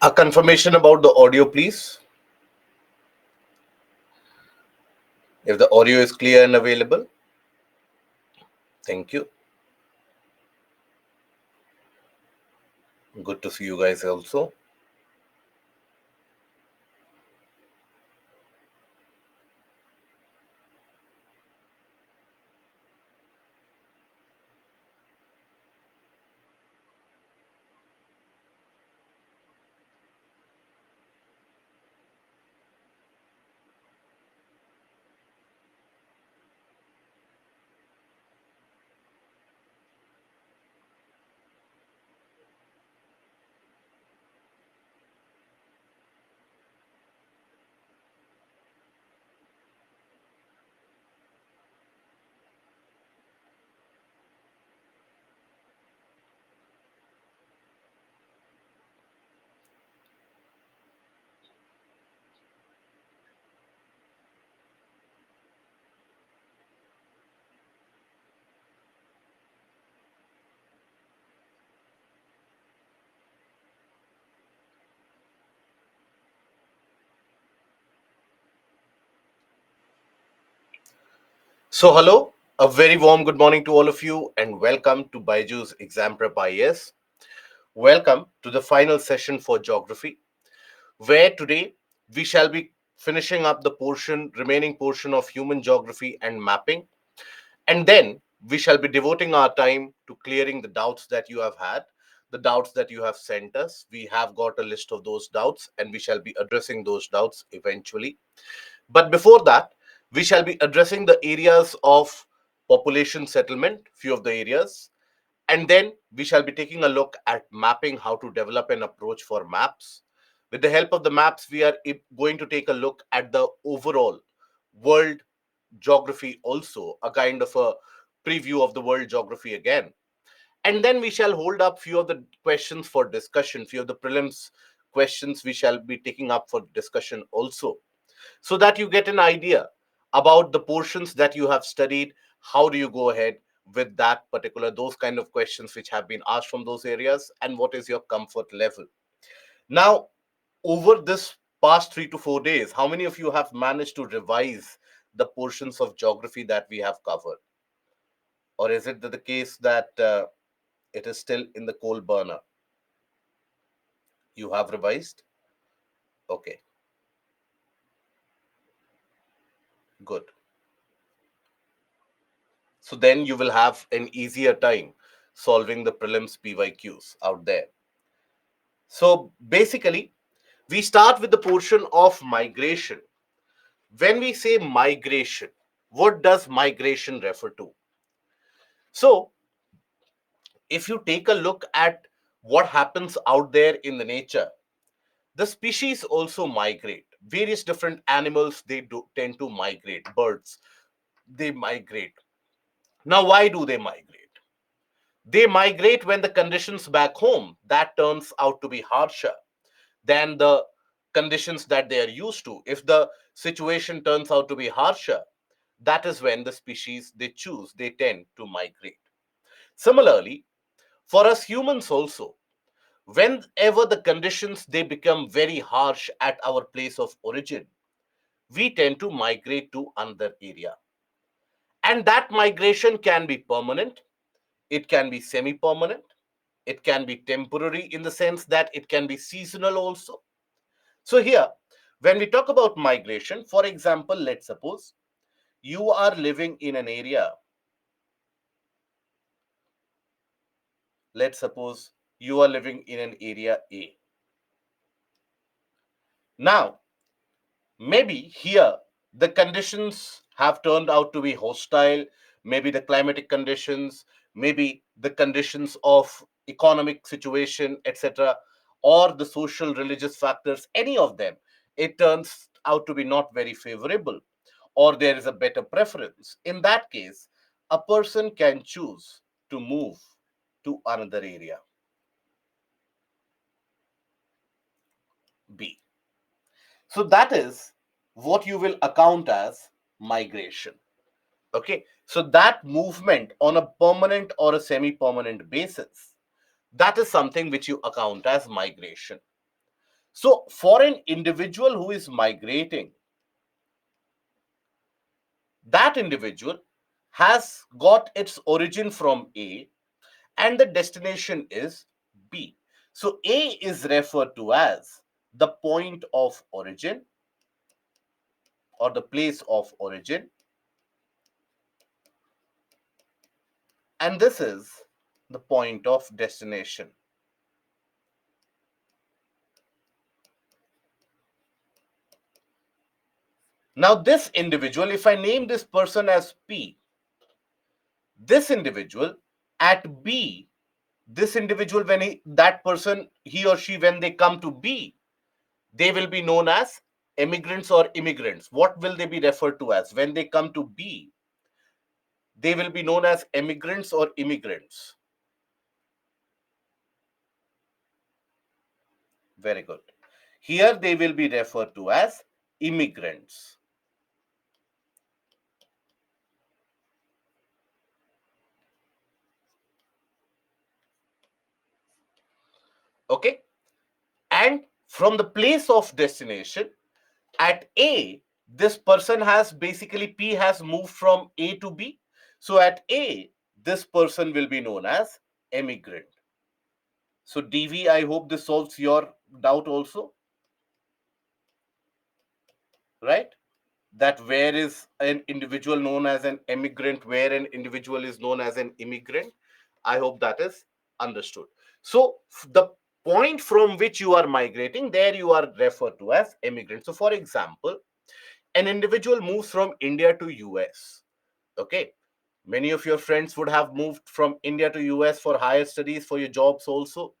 A confirmation about the audio, please. If the audio is clear and available. Thank you. Good to see you guys also. So, hello, a very warm good morning to all of you, and welcome to Baiju's Exam Prep IAS. Welcome to the final session for geography, where today we shall be finishing up the remaining portion of human geography and mapping, and then we shall be devoting our time to clearing the doubts that you have had, the doubts that you have sent us. We have got a list of those doubts, and we shall be addressing those doubts eventually. But before that, we shall be addressing the areas of population settlement, few of the areas, and then we shall be taking a look at mapping, how to develop an approach for maps. With the help of the maps, we are going to take a look at the overall world geography, also a kind of a preview of the world geography again. And then we shall hold up few of the questions for discussion, few of the prelims questions we shall be taking up for discussion also, so that you get an idea about the portions that you have studied. How do you go ahead with that particular, those kind of questions which have been asked from those areas, and what is your comfort level? Now, over this past 3 to 4 days, how many of you have managed to revise the portions of geography that we have covered? Or is it the case that it is still in the coal burner? You have revised? Okay, good. So then you will have an easier time solving the prelims PYQs out there. So basically, we start with the portion of migration. When we say migration, what does migration refer to? So if you take a look at what happens out there in the nature, the species also migrate. Various different animals, they do tend to migrate. Birds, they migrate. Now, why do they migrate? They migrate when the conditions back home that turns out to be harsher than the conditions that they are used to. If the situation turns out to be harsher, that is when the species they choose, they tend to migrate. Similarly, for us humans also, whenever the conditions they become very harsh at our place of origin, we tend to migrate to another area. And that migration can be permanent, it can be semi permanent, it can be temporary in the sense that it can be seasonal also. So, here, when we talk about migration, for example, let's suppose you are living in an area. Let's suppose you are living in an area A. Now, maybe here the conditions have turned out to be hostile, maybe the climatic conditions, maybe the conditions of economic situation, etc., or the social religious factors, any of them, it turns out to be not very favorable, or there is a better preference. In that case, a person can choose to move to another area, B. So that is what you will account as migration. Okay, so that movement on a permanent or a semi permanent basis, that is something which you account as migration. So for an individual who is migrating, that individual has got its origin from A and the destination is B. So A is referred to as the point of origin or the place of origin, and this is the point of destination. Now this individual, if I name this person as P, this individual at B, this individual, when that person, he or she, when they come to B, they will be known as immigrants or immigrants. What will they be referred to as? When they come to B, they will be known as immigrants or immigrants. Very good. Here they will be referred to as immigrants. Okay. And from the place of destination, at A, this person has basically, P has moved from A to B. So at A, this person will be known as immigrant. So DV, I hope this solves your doubt also, right? That where is an individual known as an immigrant, where an individual is known as an immigrant. I hope that is understood. So the point from which you are migrating, there you are referred to as immigrant. So for example, an individual moves from India to US. Okay. Many of your friends would have moved from India to US for higher studies, for your jobs also.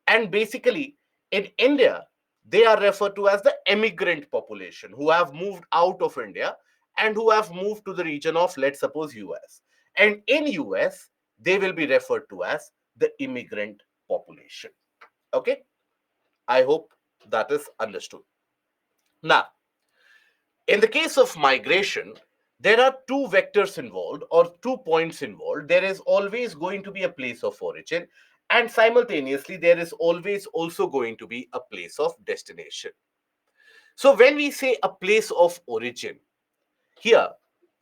And basically, in India, they are referred to as the immigrant population who have moved out of India and who have moved to the region of, let's suppose, US. And in US, they will be referred to as the immigrant population. Okay? I hope that is understood. Now, in the case of migration, there are two vectors involved or 2 points involved. There is always going to be a place of origin, and simultaneously, there is always also going to be a place of destination. So, when we say a place of origin, here,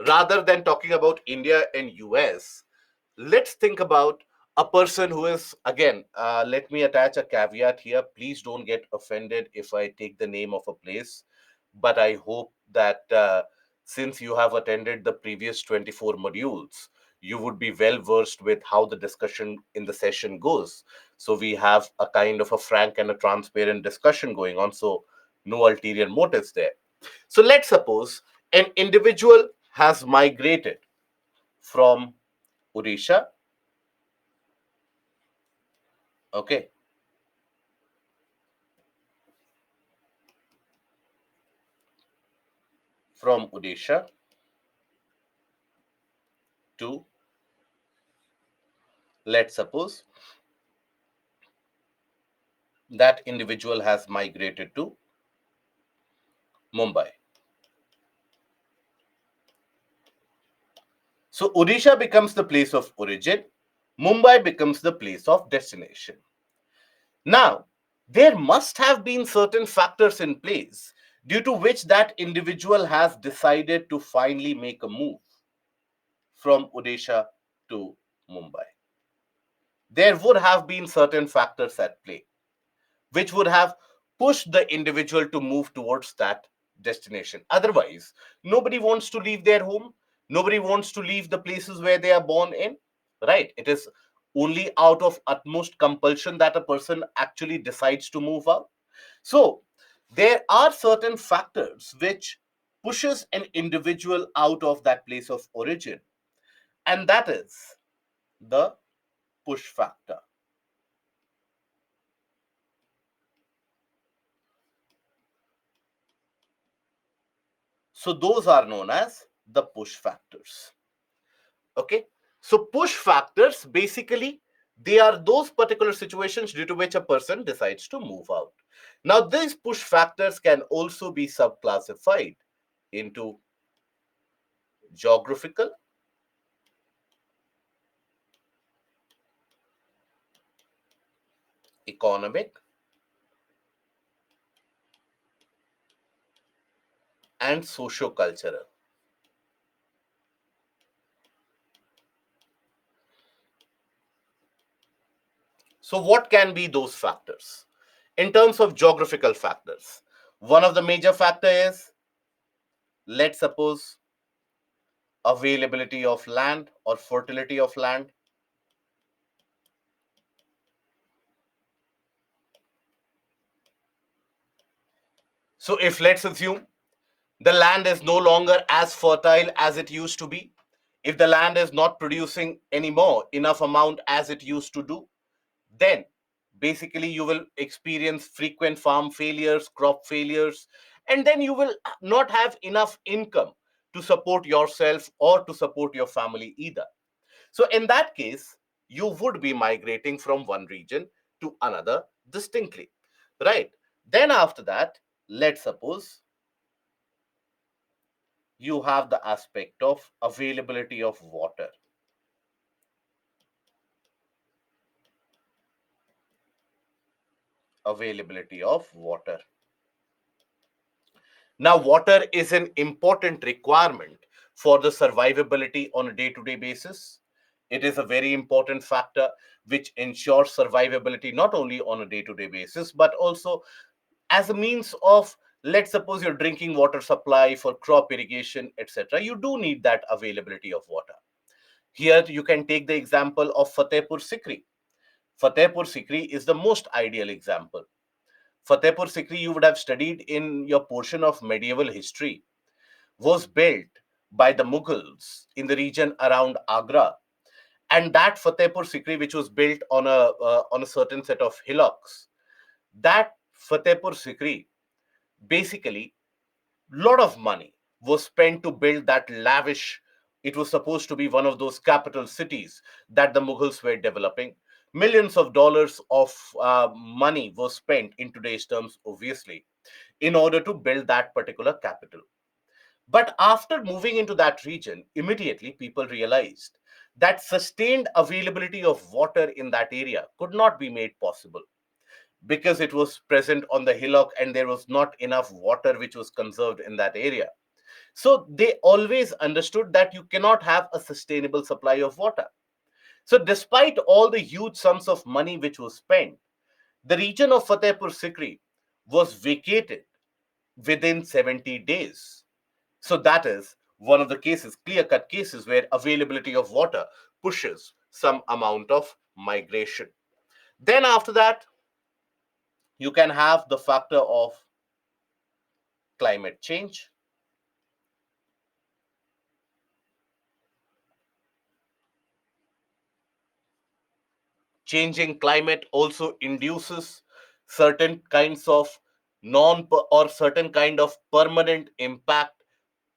rather than talking about India and US, let's think about a person who is, again, let me attach a caveat here. Please don't get offended if I take the name of a place, but I hope that since you have attended the previous 24 modules, you would be well versed with how the discussion in the session goes. So we have a kind of a frank and a transparent discussion going on. So no ulterior motives there. So let's suppose an individual has migrated from Odisha, okay, from Odisha to, let's suppose, that individual has migrated to Mumbai. So Odisha becomes the place of origin, Mumbai becomes the place of destination. Now, there must have been certain factors in place due to which that individual has decided to finally make a move from Odisha to Mumbai. There would have been certain factors at play which would have pushed the individual to move towards that destination. Otherwise, nobody wants to leave their home. Nobody wants to leave the places where they are born in, right? It is only out of utmost compulsion that a person actually decides to move out. So there are certain factors which pushes an individual out of that place of origin, and that is the push factor. So those are known as the push factors. Okay. So push factors, basically, they are those particular situations due to which a person decides to move out. Now, these push factors can also be subclassified into geographical, economic, and socio-cultural. So what can be those factors? In terms of geographical factors, one of the major factor is, let's suppose, availability of land or fertility of land. So if, let's assume, the land is no longer as fertile as it used to be, if the land is not producing anymore enough amount as it used to do, then basically you will experience frequent farm failures, crop failures, and then you will not have enough income to support yourself or to support your family either. So in that case, you would be migrating from one region to another distinctly, right? Then after that, let's suppose you have the aspect of availability of water. Availability of water. Now, water is an important requirement for the survivability on a day-to-day basis. It is a very important factor which ensures survivability not only on a day-to-day basis, but also as a means of, let's suppose, your drinking water supply for crop irrigation, etc. You do need that availability of water. Here, you can take the example of Fatehpur Sikri. Fatehpur Sikri is the most ideal example. Fatehpur Sikri, you would have studied in your portion of medieval history, was built by the Mughals in the region around Agra. And that Fatehpur Sikri, which was built on a certain set of hillocks, that Fatehpur Sikri, basically, lot of money was spent to build that lavish. It was supposed to be one of those capital cities that the Mughals were developing. Millions of dollars of money was spent in today's terms, obviously, in order to build that particular capital. But after moving into that region, immediately people realized that sustained availability of water in that area could not be made possible because it was present on the hillock and there was not enough water which was conserved in that area. So they always understood that you cannot have a sustainable supply of water. So despite all the huge sums of money which was spent, the region of Fatehpur Sikri was vacated within 70 days. So that is one of the cases, clear-cut cases, where availability of water pushes some amount of migration. Then after that, you can have the factor of climate change. Changing climate also induces certain kinds of non or certain kind of permanent impact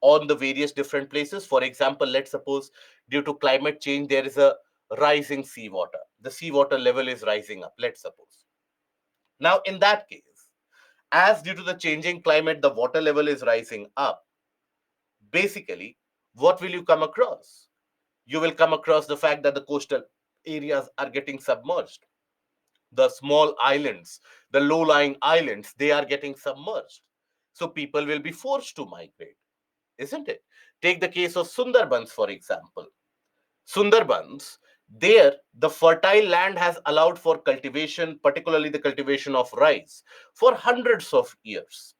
on the various different places. For example, let's suppose due to climate change there is a rising seawater. The seawater level is rising up, let's suppose. Now in that case, as due to the changing climate the water level is rising up, basically what will you come across? You will come across the fact that the coastal areas are getting submerged. The small islands, the low-lying islands, they are getting submerged. So people will be forced to migrate, isn't it? Take the case of Sundarbans, for example. Sundarbans, there the fertile land has allowed for cultivation, particularly the cultivation of rice, for hundreds of years.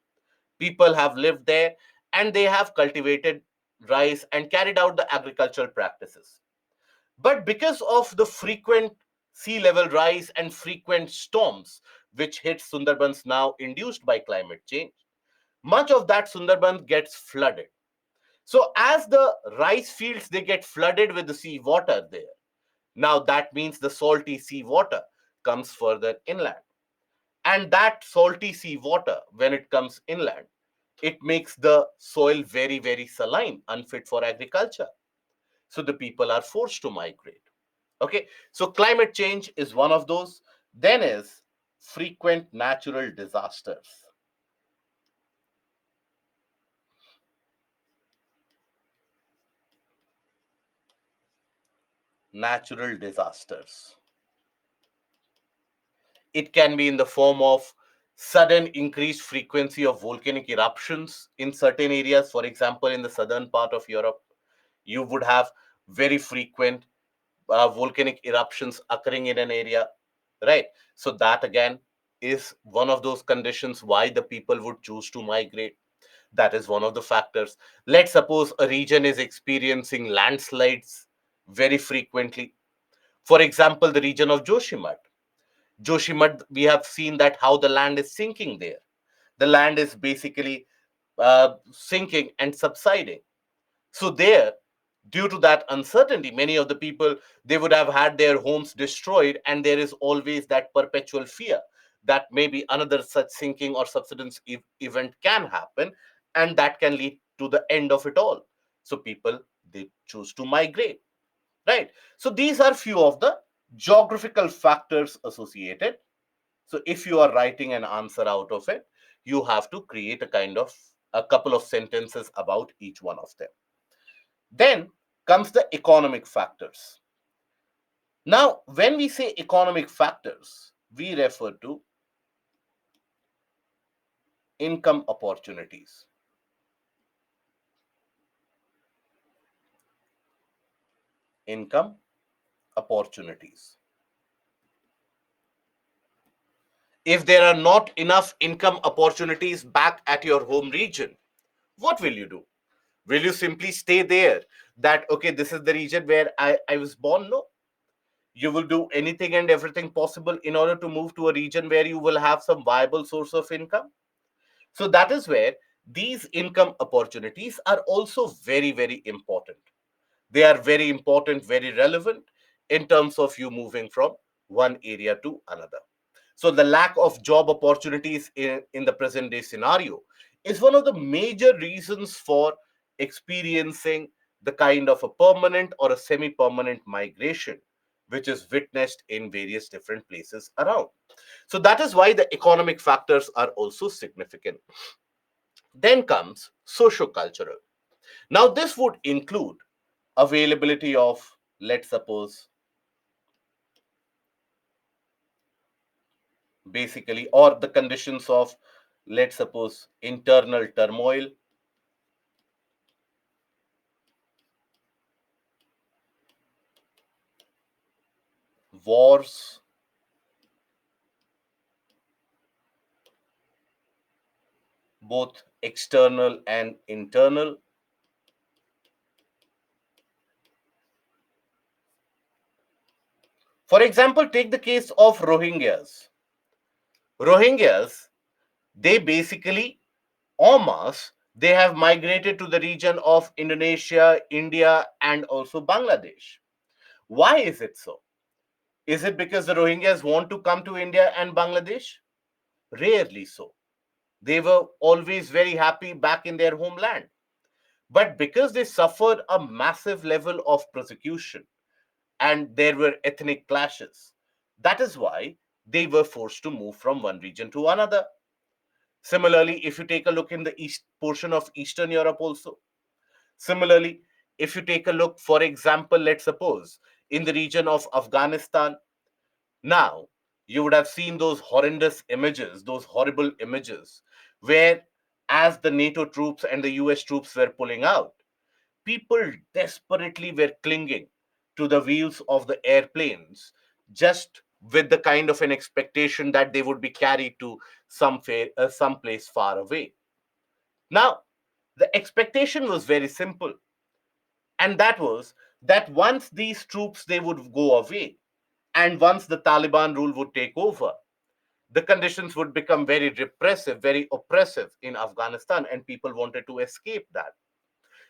People have lived there and they have cultivated rice and carried out the agricultural practices. But because of the frequent sea level rise and frequent storms which hit Sundarbans now induced by climate change, much of that Sundarbans gets flooded. So as the rice fields they get flooded with the sea water there, now that means the salty sea water comes further inland. And that salty sea water, when it comes inland, it makes the soil very, very saline, unfit for agriculture. So the people are forced to migrate. Okay, so climate change is one of those. Then is frequent natural disasters. Natural disasters. It can be in the form of sudden increased frequency of volcanic eruptions in certain areas. For example, in the southern part of Europe, you would have very frequent volcanic eruptions occurring in an area, right? So that again is one of those conditions why the people would choose to migrate. That is one of the factors. Let's suppose a region is experiencing landslides very frequently. For example, the region of Joshimat, we have seen that how the land is sinking there. The land is basically sinking and subsiding. So there, due to that uncertainty, many of the people, they would have had their homes destroyed, and there is always that perpetual fear that maybe another such sinking or subsidence event can happen, and that can lead to the end of it all. So people, they choose to migrate, right? So these are few of the geographical factors associated. So if you are writing an answer out of it, you have to create a kind of a couple of sentences about each one of them. Then comes the economic factors. Now, when we say economic factors, we refer to income opportunities. Income opportunities. If there are not enough income opportunities back at your home region, what will you do? Will you simply stay there? That, okay, this is the region where I was born? No. You will do anything and everything possible in order to move to a region where you will have some viable source of income. So that is where these income opportunities are also very, very important. They are very important, very relevant in terms of you moving from one area to another. So the lack of job opportunities in the present day scenario is one of the major reasons for experiencing the kind of a permanent or a semi-permanent migration which is witnessed in various different places around. So that is why the economic factors are also significant. Then comes socio-cultural. Now this would include availability of, let's suppose, basically, or the conditions of, let's suppose, internal turmoil, wars, both external and internal. For example, take the case of Rohingyas. Rohingyas, they basically, en masse, they have migrated to the region of Indonesia, India, and also Bangladesh. Why is it so? Is it because the Rohingyas want to come to India and Bangladesh? Rarely so. They were always very happy back in their homeland. But because they suffered a massive level of persecution and there were ethnic clashes, that is why they were forced to move from one region to another. Similarly, if you take a look in the east portion of Eastern Europe also. Similarly, if you take a look, for example, let's suppose in the region of Afghanistan, now you would have seen those horrendous images, those horrible images, where as the NATO troops and the US troops were pulling out, people desperately were clinging to the wheels of the airplanes just with the kind of an expectation that they would be carried to some place far away. Now, the expectation was very simple, and that was that once these troops they would go away, and once the Taliban rule would take over, the conditions would become very repressive, very oppressive in Afghanistan, and people wanted to escape that.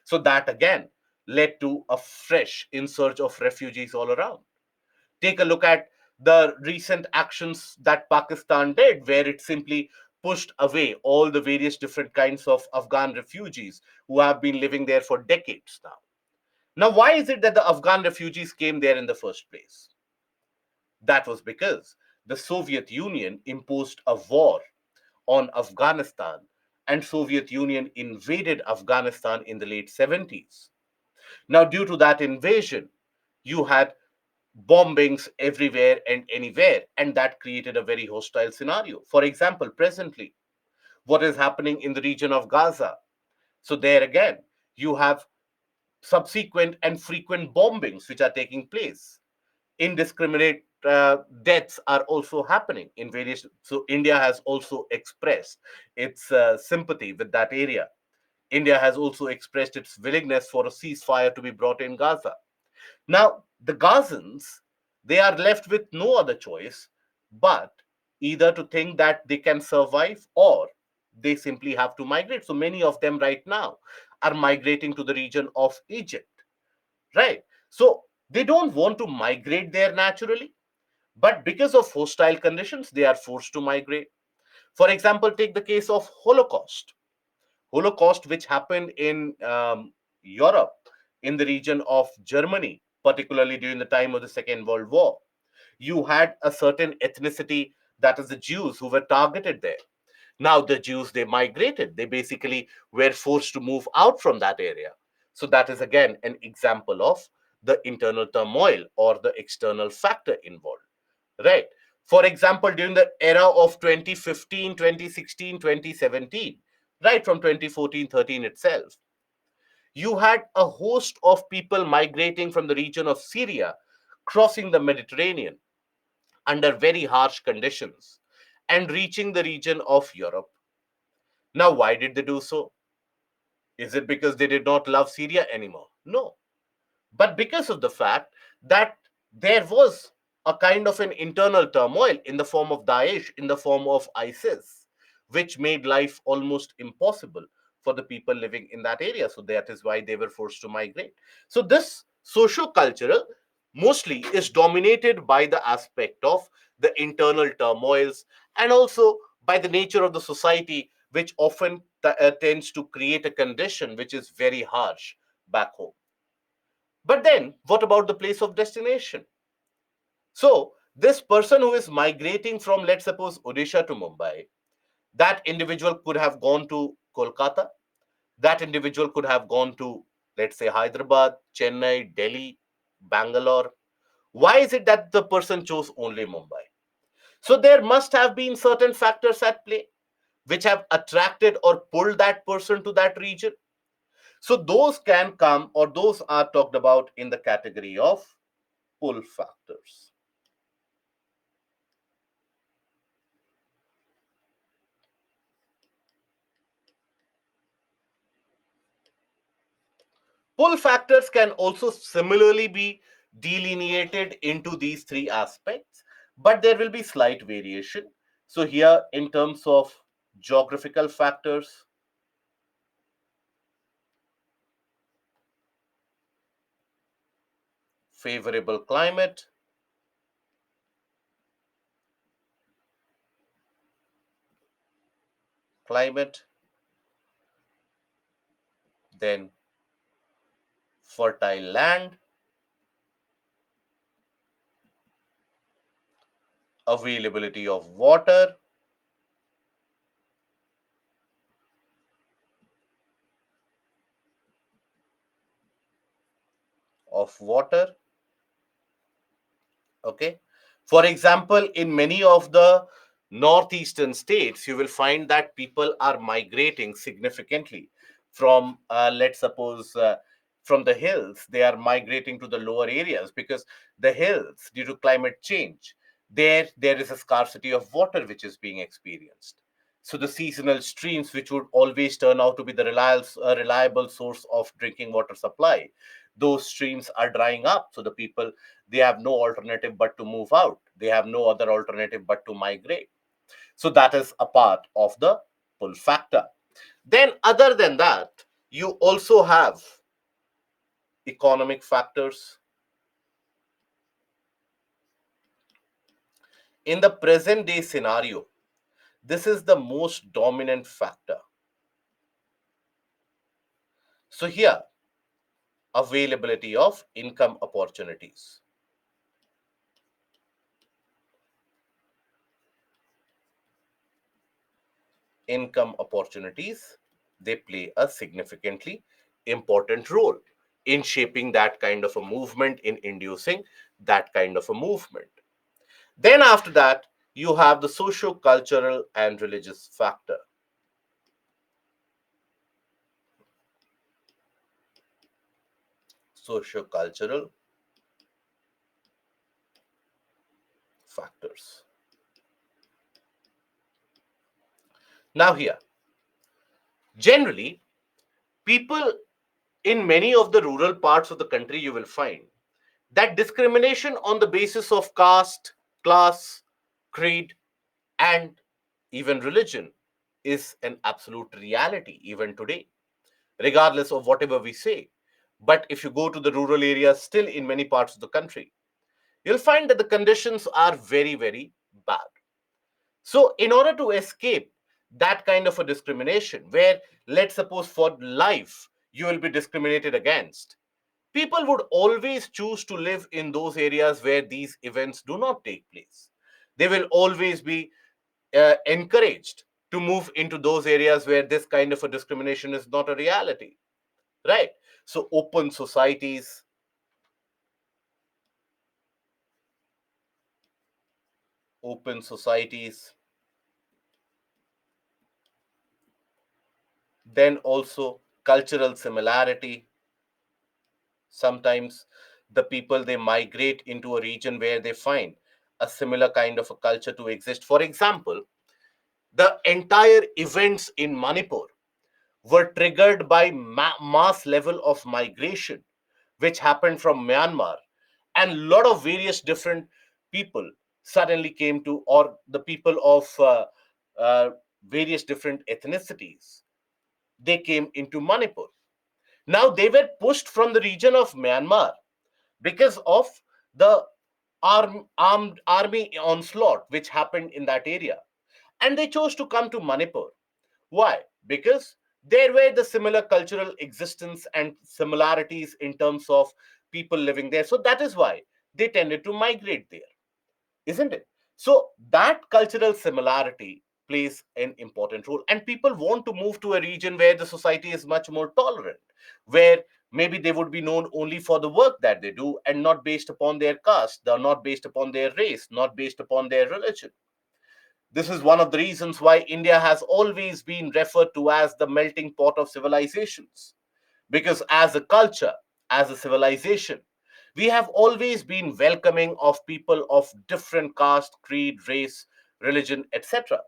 So that again led to a fresh insurge of refugees all around. Take a look at the recent actions that Pakistan did, where it simply pushed away all the various different kinds of Afghan refugees who have been living there for decades now. Now, why is it that the Afghan refugees came there in the first place? That was because the Soviet Union imposed a war on Afghanistan, and Soviet Union invaded Afghanistan in the late 70s. Now, due to that invasion, you had bombings everywhere and anywhere, and that created a very hostile scenario. For example, presently, what is happening in the region of Gaza? So, there again, you have subsequent and frequent bombings which are taking place. Indiscriminate deaths are also happening in various. So, India has also expressed its sympathy with that area. India has also expressed its willingness for a ceasefire to be brought in Gaza. Now, the Gazans, they are left with no other choice but either to think that they can survive or they simply have to migrate. So many of them right now are migrating to the region of Egypt, right? So they don't want to migrate there naturally, but because of hostile conditions, they are forced to migrate. For example, take the case of Holocaust, which happened in Europe, in the region of Germany, particularly during the time of the Second World War. You had a certain ethnicity, that is the Jews, who were targeted there. Now, the Jews, they migrated. They basically were forced to move out from that area. So, that is again an example of the internal turmoil or the external factor involved, right? For example, during the era of 2015, 2016, 2017, right from 2014-13 itself, you had a host of people migrating from the region of Syria, crossing the Mediterranean under very harsh conditions and reaching the region of Europe. Now, why did they do so? Is it because they did not love Syria anymore? No, but because of the fact that there was a kind of an internal turmoil in the form of Daesh, in the form of ISIS, which made life almost impossible for the people living in that area. So that is why they were forced to migrate. So this socio-cultural mostly is dominated by the aspect of the internal turmoils and also by the nature of the society, which often tends to create a condition which is very harsh back home. But then, what about the place of destination? So, this person who is migrating from, let's suppose, Odisha to Mumbai, that individual could have gone to Kolkata, that individual could have gone to, let's say, Hyderabad, Chennai, Delhi, Bangalore. Why is it that the person chose only Mumbai? So, there must have been certain factors at play which have attracted or pulled that person to that region. So, those can come or those are talked about in the category of pull factors. Pull factors can also similarly be delineated into these three aspects, but there will be slight variation. So, here in terms of geographical factors, favorable climate, then fertile land, availability of water. Okay. For example, in many of the northeastern states, you will find that people are migrating significantly from, let's suppose, from the hills. They are migrating to the lower areas because the hills, due to climate change, there is a scarcity of water which is being experienced. So the seasonal streams, which would always turn out to be the reliable source of drinking water supply, those streams are drying up. So the people, they have no alternative but to move out. They have no other alternative but to migrate. So that is a part of the pull factor. Then, other than that, you also have economic factors. In the present day scenario, this is the most dominant factor. So, here, availability of income opportunities. Income opportunities, they play a significantly important role in shaping that kind of a movement, in inducing that kind of a movement. Then, after that, you have the socio cultural and religious factor. Socio cultural factors. Now, here, generally, people in many of the rural parts of the country, you will find that discrimination on the basis of caste, class, creed, and even religion is an absolute reality even today, regardless of whatever we say. But if you go to the rural areas, still in many parts of the country, you'll find that the conditions are very, very bad. So, in order to escape that kind of a discrimination, where let's suppose for life you will be discriminated against, people would always choose to live in those areas where these events do not take place. They will always be encouraged to move into those areas where this kind of a discrimination is not a reality, right? So, open societies, then also cultural similarity. Sometimes the people they migrate into a region where they find a similar kind of a culture to exist. For example, the entire events in Manipur were triggered by mass level of migration which happened from Myanmar, and a lot of various different people suddenly came to, or the people of uh, various different ethnicities, they came into Manipur. Now they were pushed from the region of Myanmar because of the armed army onslaught which happened in that area, and they chose to come to Manipur. Why? Because there were the similar cultural existence and similarities in terms of people living there. So that is why they tended to migrate there, isn't it? So that cultural similarity plays an important role. And people want to move to a region where the society is much more tolerant, where maybe they would be known only for the work that they do and not based upon their caste, not based upon their race, not based upon their religion. This is one of the reasons why India has always been referred to as the melting pot of civilizations. Because as a culture, as a civilization, we have always been welcoming of people of different caste, creed, race, religion, etc.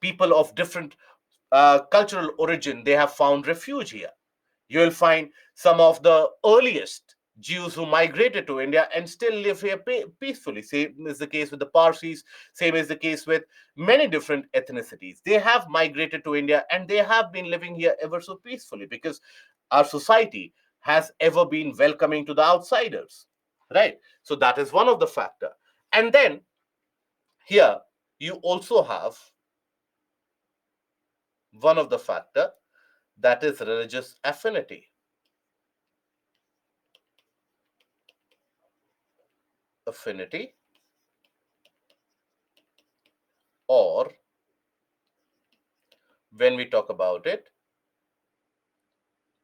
People of different cultural origin, they have found refuge here. You will find some of the earliest Jews who migrated to India and still live here peacefully. Same is the case with the Parsis, same is the case with many different ethnicities. They have migrated to India and they have been living here ever so peacefully because our society has ever been welcoming to the outsiders, right? So that is one of the factor. And then here you also have one of the factor, that is religious affinity. Affinity, or when we talk about it,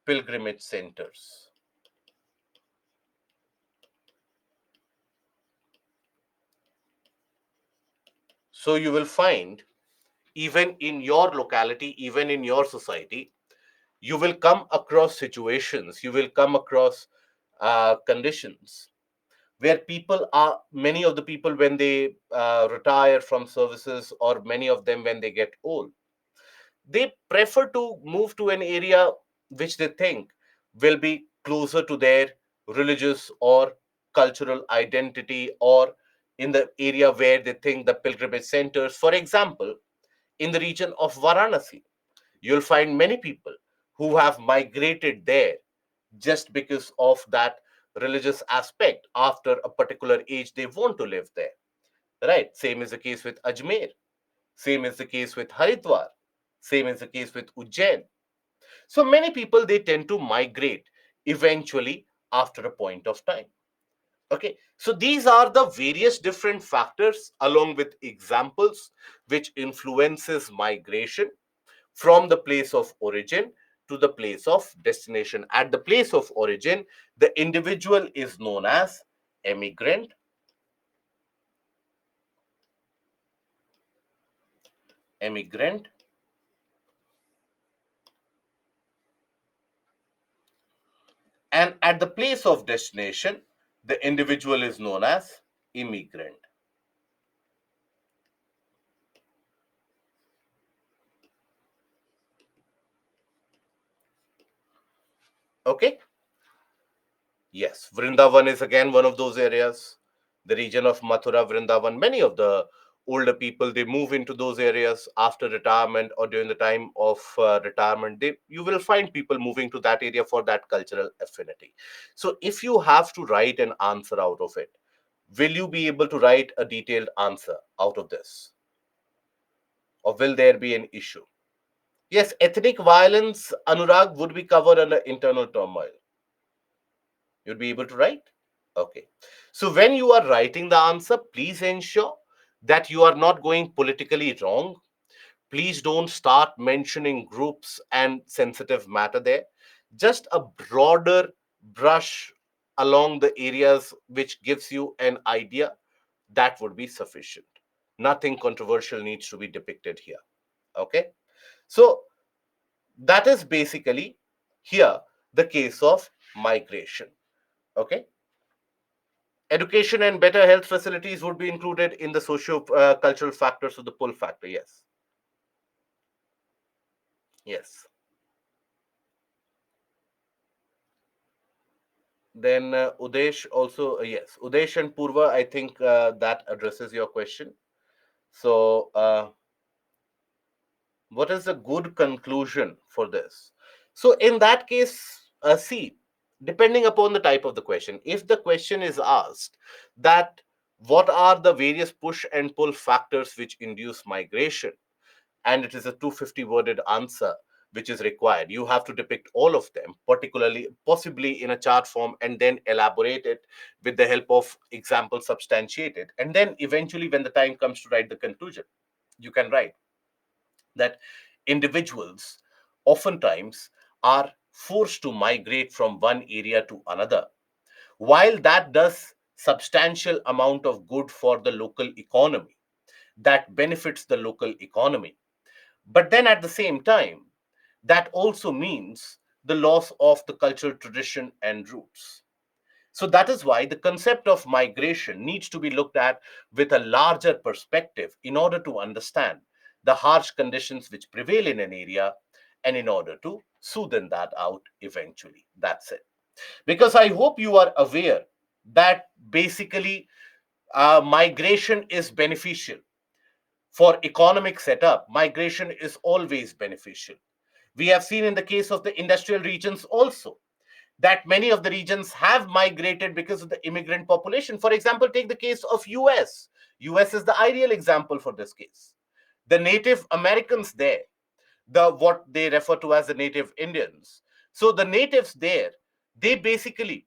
pilgrimage centers. So you will find, even in your locality, even in your society, you will come across situations, you will come across conditions where people are, many of the people, when they retire from services, or many of them when they get old, they prefer to move to an area which they think will be closer to their religious or cultural identity, or in the area where they think the pilgrimage centers. For example, in the region of Varanasi, you'll find many people who have migrated there just because of that religious aspect. After a particular age, they want to live there, right? Same is the case with Ajmer, same is the case with Haridwar, same is the case with Ujjain. So many people, they tend to migrate eventually after a point of time. Okay, so these are the various different factors along with examples which influences migration from the place of origin to the place of destination. At the place of origin, the individual is known as emigrant, emigrant, and at the place of destination, the individual is known as immigrant. Okay? Yes, Vrindavan is again one of those areas. The region of Mathura, Vrindavan, many of the older people, they move into those areas after retirement or during the time of retirement. You will find people moving to that area for that cultural affinity. So if you have to write an answer out of it, will you be able to write a detailed answer out of this? Or will there be an issue? Yes, ethnic violence, Anurag, would be covered under internal turmoil. You'd be able to write? Okay. So when you are writing the answer, please ensure that you are not going politically wrong. Please don't start mentioning groups and sensitive matter there. Just a broader brush along the areas which gives you an idea, that would be sufficient. Nothing controversial needs to be depicted here. Okay. So that is basically here the case of migration. Okay. Education and better health facilities would be included in the socio cultural factors of the pull factor. Yes. Yes. Then Udesh also, yes. Udesh and Purva, I think that addresses your question. So, what is a good conclusion for this? So, in that case, see, depending upon the type of the question, if the question is asked that what are the various push and pull factors which induce migration, and it is a 250 worded answer which is required, you have to depict all of them, particularly possibly in a chart form, and then elaborate it with the help of example substantiated, and then eventually when the time comes to write the conclusion, you can write that individuals oftentimes are forced to migrate from one area to another. While that does substantial amount of good for the local economy, that benefits the local economy, but then at the same time, that also means the loss of the cultural tradition and roots. So that is why the concept of migration needs to be looked at with a larger perspective in order to understand the harsh conditions which prevail in an area and in order to smoothen that out eventually. That's it. Because I hope you are aware that basically migration is beneficial. For economic setup, migration is always beneficial. We have seen in the case of the industrial regions also that many of the regions have migrated because of the immigrant population. For example, take the case of US. US is the ideal example for this case. The Native Americans there, the what they refer to as the native Indians. So the natives there, they basically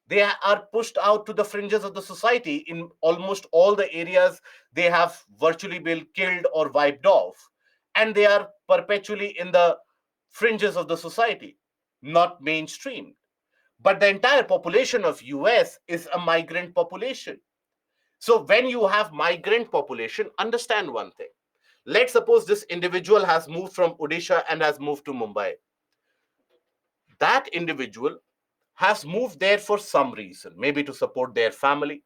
they are pushed out to the fringes of the society. In almost all the areas, they have virtually been killed or wiped off, and they are perpetually in the fringes of the society, not mainstream. But the entire population of US is a migrant population. So when you have migrant population, understand one thing. Let's suppose this individual has moved from Odisha and has moved to Mumbai. That individual has moved there for some reason, maybe to support their family,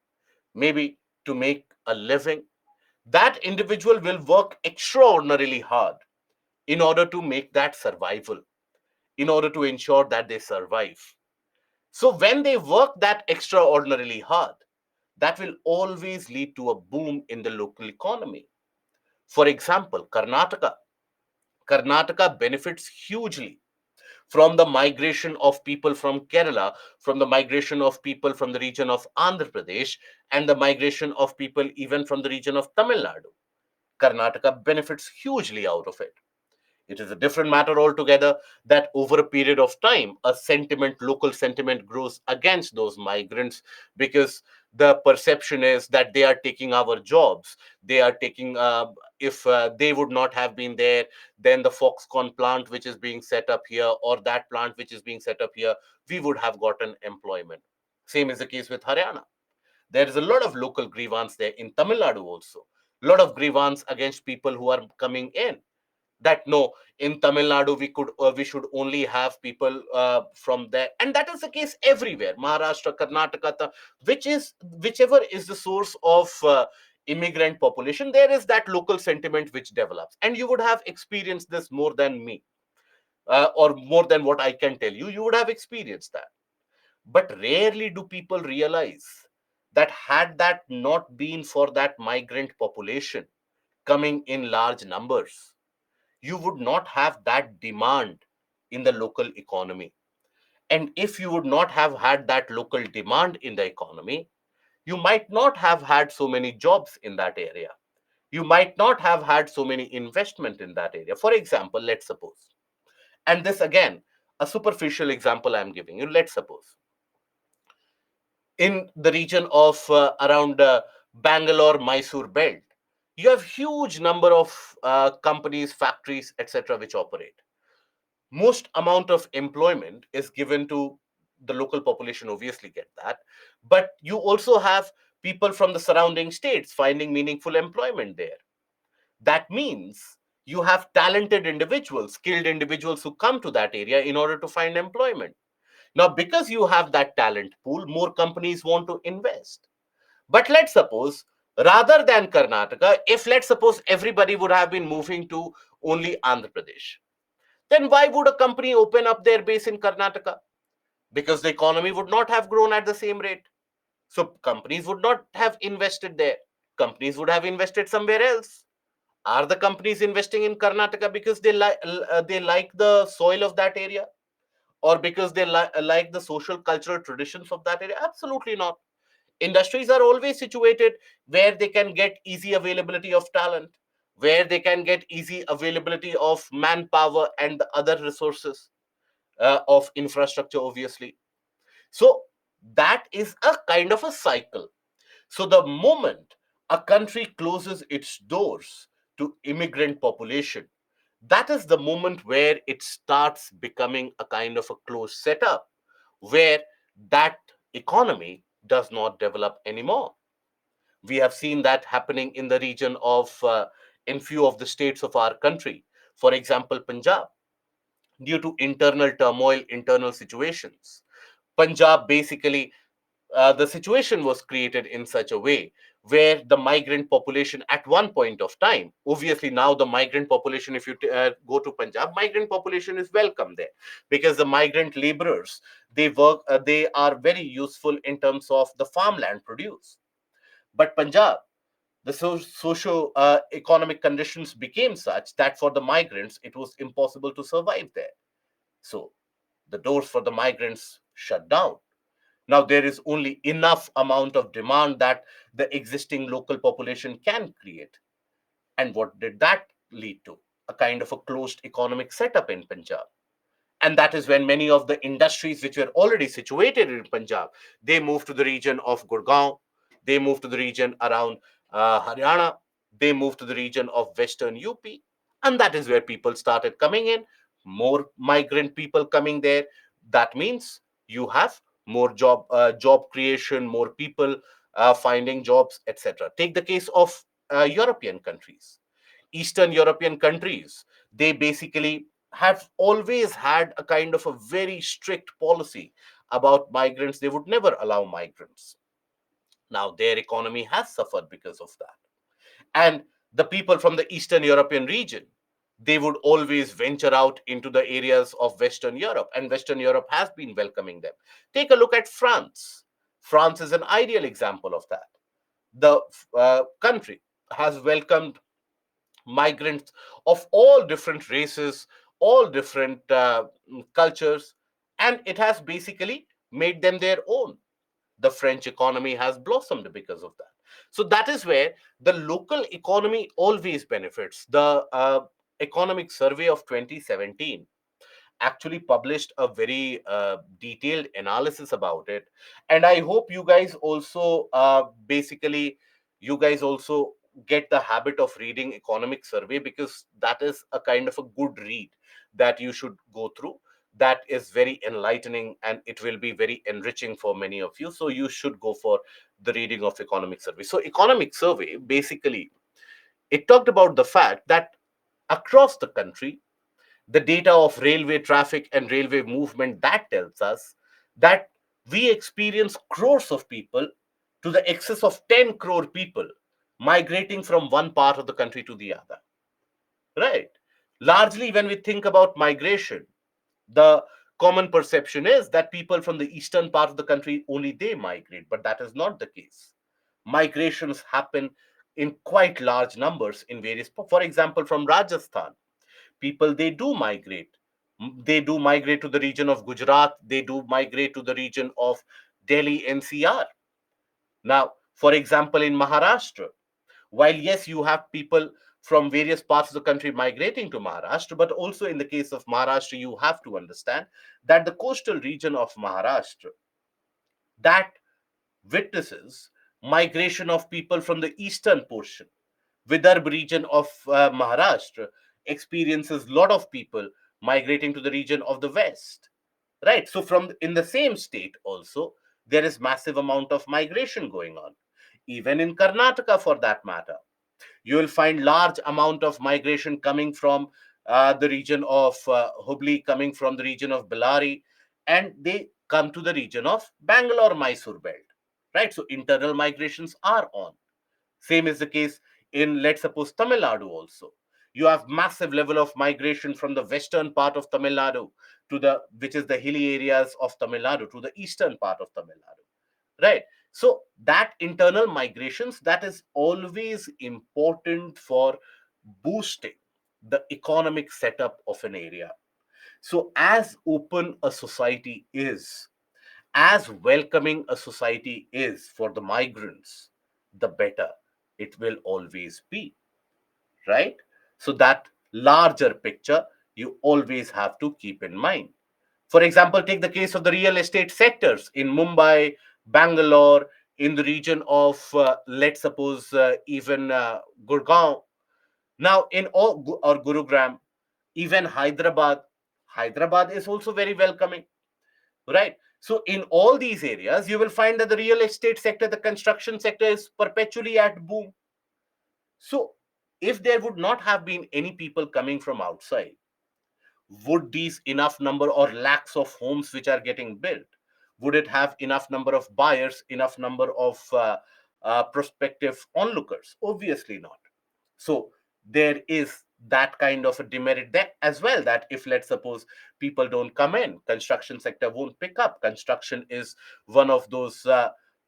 maybe to make a living. That individual will work extraordinarily hard in order to make that survival, in order to ensure that they survive. So when they work that extraordinarily hard, that will always lead to a boom in the local economy. For example, Karnataka. Karnataka benefits hugely from the migration of people from Kerala, from the migration of people from the region of Andhra Pradesh, and the migration of people even from the region of Tamil Nadu. Karnataka benefits hugely out of it. It is a different matter altogether that over a period of time, a sentiment, local sentiment grows against those migrants because the perception is that they are taking our jobs, they are taking if they would not have been there, then the Foxconn plant which is being set up here, or that plant which is being set up here, we would have gotten employment. Same is the case with Haryana. There is a lot of local grievance there. In Tamil Nadu also, a lot of grievance against people who are coming in, that no, in Tamil Nadu we should only have people from there, and that is the case everywhere. Maharashtra, Karnataka, whichever is the source of immigrant population, there is that local sentiment which develops, and you would have experienced this more than me, or more than what I can tell you. You would have experienced that. But rarely do people realize that had that not been for that migrant population coming in large numbers, you would not have that demand in the local economy. And if you would not have had that local demand in the economy, you might not have had so many jobs in that area. You might not have had so many investment in that area. For example, let's suppose, and this again, a superficial example I'm giving you, let's suppose in the region of around Bangalore, Mysore belt, you have huge number of companies, factories, etc., which operate. Most amount of employment is given to the local population, obviously get that, but you also have people from the surrounding states finding meaningful employment there. That means you have talented individuals, skilled individuals who come to that area in order to find employment. Now, because you have that talent pool, more companies want to invest. But let's suppose, rather than Karnataka, if let's suppose everybody would have been moving to only Andhra Pradesh, then why would a company open up their base in Karnataka? Because the economy would not have grown at the same rate. So companies would not have invested there. Companies would have invested somewhere else. Are the companies investing in Karnataka because they like the soil of that area, or because they like the social cultural traditions of that area? Absolutely not. Industries are always situated where they can get easy availability of talent, where they can get easy availability of manpower and the other resources of infrastructure, obviously. So that is a kind of a cycle. So the moment a country closes its doors to immigrant population, that is the moment where it starts becoming a kind of a closed setup, where that economy does not develop anymore. We have seen that happening in the region of in few of the states of our country. For example, Punjab, due to internal turmoil, internal situations, Punjab basically, the situation was created in such a way where the migrant population at one point of time, obviously now the migrant population, if you go to Punjab, migrant population is welcome there, because the migrant laborers, they are very useful in terms of the farmland produce. But Punjab, the socio economic conditions became such that for the migrants it was impossible to survive there. So the doors for the migrants shut down. Now there is only enough amount of demand that the existing local population can create. And what did that lead to? A kind of a closed economic setup in Punjab. And that is when many of the industries which were already situated in Punjab, they moved to the region of Gurgaon, they moved to the region around Haryana, they moved to the region of Western UP, and that is where people started coming in. More migrant people coming there. That means you have more job creation, more people finding jobs, etc. Take the case of European countries. Eastern European countries, they basically have always had a kind of a very strict policy about migrants. They would never allow migrants. Now their economy has suffered because of that. And the people from the Eastern European region, they would always venture out into the areas of Western Europe, and Western Europe has been welcoming them. Take a look at France. France is an ideal example of that. The country has welcomed migrants of all different races, all different cultures, and it has basically made them their own. The French economy has blossomed because of that. So that is where the local economy always benefits. The economic survey of 2017 actually published a very detailed analysis about it, and I hope you guys also you guys also get the habit of reading economic survey, because that is a kind of a good read that you should go through. That is very enlightening and it will be very enriching for many of you. So you should go for the reading of economic survey. So economic survey, basically, it talked about the fact that across the country, the data of railway traffic and railway movement, that tells us that we experience crores of people, to the excess of 10 crore people, migrating from one part of the country to the other, right? Largely, when we think about migration, the common perception is that people from the eastern part of the country, only they migrate, but that is not the case. Migrations happen in quite large numbers in various, for example, from Rajasthan, people, they do migrate. They do migrate to the region of Gujarat, they do migrate to the region of Delhi NCR. Now, for example, in Maharashtra, while yes, you have people from various parts of the country migrating to Maharashtra, but also in the case of Maharashtra, you have to understand that the coastal region of Maharashtra, that witnesses migration of people from the eastern portion. Vidarbh region of Maharashtra experiences a lot of people migrating to the region of the west, right? So from in the same state also, there is massive amount of migration going on. Even in Karnataka, for that matter, you will find large amount of migration coming from the region of Hubli, coming from the region of Bellary, and they come to the region of Bangalore, Mysore belt, right? So internal migrations are on. Same is the case in, let's suppose, Tamil Nadu also. You have massive level of migration from the western part of Tamil Nadu to the, which is the hilly areas of Tamil Nadu, to the eastern part of Tamil Nadu, right? So that internal migrations, that is always important for boosting the economic setup of an area. So as open a society is, as welcoming a society is for the migrants, the better it will always be, right? So that larger picture you always have to keep in mind. For example, take the case of the real estate sectors in Mumbai, Bangalore, in the region of, let's suppose, even Gurgaon. Now, in all, or Gurugram, even Hyderabad, Hyderabad is also very welcoming, right? So, in all these areas, you will find that the real estate sector, the construction sector is perpetually at boom. So, if there would not have been any people coming from outside, would these enough number or lakhs of homes which are getting built, would it have enough number of buyers, enough number of prospective onlookers? Obviously not. So there is that kind of a demerit there as well, that if, let's suppose, people don't come in, construction sector won't pick up. Construction is one of those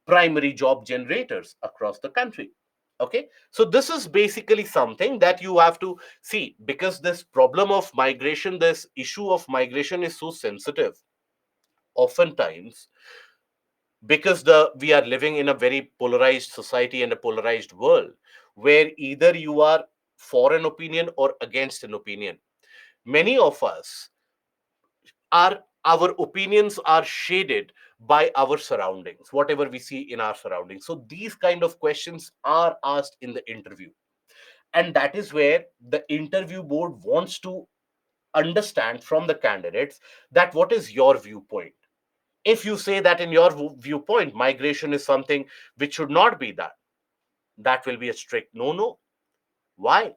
primary job generators across the country. Okay, so this is basically something that you have to see, because this problem of migration, this issue of migration is so sensitive oftentimes, because the we are living in a very polarized society and a polarized world, where either you are for an opinion or against an opinion. Many of us are, our opinions are shaded by our surroundings, whatever we see in our surroundings. So these kind of questions are asked in the interview, and that is where the interview board wants to understand from the candidates that what is your viewpoint. If you say that in your viewpoint migration is something which should not be done, that will be a strict no no. Why?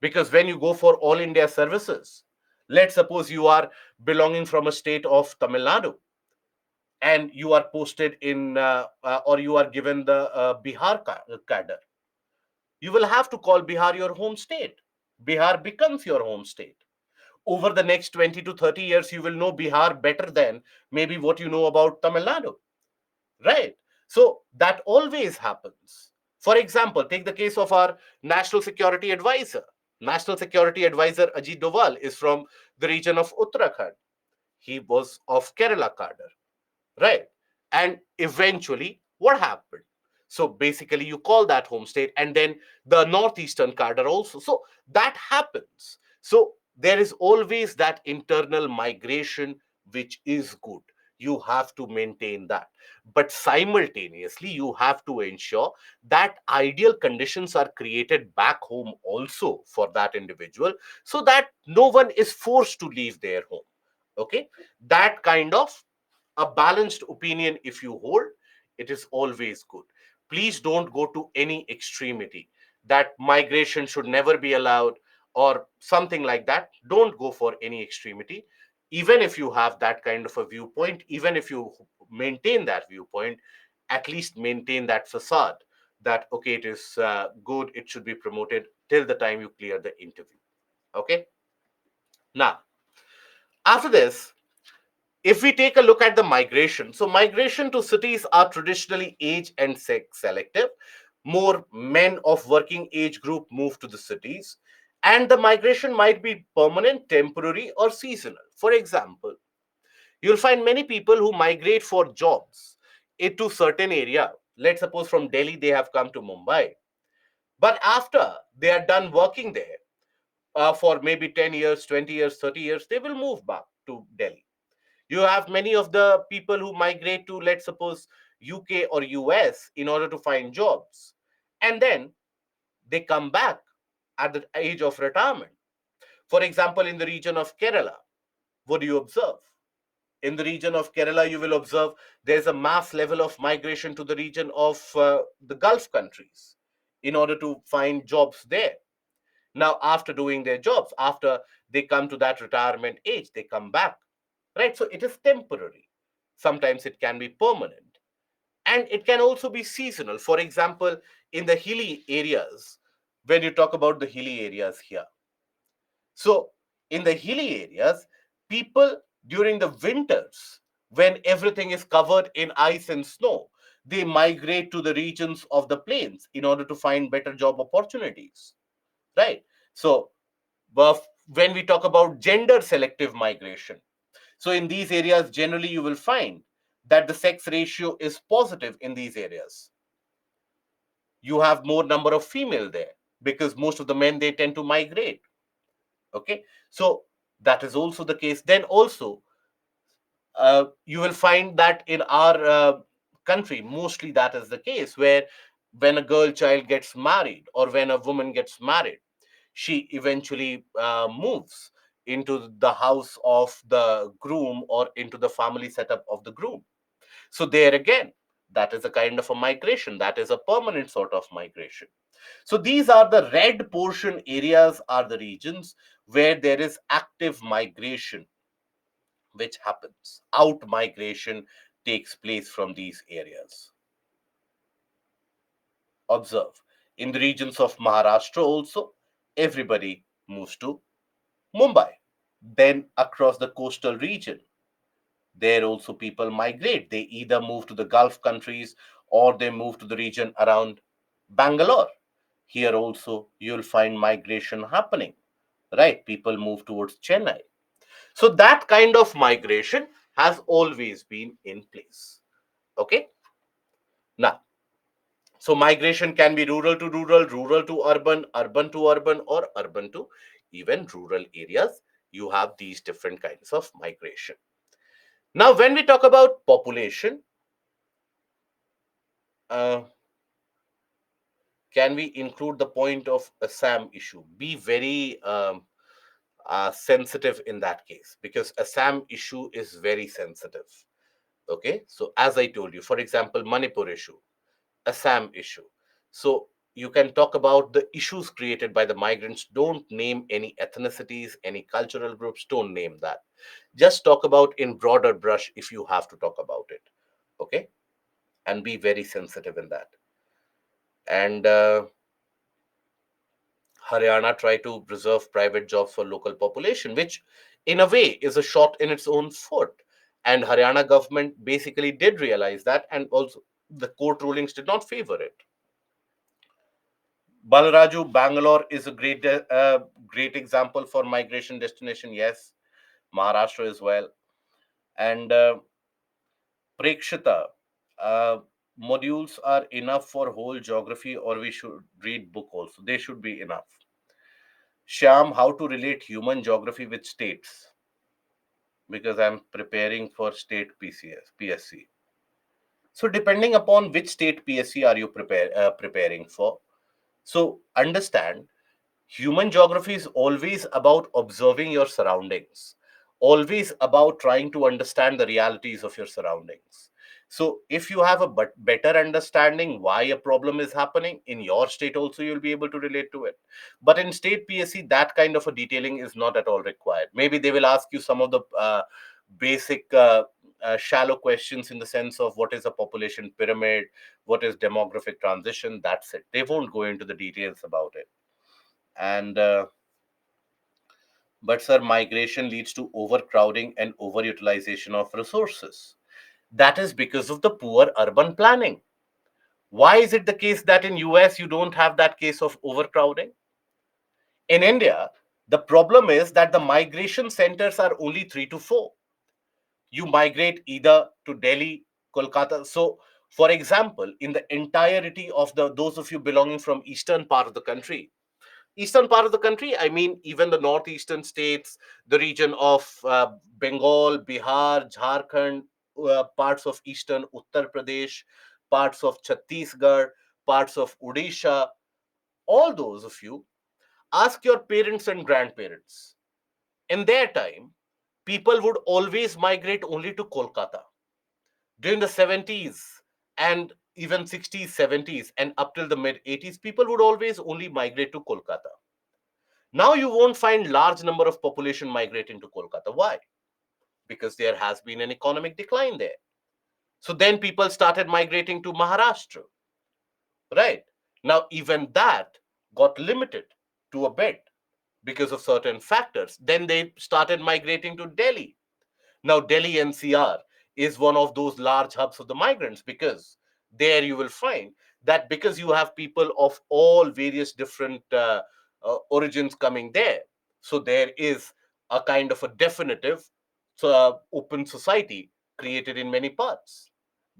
Because when you go for all India services, let's suppose you are belonging from a state of Tamil Nadu, and you are posted in or you are given the Bihar cadre, you will have to call Bihar your home state. Bihar becomes your home state. Over the next 20 to 30 years, you will know Bihar better than maybe what you know about Tamil Nadu, right? So that always happens. For example, take the case of our National Security Advisor. National Security Advisor Ajit Doval is from the region of Uttarakhand. He was of Kerala cadre, right? And eventually, what happened? So basically, you call that home state, and then the northeastern cadre also. So that happens. So there is always that internal migration, which is good. you have to maintain that. But simultaneously, you have to ensure that ideal conditions are created back home also for that individual, so that no one is forced to leave their home. Okay, that kind of a balanced opinion, if you hold, it is always good. Please don't go to any extremity that migration should never be allowed or something like that. Don't go for any extremity. Even if you have that kind of a viewpoint, even if you maintain that viewpoint, at least maintain that facade that, okay, it is good, it should be promoted till the time you clear the interview. Okay. Now, after this, if we take a look at the migration, so migration to cities are traditionally age and sex selective. More men of working age group move to the cities, and the migration might be permanent, temporary, or seasonal. For example, you'll find many people who migrate for jobs into certain area. Let's suppose from Delhi they have come to Mumbai, but after they are done working there for maybe 10 years, 20 years, 30 years, they will move back to Delhi. You have many of the people who migrate to, let's suppose, UK or US in order to find jobs. And then they come back at the age of retirement. For example, in the region of Kerala, what do you observe? In the region of Kerala, you will observe there's a mass level of migration to the region of the Gulf countries in order to find jobs there. Now, after doing their jobs, after they come to that retirement age, they come back, right? So it is temporary. Sometimes it can be permanent, and it can also be seasonal. For example, in the hilly areas, when you talk about the hilly areas here, so in the hilly areas, people during the winters, when everything is covered in ice and snow, they migrate to the regions of the plains in order to find better job opportunities, right? So when we talk about gender selective migration, so in these areas, generally you will find that the sex ratio is positive in these areas. You have more number of female there because most of the men, they tend to migrate. Okay, so that is also the case. Then also, you will find that in our country, mostly that is the case, where when a girl child gets married or when a woman gets married, she eventually moves into the house of the groom or into the family setup of the groom. So there again, that is a kind of a migration, that is a permanent sort of migration. So these are the red portion areas, are the regions where there is active migration which happens. Out migration takes place from these areas. Observe, in the regions of Maharashtra also, everybody moves to Mumbai. Then across the coastal region, there also people migrate. They either move to the Gulf countries or they move to the region around Bangalore. Here also you'll find migration happening, right? People move towards Chennai. So that kind of migration has always been in place. Okay. Now, so migration can be rural to rural, rural to urban, urban to urban, or urban to even rural areas. You have these different kinds of migration. Now, when we talk about population, uh, can we include the point of Assam issue? Be very sensitive in that case, because Assam issue is very sensitive. Okay, so as I told you, for example, Manipur issue, Assam issue. So you can talk about the issues created by the migrants. Don't name any ethnicities, any cultural groups. Don't name that. Just talk about in broader brush if you have to talk about it. Okay, and be very sensitive in that. And Haryana tried to preserve private jobs for local population, which in a way is a shot in its own foot. And Haryana government basically did realize that, and also the court rulings did not favor it. Balaraju, Bangalore is a great example for migration destination. Yes, Maharashtra as well. And Prekshita, modules are enough for whole geography, or we should read book also. They should be enough. Shyam, how to relate human geography with states? because I'm preparing for state PSC. So depending upon which state PSC are you preparing for, so understand human geography is always about observing your surroundings, always about trying to understand the realities of your surroundings. So, if you have a better understanding why a problem is happening in your state, also you'll be able to relate to it. But in state PSC, that kind of a detailing is not at all required. Maybe they will ask you some of the basic. Shallow questions in the sense of what is a population pyramid, what is demographic transition. That's it. They won't go into the details about it. And but sir, migration leads to overcrowding and overutilization of resources. That is because of the poor urban planning. Why is it the case that in US you don't have that case of overcrowding? In India, the problem is that the migration centers are only 3 to 4. You migrate either to Delhi, Kolkata. So, for example, in the entirety of the those of you belonging from eastern part of the country, eastern part of the country, I mean even the northeastern states, the region of Bengal, Bihar, Jharkhand, parts of eastern Uttar Pradesh, parts of Chhattisgarh, parts of Odisha, all those of you, ask your parents and grandparents. In their time, people would always migrate only to Kolkata. During the 70s and even 60s, 70s, and up till the mid 80s, people would always only migrate to Kolkata. Now you won't find large number of population migrating to Kolkata. Why? Because there has been an economic decline there. So then people started migrating to Maharashtra, right? Now even that got limited to a bit because of certain factors. Then they started migrating to Delhi. Now, Delhi NCR is one of those large hubs of the migrants because there you will find that because you have people of all various different origins coming there. So, there is a kind of a definitive open society created in many parts.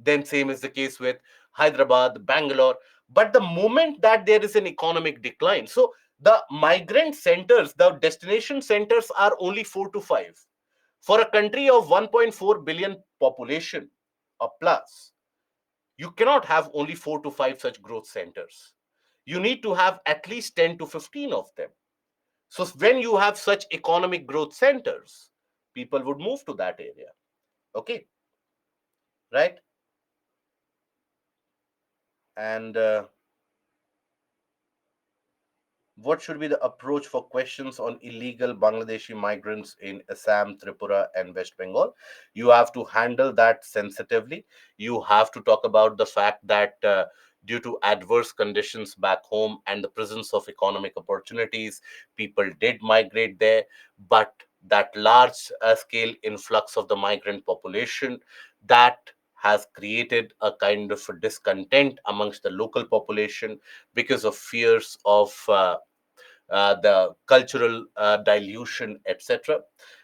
Then, same is the case with Hyderabad, Bangalore. But the moment that there is an economic decline, so the migrant centers, the destination centers are only 4 to 5 for a country of 1.4 billion population or plus. You cannot have only 4 to 5 such growth centers. You need to have at least 10 to 15 of them. So when you have such economic growth centers, people would move to that area. Okay, right? And what should be the approach for questions on illegal Bangladeshi migrants in Assam, Tripura, and West Bengal? You have to handle that sensitively. You have to talk about the fact that due to adverse conditions back home and the presence of economic opportunities, people did migrate there, but that large scale influx of the migrant population that has created a kind of a discontent amongst the local population because of fears of the cultural dilution, etc.,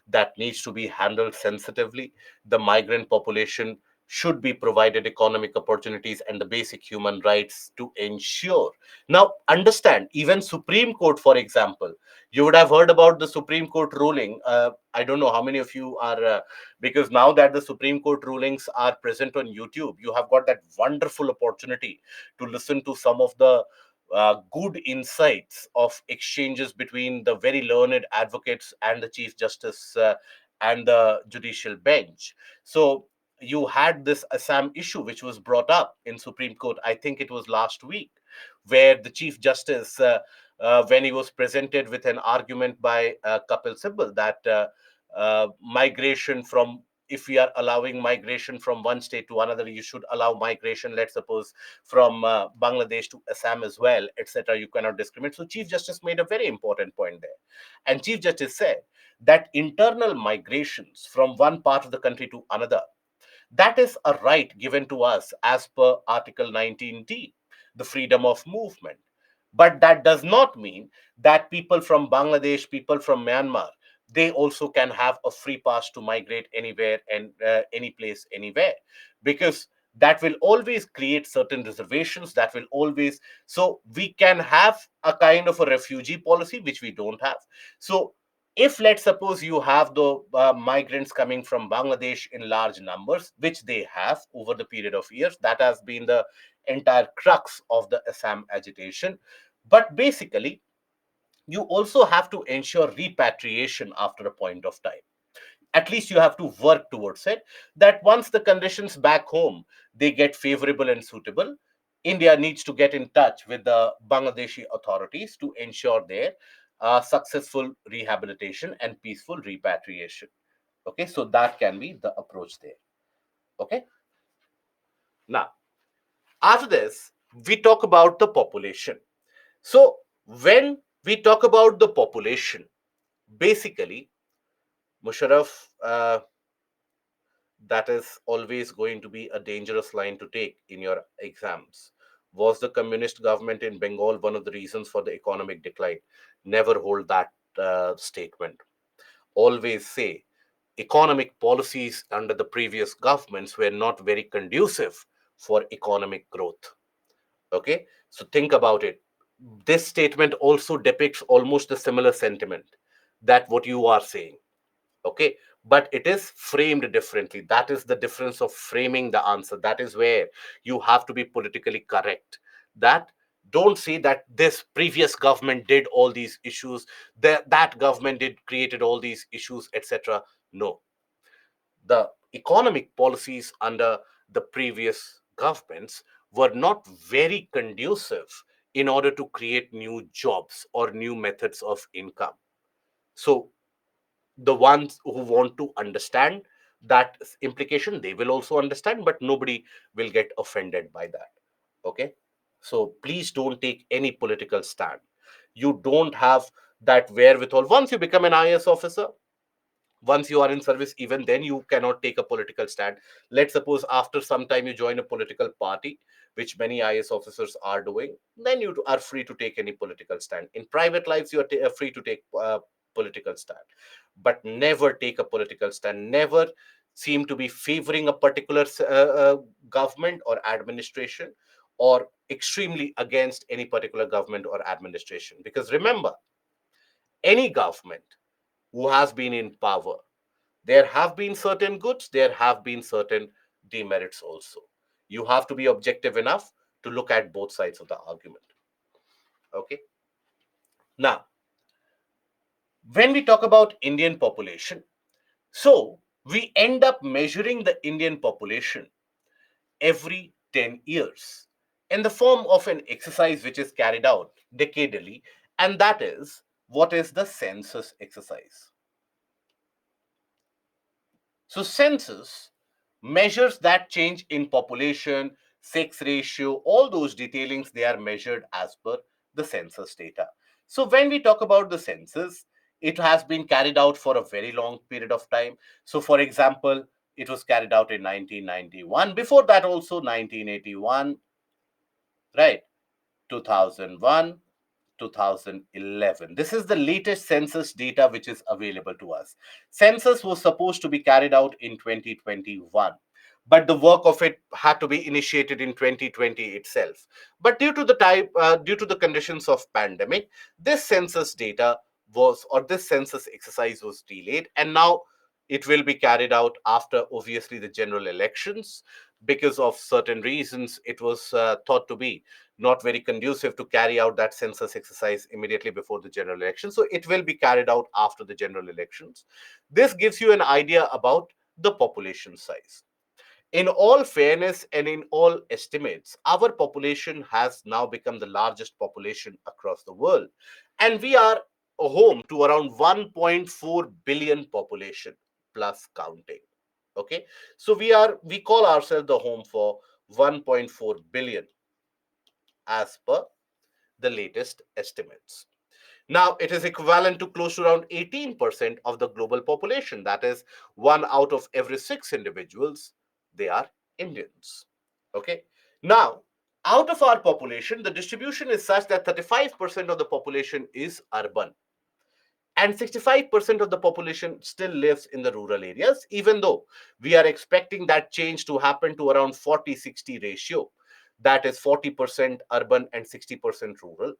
that needs to be handled sensitively. The migrant population should be provided economic opportunities and the basic human rights to ensure. Now, understand, even Supreme Court, for example, you would have heard about the Supreme Court ruling. I don't know how many of you are, because now that the Supreme Court rulings are present on YouTube, you have got that wonderful opportunity to listen to some of the good insights of exchanges between the very learned advocates and the Chief Justice and the judicial bench. So you had this Assam issue which was brought up in Supreme Court. I think it was last week, where the Chief Justice, when he was presented with an argument by Kapil Sibal that migration from if we are allowing migration from one state to another, you should allow migration, let's suppose, from Bangladesh to Assam as well, etc. You cannot discriminate. So Chief Justice made a very important point there. And Chief Justice said that internal migrations from one part of the country to another, that is a right given to us as per Article 19D, the freedom of movement. But that does not mean that people from Bangladesh, people from Myanmar, they also can have a free pass to migrate anywhere and any place, anywhere, because that will always create certain reservations. That will always, so we can have a kind of a refugee policy, which we don't have. So If let's suppose you have the migrants coming from Bangladesh in large numbers, which they have over the period of years, that has been the entire crux of the Assam agitation. But basically, you also have to ensure repatriation after a point of time. At least you have to work towards it, that once the conditions back home they get favorable and suitable, India needs to get in touch with the Bangladeshi authorities to ensure their successful rehabilitation and peaceful repatriation. Okay, so that can be the approach there. Okay, now after this we talk about the population. So when we talk about the population, basically, Musharraf, that is always going to be a dangerous line to take in your exams. Was the communist government in Bengal one of the reasons for the economic decline? Never hold that statement. Always say economic policies under the previous governments were not very conducive for economic growth. Okay, so think about it. This statement also depicts almost the similar sentiment that what you are saying. Okay, but it is framed differently. That is the difference of framing the answer. That is where you have to be politically correct. That don't say that this previous government did all these issues, that government did created all these issues, etc. No, the economic policies under the previous governments were not very conducive in order to create new jobs or new methods of income. So the ones who want to understand that implication, they will also understand, but nobody will get offended by that. Okay, so please don't take any political stand. You don't have that wherewithal. Once you become an IAS officer, once you are in service, even then you cannot take a political stand. Let's suppose after some time you join a political party, which many IAS officers are doing, then you are free to take any political stand. In private lives you are free to take political stand, but never take a political stand. Never seem to be favoring a particular government or administration, or extremely against any particular government or administration. Because remember, any government who has been in power, there have been certain goods, there have been certain demerits also. You have to be objective enough to look at both sides of the argument. Okay, now when we talk about Indian population, so we end up measuring the Indian population every 10 years in the form of an exercise which is carried out decadally, and that is what is the census exercise. So census measures that change in population, sex ratio, all those detailings, they are measured as per the census data. So when we talk about the census, it has been carried out for a very long period of time. So for example, it was carried out in 1991. Before that also 1981, right? 2001, 2011. This is the latest census data which is available to us. Census was supposed to be carried out in 2021, but the work of it had to be initiated in 2020 itself. But due to the conditions of pandemic, this census data was, or this census exercise was delayed, and now it will be carried out after obviously the general elections. Because of certain reasons, it was thought to be not very conducive to carry out that census exercise immediately before the general election. So it will be carried out after the general elections. This gives you an idea about the population size. In all fairness and in all estimates, our population has now become the largest population across the world. And we are a home to around 1.4 billion population plus counting. Okay. So we call ourselves the home for 1.4 billion as per the latest estimates. Now, it is equivalent to close to around 18% of the global population. That is, one out of every six individuals, they are Indians. Okay. Now, out of our population, the distribution is such that 35% of the population is urban, and 65% of the population still lives in the rural areas, even though we are expecting that change to happen to around 40-60 ratio. That is 40% urban and 60% rural.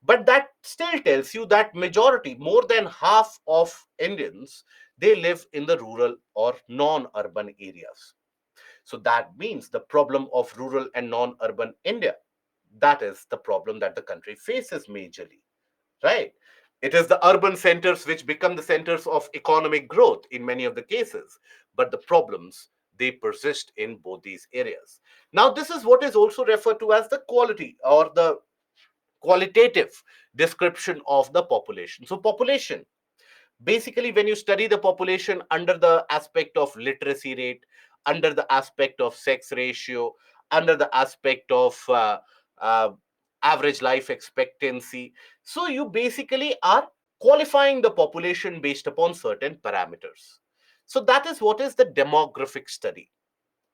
But that still tells you that majority, more than half of Indians, they live in the rural or non-urban areas. So that means the problem of rural and non-urban India, that is the problem that the country faces majorly, right? It is the urban centers which become the centers of economic growth in many of the cases, but the problems, they persist in both these areas. Now, this is what is also referred to as the quality or the qualitative description of the population. So, population, basically, when you study the population under the aspect of literacy rate, under the aspect of sex ratio, under the aspect of uh, average life expectancy, so you basically are qualifying the population based upon certain parameters. So that is what is the demographic study.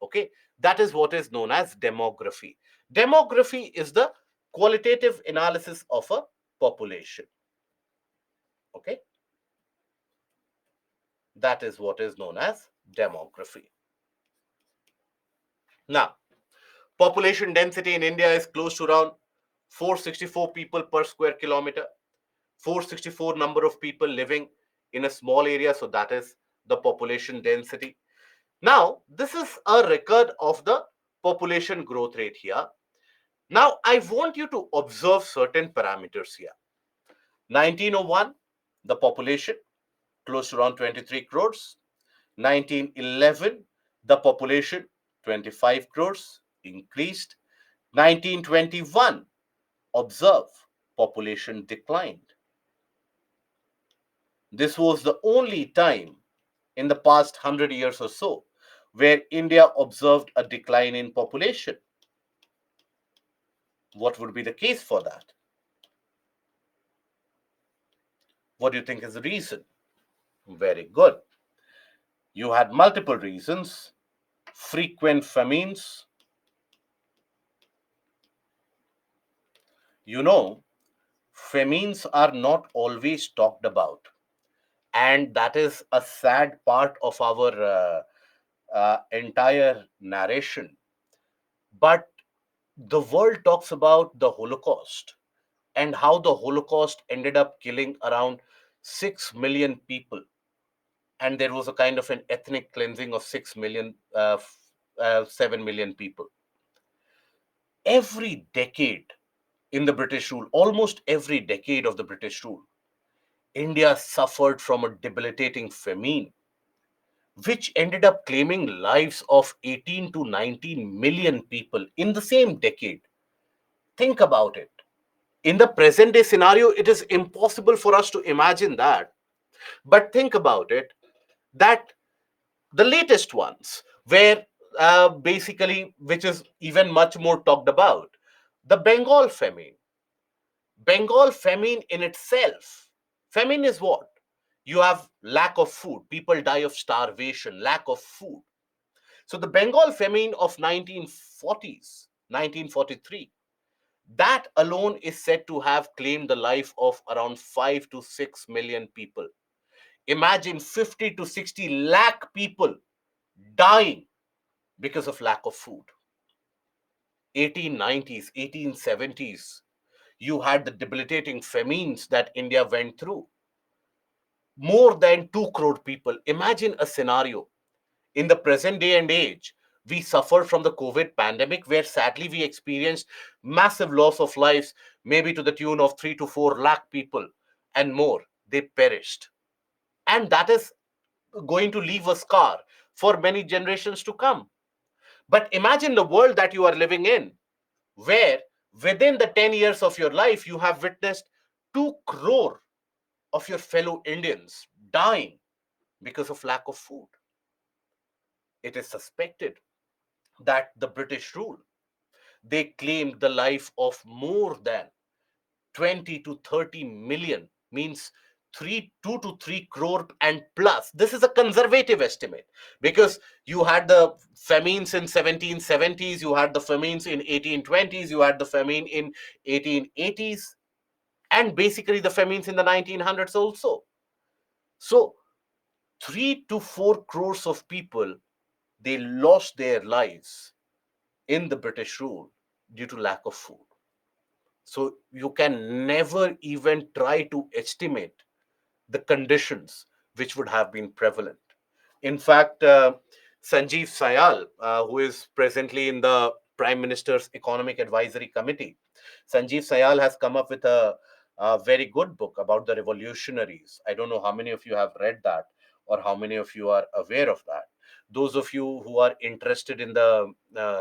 Okay, that is what is known as demography. Demography is the qualitative analysis of a population. Okay, that is what is known as demography. Now, population density in India is close to around 464 people per square kilometer. 464 number of people living in a small area, so that is the population density. Now, this is a record of the population growth rate here. Now, I want you to observe certain parameters here. 1901, the population close to around 23 crores. 1911, the population 25 crores, increased. 1921, observe, population declined. This was the only time in the past 100 years or so where India observed a decline in population. What would be the case for that? What do you think is the reason? Very good. You had multiple reasons: frequent famines. You know, famines are not always talked about, and that is a sad part of our entire narration. But the world talks about the Holocaust and how the Holocaust ended up killing around 6 million people. And there was a kind of an ethnic cleansing of 6 million, 7 million people. Every decade in the British rule, almost every decade of the British rule, India suffered from a debilitating famine, which ended up claiming lives of 18 to 19 million people in the same decade. Think about it. In the present day scenario, it is impossible for us to imagine that. But think about it, that the latest ones, where basically, which is even much more talked about, the Bengal famine. Bengal famine in itself. Famine is what? You have lack of food. People die of starvation, lack of food. So the Bengal famine of 1940s, 1943, that alone is said to have claimed the life of around 5 to 6 million people. Imagine 50 to 60 lakh people dying because of lack of food. 1890s, 1870s, you had the debilitating famines that India went through. More than 2 crore people. Imagine a scenario. In the present day and age, we suffer from the COVID pandemic, where sadly we experienced massive loss of lives, maybe to the tune of 3 to 4 lakh people and more. They perished. And that is going to leave a scar for many generations to come. But imagine the world that you are living in, where within the 10 years of your life, you have witnessed 2 crore of your fellow Indians dying because of lack of food. It is suspected that the British rule, they claimed the life of more than 20 to 30 million, means 2 to 3 crore and plus. This is a conservative estimate, because you had the famines in 1770s, you had the famines in 1820s, you had the famine in 1880s, and basically the famines in the 1900s also. So 3 to 4 crores of people, they lost their lives in the British rule due to lack of food. So you can never even try to estimate the conditions which would have been prevalent. In fact, Sanjeev Sayal, who is presently in the Prime Minister's Economic Advisory Committee, Sanjeev Sayal has come up with a very good book about the revolutionaries. I don't know how many of you have read that or how many of you are aware of that. Those of you who are interested in the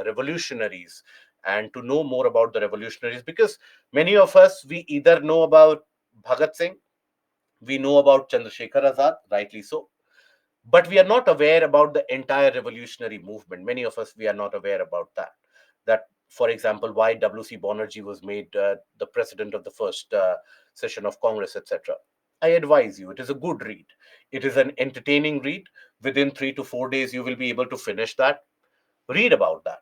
revolutionaries and to know more about the revolutionaries, because many of us, we either know about Bhagat Singh, we know about Chandrasekhar Azad, rightly so, but we are not aware about the entire revolutionary movement. Many of us, we are not aware about that. That, for example, why W.C. Banerjee was made the president of the first session of Congress, etc. I advise you, it is a good read. It is an entertaining read. Within 3 to 4 days, you will be able to finish that. Read about that.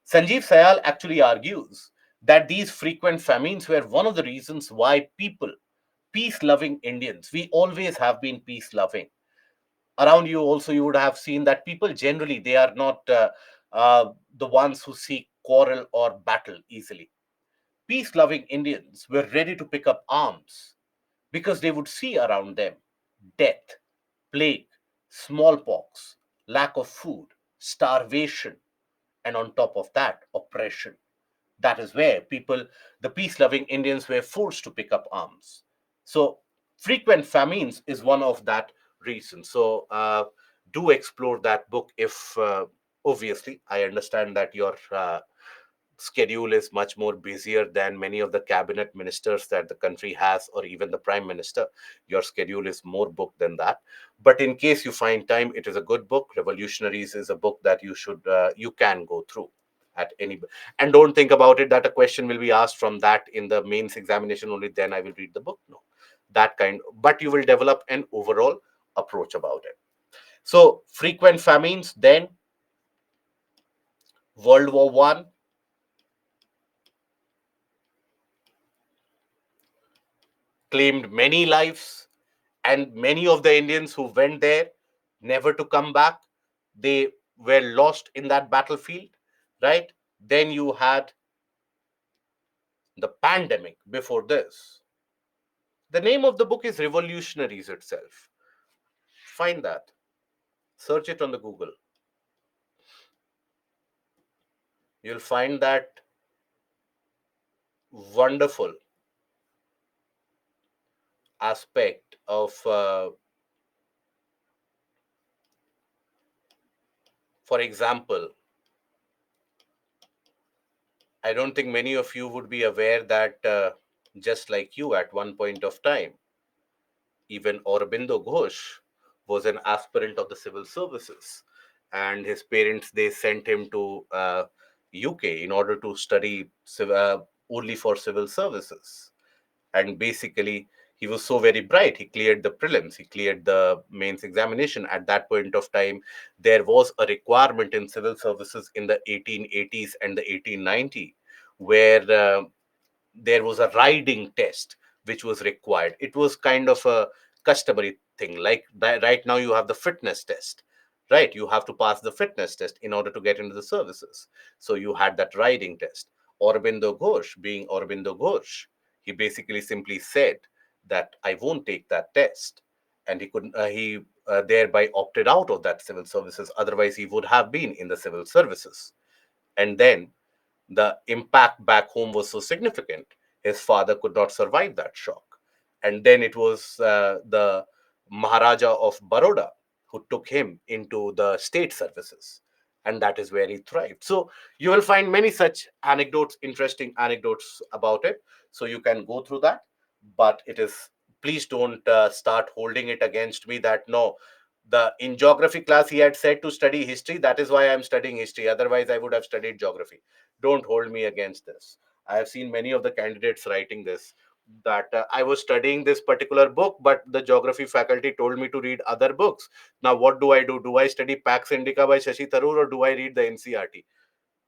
Sanjeev Sayal actually argues that these frequent famines were one of the reasons why people, peace loving Indians, we always have been peace loving. Around you also, you would have seen that people generally, they are not the ones who seek quarrel or battle easily. Peace loving Indians were ready to pick up arms because they would see around them death, plague, smallpox, lack of food, starvation, and on top of that, oppression. That is where people, the peace loving Indians, were forced to pick up arms. So, frequent famines is one of that reason. So, do explore that book if, obviously, I understand that your schedule is much more busier than many of the cabinet ministers that the country has, or even the prime minister. Your schedule is more booked than that. But in case you find time, it is a good book. Revolutionaries is a book that you can go through at any. And don't think about it that a question will be asked from that in the mains examination only, then I will read the book. No, that kind. But you will develop an overall approach about it. So frequent famines, then World War I claimed many lives, and many of the Indians who went there never to come back. They were lost in that battlefield, right? Then you had the pandemic before this. The name of the book is Revolutionaries itself. Find that, search it on the Google. You'll find that wonderful aspect of, for example, I don't think many of you would be aware that just like you at one point of time, even Aurobindo Ghosh was an aspirant of the civil services, and his parents, they sent him to UK in order to study only for civil services. And basically, he was so very bright. He cleared the prelims. He cleared the mains examination. At that point of time, there was a requirement in civil services in the 1880s and the 1890, where there was a riding test which was required. It was kind of a customary thing. Like right now, you have the fitness test, right? You have to pass the fitness test in order to get into the services. So you had that riding test. Aurobindo Ghosh, being Aurobindo Ghosh, he basically simply said that I won't take that test, and he thereby opted out of that civil services. Otherwise, he would have been in the civil services. And then the impact back home was so significant, his father could not survive that shock. And then it was the Maharaja of Baroda who took him into the state services. And that is where he thrived. So you will find many such anecdotes, interesting anecdotes about it. So you can go through that. But it is, please don't start holding it against me that no, the in geography class he had said to study history. That is why I'm studying history. Otherwise, I would have studied geography. Don't hold me against this. I have seen many of the candidates writing this, that I was studying this particular book, but the geography faculty told me to read other books. Now, what do I do? Do I study Pax Indica by Shashi Tharoor, or do I read the NCRT?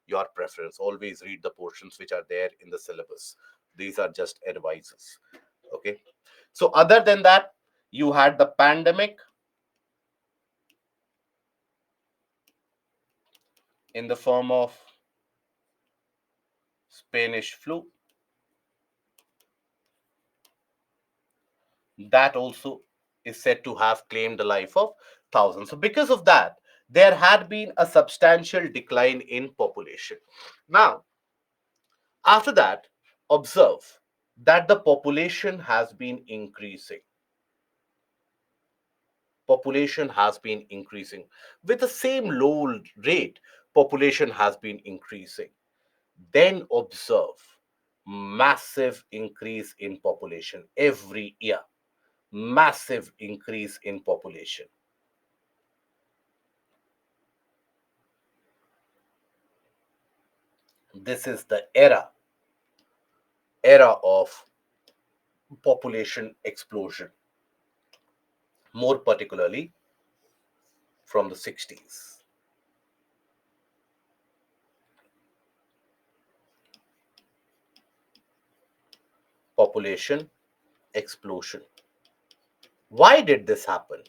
Your preference. Always read the portions which are there in the syllabus. These are just advices. Okay. So, other than that, you had the pandemic in the form of Spanish flu. That also is said to have claimed the life of thousands. So, because of that, there had been a substantial decline in population. Now, after that, observe that the population has been increasing. Population has been increasing. With the same low rate, population has been increasing. Then observe massive increase in population every year. Massive increase in population. This is the era of population explosion, more particularly from the 60s. Population explosion. Why did this happen?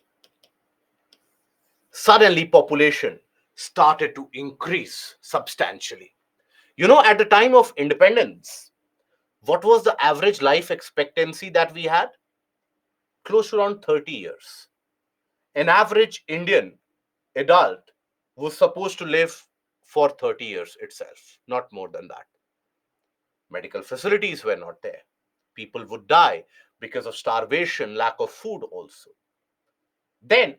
Suddenly population started to increase substantially. At the time of independence, what was the average life expectancy that we had? Close to around 30 years. An average Indian adult was supposed to live for 30 years itself, not more than that. Medical facilities were not there. People would die because of starvation, lack of food also. Then,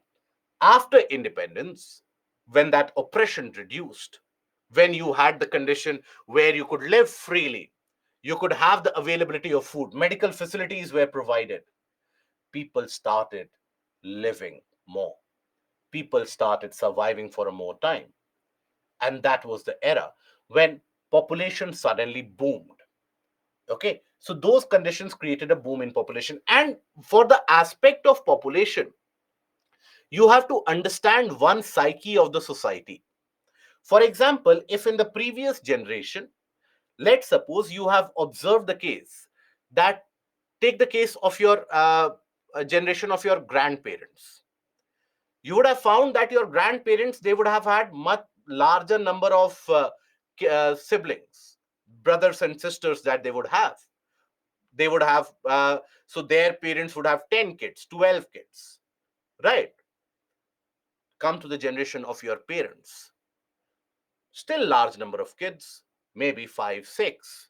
after independence, when that oppression reduced, when you had the condition where you could live freely, you could have the availability of food, medical facilities were provided, people started living more. People started surviving for a more time. And that was the era when population suddenly boomed. Okay, so those conditions created a boom in population. And for the aspect of population, you have to understand one psyche of the society. For example, if in the previous generation, let's suppose you have observed the case that, take the case of your generation of your grandparents. You would have found that your grandparents, they would have had much larger number of siblings, brothers and sisters that they would have so their parents would have 10 kids, 12 kids, right? Come to the generation of your parents, still large number of kids, maybe 5 6.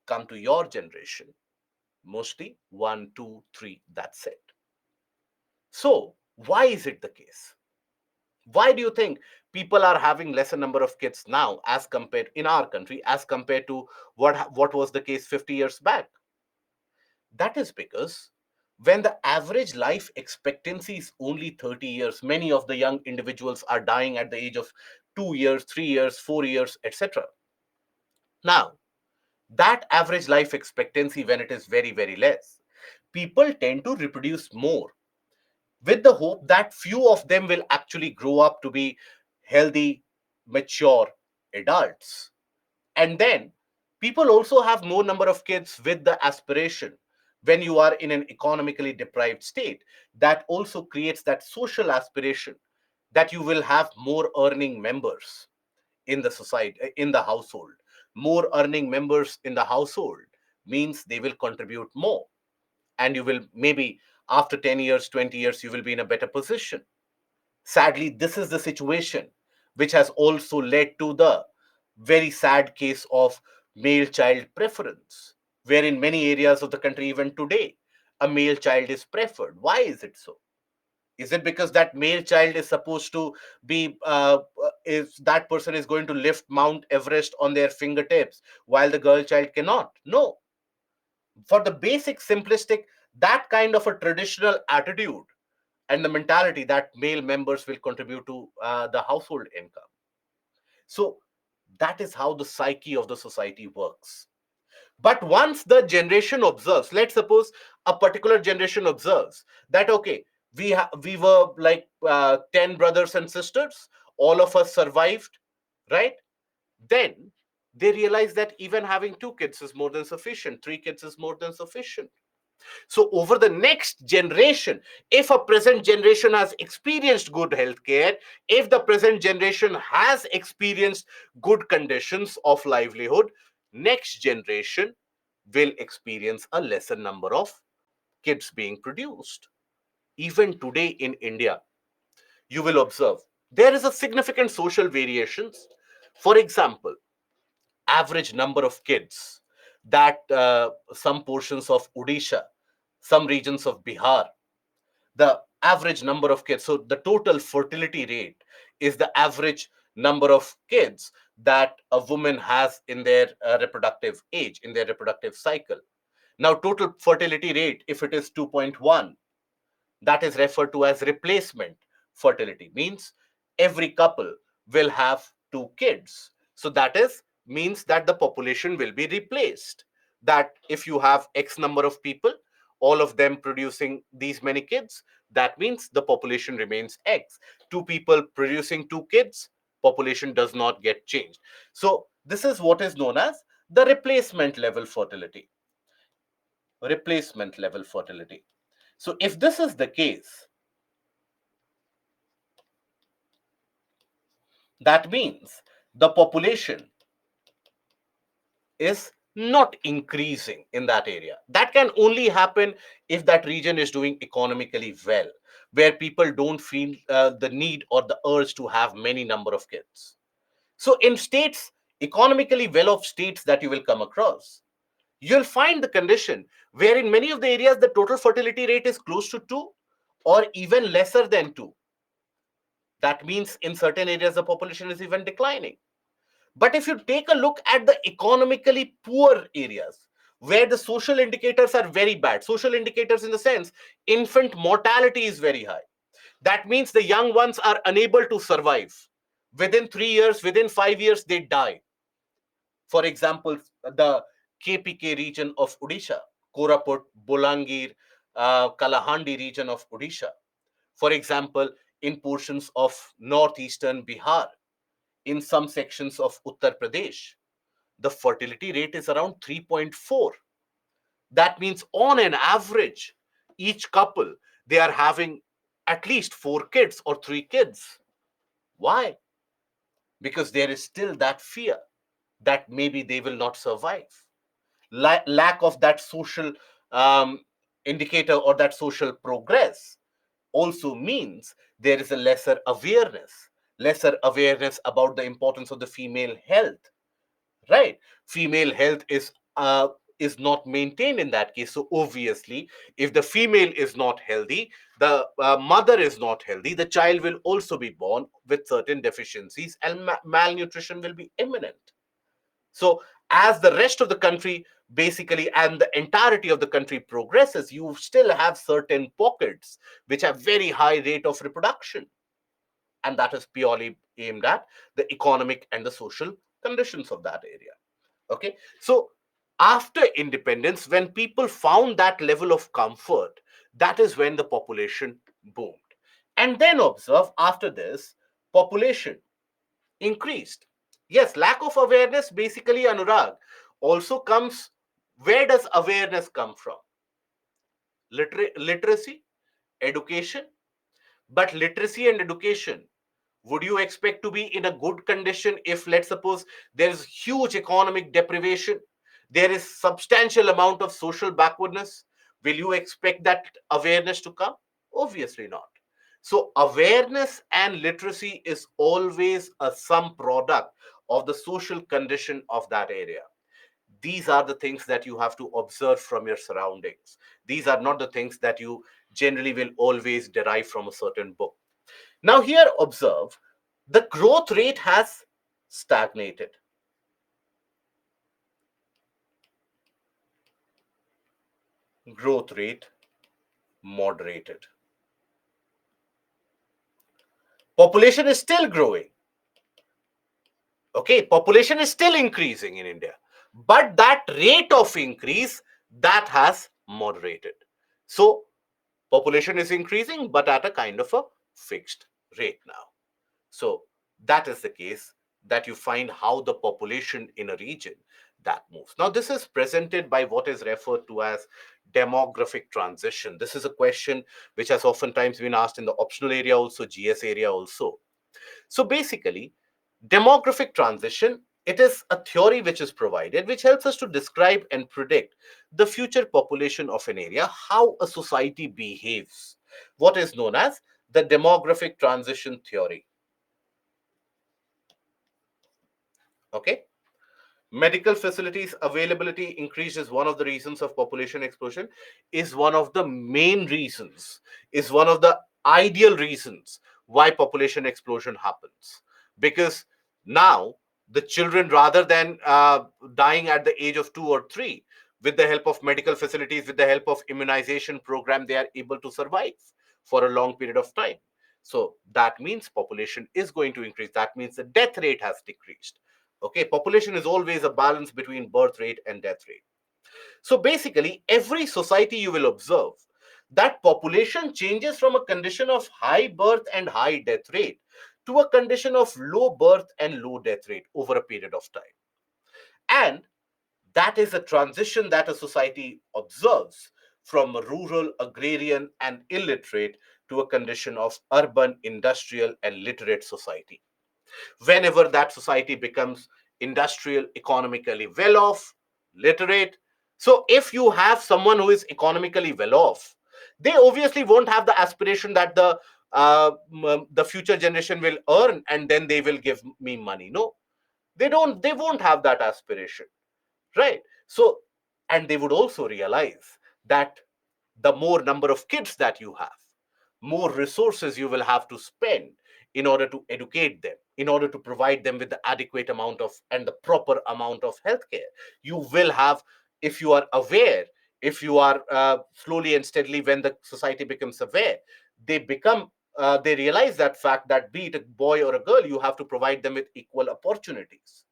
Come to your generation, mostly 1 2 3, that's it. So why is it the case? Why do you think people are having lesser number of kids now as compared in our country as compared to what was the case 50 years back? That is because when the average life expectancy is only 30 years, many of the young individuals are dying at the age of 2 years, 3 years, 4 years, etc. Now, that average life expectancy, when it is very, very less, people tend to reproduce more with the hope that few of them will actually grow up to be healthy, mature adults. And then people also have more number of kids with the aspiration, when you are in an economically deprived state, that also creates that social aspiration that you will have more earning members in the society, in the household. More earning members in the household means they will contribute more, and you will maybe after 10 years, 20 years, you will be in a better position. Sadly, this is the situation which has also led to the very sad case of male child preference, where in many areas of the country, even today, a male child is preferred. Why is it so? Is it because that male child is supposed to be, if that person is going to lift Mount Everest on their fingertips while the girl child cannot? No. For the basic, simplistic, that kind of a traditional attitude and the mentality that male members will contribute to the household income. So that is how the psyche of the society works. But once the generation observes, let's suppose a particular generation observes that, okay, we were like 10 brothers and sisters, all of us survived, right? Then they realize that even having 2 kids is more than sufficient, 3 kids is more than sufficient. So, over the next generation, if a present generation has experienced good healthcare, if the present generation has experienced good conditions of livelihood, next generation will experience a lesser number of kids being produced. Even today in India, you will observe there is a significant social variations. For example, average number of kids that some portions of Odisha, some regions of Bihar, the average number of kids. So the total fertility rate is the average number of kids that a woman has in their reproductive age, in their reproductive cycle. Now, total fertility rate, if it is 2.1, that is referred to as replacement fertility, means every couple will have two kids. So that is means that the population will be replaced. That if you have x number of people, all of them producing these many kids, that means the population remains x. Two people producing two kids, population does not get changed. So this is what is known as the replacement level fertility. So if this is the case, that means the population is not increasing in that area. That can only happen if that region is doing economically well, where people don't feel the need or the urge to have many number of kids. So in states, economically well off states that you will come across, you'll find the condition where in many of the areas the total fertility rate is close to 2 or even lesser than 2. That means in certain areas the population is even declining. But if you take a look at the economically poor areas where the social indicators are very bad, social indicators in the sense infant mortality is very high. That means the young ones are unable to survive. Within 3 years, within 5 years, they die. For example, the KPK region of Odisha, Koraput, Bolangir, Kalahandi region of Odisha. For example, in portions of northeastern Bihar, in some sections of Uttar Pradesh, the fertility rate is around 3.4. That means on an average, each couple, they are having at least 4 kids or 3 kids. Why? Because there is still that fear that maybe they will not survive. Lack of that social um, indicator or that social progress also means there is a lesser awareness about the importance of the female health, right? Female health is not maintained in that case. So obviously, if the female is not healthy, the mother is not healthy, the child will also be born with certain deficiencies and malnutrition will be imminent. So as the rest of the country basically and the entirety of the country progresses, you still have certain pockets which have very high rate of reproduction, and that is purely aimed at the economic and the social conditions of that area. Okay, so after independence, when people found that level of comfort, that is when the population boomed. And then observe, after this, population increased. Yes, lack of awareness, basically, Anurag, also comes. Where does awareness come from? Literacy, education. But literacy and education, would you expect to be in a good condition if, let's suppose, there is huge economic deprivation, there is substantial amount of social backwardness? Will you expect that awareness to come? Obviously not. So awareness and literacy is always a sum product of the social condition of that area. These are the things that you have to observe from your surroundings. These are not the things that you generally will always derive from a certain book. Now, here observe, the growth rate has stagnated. Growth rate moderated. Population is still growing. Okay, population is still increasing in India, but that rate of increase, that has moderated. So population is increasing, but at a kind of a fixed rate now. So that is the case that you find how the population in a region that moves. Now, this is presented by what is referred to as demographic transition. This is a question which has oftentimes been asked in the optional area also, GS area also. So basically, demographic transition It is a theory which is provided, which helps us to describe and predict the future population of an area, how a society behaves, what is known as the demographic transition theory. Okay. Medical facilities availability increase is one of the reasons of population explosion, is one of the main reasons, is one of the ideal reasons why population explosion happens. Because now the children, rather than dying at the age of 2 or 3, with the help of medical facilities, with the help of immunization program, they are able to survive for a long period of time. So that means population is going to increase. That means the death rate has decreased. Okay, population is always a balance between birth rate and death rate. So basically, every society you will observe, that population changes from a condition of high birth and high death rate to a condition of low birth and low death rate over a period of time. And that is a transition that a society observes from a rural, agrarian, and illiterate to a condition of urban, industrial, and literate society. Whenever that society becomes industrial, economically well off, literate. So, if you have someone who is economically well off, they obviously won't have the aspiration that the future generation will earn and then they will give me money. No, they don't. They won't have that aspiration, right? So, and they would also realize that the more number of kids that you have, more resources you will have to spend in order to educate them, in order to provide them with the adequate amount of and the proper amount of healthcare. You will have, if you are aware, if you are slowly and steadily, when the society becomes aware, they become they realize that fact that be it a boy or a girl, you have to provide them with equal opportunities.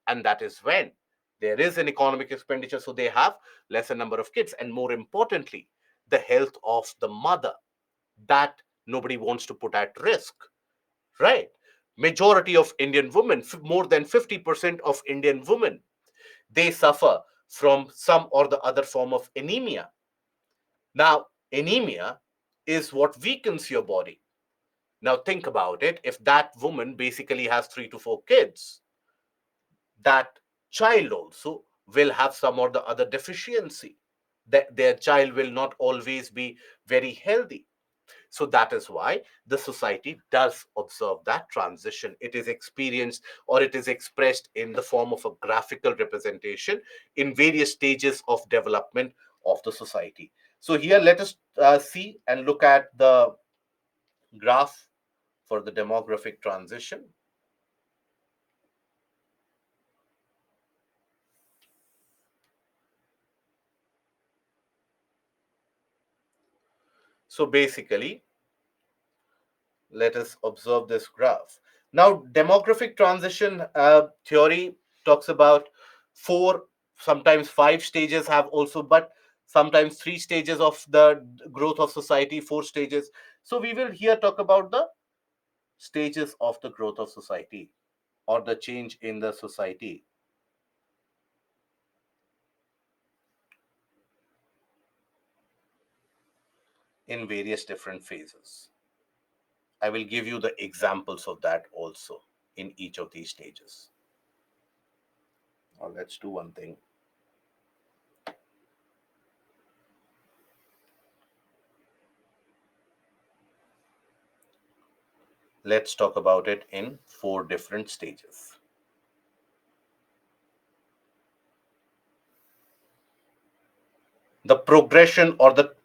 And that is when there is an economic expenditure, so they have lesser number of kids. And more importantly, the health of the mother, that nobody wants to put at risk, right? Majority of Indian women, more than 50% of Indian women, they suffer from some or the other form of anemia. Now, anemia is what weakens your body. Now, think about it. If that woman basically has 3 to 4 kids, that child also will have some or the other deficiency, that their child will not always be very healthy. So that is why the society does observe that transition. It is experienced or it is expressed in the form of a graphical representation in various stages of development of the society. So here let us see and look at the graph for the demographic transition. So basically, let us observe this graph. Now, demographic transition theory talks about 4, sometimes 5 stages have also, but sometimes 3 stages of the growth of society, 4 stages. So we will here talk about the stages of the growth of society or the change in the society in various different phases. I will give you the examples of that also in each of these stages. Now, let's do one thing. Let's talk about it in 4 different stages. The progression or the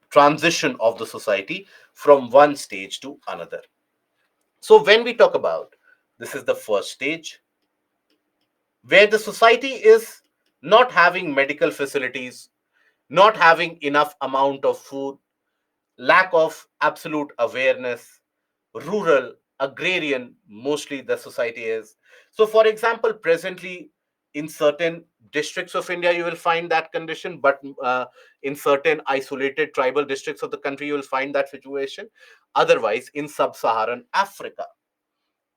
transition of the society from one stage to another. So, when we talk about this, is the first stage where the society is not having medical facilities, not having enough amount of food, lack of absolute awareness, rural, agrarian, mostly the society is. So, for example, presently in certain districts of India, you will find that condition, but in certain isolated tribal districts of the country, you will find that situation. Otherwise, in sub Saharan Africa,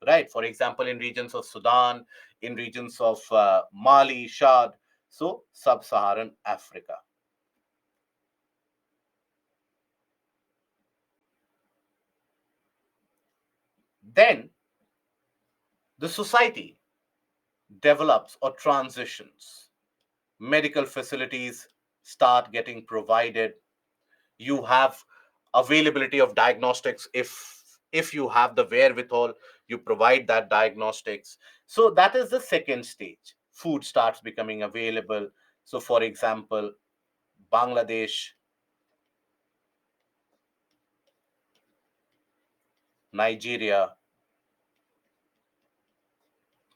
right? For example, in regions of Sudan, in regions of Mali, Shad, so sub Saharan Africa. Then the society develops or transitions, medical facilities start getting provided, you have availability of diagnostics. If you have the wherewithal, you provide that diagnostics. So that is the second stage. Food starts becoming available. So for example, Bangladesh, Nigeria,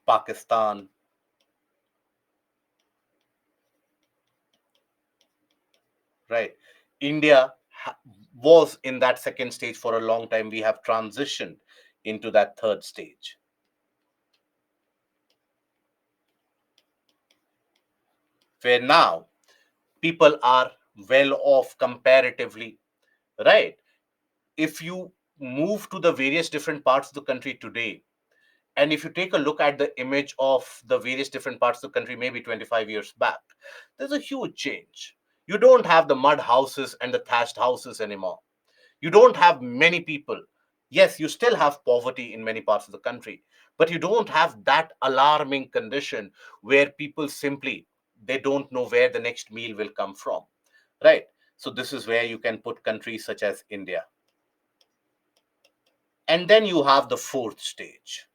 Pakistan, right? India was in that second stage for a long time. We have transitioned into that third stage, where now people are well off comparatively, right? If you move to the various different parts of the country today, and if you take a look at the image of the various different parts of the country, maybe 25 years back, there's a huge change. You don't have the mud houses and the thatched houses anymore. You don't have many people. Yes, you still have poverty in many parts of the country, but you don't have that alarming condition where people simply they don't know where the next meal will come from, right? So this is where you can put countries such as India. And then you have the fourth stage,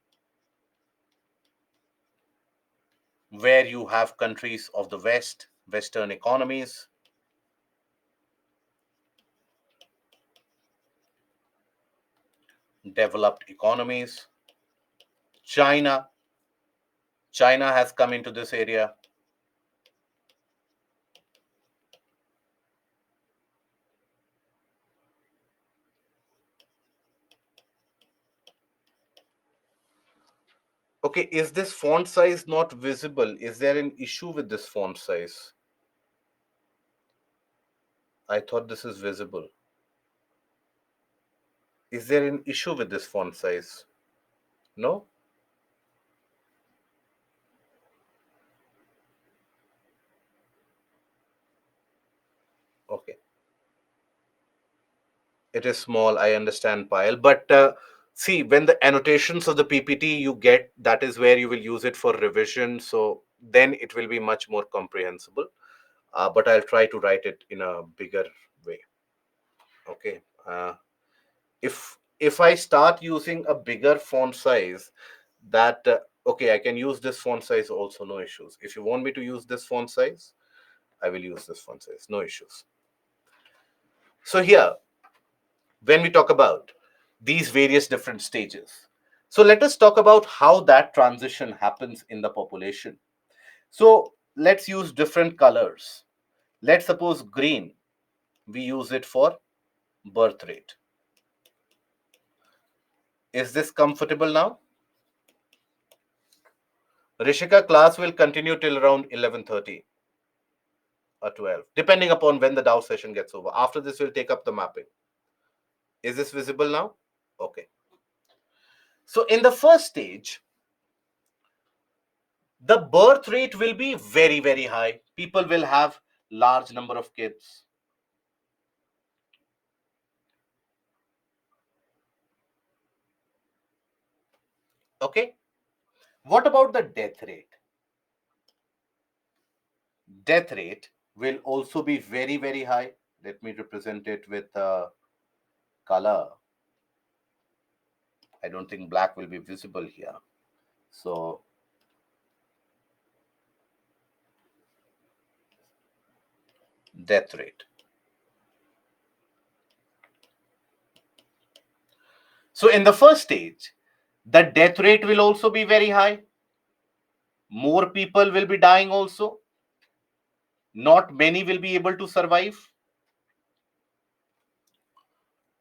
where you have countries of the West, Western economies, developed economies. China, China has come into this area. Okay, is this font size not visible? Is there an issue with this font size? I thought this is visible. Is there an issue with this font size? No? Okay. It is small, I understand, Pile. But see, when the annotations of the PPT you get, that is where you will use it for revision. So then it will be much more comprehensible. But I'll try to write it in a bigger way. Okay. If I start using a bigger font size, that okay, I can use this font size also, no issues. If you want me to use this font size, I will use this font size, no issues. So here, when we talk about these various different stages, so let us talk about how that transition happens in the population. So let's use different colors. Let's suppose green, we use it for birth rate. Is this comfortable now? Rishika, class will continue till around 11:30 or 12, depending upon when the Doubt session gets over. After this, we'll take up the mapping. Is this visible now? Okay. So in the first stage, the birth rate will be very, very high. People will have large number of kids. Okay. What about the death rate? Death rate will also be very, very high. Let me represent it with color. I don't think black will be visible here. So death rate. So in the first stage, the death rate will also be very high. More people will be dying also. Not many will be able to survive.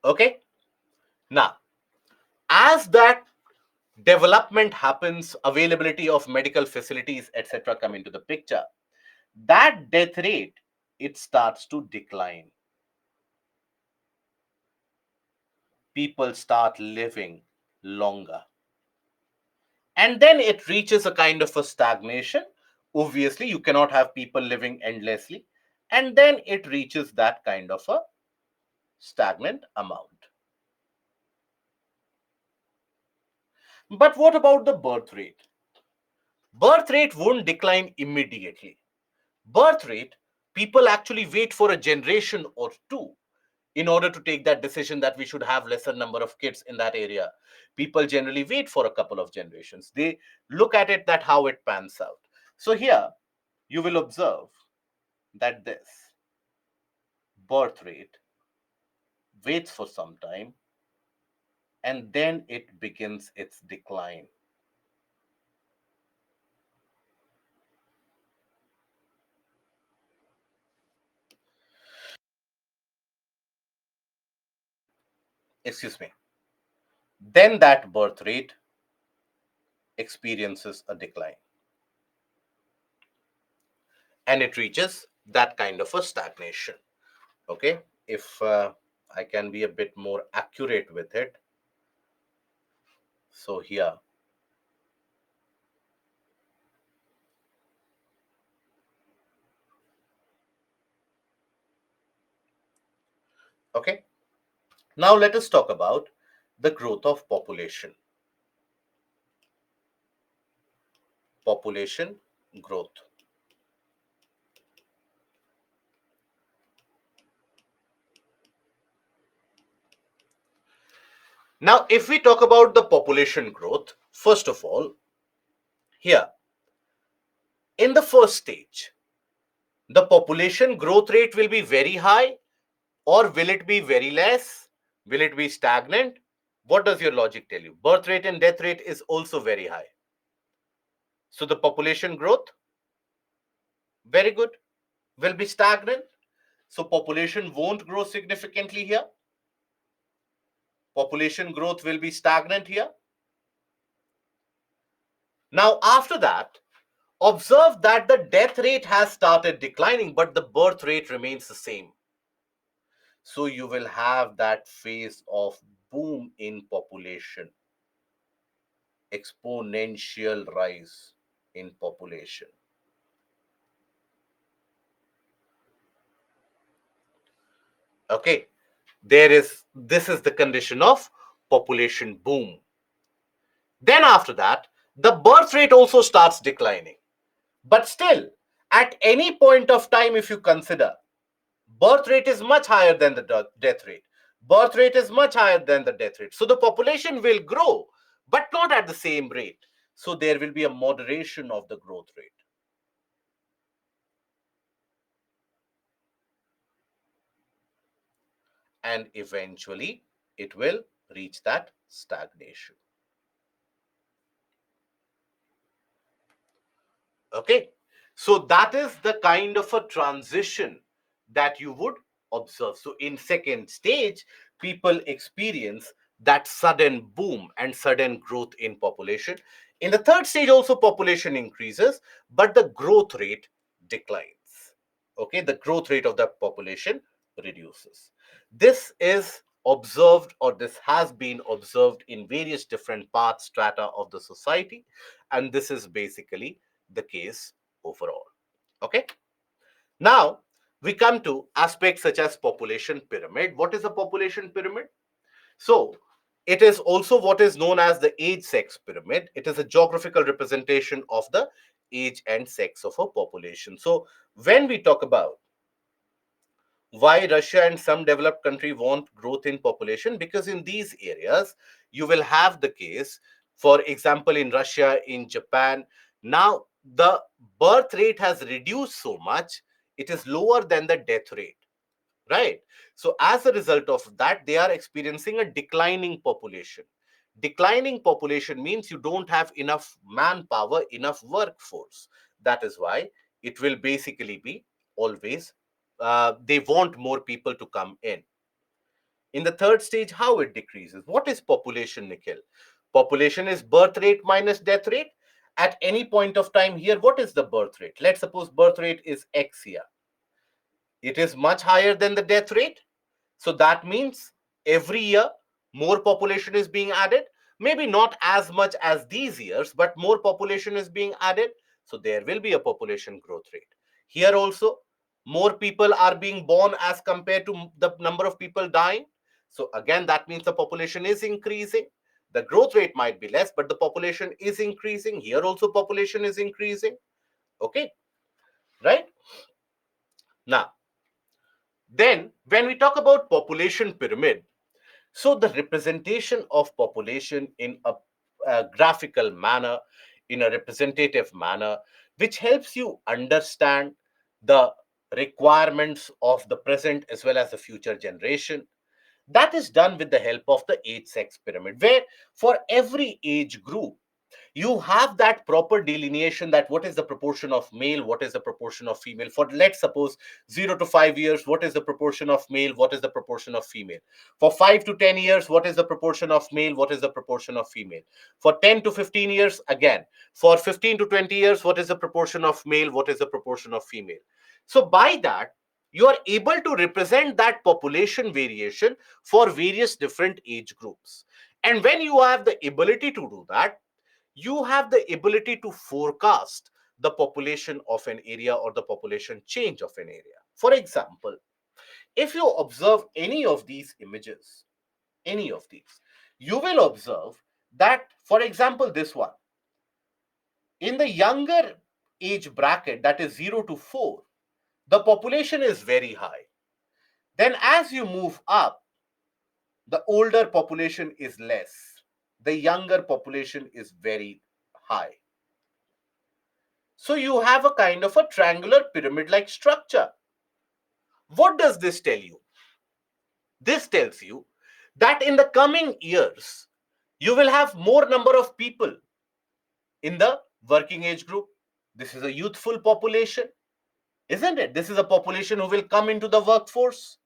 Okay. Now, as that development happens, availability of medical facilities, etc., come into the picture, that death rate, it starts to decline. People start living longer. And then it reaches a kind of a stagnation. Obviously, you cannot have people living endlessly. And then it reaches that kind of a stagnant amount. But what about the birth rate? Birth rate won't decline immediately. Birth rate, people actually wait for a generation or two in order to take that decision that we should have lesser number of kids in that area. People generally wait for a couple of generations. They look at it that how it pans out. So here you will observe that this birth rate waits for some time and then it begins its decline. Excuse me. Then that birth rate experiences a decline and it reaches that kind of a stagnation. Okay, if I can be a bit more accurate with it. So here, okay, now let us talk about the growth of population. Population growth. Now, if we talk about the population growth, first of all, here in the first stage, the population growth rate will be very high, or will it be very less? Will it be stagnant? What does your logic tell you? Birth rate and death rate is also very high. So the population growth, very good, will be stagnant. So population won't grow significantly here. Population growth will be stagnant here. Now, after that, observe that the death rate has started declining, but the birth rate remains the same. So you will have that phase of boom in population, exponential rise in population. Okay, this is the condition of population boom. Then after that, the birth rate also starts declining. But still, at any point of time, if you consider, birth rate is much higher than the death rate. Birth rate is much higher than the death rate. So the population will grow, but not at the same rate. So there will be a moderation of the growth rate. And eventually, it will reach that stagnation. Okay. So that is the kind of a transition that you would observe. So in second stage, people experience that sudden boom and sudden growth in population. In the third stage, also population increases, but the growth rate declines. Okay, the growth rate of the population reduces. This is observed, or this has been observed in various different parts, strata of the society, and this is basically the case overall. Okay. Now we come to aspects such as population pyramid. What is a population pyramid? So it is also what is known as the age sex pyramid. It is a geographical representation of the age and sex of a population. So when we talk about why Russia and some developed country want growth in population, because in these areas you will have the case, for example, in Russia, in Japan, now the birth rate has reduced so much, it is lower than the death rate, right? So as a result of that, they are experiencing a declining population. Declining population means you don't have enough manpower, enough workforce. That is why it will basically be always, they want more people to come in. In the third stage, how it decreases? What is population, Nikhil? Population is birth rate minus death rate. At any point of time here, what is the birth rate? Let's suppose birth rate is X here. It is much higher than the death rate. So that means every year more population is being added. Maybe not as much as these years, but more population is being added. So there will be a population growth rate. Here also, more people are being born as compared to the number of people dying. So again, that means the population is increasing. The growth rate might be less, but the population is increasing. Here also population is increasing. Okay, right? Now, then when we talk about population pyramid, so the representation of population in a graphical manner, in a representative manner, which helps you understand the requirements of the present as well as the future generation. That is done with the help of the age sex pyramid, where for every age group, you have that proper delineation that what is the proportion of male, what is the proportion of female. For let's suppose 0 to 5 years, what is the proportion of male, what is the proportion of female. For 5 to 10 years, what is the proportion of male, what is the proportion of female. For 10 to 15 years, again. For 15 to 20 years, what is the proportion of male, what is the proportion of female. So by that, you are able to represent that population variation for various different age groups. And when you have the ability to do that, you have the ability to forecast the population of an area or the population change of an area. For example, if you observe any of these images, any of these, you will observe that, for example, this one, in the younger age bracket, that is 0 to 4, the population is very high. Then as you move up, the older population is less. The younger population is very high. So you have a kind of a triangular pyramid-like structure. What does this tell you? This tells you that in the coming years, you will have more number of people in the working age group. This is a youthful population, isn't it? This is a population who will come into the workforce.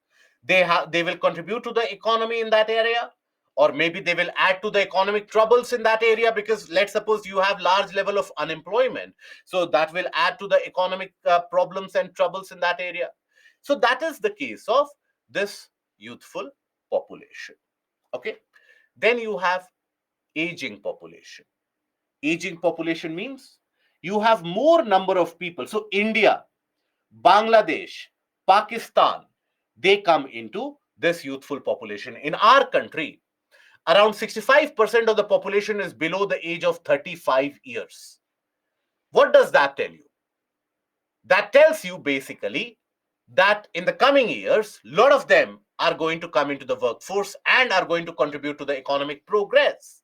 They will contribute to the economy in that area, or maybe they will add to the economic troubles in that area, because let's suppose you have large level of unemployment, so that will add to the economic problems and troubles in that area. So that is the case of this youthful population. Okay, then you have aging population. Aging population means you have more number of people. So India, Bangladesh, Pakistan, they come into this youthful population. In our country, around 65% of the population is below the age of 35 years. What does that tell you? That tells you basically that in the coming years, a lot of them are going to come into the workforce and are going to contribute to the economic progress.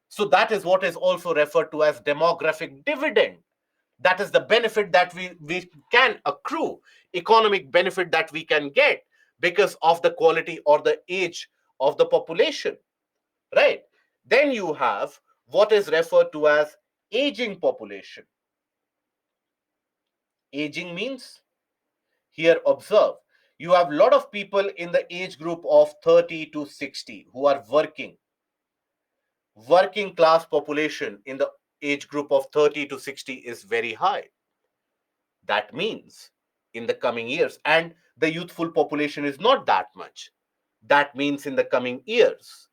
So that is what is also referred to as demographic dividend. That is the benefit that we can accrue, economic benefit that we can get because of the quality or the age of the population, right? Then you have what is referred to as aging population. Aging means, here observe, you have a lot of people in the age group of 30 to 60 who are working. Working class population in the age group of 30 to 60 is very high. That means in the coming years, and the youthful population is not that much. That means in the coming years,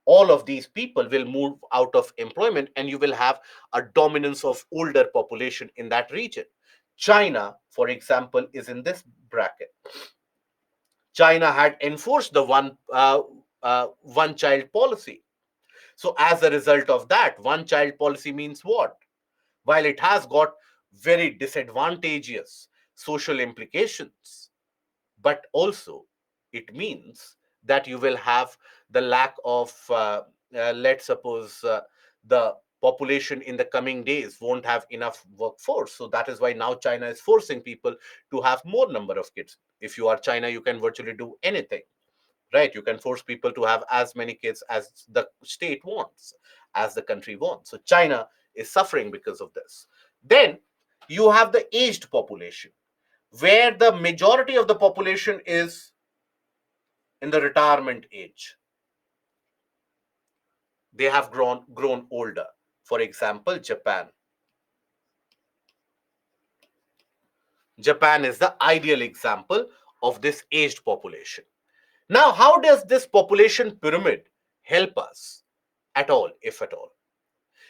all of these people will move out of employment and you will have a dominance of older population in that region. China, for example, is in this bracket. China had enforced the one child policy. So as a result of that, one child policy means what? While it has got very disadvantageous social implications, but also it means that you will have the lack of, let's suppose, the population in the coming days won't have enough workforce. So that is why now China is forcing people to have more number of kids. If you are China, you can virtually do anything, right? You can force people to have as many kids as the state wants, as the country wants. So China is suffering because of this. Then you have the aged population, where the majority of the population is in the retirement age. They have grown older. For example, Japan is the ideal example of this aged population. Now, how does this population pyramid help us at all, if at all?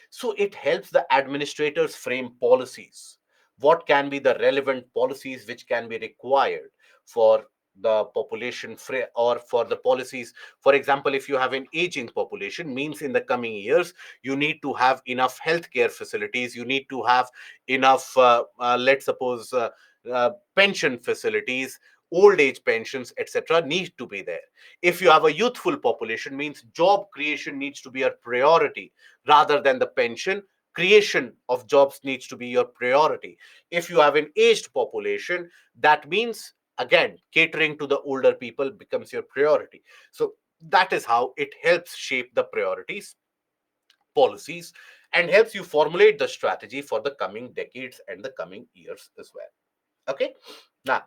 So it helps the administrators frame policies. What can be the relevant policies which can be required for the population or for the policies. For example, if you have an aging population, means in the coming years you need to have enough healthcare facilities, you need to have enough, let's suppose, pension facilities, old age pensions, etc., need to be there. If you have a youthful population, means job creation needs to be a priority rather than the pension. Creation of jobs needs to be your priority. If you have an aged population, that means again catering to the older people becomes your priority. So that is how it helps shape the priorities, policies, and helps you formulate the strategy for the coming decades and the coming years as well. Okay, now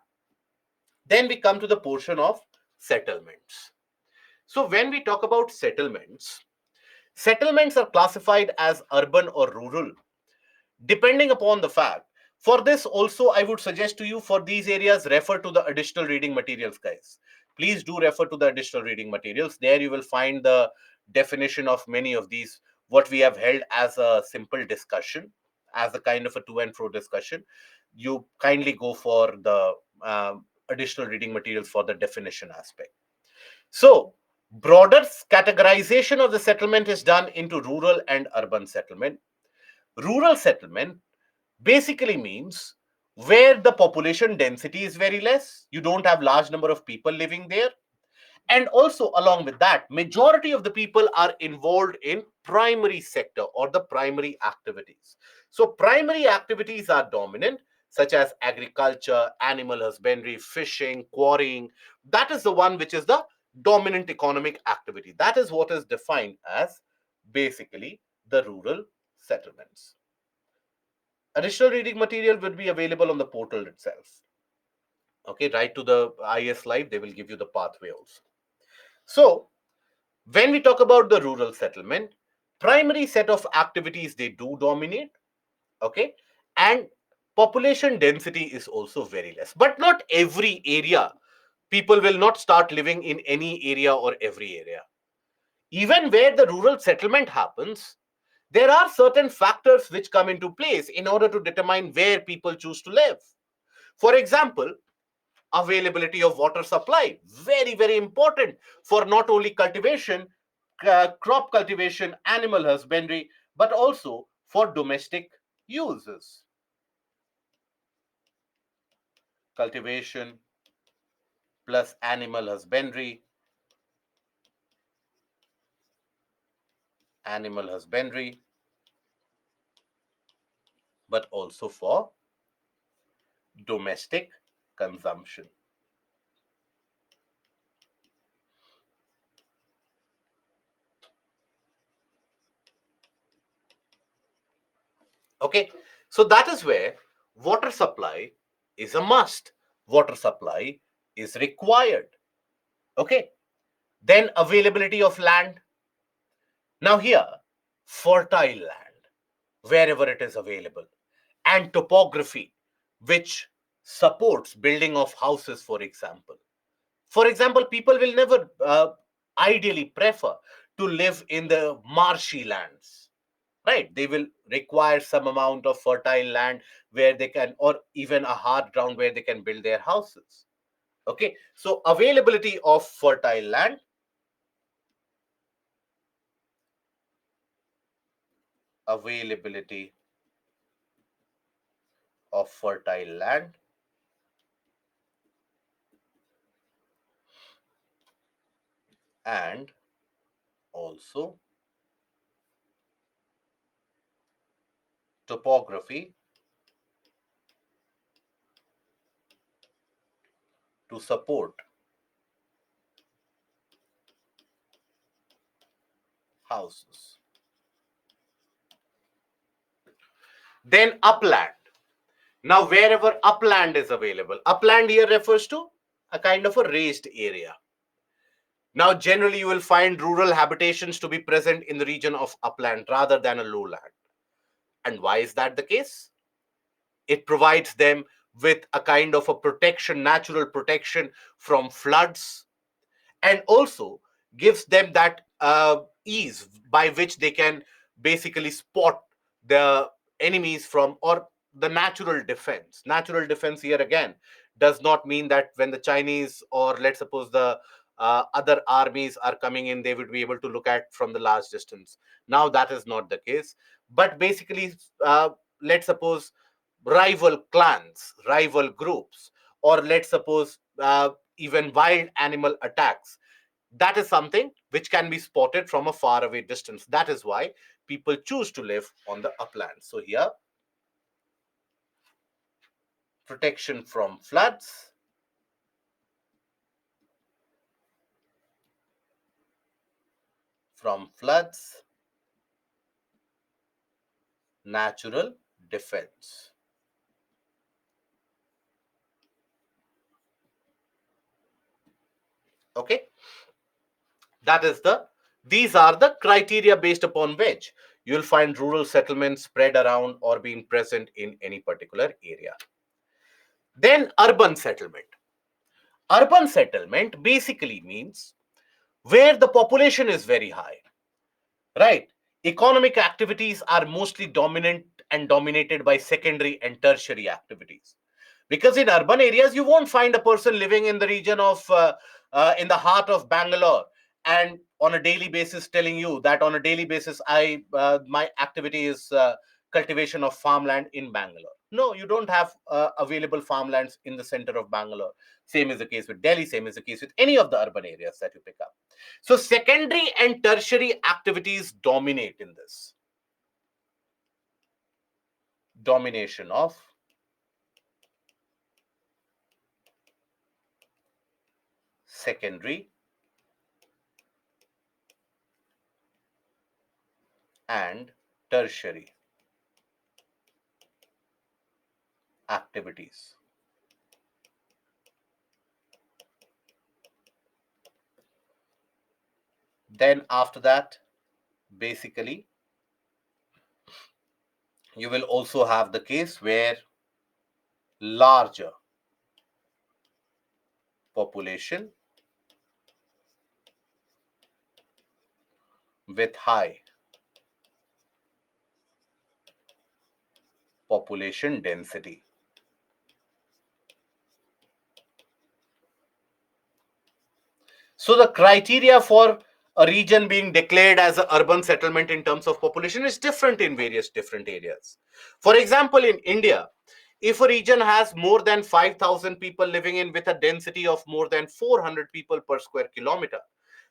then we come to the portion of settlements. So when we talk about settlements, settlements are classified as urban or rural depending upon the fact. For this also, I would suggest to you, for these areas, refer to the additional reading materials, guys. Please do refer to the additional reading materials. There you will find the definition of many of these, what we have held as a simple discussion, as a kind of a to and fro discussion. You kindly go for the additional reading materials for the definition aspect. So broader categorization of the settlement is done into rural and urban settlement. Rural settlement basically means where the population density is very less, you don't have large number of people living there, and also along with that, majority of the people are involved in primary sector or the primary activities. So primary activities are dominant, such as agriculture, animal husbandry, fishing, quarrying. That is the one which is the dominant economic activity. That is what is defined as basically the rural settlements. Additional reading material will be available on the portal itself. Okay, right to the IS Live, they will give you the pathway also. So, when we talk about the rural settlement, primary set of activities they do dominate. Okay, and population density is also very less. But not every area, people will not start living in any area or every area. Even where the rural settlement happens, there are certain factors which come into place in order to determine where people choose to live. For example, availability of water supply, very, very important for not only cultivation, crop cultivation, animal husbandry, but also for domestic uses. Cultivation plus animal husbandry, animal husbandry, but also for domestic consumption. Okay, so that is where water supply is a must. Water supply is required. Okay, then availability of land. Now, here, fertile land, wherever it is available, and topography, which supports building of houses, for example. For example, people will never ideally prefer to live in the marshy lands, right? They will require some amount of fertile land where they can, or even a hard ground where they can build their houses. Okay, so availability of fertile land, availability of fertile land, and also topography to support houses. Then upland. Now, wherever upland is available, upland here refers to a kind of a raised area. Now, generally, you will find rural habitations to be present in the region of upland rather than a lowland. And why is that the case? It provides them with a kind of a protection, natural protection from floods, and also gives them that ease by which they can basically spot the enemies from, or the natural defense. Natural defense here again does not mean that when the Chinese, or let's suppose the other armies are coming in, they would be able to look at from the large distance. Now that is not the case. But basically, let's suppose rival clans, rival groups, or let's suppose even wild animal attacks, that is something which can be spotted from a far away distance. That is why people choose to live on the uplands. So here, protection from floods, natural defense. Okay, that is these are the criteria based upon which you'll find rural settlements spread around or being present in any particular area. Then urban settlement. Urban settlement basically means where the population is very high, right? Economic activities are mostly dominant and dominated by secondary and tertiary activities. Because in urban areas, you won't find a person living in the region of, in the heart of Bangalore, and on a daily basis telling you that on a daily basis, my activity is cultivation of farmland in Bangalore. No, you don't have available farmlands in the center of Bangalore. Same is the case with Delhi, same is the case with any of the urban areas that you pick up. So secondary and tertiary activities dominate in this. Domination of secondary and tertiary activities. Then after that, basically, you will also have the case where larger population with high population density. So the criteria for a region being declared as an urban settlement in terms of population is different in various different areas. For example, in India, if a region has more than 5,000 people living in with a density of more than 400 people per square kilometer,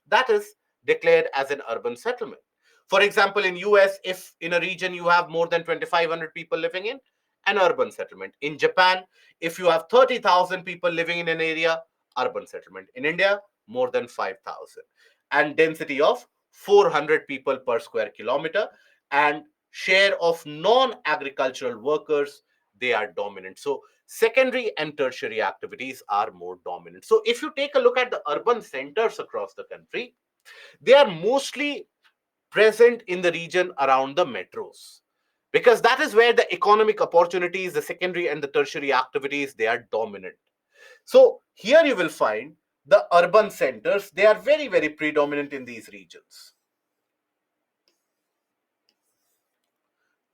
that is declared as an urban settlement. For example, in US, if in a region you have more than 2,500 people living in, an urban settlement. In Japan, if you have 30,000 people living in an area, urban settlement. In India, more than 5,000. And density of 400 people per square kilometer, and share of non-agricultural workers, they are dominant. So secondary and tertiary activities are more dominant. So if you take a look at the urban centers across the country, they are mostly present in the region around the metros, because that is where the economic opportunities, the secondary and the tertiary activities, they are dominant. So here you will find the urban centers, they are very, very predominant in these regions.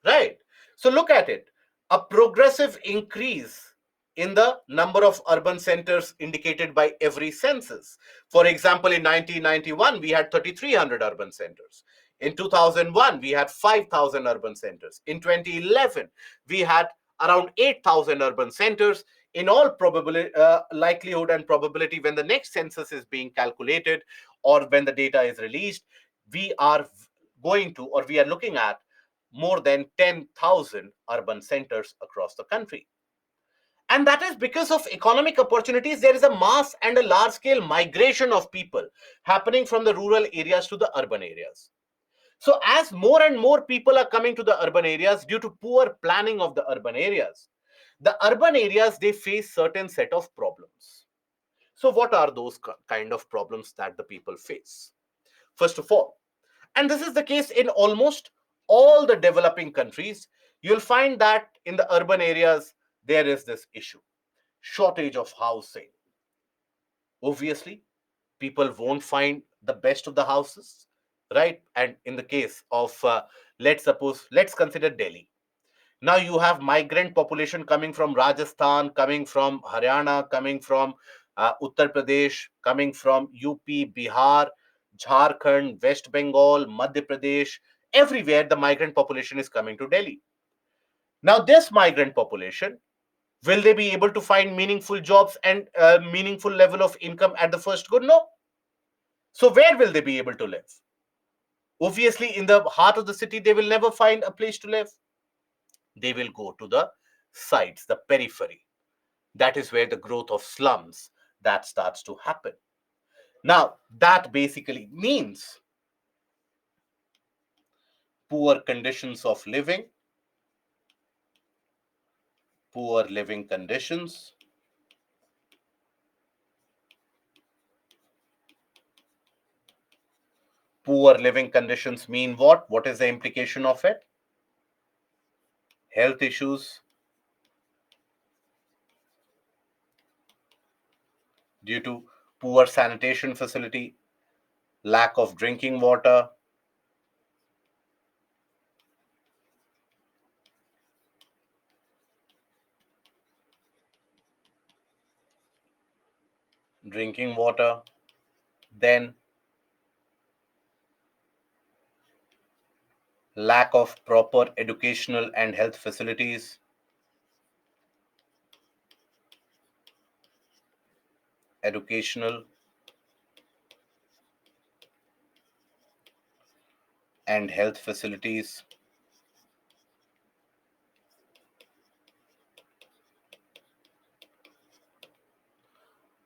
Right. So look at it. A progressive increase in the number of urban centers indicated by every census. For example, in 1991, we had 3,300 urban centers. In 2001, we had 5,000 urban centers. In 2011, we had around 8,000 urban centers. In all probability, likelihood and probability, when the next census is being calculated or when the data is released, we are going to, or we are looking at more than 10,000 urban centers across the country. And that is because of economic opportunities. There is a mass and a large scale migration of people happening from the rural areas to the urban areas. So, as more and more people are coming to the urban areas due to poor planning of the urban areas, the urban areas, they face certain set of problems. So, what are those kind of problems that the people face? First of all, and this is the case in almost all the developing countries, you'll find that in the urban areas, there is this issue: shortage of housing. Obviously, people won't find the best of the houses, right? And in the case of, let's consider Delhi. Now you have migrant population coming from Rajasthan, coming from Haryana, coming from Uttar Pradesh, coming from UP, Bihar, Jharkhand, West Bengal, Madhya Pradesh. Everywhere the migrant population is coming to Delhi. Now this migrant population, will they be able to find meaningful jobs and meaningful level of income at the first go? No. So where will they be able to live? Obviously, in the heart of the city, they will never find a place to live. They will go to the sides, the periphery. That is where the growth of slums that starts to happen. Now, that basically means poor conditions of living, poor living conditions. Poor living conditions mean what? What is the implication of it? Health issues due to poor sanitation facility, lack of drinking water, drinking water, then lack of proper educational and health facilities, educational and health facilities.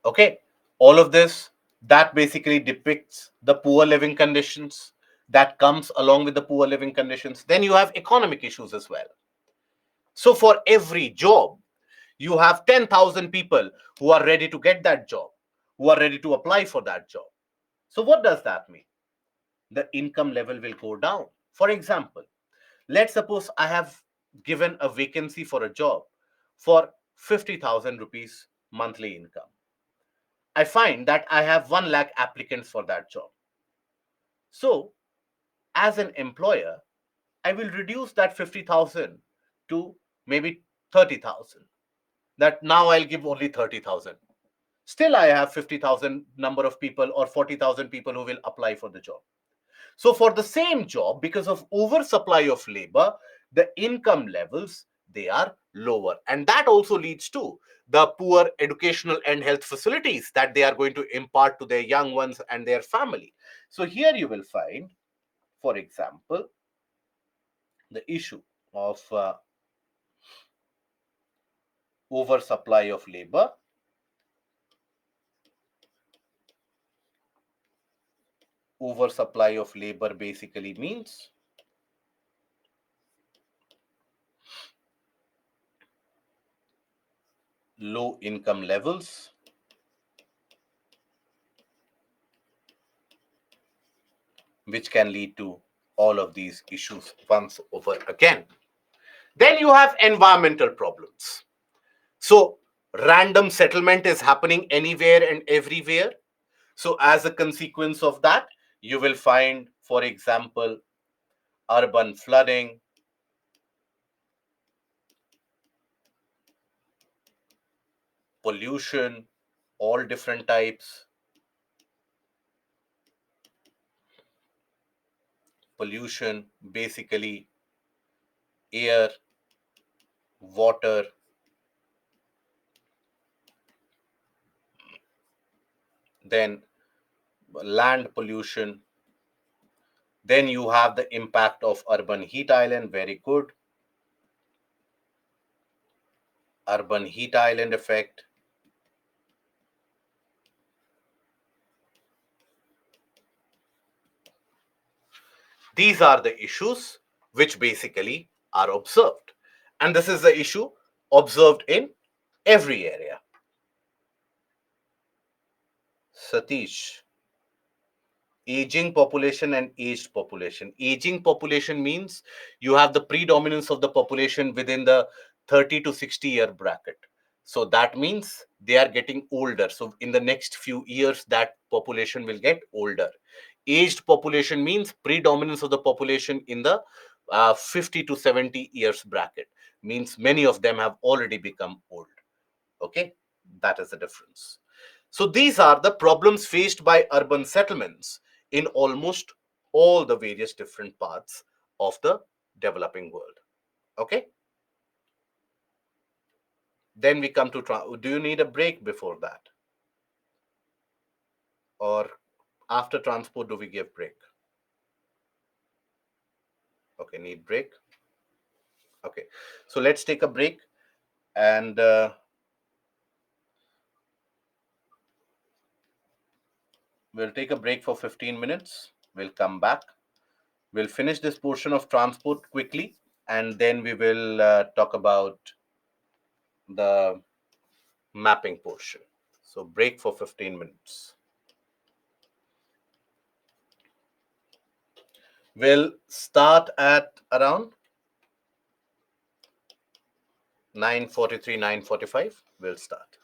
Okay, all of this that basically depicts the poor living conditions that comes along with the poor living conditions. Then you have economic issues as well. So for every job, you have 10,000 people who are ready to get that job, who are ready to apply for that job. So what does that mean? The income level will go down. For example, let's suppose I have given a vacancy for a job for 50,000 rupees monthly income. I find that I have 1 lakh applicants for that job. So, as an employer, I will reduce that 50,000 to maybe 30,000. That now I'll give only 30,000. Still, I have 50,000 number of people or 40,000 people who will apply for the job. So for the same job, because of oversupply of labor, the income levels, they are lower. And that also leads to the poor educational and health facilities that they are going to impart to their young ones and their family. So here you will find, for example, the issue of oversupply of labor. Oversupply of labor basically means low income levels, which can lead to all of these issues once over again. Then you have environmental problems. So random settlement is happening anywhere and everywhere. So as a consequence of that, you will find, for example, urban flooding, pollution, all different types, pollution, basically air, water, then land pollution. Then you have the impact of urban heat island, very good. Urban heat island effect. These are the issues which basically are observed. And this is the issue observed in every area. Satish, aging population and aged population. Aging population means you have the predominance of the population within the 30 to 60-year bracket. So that means they are getting older. So in the next few years, that population will get older. Aged population means predominance of the population in the 50 to 70 years bracket. means many of them have already become old. Okay, that is the difference. So these are the problems faced by urban settlements in almost all the various different parts of the developing world. Okay, then we come to do you need a break before that, or after transport do we give break? Okay, need break. Okay, so let's take a break, and we'll take a break for 15 minutes. We'll come back. We'll finish this portion of transport quickly, and then we will talk about the mapping portion. So, break for 15 minutes. We'll start at around 9:43, 9:45. We'll start.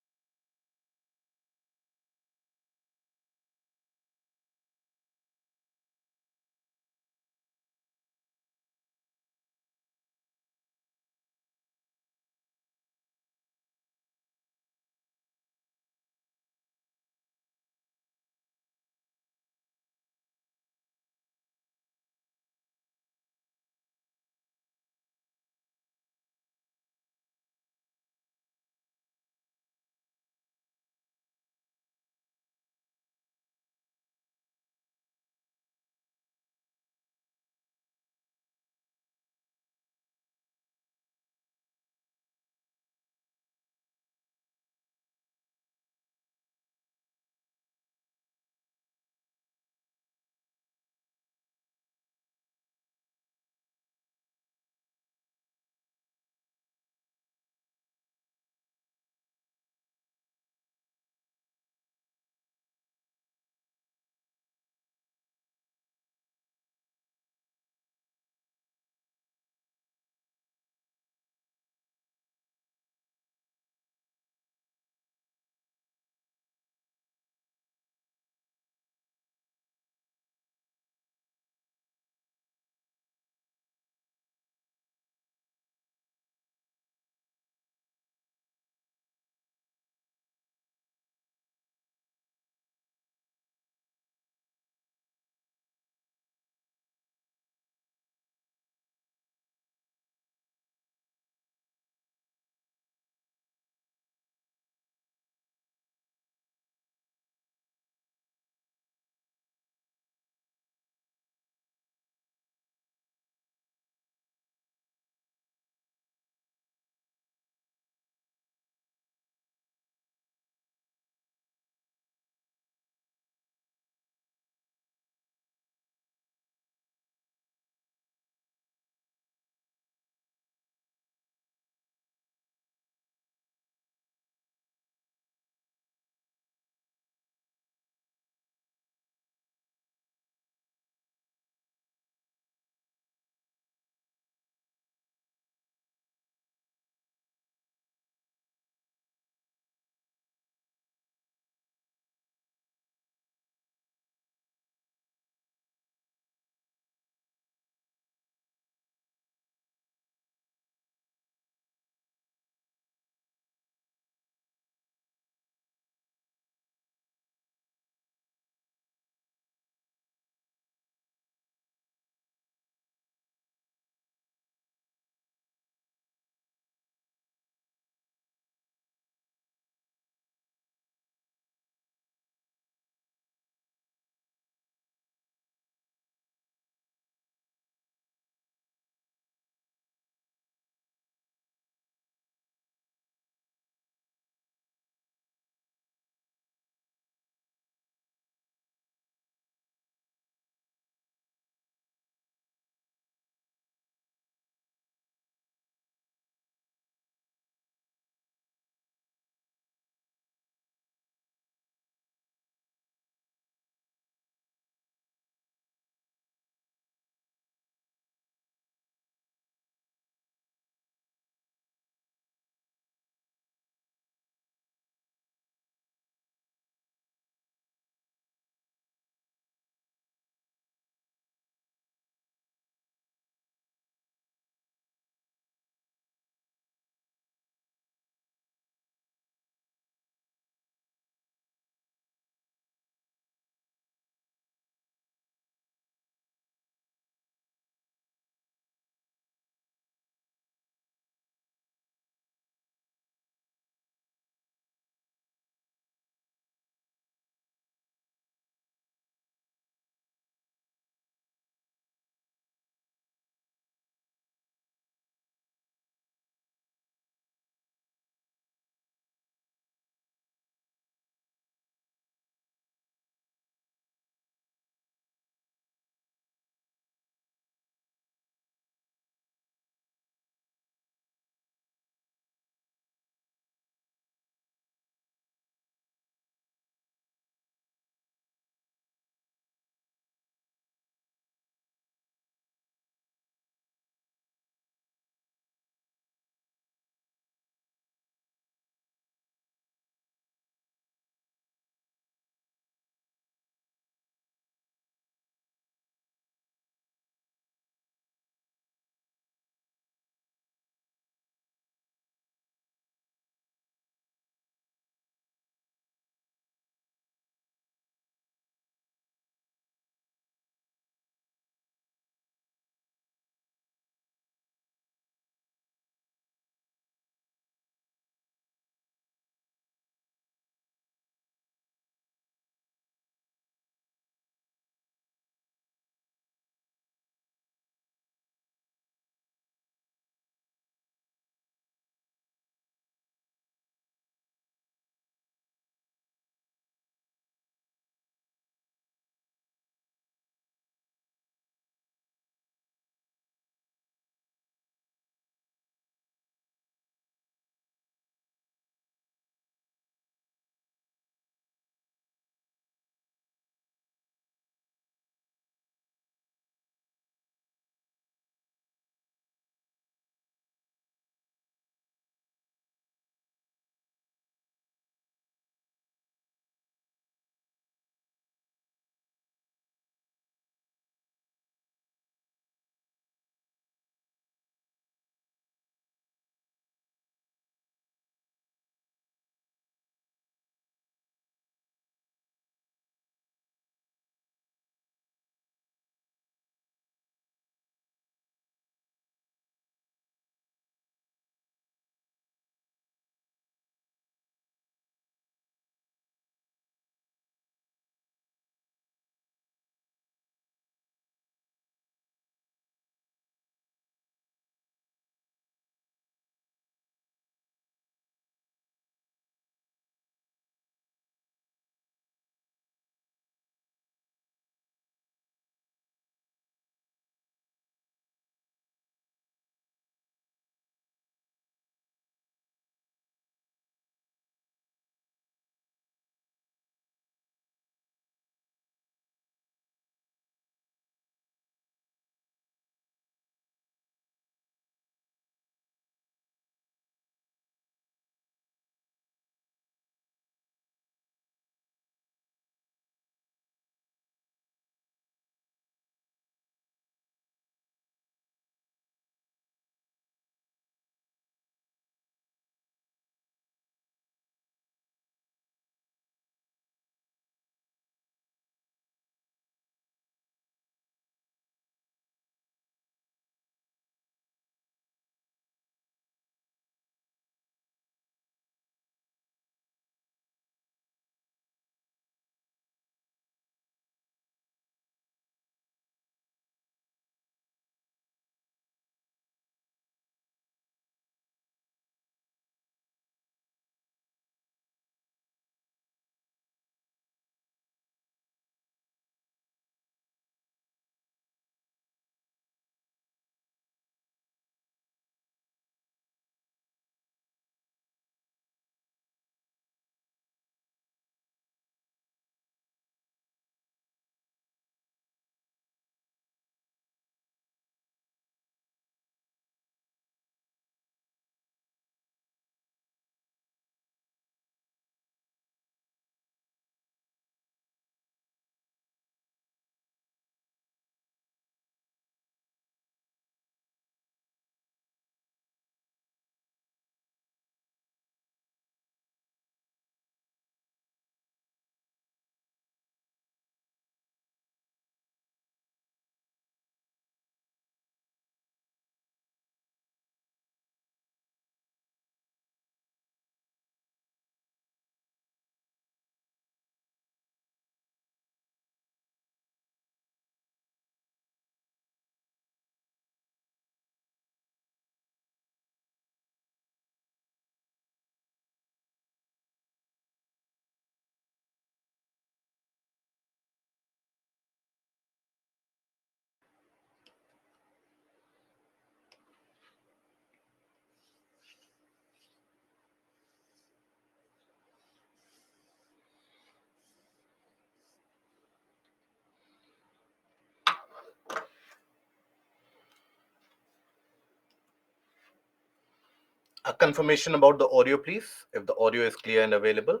A confirmation about the audio, please, if the audio is clear and available.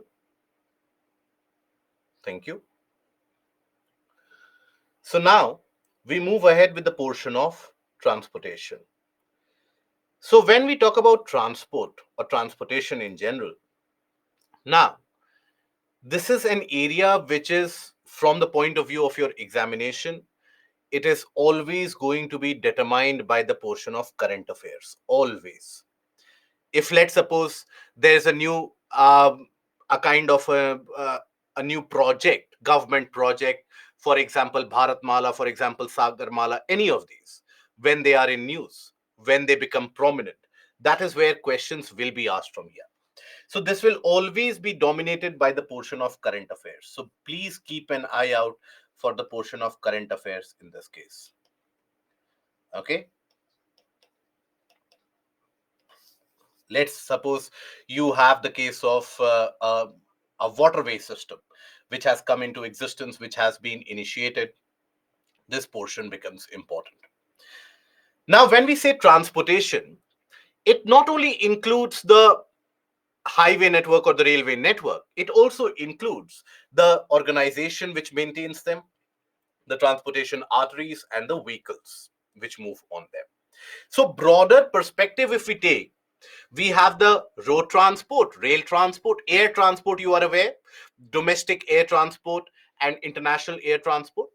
Thank you. So now we move ahead with the portion of transportation. So when we talk about transport or transportation in general, now this is an area which is, from the point of view of your examination, it is always going to be determined by the portion of current affairs. Always. If let's suppose there's a kind of a new project, government project, for example Bharatmala, for example Sagarmala, any of these, when they are in news, when they become prominent, that is where questions will be asked from here. So this will always be dominated by the portion of current affairs. So please keep an eye out for the portion of current affairs in this case. Okay, let's suppose you have the case of a waterway system which has come into existence, which has been initiated. This portion becomes important. Now when we say transportation, it not only includes the highway network or the railway network, it also includes the organization which maintains them, the transportation arteries, and the vehicles which move on them. So broader perspective, if we take, we have the road transport, rail transport, air transport, you are aware, domestic air transport and international air transport.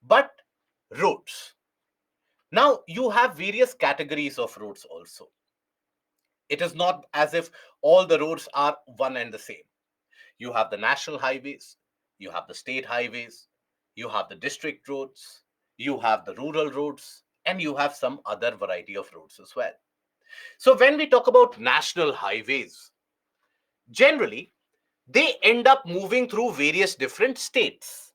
But roads, now you have various categories of roads also. It is not as if all the roads are one and the same. You have the national highways, you have the state highways, you have the district roads, you have the rural roads, and you have some other variety of roads as well. So when we talk about national highways, generally they end up moving through various different states.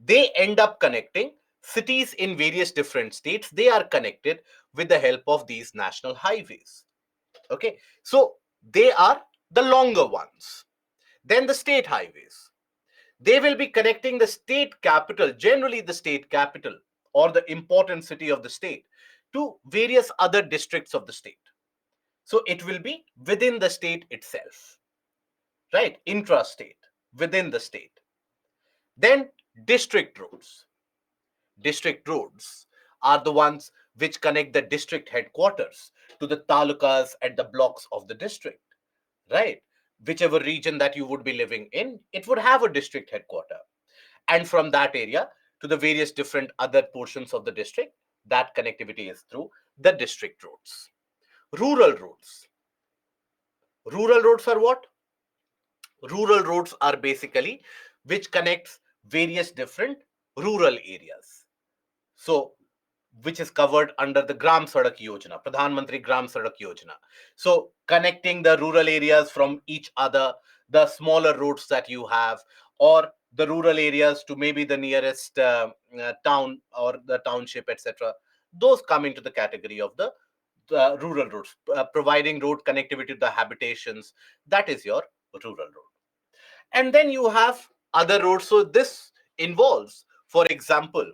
They end up connecting cities in various different states. They are connected with the help of these national highways. Okay, so they are the longer ones. Then the state highways, they will be connecting the state capital, generally the state capital or the important city of the state, to various other districts of the state. So it will be within the state itself, right? Intrastate, within the state. Then district roads. District roads are the ones which connect the district headquarters to the talukas and the blocks of the district, right? Whichever region that you would be living in, it would have a district headquarter. And from that area to the various different other portions of the district, that connectivity is through the district roads. Rural roads. Rural roads are what? Rural roads are basically which connects various different rural areas. So which is covered under the Gram Sadak Yojana, Pradhan Mantri Gram Sadak Yojana. So connecting the rural areas from each other, the smaller roads that you have, or the rural areas to maybe the nearest town or the township, etc. Those come into the category of the rural roads, providing road connectivity to the habitations. That is your rural road. And then you have other roads. So this involves, for example,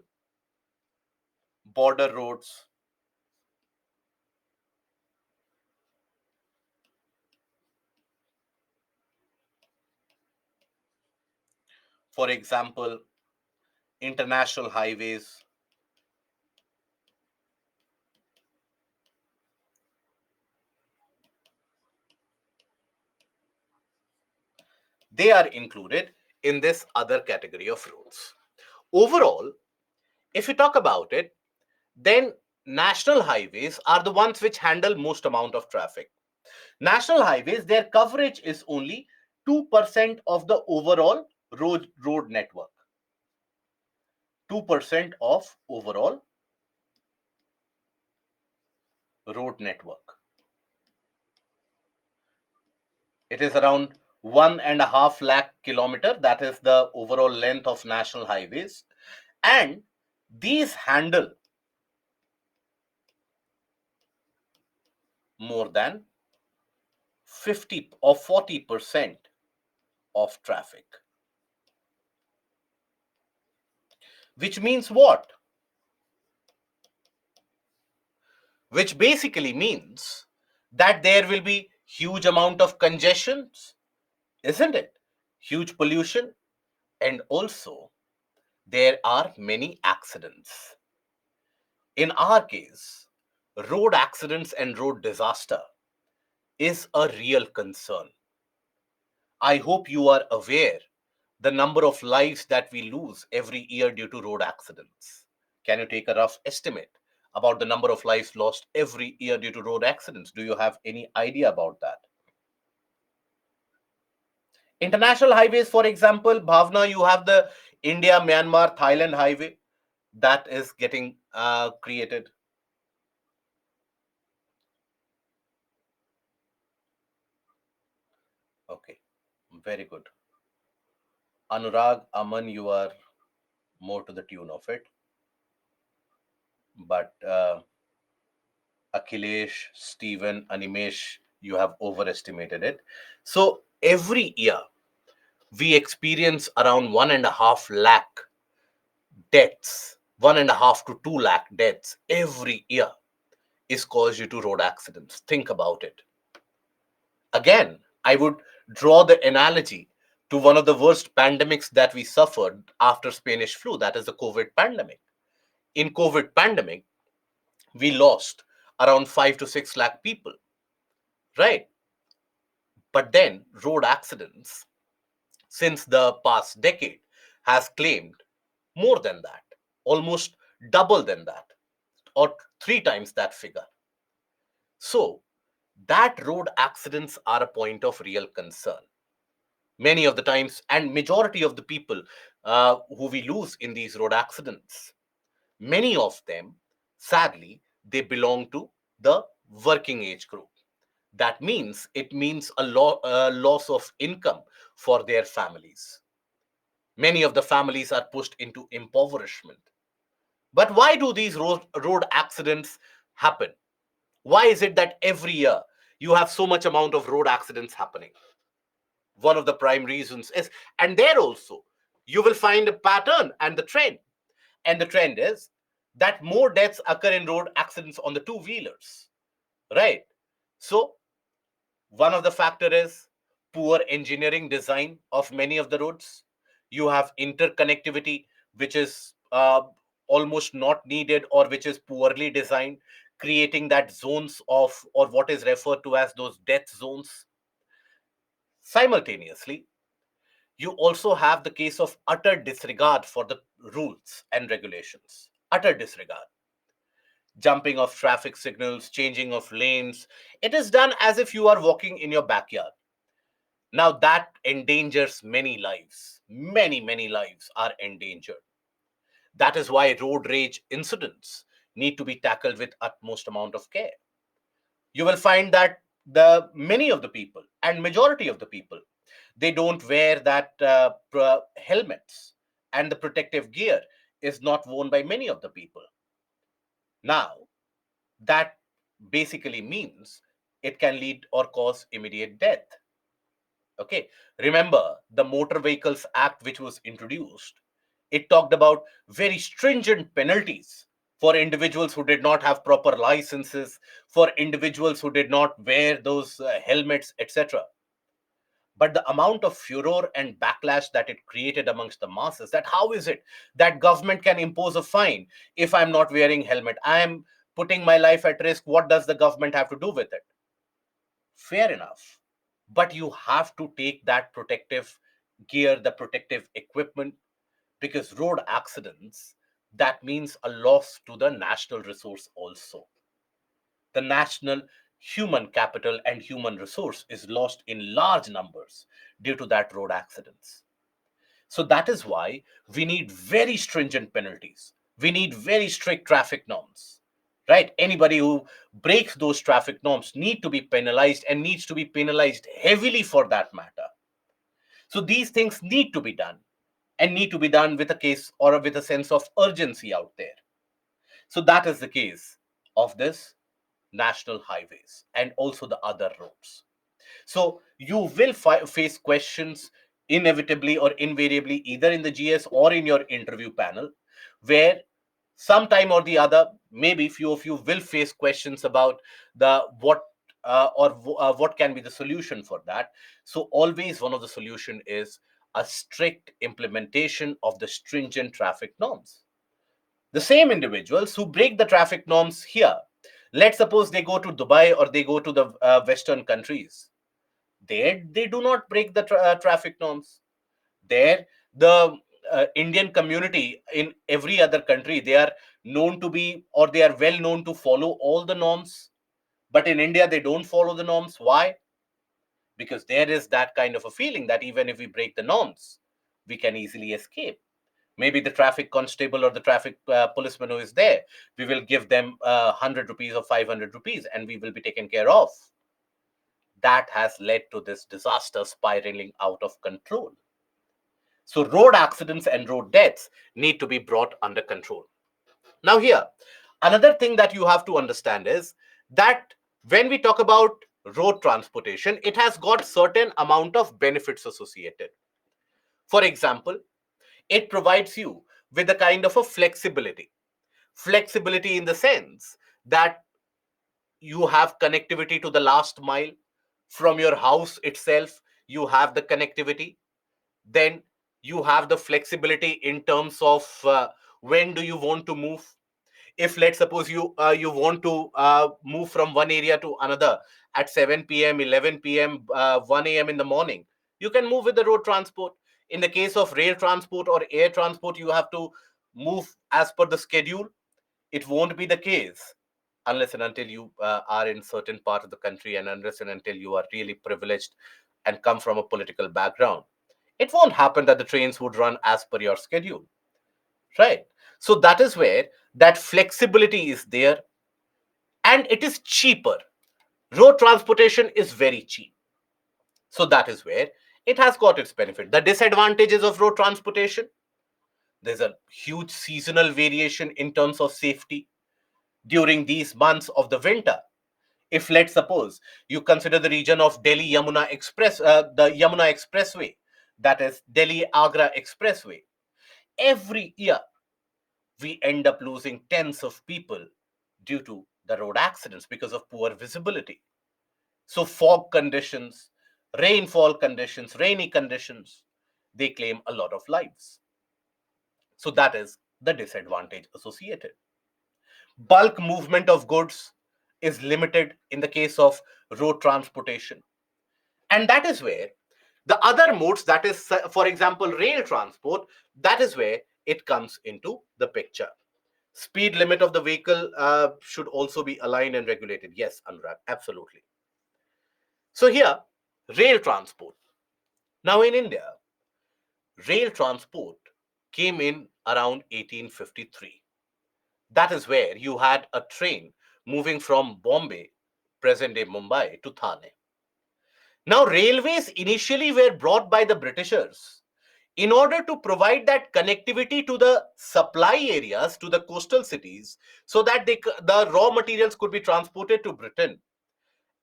border roads, for example, international highways. They are included in this other category of roads. Overall, if you talk about it, then national highways are the ones which handle most amount of traffic. National highways, their coverage is only 2% of the overall road network. 2% of overall road network. It is around 1.5 lakh kilometer. That is the overall length of national highways. And these handle more than 50 or 40% of traffic. Which means what? Which basically means that there will be huge amount of congestions, isn't it? Huge pollution, and also there are many accidents. In our case, road accidents and road disaster is a real concern. I hope you are aware the number of lives that we lose every year due to road accidents. Can you take a rough estimate about the number of lives lost every year due to road accidents? Do you have any idea about that? International highways, for example, Bhavna, you have the India, Myanmar, Thailand highway that is getting created. Okay, very good. Anurag, Aman, you are more to the tune of it, but Akhilesh, Stephen, Animesh, you have overestimated it. So every year we experience around 1.5 lakh deaths, 1.5 to 2 lakh deaths every year is caused due to road accidents. Think about it. Again, I would draw the analogy to one of the worst pandemics that we suffered after Spanish flu, that is the COVID pandemic. In COVID pandemic, we lost around 5 to 6 lakh people, right? But then road accidents since the past decade has claimed more than that, almost double than that, or three times that figure. So that road accidents are a point of real concern. Many of the times, and majority of the people who we lose in these road accidents, many of them, sadly, they belong to the working age group. That means it means a loss of income for their families. Many of the families are pushed into impoverishment. But why do these road accidents happen? Why is it that every year you have so much amount of road accidents happening? One of the prime reasons is, and there also you will find a pattern and the trend. And the trend is that more deaths occur in road accidents on the two wheelers, right? So one of the factor is poor engineering design of many of the roads. You have interconnectivity, which is almost not needed or which is poorly designed, creating that zones of or what is referred to as those death zones. Simultaneously, you also have the case of utter disregard for the rules and regulations. Utter disregard. Jumping of traffic signals, changing of lanes. It is done as if you are walking in your backyard. Now that endangers many lives. Many lives are endangered. That is why road rage incidents need to be tackled with utmost amount of care. You will find that the many of the people and majority of the people, they don't wear that helmets, and the protective gear is not worn by many of the people. Now that basically means it can lead or cause immediate death. Okay, remember the Motor Vehicles Act, which was introduced. It talked about very stringent penalties for individuals who did not have proper licenses, for individuals who did not wear those helmets, etc. But the amount of furor and backlash that it created amongst the masses, that how is it that government can impose a fine if I'm not wearing helmet? I am putting my life at risk. What does the government have to do with it? Fair enough. But you have to take that protective gear, the protective equipment, because road accidents, that means a loss to the national resource also. The national human capital and human resource is lost in large numbers due to that road accidents. So that is why we need very stringent penalties. We need very strict traffic norms. Right? Anybody who breaks those traffic norms need to be penalized and needs to be penalized heavily for that matter. So these things need to be done and need to be done with a case or with a sense of urgency out there. So that is the case of this national highways and also the other roads. So you will face questions inevitably or invariably either in the GS or in your interview panel, where sometime or the other, maybe few of you will face questions about the what what can be the solution for that? So always one of the solution is a strict implementation of the stringent traffic norms. The same individuals who break the traffic norms here, let's suppose they go to Dubai or they go to the Western countries, they do not break the traffic norms. There, the Indian community in every other country, they are known to be, or they are well known to follow all the norms. But in India, they don't follow the norms. Why? Because there is that kind of a feeling that even if we break the norms, we can easily escape. Maybe the traffic constable or the traffic policeman who is there, we will give them 100 rupees or 500 rupees and we will be taken care of. That has led to this disaster spiraling out of control. So, road accidents and road deaths need to be brought under control. Now, here, another thing that you have to understand is that when we talk about road transportation, it has got certain amount of benefits associated. For example, it provides you with a kind of a flexibility. Flexibility in the sense that you have connectivity to the last mile from your house itself, you have the connectivity. Then you have the flexibility in terms of when do you want to move. If let's suppose you want to move from one area to another at 7 p.m., 11 p.m., 1 a.m. in the morning, you can move with the road transport. In the case of rail transport or air transport, you have to move as per the schedule. It won't be the case unless and until you are in certain part of the country, and unless and until you are really privileged and come from a political background. It won't happen that the trains would run as per your schedule, right? So that is where that flexibility is there, and it is cheaper. Road transportation is very cheap. So that is where it has got its benefit. The disadvantages of road transportation: there's a huge seasonal variation in terms of safety during these months of the winter. If let's suppose you consider the region of Delhi Yamuna Express, the Yamuna Expressway, that is Delhi Agra Expressway, every year we end up losing tens of people due to the road accidents because of poor visibility. So, fog conditions, rainfall conditions, rainy conditions, they claim a lot of lives. So, that is the disadvantage associated. Bulk movement of goods is limited in the case of road transportation. And that is where the other modes, that is, for example, rail transport, that is where it comes into the picture. Speed limit of the vehicle should also be aligned and regulated. Yes, Anurag, absolutely. So here, rail transport. Now in India, rail transport came in around 1853. That is where you had a train moving from Bombay, present day Mumbai, to Thane. Now, railways initially were brought by the Britishers in order to provide that connectivity to the supply areas, to the coastal cities, so that the raw materials could be transported to Britain.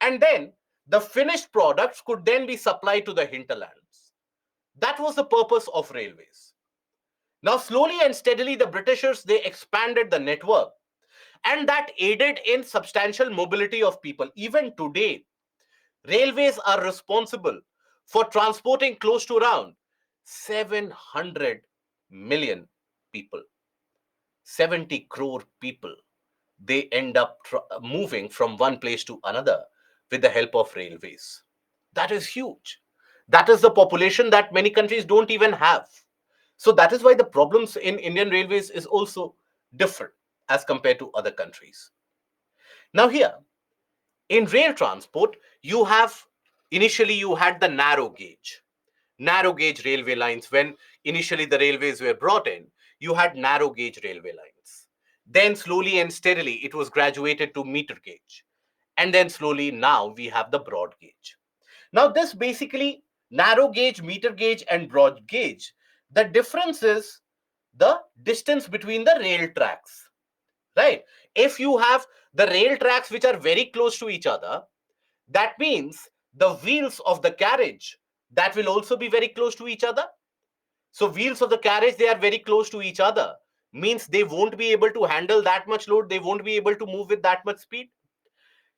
And then the finished products could then be supplied to the hinterlands. That was the purpose of railways. Now, slowly and steadily, the Britishers, they expanded the network, and that aided in substantial mobility of people. Even today, railways are responsible for transporting close to around 700 million people, 70 crore people. They end up moving from one place to another with the help of railways. That is huge. That is the population that many countries don't even have. So that is why the problems in Indian railways is also different as compared to other countries. Now here, in rail transport, you have initially you had the narrow gauge railway lines. When initially the railways were brought in, you had narrow gauge railway lines. Then slowly and steadily it was graduated to meter gauge, and then slowly now we have the broad gauge. Now this basically, narrow gauge, meter gauge, and broad gauge, the difference is the distance between the rail tracks, right? If you have the rail tracks which are very close to each other, that means the wheels of the carriage, that will also be very close to each other. So wheels of the carriage, they are very close to each other, means they won't be able to handle that much load, they won't be able to move with that much speed.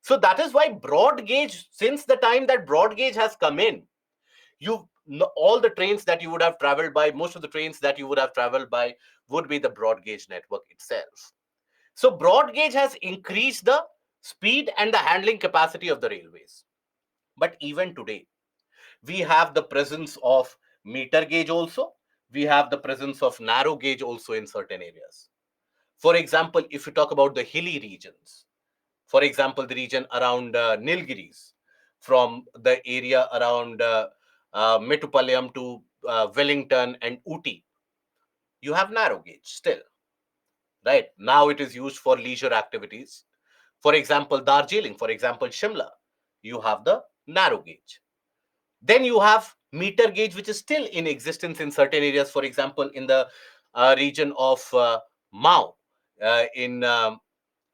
So that is why broad gauge, since the time that broad gauge has come in, all the trains that you would have traveled by, most of the trains that you would have traveled by would be the broad gauge network itself. So broad gauge has increased the speed and the handling capacity of the railways. But even today, we have the presence of meter gauge also. We have the presence of narrow gauge also in certain areas. For example, if you talk about the hilly regions, for example, the region around Nilgiris, from the area around Metupalayam to Wellington and Uti, you have narrow gauge still, right? Now it is used for leisure activities. For example, Darjeeling, for example, Shimla, you have the narrow gauge. Then you have meter gauge, which is still in existence in certain areas. For example, in the region of Mao, in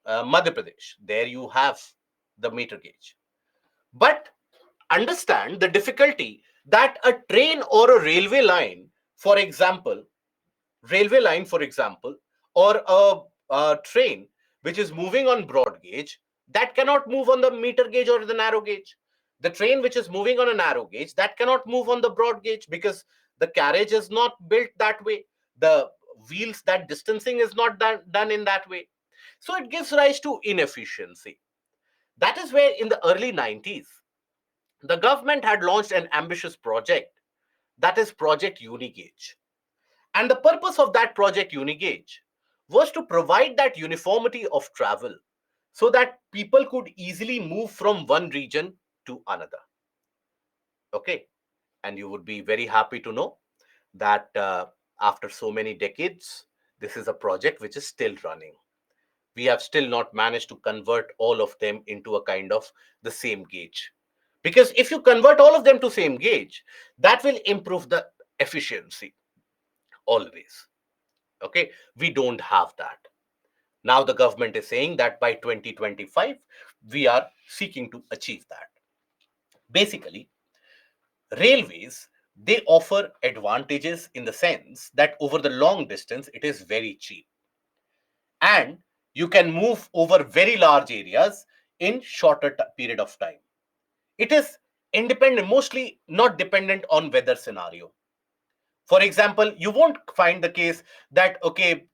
Madhya Pradesh, there you have the meter gauge. But understand the difficulty that a train or a railway line, for example, or a train which is moving on broad gauge, that cannot move on the meter gauge or the narrow gauge. The train which is moving on a narrow gauge, that cannot move on the broad gauge because the carriage is not built that way. The wheels, that distancing is not done in that way. So it gives rise to inefficiency. That is where in the early 90s, the government had launched an ambitious project, that is Project Unigauge. And the purpose of that Project Unigauge was to provide that uniformity of travel so that people could easily move from one region to another. Okay. And you would be very happy to know that after so many decades, this is a project which is still running. We have still not managed to convert all of them into a kind of the same gauge. Because if you convert all of them to same gauge, that will improve the efficiency always. Okay, we don't have that. Now the government is saying that by 2025, we are seeking to achieve that. Basically, railways, they offer advantages in the sense that over the long distance, it is very cheap. And you can move over very large areas in shorter period of time. It is independent, mostly not dependent on weather scenario. For example, you won't find the case that okay,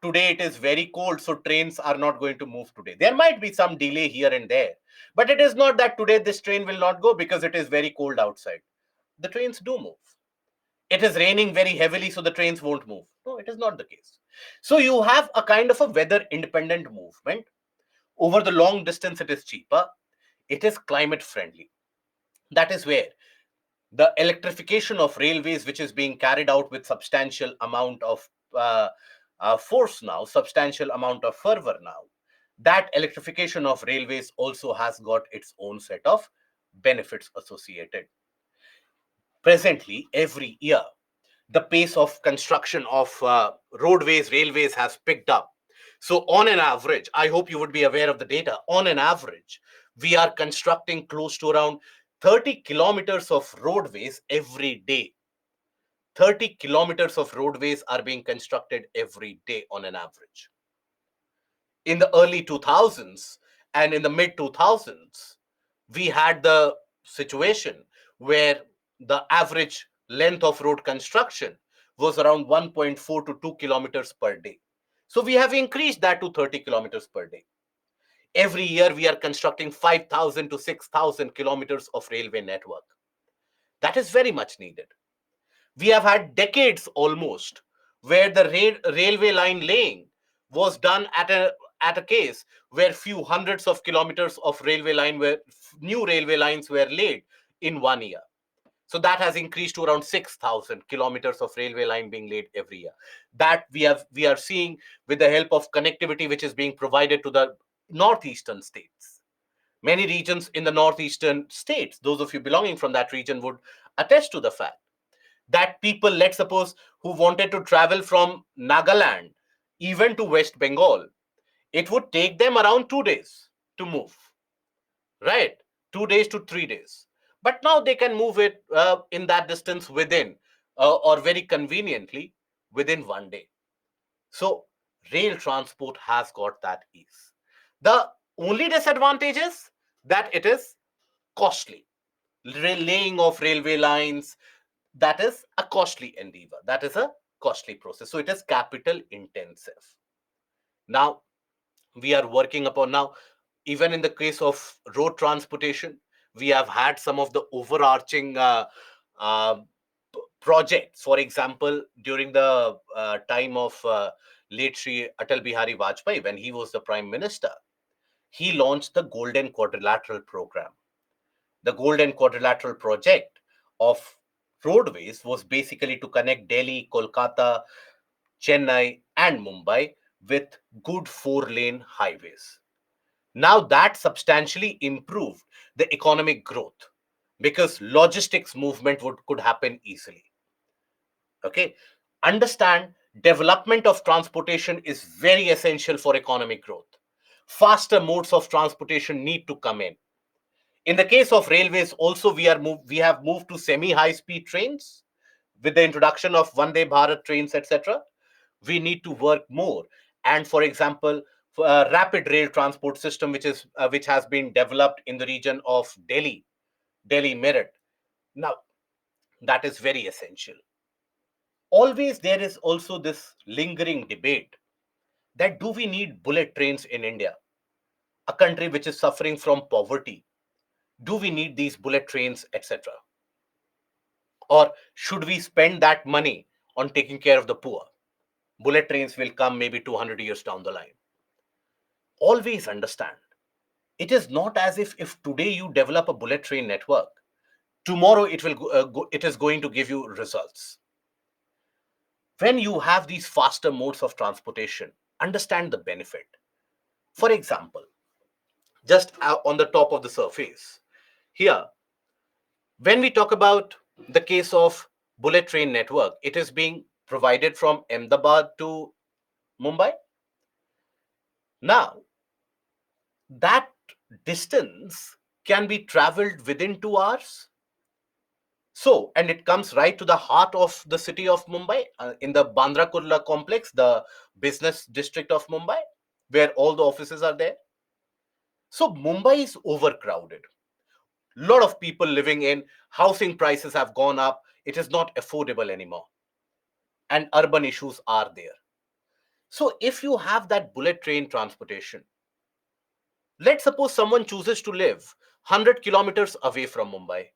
today it is very cold, so trains are not going to move today. There might be some delay here and there, but it is not that today this train will not go because it is very cold outside. The trains do move. It is raining very heavily, so the trains won't move. No, it is not the case. So you have a kind of a weather independent movement. Over the long distance, it is cheaper. It is climate friendly. That is where the electrification of railways, which is being carried out with substantial amount of force now, substantial amount of fervor now, that electrification of railways also has got its own set of benefits associated. Presently, every year, the pace of construction of roadways, railways has picked up. So, on an average, I hope you would be aware of the data. On an average, we are constructing close to around 30 kilometers of roadways every day. 30 kilometers of roadways are being constructed every day on an average. In the early 2000s and in the mid 2000s, we had the situation where the average length of road construction was around 1.4 to 2 kilometers per day. So we have increased that to 30 kilometers per day. Every year, we are constructing 5,000 to 6,000 kilometers of railway network. That is very much needed. We have had decades almost where the railway line laying was done at a case where few hundreds of kilometers of railway line were new railway lines were laid in 1 year. So that has increased to around 6,000 kilometers of railway line being laid every year. That we are seeing with the help of connectivity which is being provided to the northeastern states. Many regions in the northeastern states, those of you belonging from that region would attest to the fact that people, let's suppose, who wanted to travel from Nagaland even to West Bengal, it would take them around 2 days to move, right? 2 days to 3 days. But now they can move it in that distance within, or very conveniently, within 1 day. So, rail transport has got that ease. The Only disadvantage is that it is costly. Laying of railway lines, that is a costly endeavor. That is a costly process. So it is capital intensive. Now, we are working upon now, even in the case of road transportation, we have had some of the overarching uh, projects. For example, during the time of late Shri Atal Bihari Vajpayee, when he was the prime minister, he launched the Golden Quadrilateral program. The Golden Quadrilateral project of roadways was basically to connect Delhi, Kolkata, Chennai, and Mumbai with good four-lane highways. Now that substantially improved the economic growth because logistics movement could happen easily. Okay. Understand, development of transportation is very essential for economic growth. Faster modes of transportation need to come in. In the case of railways, also we have moved to semi-high speed trains with the introduction of Vande Bharat trains, etc. We need to work more. And for example, rapid rail transport system, which has been developed in the region of Delhi Meerut. Now that is very essential. Always there is also this lingering debate that do we need bullet trains in India, a country which is suffering from poverty? Do we need these bullet trains, etc.? Or should we spend that money on taking care of the poor? Bullet trains will come maybe 200 years down the line. Always understand, it is not as if today you develop a bullet train network, tomorrow it is going to give you results. When you have these faster modes of transportation, understand the benefit. For example, just on the top of the surface here, when we talk about the case of bullet train network, it is being provided from Ahmedabad to Mumbai. Now that distance can be traveled within 2 hours. So, and it comes right to the heart of the city of Mumbai, in the Bandra Kurla complex, the business district of Mumbai, where all the offices are there. So, Mumbai is overcrowded. Lot of people living in, housing prices have gone up. It is not affordable anymore. And urban issues are there. So, if you have that bullet train transportation, let's suppose someone chooses to live 100 kilometers away from Mumbai.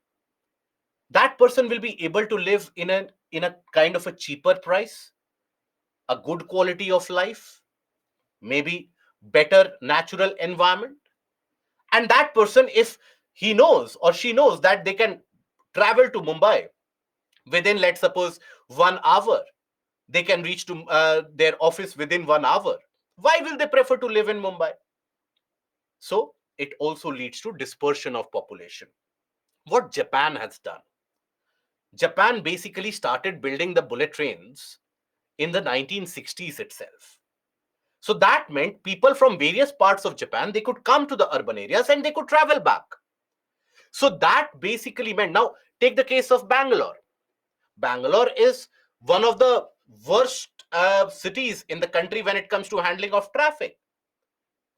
That person will be able to live in a kind of a cheaper price, a good quality of life, maybe better natural environment. And that person, if he knows or she knows that they can travel to Mumbai within, let's suppose, 1 hour, they can reach to their office within 1 hour. Why will they prefer to live in Mumbai? So it also leads to dispersion of population. What Japan has done, Japan basically started building the bullet trains in the 1960s itself. So that meant people from various parts of Japan, they could come to the urban areas and they could travel back. So that basically meant, now take the case of Bangalore. Bangalore is one of the worst cities in the country when it comes to handling of traffic,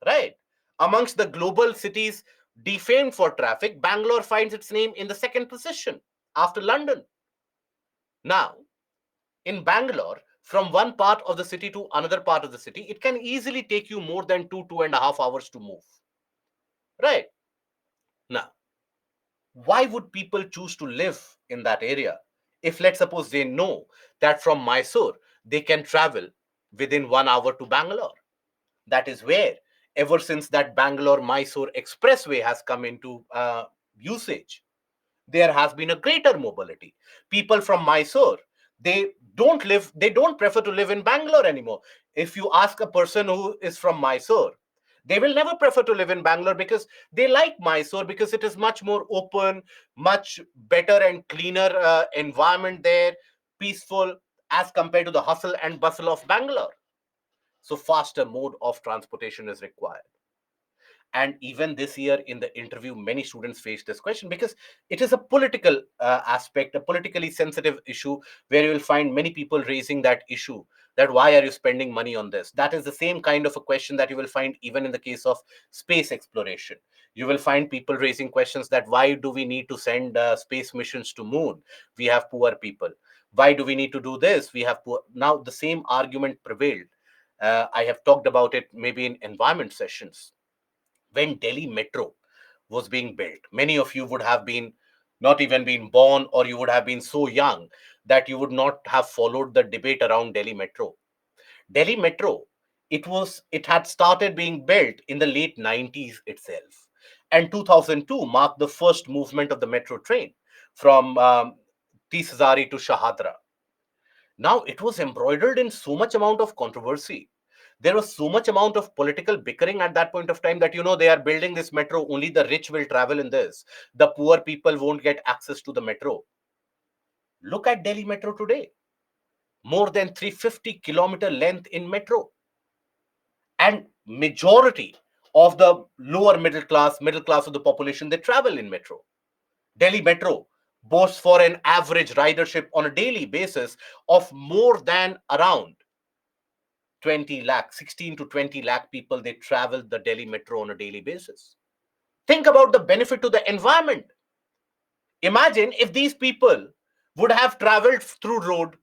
right? Amongst the global cities defamed for traffic, Bangalore finds its name in the second position after London. Now, in Bangalore, from one part of the city to another part of the city, it can easily take you more than 2.5 hours to move. Right? Now, why would people choose to live in that area? If let's suppose they know that from Mysore, they can travel within 1 hour to Bangalore. That is where, ever since that Bangalore-Mysore expressway has come into usage, there has been a greater mobility. People from Mysore, they don't prefer to live in Bangalore anymore. If you ask a person who is from Mysore, they will never prefer to live in Bangalore because they like Mysore because it is much more open, much better and cleaner environment there, peaceful as compared to the hustle and bustle of Bangalore. So faster mode of transportation is required. And even this year in the interview, many students face this question because it is a political aspect, a politically sensitive issue, where you will find many people raising that issue that why are you spending money on this? That is the same kind of a question that you will find even in the case of space exploration. You will find people raising questions that why do we need to send space missions to moon? We have poor people. Why do we need to do this? We have poor. Now the same argument prevailed. I have talked about it maybe in environment sessions. When Delhi Metro was being built, many of you would have been not even been born, or you would have been so young that you would not have followed the debate around Delhi Metro. Delhi Metro, it had started being built in the late 90s itself. And 2002 marked the first movement of the metro train from Tisazari to Shahadra. Now it was embroidered in so much amount of controversy. There was so much amount of political bickering at that point of time that they are building this metro, only the rich will travel in this. The poor people won't get access to the metro. Look at Delhi Metro today. More than 350-kilometer length in metro. And majority of the lower middle class of the population, they travel in metro. Delhi Metro boasts for an average ridership on a daily basis of more than around 20 lakh, 16 to 20 lakh people, they travel the Delhi Metro on a daily basis. Think about the benefit to the environment. Imagine if these people would have traveled through road.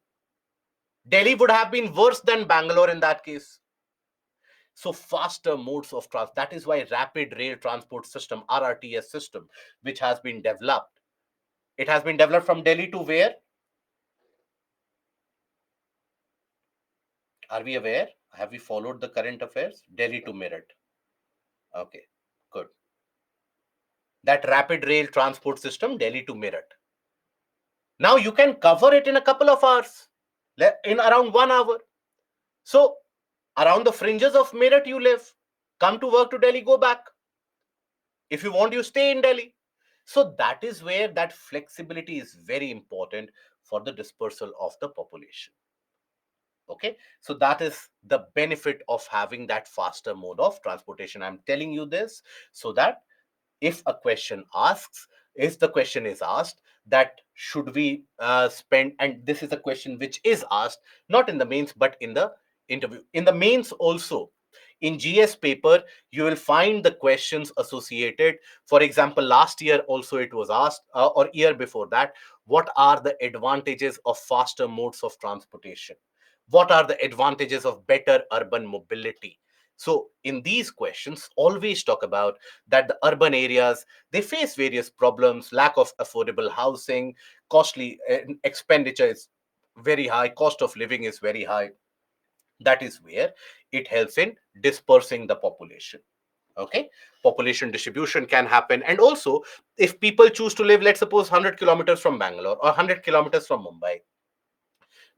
Delhi would have been worse than Bangalore in that case. So faster modes of transport. That is why rapid rail transport system, RRTS system, which has been developed. It has been developed from Delhi to where? Are we aware? Have we followed the current affairs? Delhi to Meerut. Okay, good. That rapid rail transport system, Delhi to Meerut. Now you can cover it in a couple of hours, in around 1 hour. So around the fringes of Meerut you live. Come to work to Delhi, go back. If you want, you stay in Delhi. So that is where that flexibility is very important for the dispersal of the population. Okay, so that is the benefit of having that faster mode of transportation. I'm telling you this so that if a question asks, if the question is asked that should we spend, and this is a question which is asked not in the mains but in the interview, in the mains also, in GS paper you will find the questions associated. For example, last year also it was asked, or year before that, what are the advantages of faster modes of transportation? What are the advantages of better urban mobility? So in these questions always talk about that the urban areas, they face various problems: lack of affordable housing, costly expenditure is very high, cost of living is very high. That is where it helps in dispersing the population. Okay, population distribution can happen. And also, if people choose to live, let's suppose, 100 kilometers from Bangalore or 100 kilometers from Mumbai,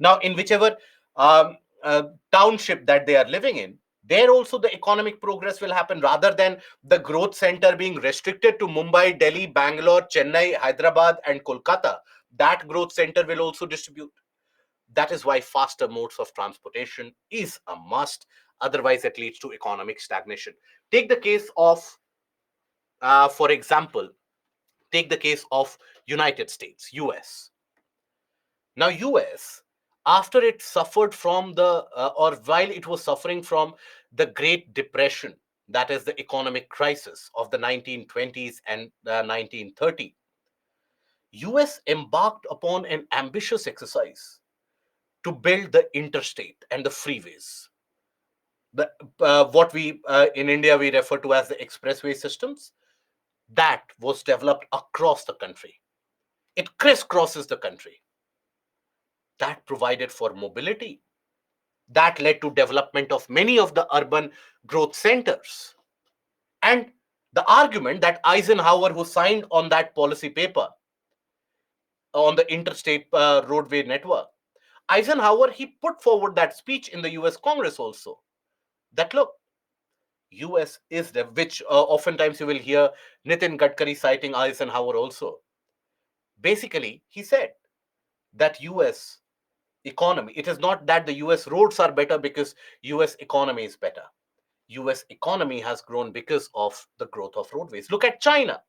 now in whichever um, township that they are living in, there also the economic progress will happen, rather than the growth center being restricted to Mumbai, Delhi, Bangalore, Chennai, Hyderabad and Kolkata. That growth center will also distribute. That is why faster modes of transportation is a must. Otherwise it leads to economic stagnation. Take the case of, for example, take the case of United States, US. Now, US, after it suffered from the, or while it was suffering from the Great Depression, that is the economic crisis of the 1920s and 1930, US embarked upon an ambitious exercise to build the interstate and the freeways. The, what we in India we refer to as the expressway systems, that was developed across the country. It crisscrosses the country. That provided for mobility, that led to development of many of the urban growth centers. And the argument that Eisenhower, who signed on that policy paper on the interstate roadway network, Eisenhower, he put forward that speech in the US Congress also, that look, US is the, which oftentimes you will hear Nitin Gadkari citing Eisenhower also. Basically, he said that US economy, it is not that the US roads are better because US economy is better. US economy has grown because of the growth of roadways. Look at China.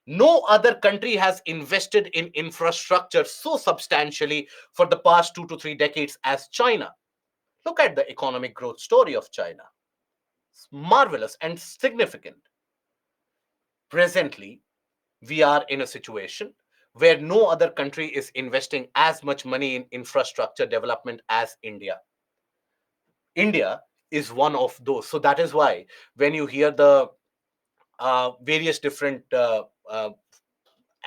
No other country has invested in infrastructure so substantially for the past 2 to 3 decades as China. Look at the economic growth story of China. It's marvelous and significant. Presently, we are in a situation where no other country is investing as much money in infrastructure development as India. India is one of those. So that is why when you hear the various different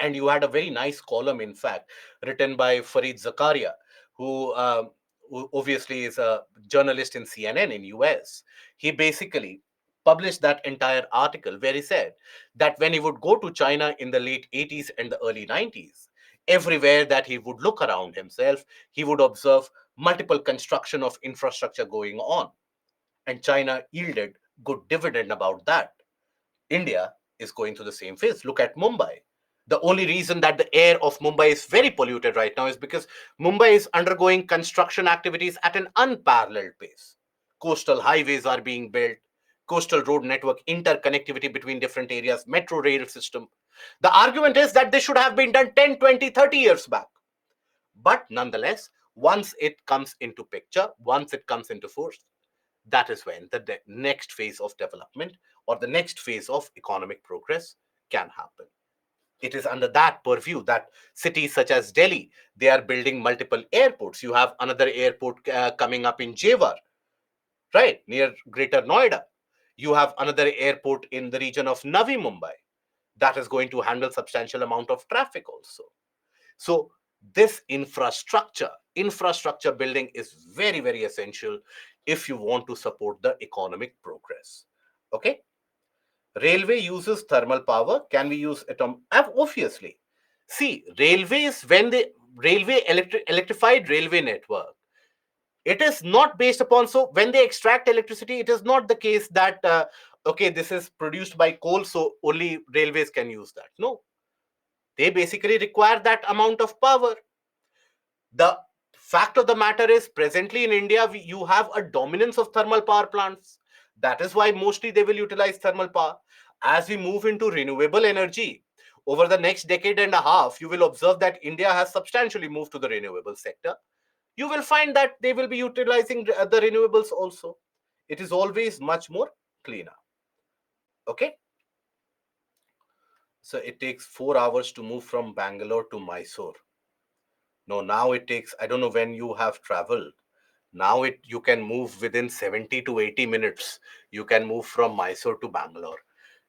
and you had a very nice column, in fact, written by Fareed Zakaria, who obviously is a journalist in CNN in US. He basically published that entire article where he said that when he would go to China in the late 80s and the early 90s, everywhere that he would look around himself, he would observe multiple construction of infrastructure going on, and China yielded good dividend about that. India is going through the same phase. Look at Mumbai. The only reason that the air of Mumbai is very polluted right now is because Mumbai is undergoing construction activities at an unparalleled pace. Coastal highways are being built, coastal road network, interconnectivity between different areas, metro rail system. The argument is that this should have been done 10, 20, 30 years back. But nonetheless, once it comes into picture, once it comes into force, that is when the next phase of development or the next phase of economic progress can happen. It is under that purview that cities such as Delhi, they are building multiple airports. You have another airport coming up in Jewar, right, near Greater Noida. You have another airport in the region of Navi Mumbai that is going to handle substantial amount of traffic also. So this infrastructure building is very, very essential if you want to support the economic progress. Okay. Railway uses thermal power. Can we use atom? Obviously. See, railways, when the electrified railway network, it is not based upon, so when they extract electricity, it is not the case that okay, this is produced by coal, so only railways can use that. No, they basically require that amount of power. The fact of the matter is, presently in India, you have a dominance of thermal power plants. That is why mostly they will utilize thermal power. As we move into renewable energy, over the next decade and a half, you will observe that India has substantially moved to the renewable sector. You will find that they will be utilizing the renewables also. It is always much more cleaner. Okay. So it takes 4 hours to move from Bangalore to Mysore. No, now it takes, I don't know when you have traveled. Now you can move within 70 to 80 minutes. You can move from Mysore to Bangalore.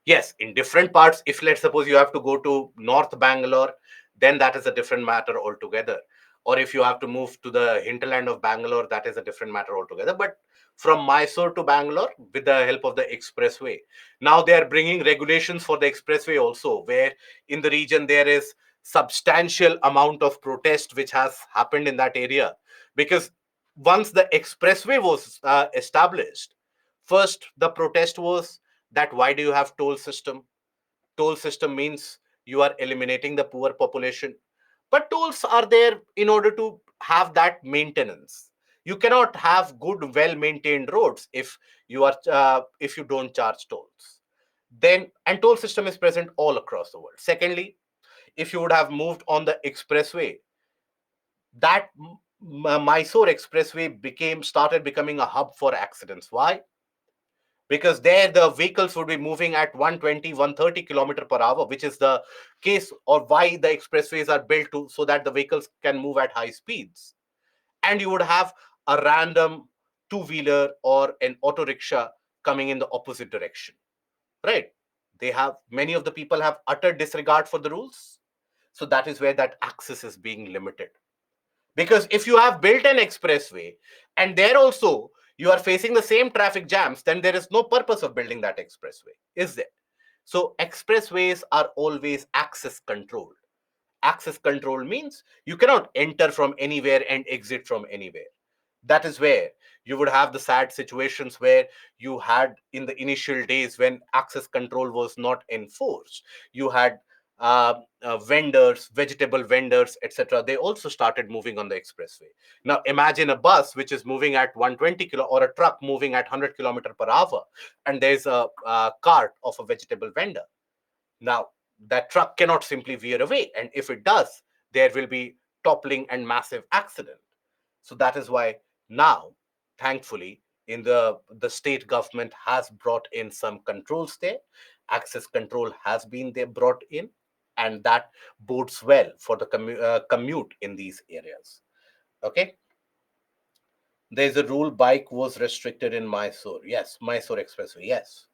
Yes, in different parts, if let's suppose you have to go to North Bangalore, then that is a different matter altogether. Or if you have to move to the hinterland of Bangalore, that is a different matter altogether. But from Mysore to Bangalore, with the help of the expressway, now they are bringing regulations for the expressway also, where in the region there is substantial amount of protest which has happened in that area, because once the expressway was established, first the protest was that why do you have toll system? Toll system means you are eliminating the poor population. But tolls are there in order to have that maintenance. You cannot have good, well maintained roads if you don't charge tolls. Then, and toll system is present all across the world. Secondly, if you would have moved on the expressway, that Mysore expressway started becoming a hub for accidents. Why? Because there the vehicles would be moving at 120, 130 kilometer per hour, which is the case, or why the expressways are built to, so that the vehicles can move at high speeds. And you would have a random two-wheeler or an auto rickshaw coming in the opposite direction, right? Many of the people have utter disregard for the rules. So that is where that access is being limited. Because if you have built an expressway and there also you are facing the same traffic jams, then there is no purpose of building that expressway, is there? So expressways are always access controlled. Access control means you cannot enter from anywhere and exit from anywhere. That is where you would have the sad situations where you had in the initial days when access control was not enforced. You had vendors, vegetable vendors, etc. They also started moving on the expressway. Now imagine a bus which is moving at 120 kilo, or a truck moving at 100 kilometer per hour, and there's a cart of a vegetable vendor. Now that truck cannot simply veer away, and if it does, there will be toppling and massive accident. So that is why now thankfully, in the state government has brought in some controls there. Access control has been there brought in, and that bodes well for the commute in these areas. Okay, there's a rule bike was restricted in Mysore. Yes, Mysore Expressway. Yes,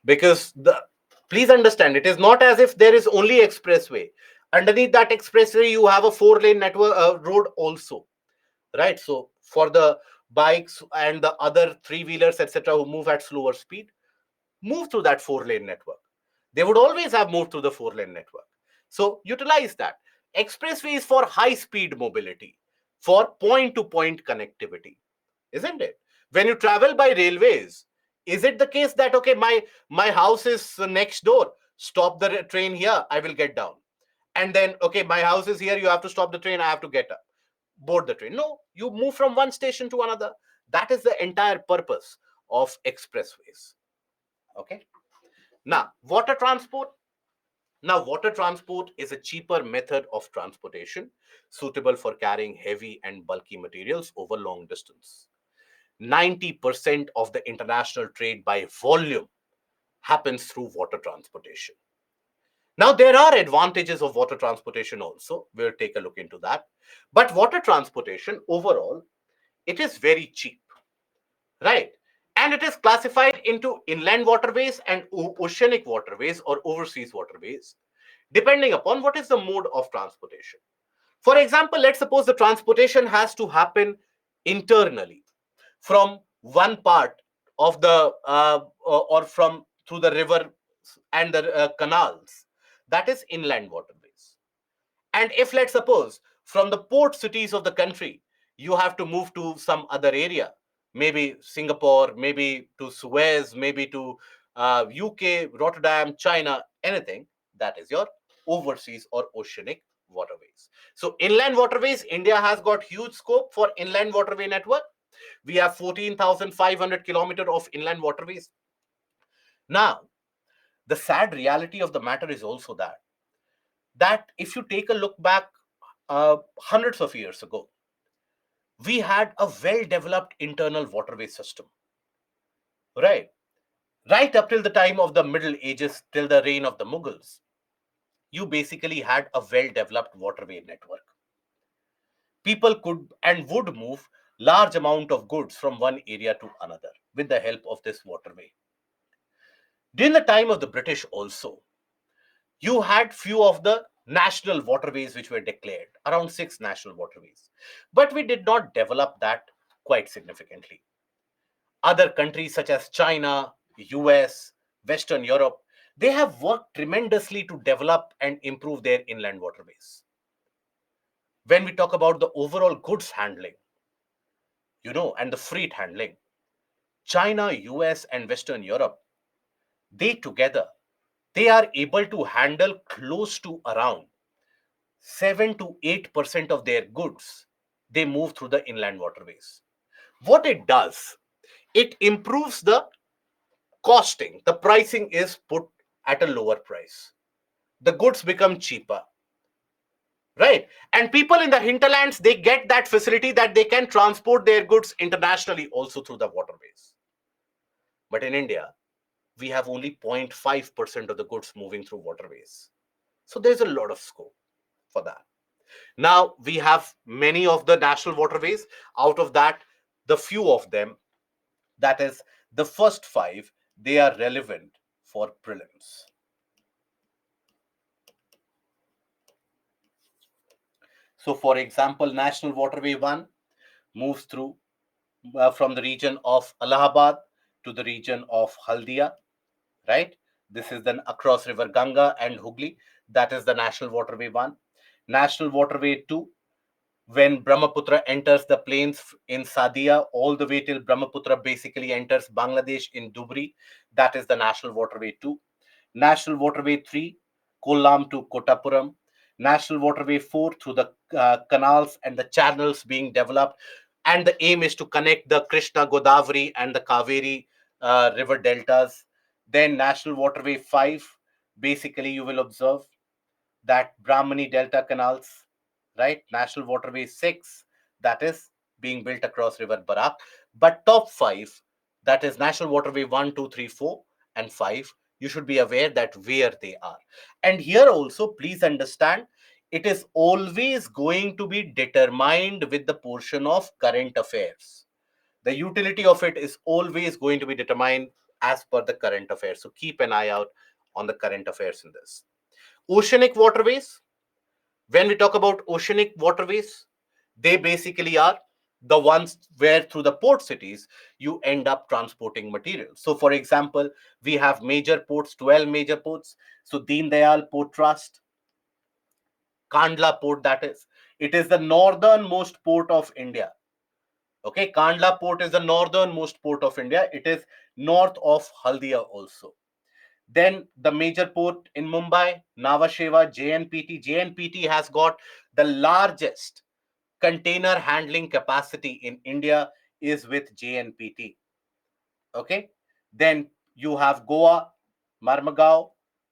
because the please understand, it is not as if there is only expressway. Underneath that expressway, you have a four-lane network road also, right? So for the bikes and the other three-wheelers, etc., who move at slower speed, move through that four-lane network. They would always have moved through the four-lane network. So utilize that. Expressway is for high-speed mobility, for point-to-point connectivity, isn't it? When you travel by railways, is it the case that okay, my house is next door, stop the train here, I will get down, and then okay, my house is here, you have to stop the train, I have to get up, board the train? No, you move from one station to another. That is the entire purpose of expressways. Okay, now water transport. Now water transport is a cheaper method of transportation suitable for carrying heavy and bulky materials over long distance. 90% of the international trade by volume happens through water transportation. Now, there are advantages of water transportation also. We'll take a look into that. But water transportation overall, it is very cheap, right? And it is classified into inland waterways and oceanic waterways or overseas waterways, depending upon what is the mode of transportation. For example, let's suppose the transportation has to happen internally from one part of the or from through the river and the canals, that is inland waterways. And if let's suppose from the port cities of the country you have to move to some other area, maybe Singapore, maybe to Suez, maybe to UK, Rotterdam, China, anything, that is your overseas or oceanic waterways. So inland waterways, India has got huge scope for inland waterway network. We have 14,500 kilometers of inland waterways. Now, the sad reality of the matter is also that if you take a look back hundreds of years ago, we had a well-developed internal waterway system, right? Right up till the time of the Middle Ages, till the reign of the Mughals, you basically had a well-developed waterway network. People could and would move large amount of goods from one area to another with the help of this waterway. During the time of the British also, you had few of the national waterways which were declared, around 6 national waterways. But we did not develop that quite significantly. Other countries such as China, US, Western Europe, they have worked tremendously to develop and improve their inland waterways. When we talk about the overall goods handling, and the freight handling, China, US, and Western Europe, they together, they are able to handle close to around 7 to 8% of their goods. They move through the inland waterways. What it does, it improves the costing. The pricing is put at a lower price. The goods become cheaper, right? And people in the hinterlands, they get that facility that they can transport their goods internationally also through the waterways. But in India, we have only 0.5% of the goods moving through waterways. So there's a lot of scope for that. Now, we have many of the national waterways. Out of that, the few of them, that is the first five, they are relevant for prelims. So, for example, National Waterway 1 moves through from the region of Allahabad to the region of Haldia, right? This is then across River Ganga and Hooghly. That is the National Waterway 1. National Waterway 2, when Brahmaputra enters the plains in Sadia, all the way till Brahmaputra basically enters Bangladesh in Dubri. That is the National Waterway 2. National Waterway 3, Kollam to Kottapuram. National Waterway 4, through the canals and the channels being developed. And the aim is to connect the Krishna, Godavari, and the Kaveri river deltas. Then National Waterway 5, basically you will observe that Brahmani Delta canals, right? National Waterway 6, that is being built across River Barak. But top five, that is National Waterway 1, 2, 3, 4, and 5, you should be aware that where they are. And here also, please understand, it is always going to be determined with the portion of current affairs. The utility of it is always going to be determined as per the current affairs. So keep an eye out on the current affairs in this. Oceanic waterways, when we talk about oceanic waterways, they basically are the ones where through the port cities you end up transporting material. So for example, we have major ports, 12 major ports. So Deen Dayal Port Trust, Kandla Port, that is, it is the northernmost port of India. Okay, Kandla Port is the northernmost port of India. It is north of Haldia also. Then the major port in Mumbai, Nhava Sheva, JNPT. JNPT has got the largest container handling capacity in India is with JNPT. Okay. Then you have Goa, Marmagao,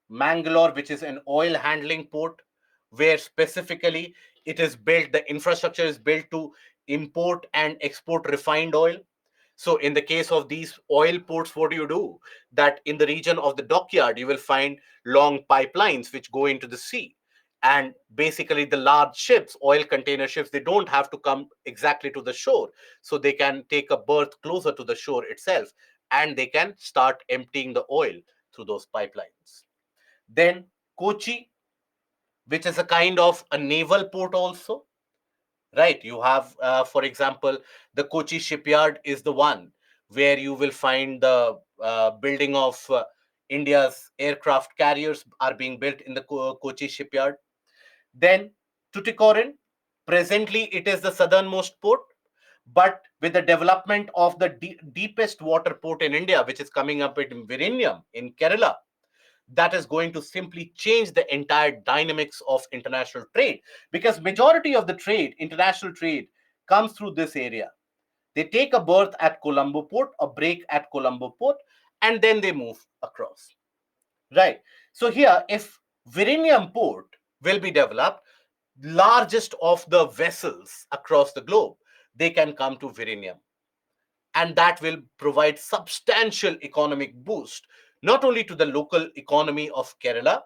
Mangalore, which is an oil handling port, where specifically it is built, the infrastructure is built to import and export refined oil. So in the case of these oil ports, what do you do? That in the region of the dockyard, you will find long pipelines which go into the sea. And basically the large ships, oil container ships, they don't have to come exactly to the shore. So they can take a berth closer to the shore itself and they can start emptying the oil through those pipelines. Then Kochi, which is a kind of a naval port also, right? You have, for example, the Kochi shipyard is the one where you will find the building of India's aircraft carriers are being built in the Kochi shipyard. Then Tuticorin, presently it is the southernmost port, but with the development of the deepest water port in India, which is coming up in Vizhinjam in Kerala, that is going to simply change the entire dynamics of international trade, because majority of the trade, international trade, comes through this area. They take a berth at Colombo port, a break at Colombo port, and then they move across, right? So here, if Vizhinjam port will be developed, largest of the vessels across the globe, they can come to Vizhinjam, and that will provide substantial economic boost not only to the local economy of Kerala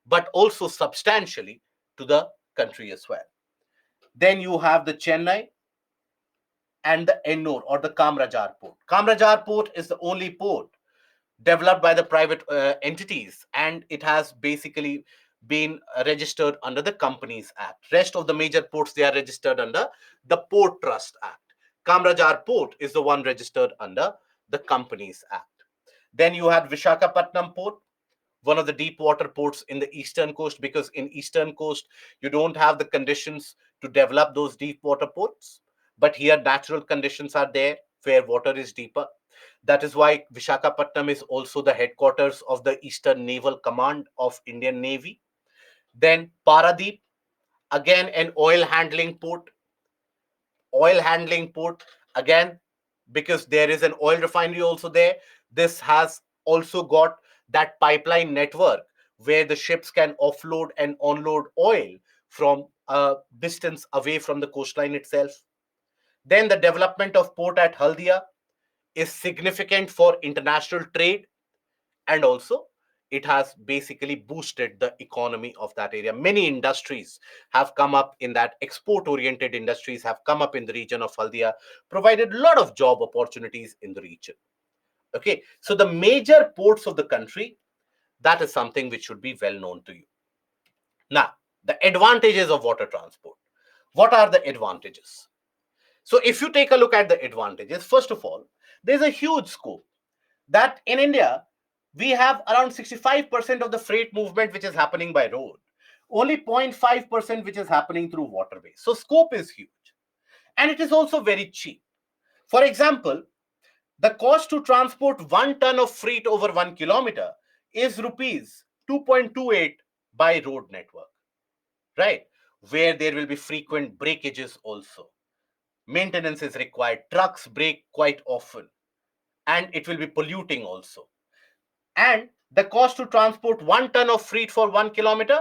but also substantially to the country as well. Then you have the Chennai and the Ennore or the Kamrajar port. Kamrajar port is the only port developed by the private entities, and it has basically been registered under the Companies Act. Rest of the major ports, they are registered under the Port Trust Act. Kamrajar port is the one registered under the Companies Act. Then you had Vishakhapatnam port, one of the deep water ports in the eastern coast, because in eastern coast you don't have the conditions to develop those deep water ports, but here natural conditions are there where water is deeper. That is why Vishakhapatnam is also the headquarters of the Eastern Naval Command of Indian Navy. Then Paradeep, again an oil handling port again, because there is an oil refinery also there. This has also got that pipeline network where the ships can offload and onload oil from a distance away from the coastline itself. Then the development of port at Haldia is significant for international trade, and also it has basically boosted the economy of that area. Many industries have come up in that, export oriented industries have come up in the region of Haldia, provided a lot of job opportunities in the region. Okay, so the major ports of the country, that is something which should be well known to you. Now, the advantages of water transport. What are the advantages? So if you take a look at the advantages, first of all, there's a huge scope that in India, we have around 65% of the freight movement which is happening by road, only 0.5% which is happening through waterways. So scope is huge, and it is also very cheap. For example, the cost to transport 1 ton of freight over 1 kilometer is rupees 2.28 by road network, right? Where there will be frequent breakages also. Maintenance is required. Trucks break quite often, and it will be polluting also. And the cost to transport 1 ton of freight for 1 kilometer,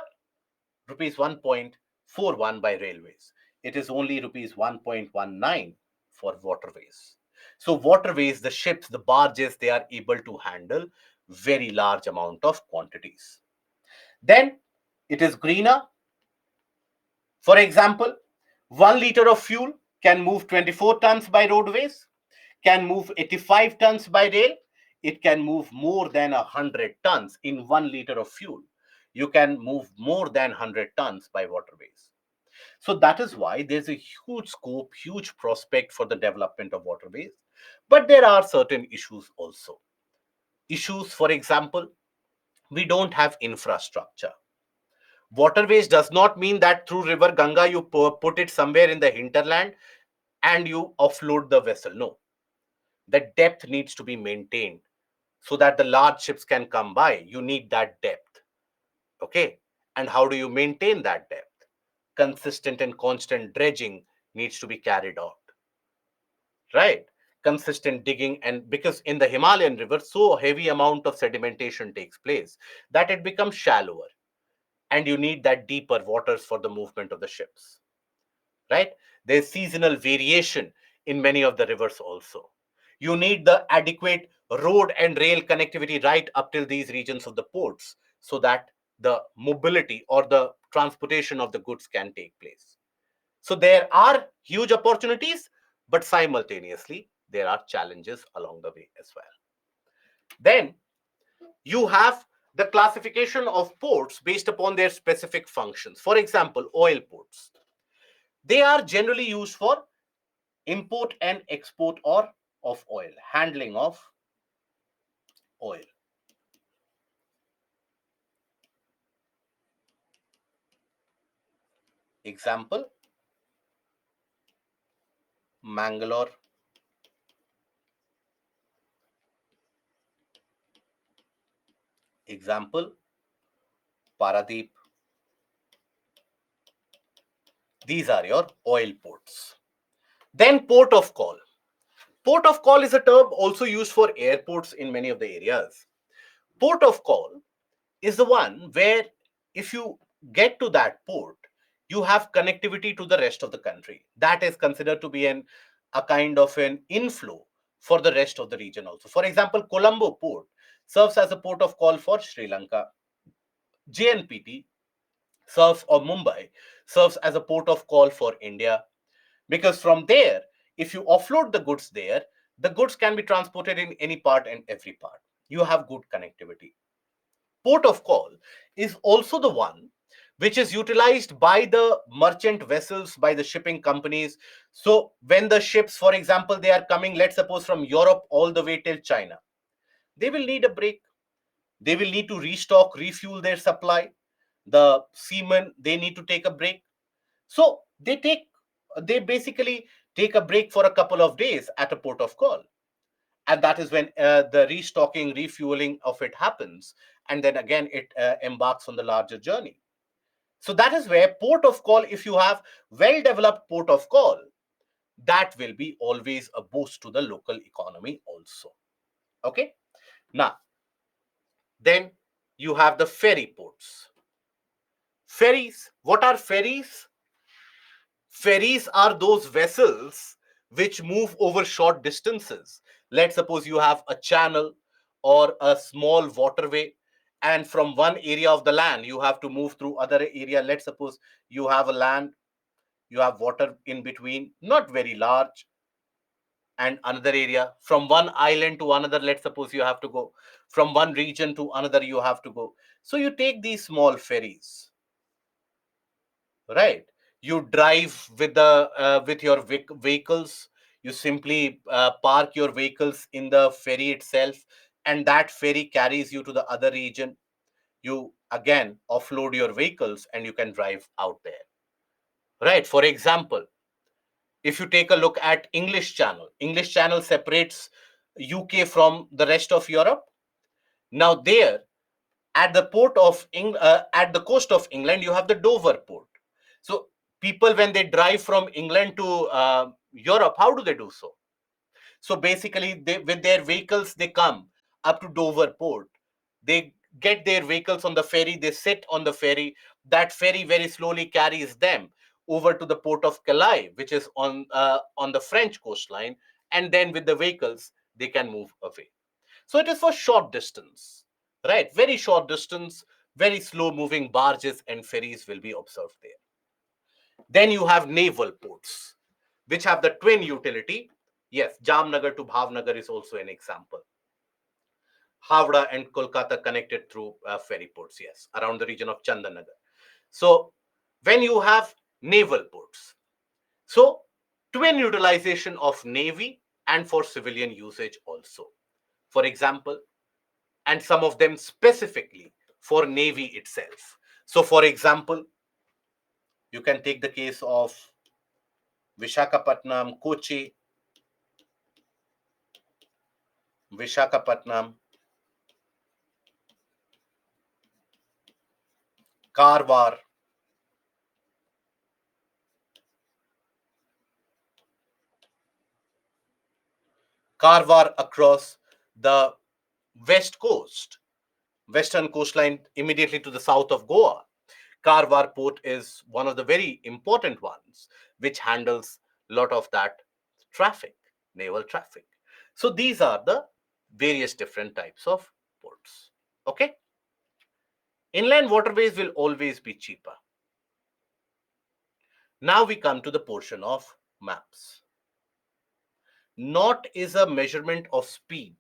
rupees 1.41 by railways. It is only rupees 1.19 for waterways. So waterways, the ships, the barges, they are able to handle very large amount of quantities. Then it is greener. For example, 1 liter of fuel can move 24 tons by roadways, can move 85 tons by rail. It can move more than 100 tons in 1 liter of fuel. You can move more than 100 tons by waterways. So that is why there's a huge scope, huge prospect for the development of waterways. But there are certain issues also. Issues, for example, we don't have infrastructure. Waterways does not mean that through river Ganga you put it somewhere in the hinterland and you offload the vessel. No, the depth needs to be maintained so that the large ships can come by. You need that depth. Okay. And how do you maintain that depth? Consistent and constant dredging needs to be carried out. Right. Consistent digging, and because in the Himalayan river so heavy amount of sedimentation takes place that it becomes shallower, and you need that deeper waters for the movement of the ships. Right. There's seasonal variation in many of the rivers also. You need the adequate road and rail connectivity right up till these regions of the ports so that the mobility or the transportation of the goods can take place. So there are huge opportunities, but simultaneously there are challenges along the way as well. Then you have the classification of ports based upon their specific functions. For example, oil ports. They are generally used for import and export or of oil, handling of oil. Example, Mangalore. Example, Paradeep. These are your oil ports. Then port of call. Port of call is a term also used for airports in many of the areas. Port of call is the one where if you get to that port, you have connectivity to the rest of the country. That is considered to be a kind of an inflow for the rest of the region also. For example, Colombo port serves as a port of call for Sri Lanka. JNPT serves, or Mumbai serves as a port of call for India, because from there, if you offload the goods there, the goods can be transported in any part and every part. You have good connectivity. Port of call is also the one which is utilized by the merchant vessels, by the shipping companies. So when the ships, for example, they are coming, let's suppose from Europe all the way till China, they will need a break. They will need to restock, refuel their supply. The seamen, they need to take a break. So they basically take a break for a couple of days at a port of call. And that is when the restocking, refueling of it happens. And then again, it embarks on the larger journey. So that is where port of call, if you have well developed port of call, that will be always a boost to the local economy also. Okay. Now, then you have the ferry ports. Ferries. What are ferries? Ferries are those vessels which move over short distances. Let's suppose you have a channel or a small waterway, and from one area of the land you have to move through other area. Let's suppose you have a land, you have water in between, not very large, and another area. From one island to another, let's suppose you have to go. From one region to another, you have to go. So you take these small ferries, right? You drive with your vehicles. You simply park your vehicles in the ferry itself, and that ferry carries you to the other region. You again offload your vehicles and you can drive out there, right? For example, if you take a look at English Channel separates UK from the rest of Europe. Now there, at the at the coast of England, you have the Dover port. So people, when they drive from England to Europe, how do they do so? So basically, with their vehicles, they come up to Dover port. They get their vehicles on the ferry. They sit on the ferry. That ferry very slowly carries them over to the port of Calais, which is on the French coastline, and then with the vehicles, they can move away. So it is for short distance, right? Very short distance, very slow moving barges and ferries will be observed there. Then you have naval ports, which have the twin utility. Yes, Jamnagar to Bhavnagar is also an example. Havra and Kolkata connected through ferry ports, yes, around the region of Chandanagar. So when you have naval ports, so twin utilization of navy and for civilian usage also. For example, and some of them specifically for navy itself. So for example, you can take the case of Vishakhapatnam, Kochi, Vishakhapatnam, Karwar, Karwar across the west coast, western coastline immediately to the south of Goa. Karwar port is one of the very important ones, which handles a lot of that traffic, naval traffic. So these are the various different types of ports. Okay. Inland waterways will always be cheaper. Now we come to the portion of maps. Knot is a measurement of speed.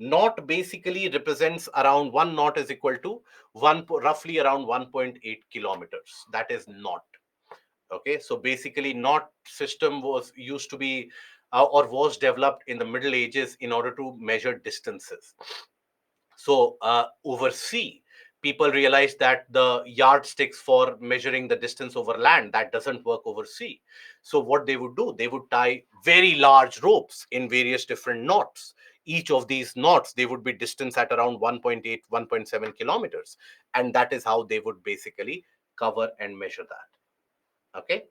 Knot basically represents around 1 knot is equal to roughly around 1.8 kilometers. That is knot. Okay, so basically knot system was used to be or was developed in the Middle Ages in order to measure distances. So over sea, people realized that the yardsticks for measuring the distance over land, that doesn't work over sea. So what they would do, they would tie very large ropes in various different knots. Each of these knots, they would be distance at around 1.8, 1.7 kilometers. And that is how they would basically cover and measure that. Okay.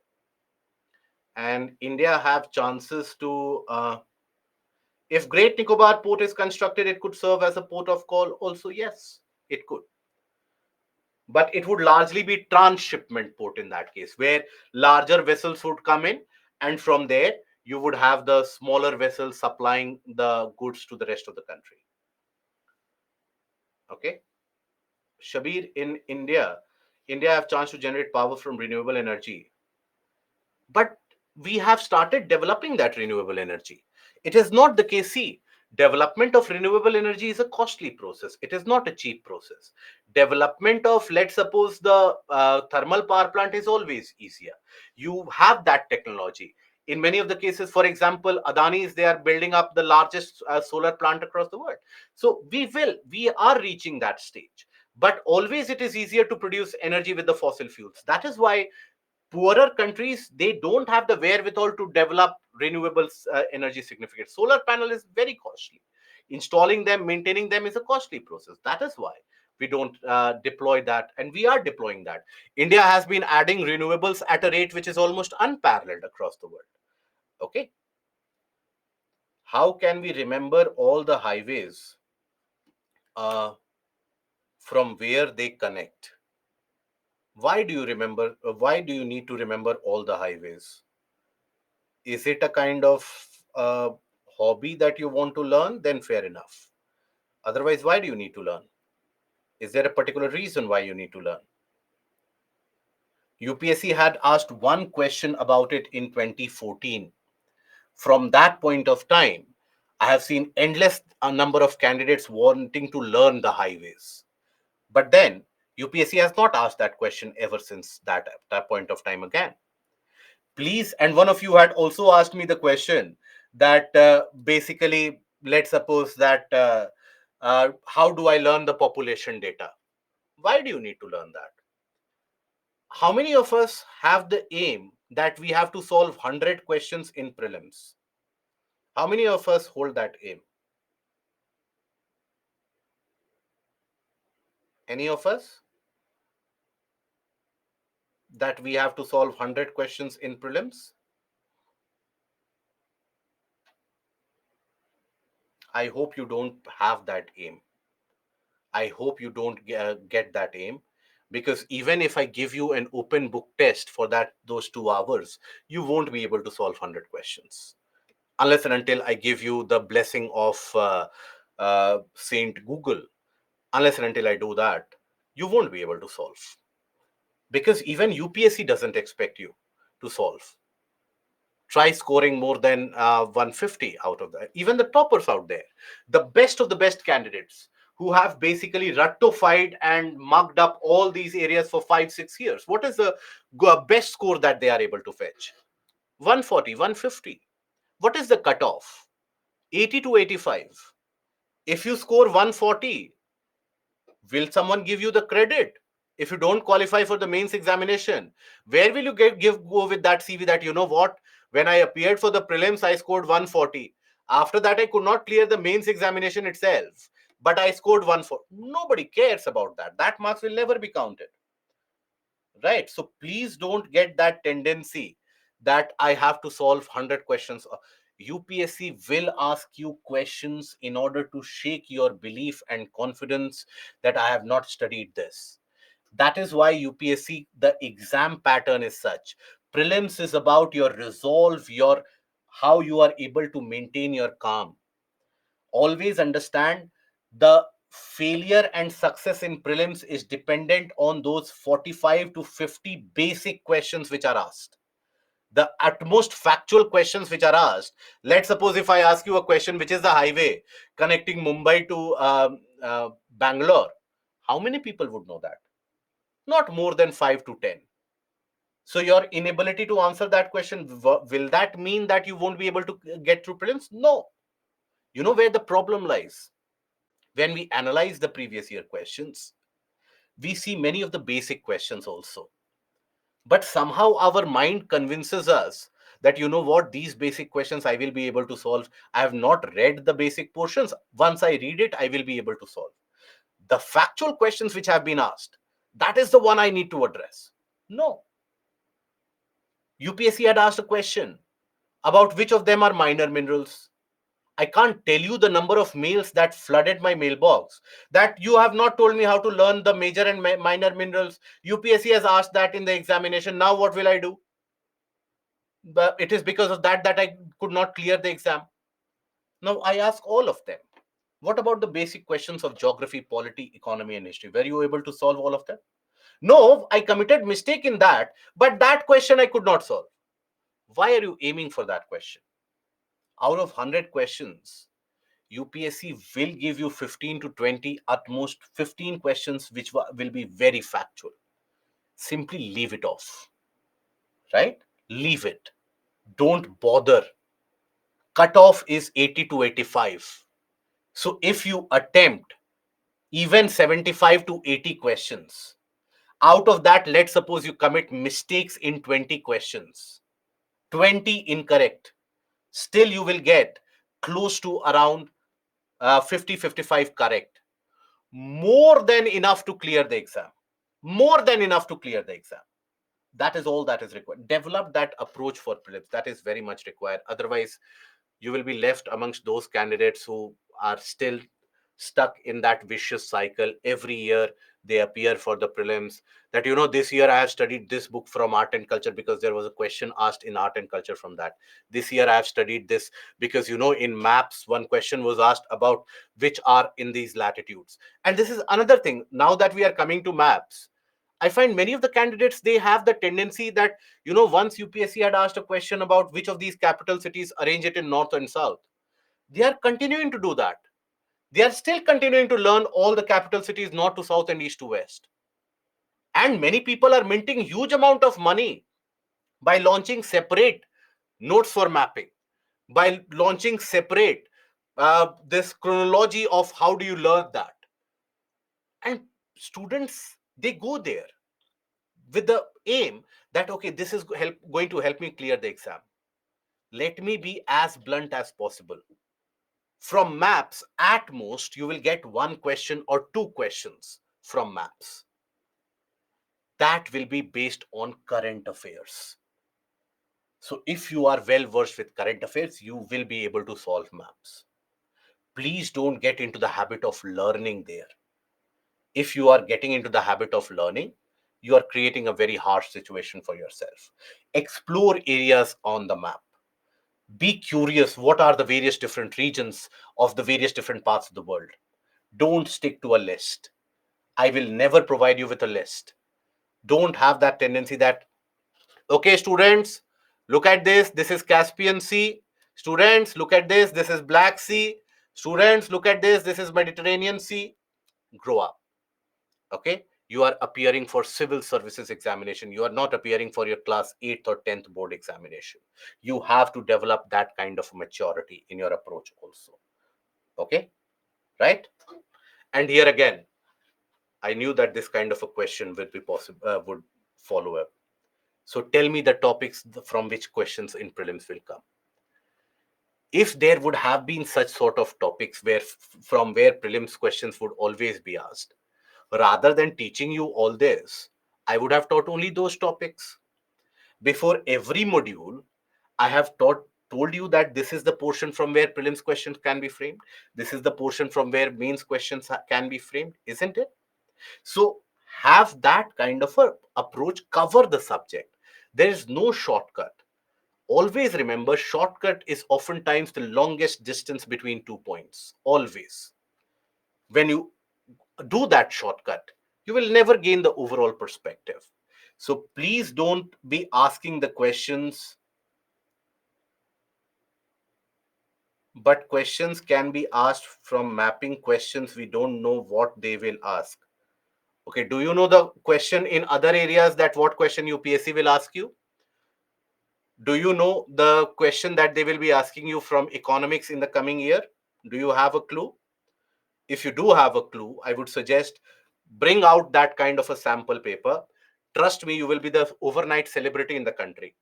And India have chances to, if Great Nicobar port is constructed, it could serve as a port of call also. Yes, it could. But it would largely be transshipment port in that case, where larger vessels would come in, and from there you would have the smaller vessels supplying the goods to the rest of the country. Okay. Shabir, in India have chance to generate power from renewable energy, but we have started developing that renewable energy. It is not the case. See, development of renewable energy is a costly process. It is not a cheap process. Development of, let's suppose, the thermal power plant is always easier. You have that technology. In many of the cases, for example, Adani's, they are building up the largest solar plant across the world. So we are reaching that stage. But always it is easier to produce energy with the fossil fuels. That is why poorer countries, they don't have the wherewithal to develop renewable energy significant. Solar panel is very costly. Installing them, maintaining them is a costly process. That is why we don't deploy that, and we are deploying that. India has been adding renewables at a rate which is almost unparalleled across the world. Okay. How can we remember all the highways uh, from where they connect? Why do you need to remember all the highways? Is it a kind of uh, hobby that you want to learn? Then fair enough. Otherwise, why do you need to learn? Is there a particular reason why you need to learn? UPSC had asked one question about it in 2014. From that point of time, I have seen endless a number of candidates wanting to learn the highways. But then UPSC has not asked that question ever since that point of time again. Please, and one of you had also asked me the question that basically, let's suppose that how do I learn the population data? Why do you need to learn that? How many of us have the aim that we have to solve 100 questions in prelims? How many of us hold that aim? Any of us? That we have to solve 100 questions in prelims? I hope you don't have that aim. I hope you don't get that aim, because even if I give you an open book test for those 2 hours, you won't be able to solve 100 questions. unless and until I give you the blessing of Saint Google. Unless and until I do that, you won't be able to solve, because even UPSC doesn't expect you to solve. Try scoring more than 150 out of that. Even the toppers out there, the best of the best candidates who have basically ruttofied and mugged up all these areas for 5 6 years, what is the best score that they are able to fetch? 140, 150. What is the cutoff? 80 to 85. If you score 140, will someone give you the credit? If you don't qualify for the mains examination, where will you go with that CV that, you know what, when I appeared for the prelims I scored 140, after that I could not clear the mains examination itself, but I scored 140? Nobody cares about that. That marks will never be counted, right? So please don't get that tendency that I have to solve 100 questions. UPSC will ask you questions in order to shake your belief and confidence that I have not studied this. That is why UPSC, the exam pattern is such. Prelims is about your resolve, your how you are able to maintain your calm. Always understand, the failure and success in prelims is dependent on those 45 to 50 basic questions which are asked, the utmost factual questions which are asked. Let's suppose if I ask you a question, which is the highway connecting Mumbai to Bangalore, how many people would know that? Not more than 5 to 10. So your inability to answer that question, will that mean that you won't be able to get through prelims? No. You know where the problem lies? When we analyze the previous year questions, we see many of the basic questions also. But somehow our mind convinces us that, you know what, these basic questions I will be able to solve. I have not read the basic portions. Once I read it, I will be able to solve. The factual questions which have been asked, that is the one I need to address. No. UPSC had asked a question about which of them are minor minerals. I can't tell you the number of mails that flooded my mailbox that you have not told me how to learn the major and minor minerals. UPSC has asked that in the examination. Now what will I do? But it is because of that that I could not clear the exam. Now I ask all of them. What about the basic questions of geography, polity, economy, and history? Were you able to solve all of them? No, I committed mistake in that, but that question I could not solve. Why are you aiming for that question? Out of 100 questions, UPSC will give you 15 to 20, at most 15 questions which will be very factual. Simply leave it off, right? Leave it. Don't bother. Cutoff is 80 to 85. So if you attempt even 75 to 80 questions, out of that, let's suppose you commit mistakes in 20 questions, 20 incorrect, still you will get close to around 50, 55 correct. More than enough to clear the exam. More than enough to clear the exam. That is all that is required. Develop that approach for prelims. That is very much required. Otherwise, you will be left amongst those candidates who are still stuck in that vicious cycle. Every year they appear for the prelims, that, you know, this year I have studied this book from art and culture because there was a question asked in art and culture from that. This year I have studied this because, you know, in maps one question was asked about which are in these latitudes. And this is another thing, now that we are coming to maps, I find many of the candidates, they have the tendency that, you know, once UPSC had asked a question about which of these capital cities arrange it in north and south, they are continuing to do that. They are still continuing to learn all the capital cities north to south and east to west. And many people are minting huge amount of money by launching separate notes for mapping, by launching separate this chronology of how do you learn that. And students, they go there with the aim that, okay, this is going to help me clear the exam. Let me be as blunt as possible. From maps, at most you will get one question or two questions from maps. That will be based on current affairs. So if you are well versed with current affairs, you will be able to solve maps. Please don't get into the habit of learning there. If you are getting into the habit of learning, you are creating a very harsh situation for yourself. Explore areas on the map. Be curious. What are the various different regions of the various different parts of the world? Don't stick to a list. I will never provide you with a list. Don't have that tendency that, okay, students, look at this. This is Caspian Sea. Students, look at this. This is Black Sea. Students, look at this. This is Mediterranean Sea. Grow up. Okay? You are appearing for civil services examination. You are not appearing for your class 8th or 10th board examination. You have to develop that kind of maturity in your approach also. Okay? Right? And here again, I knew that this kind of a question would be possible, would follow up. So tell me the topics from which questions in prelims will come. If there would have been such sort of topics where from where prelims questions would always be asked, rather than teaching you all this, I would have taught only those topics. Before every module, I have told you that this is the portion from where prelims questions can be framed. This is the portion from where mains questions can be framed, isn't it? So have that kind of a approach, cover the subject. There is no shortcut. Always remember, shortcut is oftentimes the longest distance between 2 points. Always. When you do that shortcut, you will never gain the overall perspective. So please don't be asking the questions, but questions can be asked from mapping questions. We don't know what they will ask. Okay, do you know the question in other areas, that what question UPSC will ask you? Do you know the question that they will be asking you from economics in the coming year? Do you have a clue? If you do have a clue, I would suggest bring out that kind of a sample paper. Trust me, you will be the overnight celebrity in the country,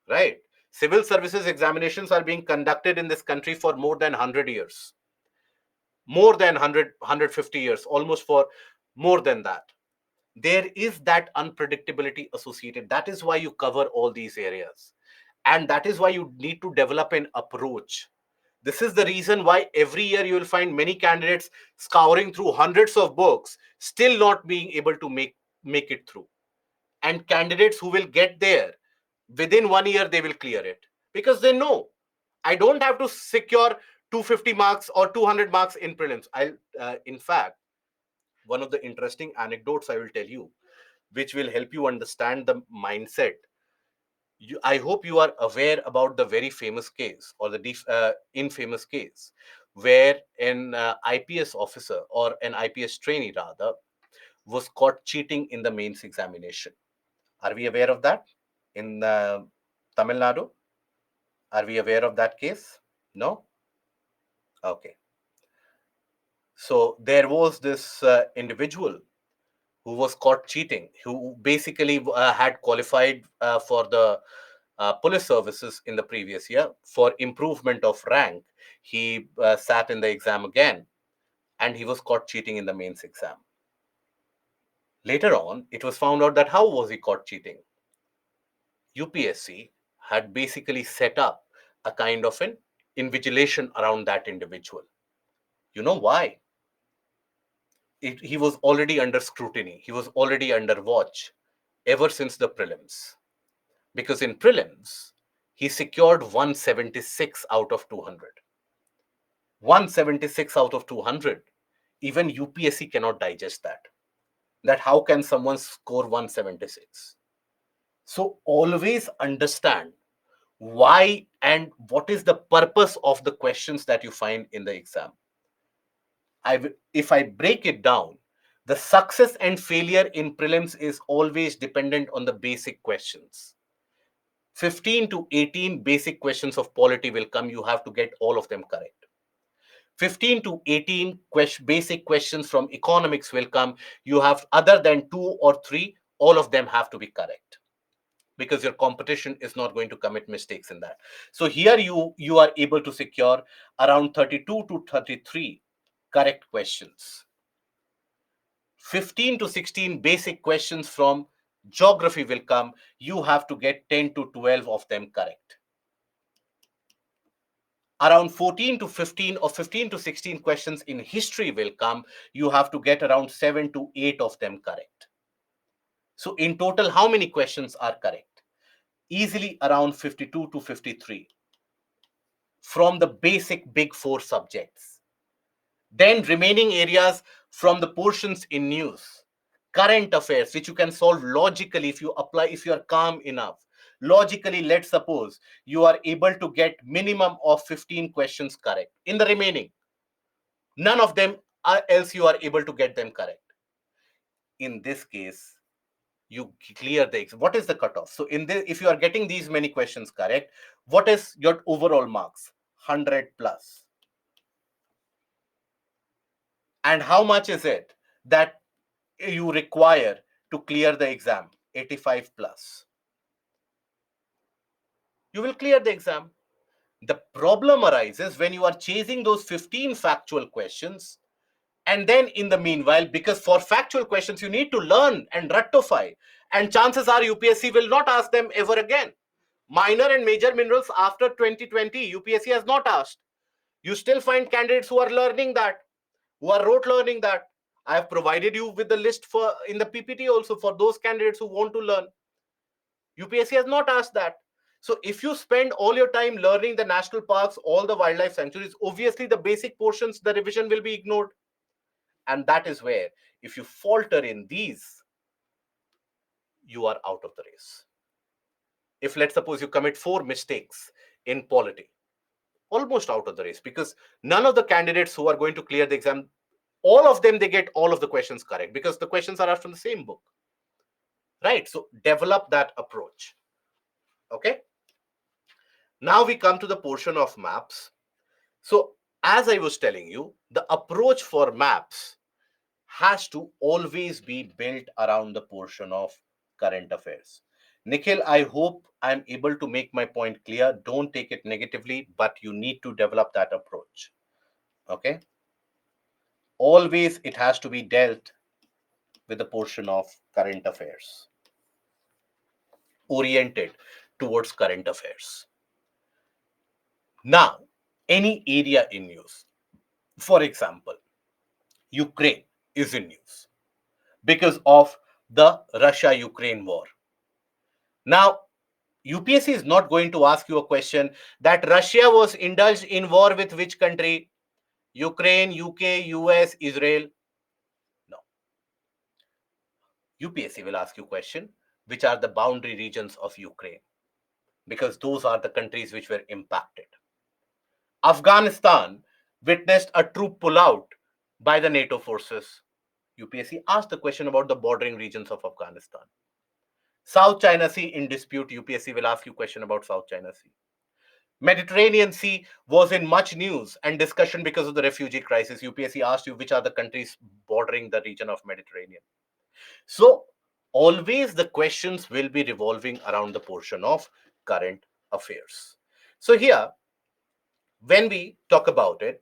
right? Civil services examinations are being conducted in this country for more than 100 years, more than 100 years, almost for more than that. There is that unpredictability associated. That is why you cover all these areas. And that is why you need to develop an approach. This is the reason why every year you will find many candidates scouring through hundreds of books, still not being able to make it through. And candidates who will get there within 1 year, they will clear it because they know I don't have to secure 250 marks or 200 marks in prelims. In fact, one of the interesting anecdotes I will tell you, which will help you understand the mindset. I hope you are aware about the very famous case, or the infamous case, where an IPS officer, or an IPS trainee rather, was caught cheating in the mains examination. Are we aware of that in Tamil Nadu? Are we aware of that case? No? Okay. So there was this individual who was caught cheating, who basically had qualified for the police services in the previous year. For improvement of rank, he sat in the exam again, and he was caught cheating in the mains exam. Later on, it was found out that how was he caught cheating? UPSC had basically set up a kind of an invigilation around that individual. You know why? He was already under scrutiny. He was already under watch ever since the prelims. Because in prelims, he secured 176 out of 200. 176 out of 200. Even UPSC cannot digest that. That how can someone score 176? So always understand why and what is the purpose of the questions that you find in the exam. If I break it down, the success and failure in prelims is always dependent on the basic questions. 15 to 18 basic questions of polity will come. You have to get all of them correct. 15 to 18 basic questions from economics will come. You have, other than two or three, all of them have to be correct, because your competition is not going to commit mistakes in that. So here you are able to secure around 32 to 33 correct questions. 15 to 16 basic questions from geography will come. You have to get 10 to 12 of them correct. Around 14 to 15 or 15 to 16 questions in history will come. You have to get around 7 to 8 of them correct. So in total, how many questions are correct? Easily around 52 to 53. from the basic big four subjects. Then remaining areas from the portions in news, current affairs, which you can solve logically if you apply, if you are calm enough. Logically, let's suppose you are able to get minimum of 15 questions correct. In the remaining, none of them are else you are able to get them correct. In this case, you clear the exam. What is the cutoff? So in this, if you are getting these many questions correct, what is your overall marks? 100 plus. And how much is it that you require to clear the exam? 85 plus. You will clear the exam. The problem arises when you are chasing those 15 factual questions. And then in the meanwhile, because for factual questions, you need to learn and rectify. And chances are UPSC will not ask them ever again. Minor and major minerals after 2020, UPSC has not asked. You still find candidates who are learning that, who are rote learning that. I have provided you with the list for in the PPT also for those candidates who want to learn. UPSC has not asked that. So if you spend all your time learning the national parks, all the wildlife sanctuaries, obviously the basic portions, the revision will be ignored. And that is where, if you falter in these, you are out of the race. If let's suppose you commit 4 mistakes in polity, almost out of the race, because none of the candidates who are going to clear the exam, all of them, they get all of the questions correct because the questions are from the same book, right? So develop that approach. Okay, now we come to the portion of maps. So as I was telling you, the approach for maps has to always be built around the portion of current affairs. Nikhil, I hope I'm able to make my point clear. Don't take it negatively, but you need to develop that approach. Okay, always it has to be dealt with the portion of current affairs, oriented towards current affairs. Now, any area in news, for example, Ukraine is in news because of the Russia-Ukraine war. Now, UPSC is not going to ask you a question that Russia was indulged in war with which country? Ukraine, UK, US, Israel. No. UPSC will ask you a question, which are the boundary regions of Ukraine? Because those are the countries which were impacted. Afghanistan witnessed a troop pullout by the NATO forces. UPSC asked the question about the bordering regions of Afghanistan. South China Sea in dispute. UPSC will ask you a question about South China Sea. Mediterranean Sea was in much news and discussion because of the refugee crisis. UPSC asked you which are the countries bordering the region of Mediterranean. So always the questions will be revolving around the portion of current affairs. So here, when we talk about it,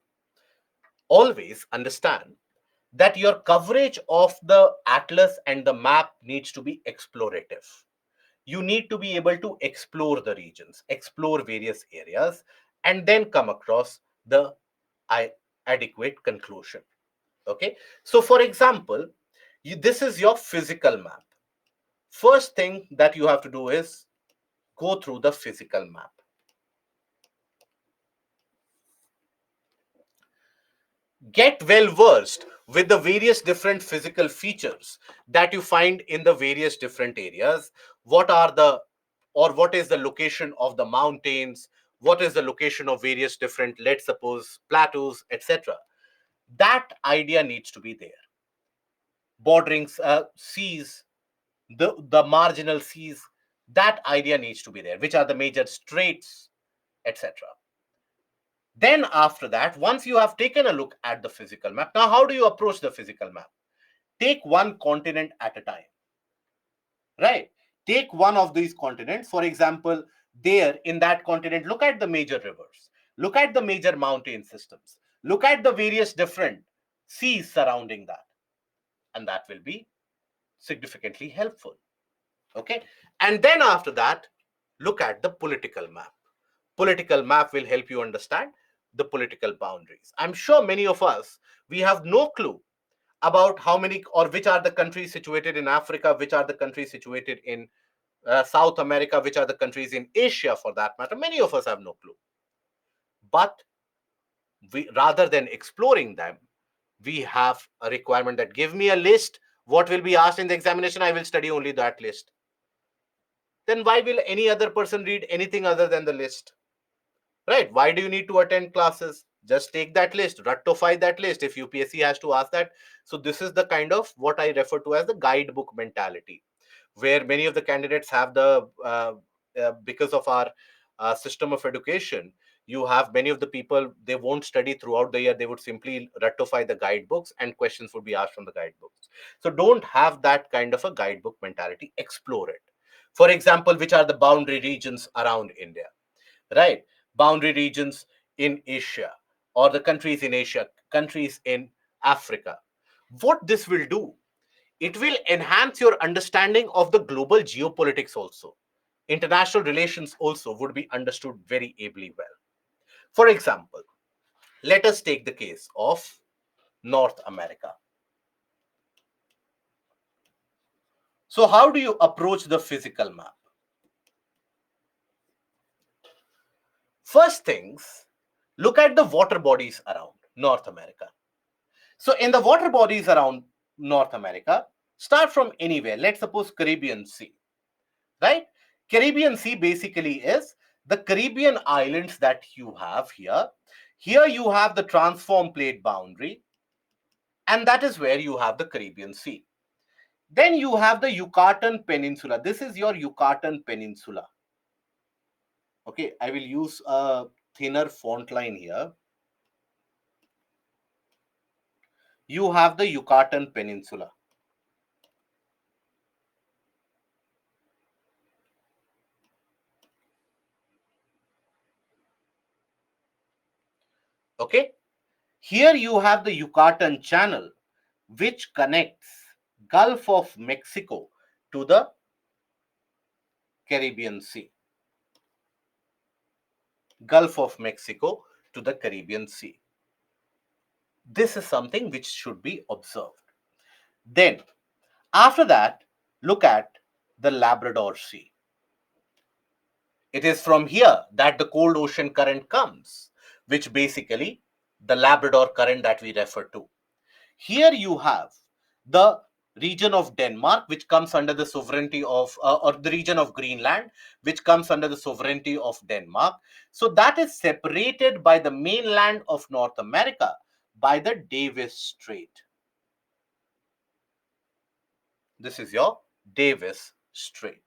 always understand that your coverage of the atlas and the map needs to be explorative. You need to be able to explore the regions, explore various areas, and then come across the adequate conclusion. Okay, so for example, this is your physical map. First thing that you have to do is go through the physical map. Get well versed with the various different physical features that you find in the various different areas. What are the, or what is the location of the mountains? What is the location of various different, let's suppose, plateaus, etc. That idea needs to be there. Bordering seas, the marginal seas, that idea needs to be there. Which are the major straits, etc. Then after that, once you have taken a look at the physical map, now how do you approach the physical map? Take one continent at a time, right? Take one of these continents. For example, there in that continent, look at the major rivers, look at the major mountain systems, look at the various different seas surrounding that, and that will be significantly helpful. Okay, and then after that, look at the political map. Political map will help you understand the political boundaries. I'm sure many of us, we have no clue about how many or which are the countries situated in Africa, which are the countries situated in South America, which are the countries in Asia for that matter. Many of us have no clue. But we, rather than exploring them, we have a requirement that give me a list. What will be asked in the examination? I will study only that list. Then why will any other person read anything other than the list? Right? Why do you need to attend classes? Just take that list, rectify that list if UPSC has to ask that. So this is the kind of what I refer to as the guidebook mentality, where many of the candidates have the because of our system of education, you have many of the people, they won't study throughout the year. They would simply rectify the guidebooks and questions would be asked from the guidebooks. So don't have that kind of a guidebook mentality. Explore it. For example, which are the boundary regions around India? Right? Boundary regions in Asia, or the countries in Asia, countries in Africa. What this will do, it will enhance your understanding of the global geopolitics also. International relations also would be understood very ably well. For example, let us take the case of North America. So how do you approach the physical map? First things, look at the water bodies around North America. So in the water bodies around North America, start from anywhere. Let's suppose Caribbean Sea, right? Caribbean Sea basically is the Caribbean islands that you have here. Here you have the transform plate boundary, and that is where you have the Caribbean Sea. Then you have the Yucatan Peninsula. This is your Yucatan Peninsula. Okay, I will use a thinner font line here. You have the Yucatan Peninsula. Okay, here you have the Yucatan Channel, which connects Gulf of Mexico to the Caribbean Sea. Gulf of Mexico to the Caribbean Sea. This is something which should be observed. Then, after that, look at the Labrador Sea. It is from here that the cold ocean current comes, which basically the Labrador current that we refer to. Here you have the region of Denmark, which comes under the sovereignty of, or the region of Greenland, which comes under the sovereignty of Denmark. So that is separated by the mainland of North America by the Davis Strait. This is your Davis Strait.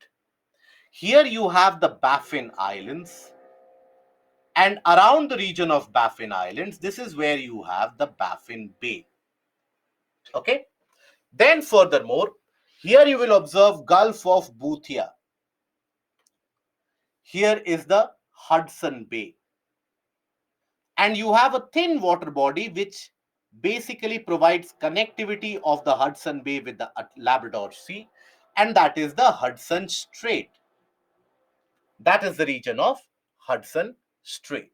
Here you have the Baffin Islands. And around the region of Baffin Islands, this is where you have the Baffin Bay. Okay. Then furthermore, here you will observe Gulf of Boothia. Here is the Hudson Bay. And you have a thin water body which basically provides connectivity of the Hudson Bay with the Labrador Sea, and that is the Hudson Strait. That is the region of Hudson Strait.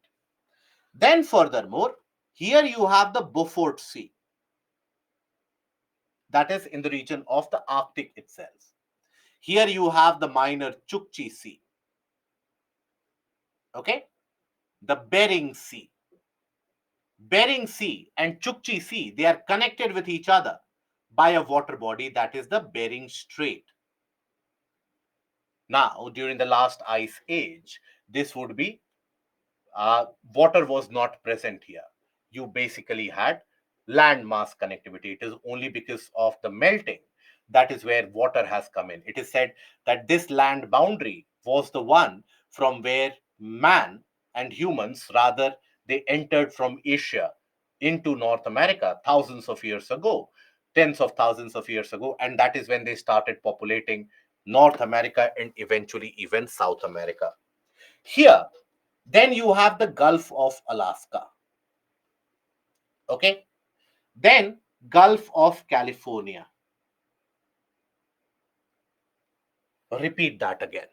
Then furthermore, here you have the Beaufort Sea. That is in the region of the Arctic itself. Here you have the minor Chukchi Sea. Okay, the Bering Sea. Bering Sea and Chukchi Sea, they are connected with each other by a water body, that is the Bering Strait. Now, during the last ice age, this would be water was not present here. You basically had land mass connectivity. It is only because of the melting that is where water has come in. It is said that this land boundary was the one from where man and humans, rather, they entered from Asia into North America thousands of years ago, tens of thousands of years ago, and that is when they started populating North America and eventually even South America. Here, then you have the Gulf of Alaska. Okay. Then Gulf of California. Repeat that again.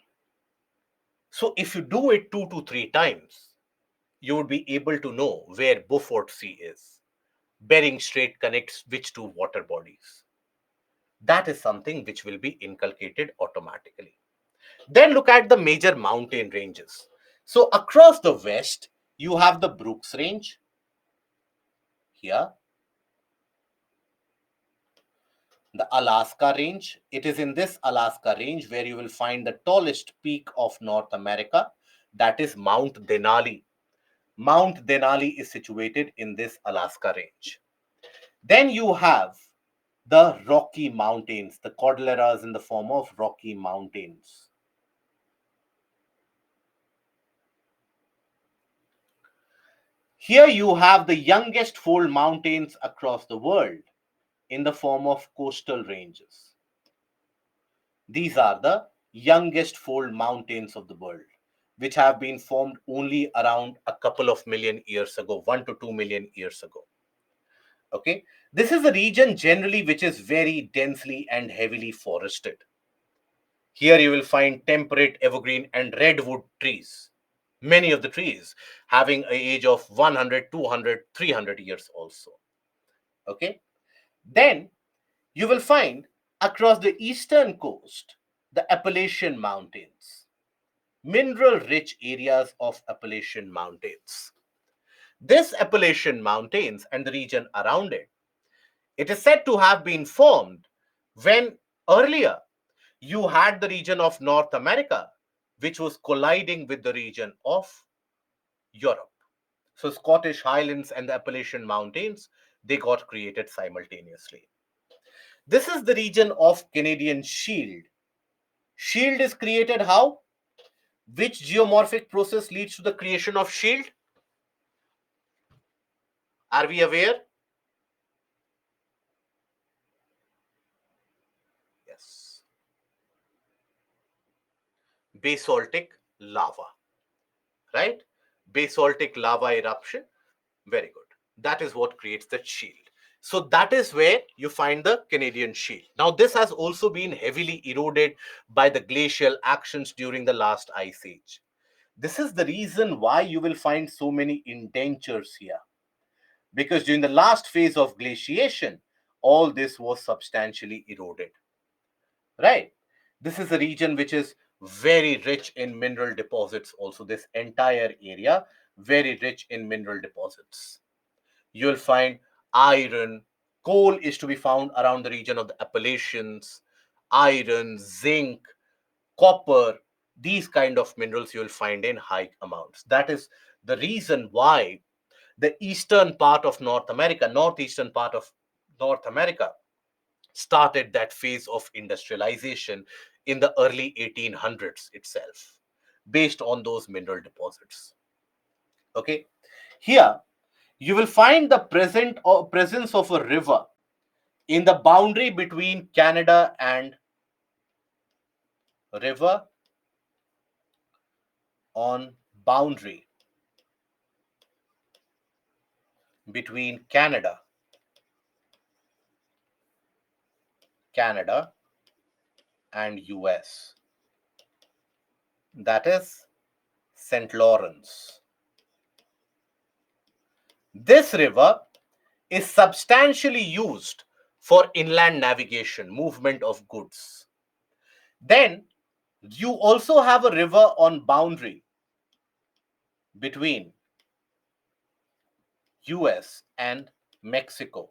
So if you do it 2 to 3 times, you would be able to know where Beaufort Sea is. Bering Strait connects which two water bodies. That is something which will be inculcated automatically. Then look at the major mountain ranges. So across the west, You have the Brooks Range here, the Alaska Range. It is in this Alaska Range where you will find the tallest peak of North America, that is Mount Denali. Mount Denali is situated in this Alaska Range. Then you have the Rocky Mountains, the Cordilleras in the form of Rocky Mountains. Here you have the youngest fold mountains across the world in the form of coastal ranges. These are the youngest fold mountains of the world, which have been formed only around a couple of million years ago, 1 to 2 million years ago. Okay, this is a region generally which is very densely and heavily forested. Here you will find temperate evergreen and redwood trees. Many of the trees having an age of 100, 200, 300 years also. Okay. Then you will find across the eastern coast the Appalachian Mountains, mineral rich areas of Appalachian Mountains. This Appalachian Mountains and the region around it, it is said to have been formed when earlier you had the region of North America, which was colliding with the region of Europe. So, Scottish Highlands and the Appalachian Mountains, they got created simultaneously. This is the region of Canadian Shield. Shield is created how? Which geomorphic process leads to the creation of shield? Are we aware? Yes. Basaltic lava, right? Basaltic lava eruption. Very good. That is what creates the shield. So that is where you find the Canadian Shield. Now, this has also been heavily eroded by the glacial actions during the last ice age. This is the reason why you will find so many indentures here. Because during the last phase of glaciation, all this was substantially eroded. Right? This is a region which is very rich in mineral deposits, also, this entire area, very rich in mineral deposits. You'll find iron, coal is to be found around the region of the Appalachians, iron, zinc, copper, these kind of minerals you'll find in high amounts. That is the reason why the eastern part of North America, northeastern part of North America, started that phase of industrialization in the early 1800s itself, based on those mineral deposits. Okay, here you will find the presence of a river in the boundary between Canada and river on boundary between Canada and US. That is St. Lawrence. This river is substantially used for inland navigation, movement of goods. Then you also have a river on boundary between US and Mexico,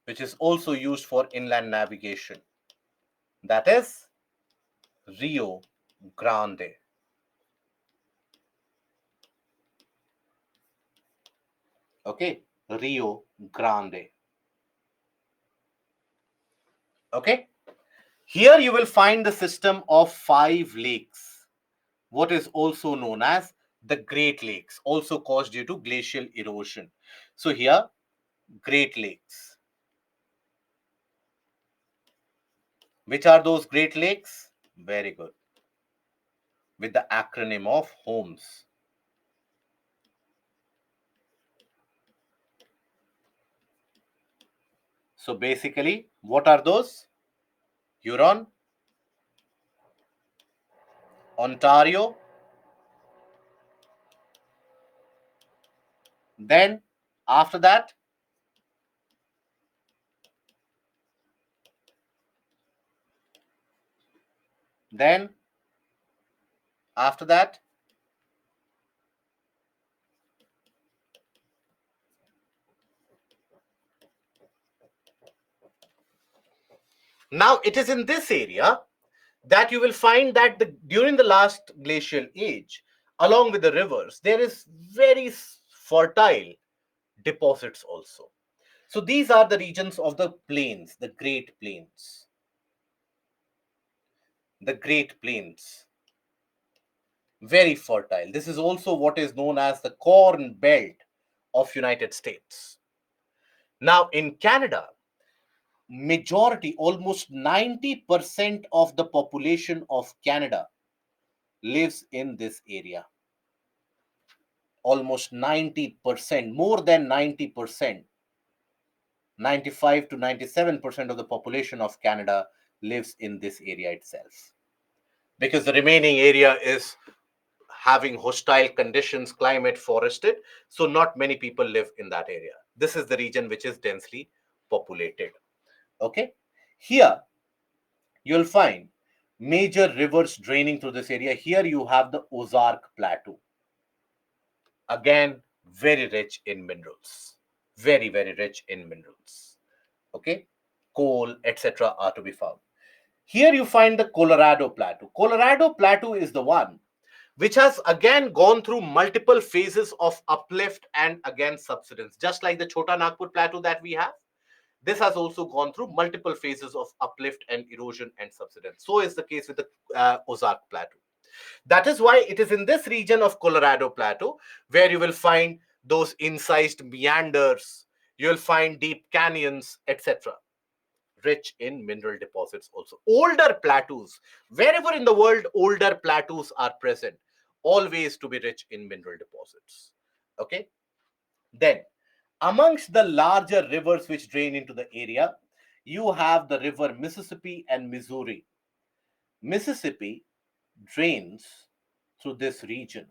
which is also used for inland navigation. That is Rio Grande. Okay, Rio Grande. Okay, here you will find the system of 5 lakes, what is also known as the Great Lakes, also caused due to glacial erosion. So here, Great Lakes. Which are those Great Lakes? Very good. With the acronym of HOMES. So basically, what are those? Huron, Ontario, then after that, then after that, Now, it is in this area that you will find that during the last glacial age, along with the rivers, there is very fertile deposits also. So these are the regions of the plains, the Great Plains. The Great Plains, very fertile. This is also what is known as the Corn Belt of United States. Now in Canada, majority, almost 90% of the population of Canada lives in this area. Almost 90%, more than 90%, 95 to 97% of the population of Canada lives in this area itself. Because the remaining area is having hostile conditions, climate, forested, so not many people live in that area. This is the region which is densely populated. Okay, here you'll find major rivers draining through this area. Here you have the Ozark Plateau. Again, very rich in minerals. Very, very rich in minerals. Okay, coal, etc. are to be found. Here you find the Colorado Plateau. Colorado Plateau is the one which has again gone through multiple phases of uplift and again subsidence. Just like the Chota Nagpur Plateau that we have, this has also gone through multiple phases of uplift and erosion and subsidence. So is the case with the Ozark Plateau. That is why it is in this region of Colorado Plateau where you will find those incised meanders, you'll find deep canyons, etc. Rich in mineral deposits also. Older plateaus, wherever in the world older plateaus are present, always to be rich in mineral deposits. Okay. Then, amongst the larger rivers which drain into the area, you have the river Mississippi and Missouri. Mississippi drains through this region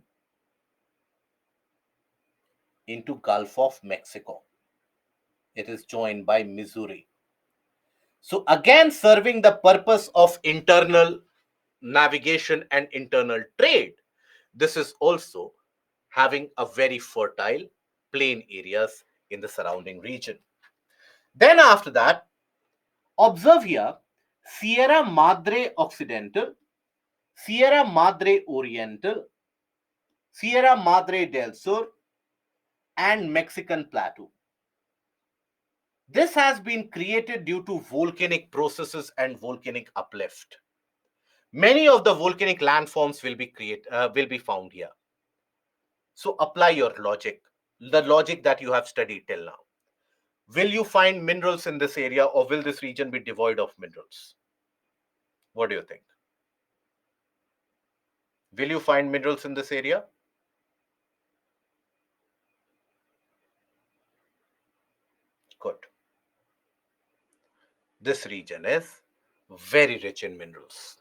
into Gulf of Mexico. It is joined by Missouri. So again, serving the purpose of internal navigation and internal trade, this is also having a very fertile plain areas in the surrounding region. Then after that, observe here Sierra Madre Occidental, Sierra Madre Oriental, Sierra Madre del Sur, and Mexican Plateau. This has been created due to volcanic processes and volcanic uplift. Many of the volcanic landforms will be found here. So apply your logic, the logic that you have studied till now. Will you find minerals in this area, or will this region be devoid of minerals? What do you think? Will you find minerals in this area? Good. This region is very rich in minerals.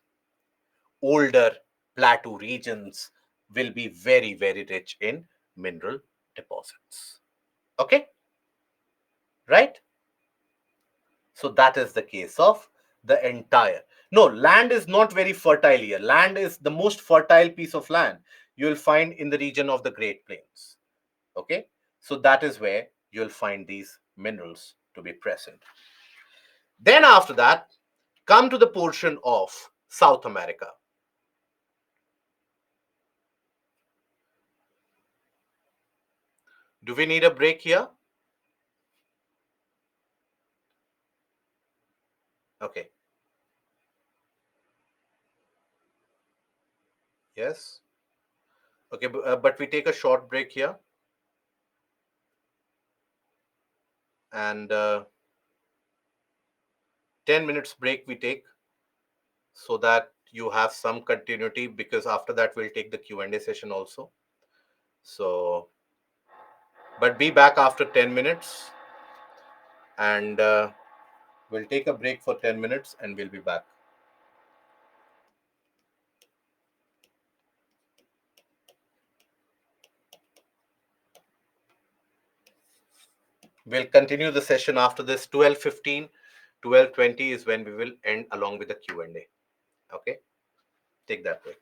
Older plateau regions will be very, very rich in mineral deposits. Okay? Right? So that is the case of the entire. No, land is not very fertile here. Land is the most fertile piece of land you will find in the region of the Great Plains. Okay? So that is where you'll find these minerals to be present. Then after that, come to the portion of South America. Do we need a break here? Okay. Yes. Okay, but we take a short break here, and 10 minutes break we take, so that you have some continuity, because after that we'll take the Q&A session also. So, but be back after 10 minutes, and we'll take a break for 10 minutes and we'll be back. We'll continue the session after this. 12:15, 12:20 is when we will end along with the Q&A. Okay, take that break.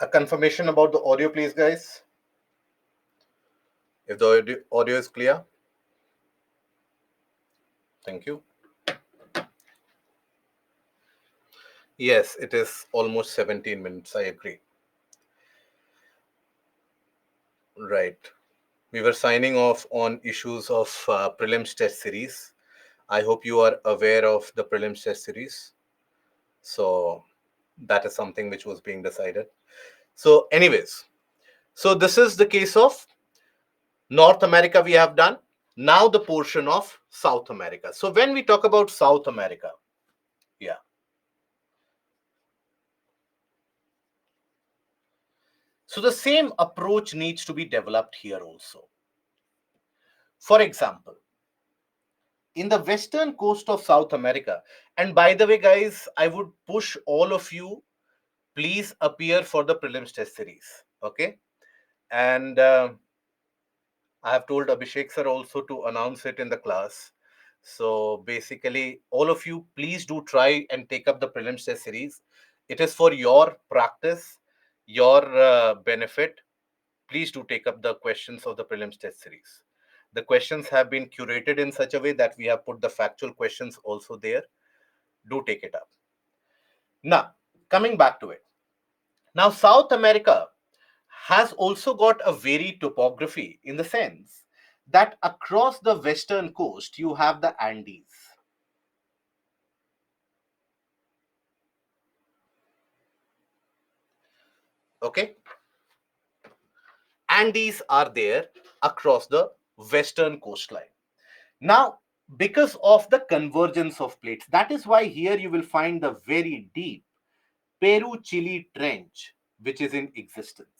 A confirmation about the audio, please, guys. If the audio is clear. Thank you. Yes, it is almost 17 minutes. I agree. Right. We were signing off on issues of prelims test series. I hope you are aware of the prelims test series. So that is something which was being decided. So, anyways, so this is the case of North America we have done. Now the portion of South America. So when we talk about South America, yeah. So the same approach needs to be developed here also. For example, in the western coast of South America, and by the way, guys, I would push all of you, please appear for the prelims test series. Okay. And I have told Abhishek sir also to announce it in the class. So basically, all of you, please do try and take up the prelims test series. It is for your practice, your benefit. Please do take up the questions of the prelims test series. The questions have been curated in such a way that we have put the factual questions also there. Do take it up. Now, coming back to it. Now, South America has also got a varied topography in the sense that across the western coast you have the Andes. Okay, Andes are there across the western coastline. Now, because of the convergence of plates, that is why here you will find the very deep Peru Chile Trench, which is in existence.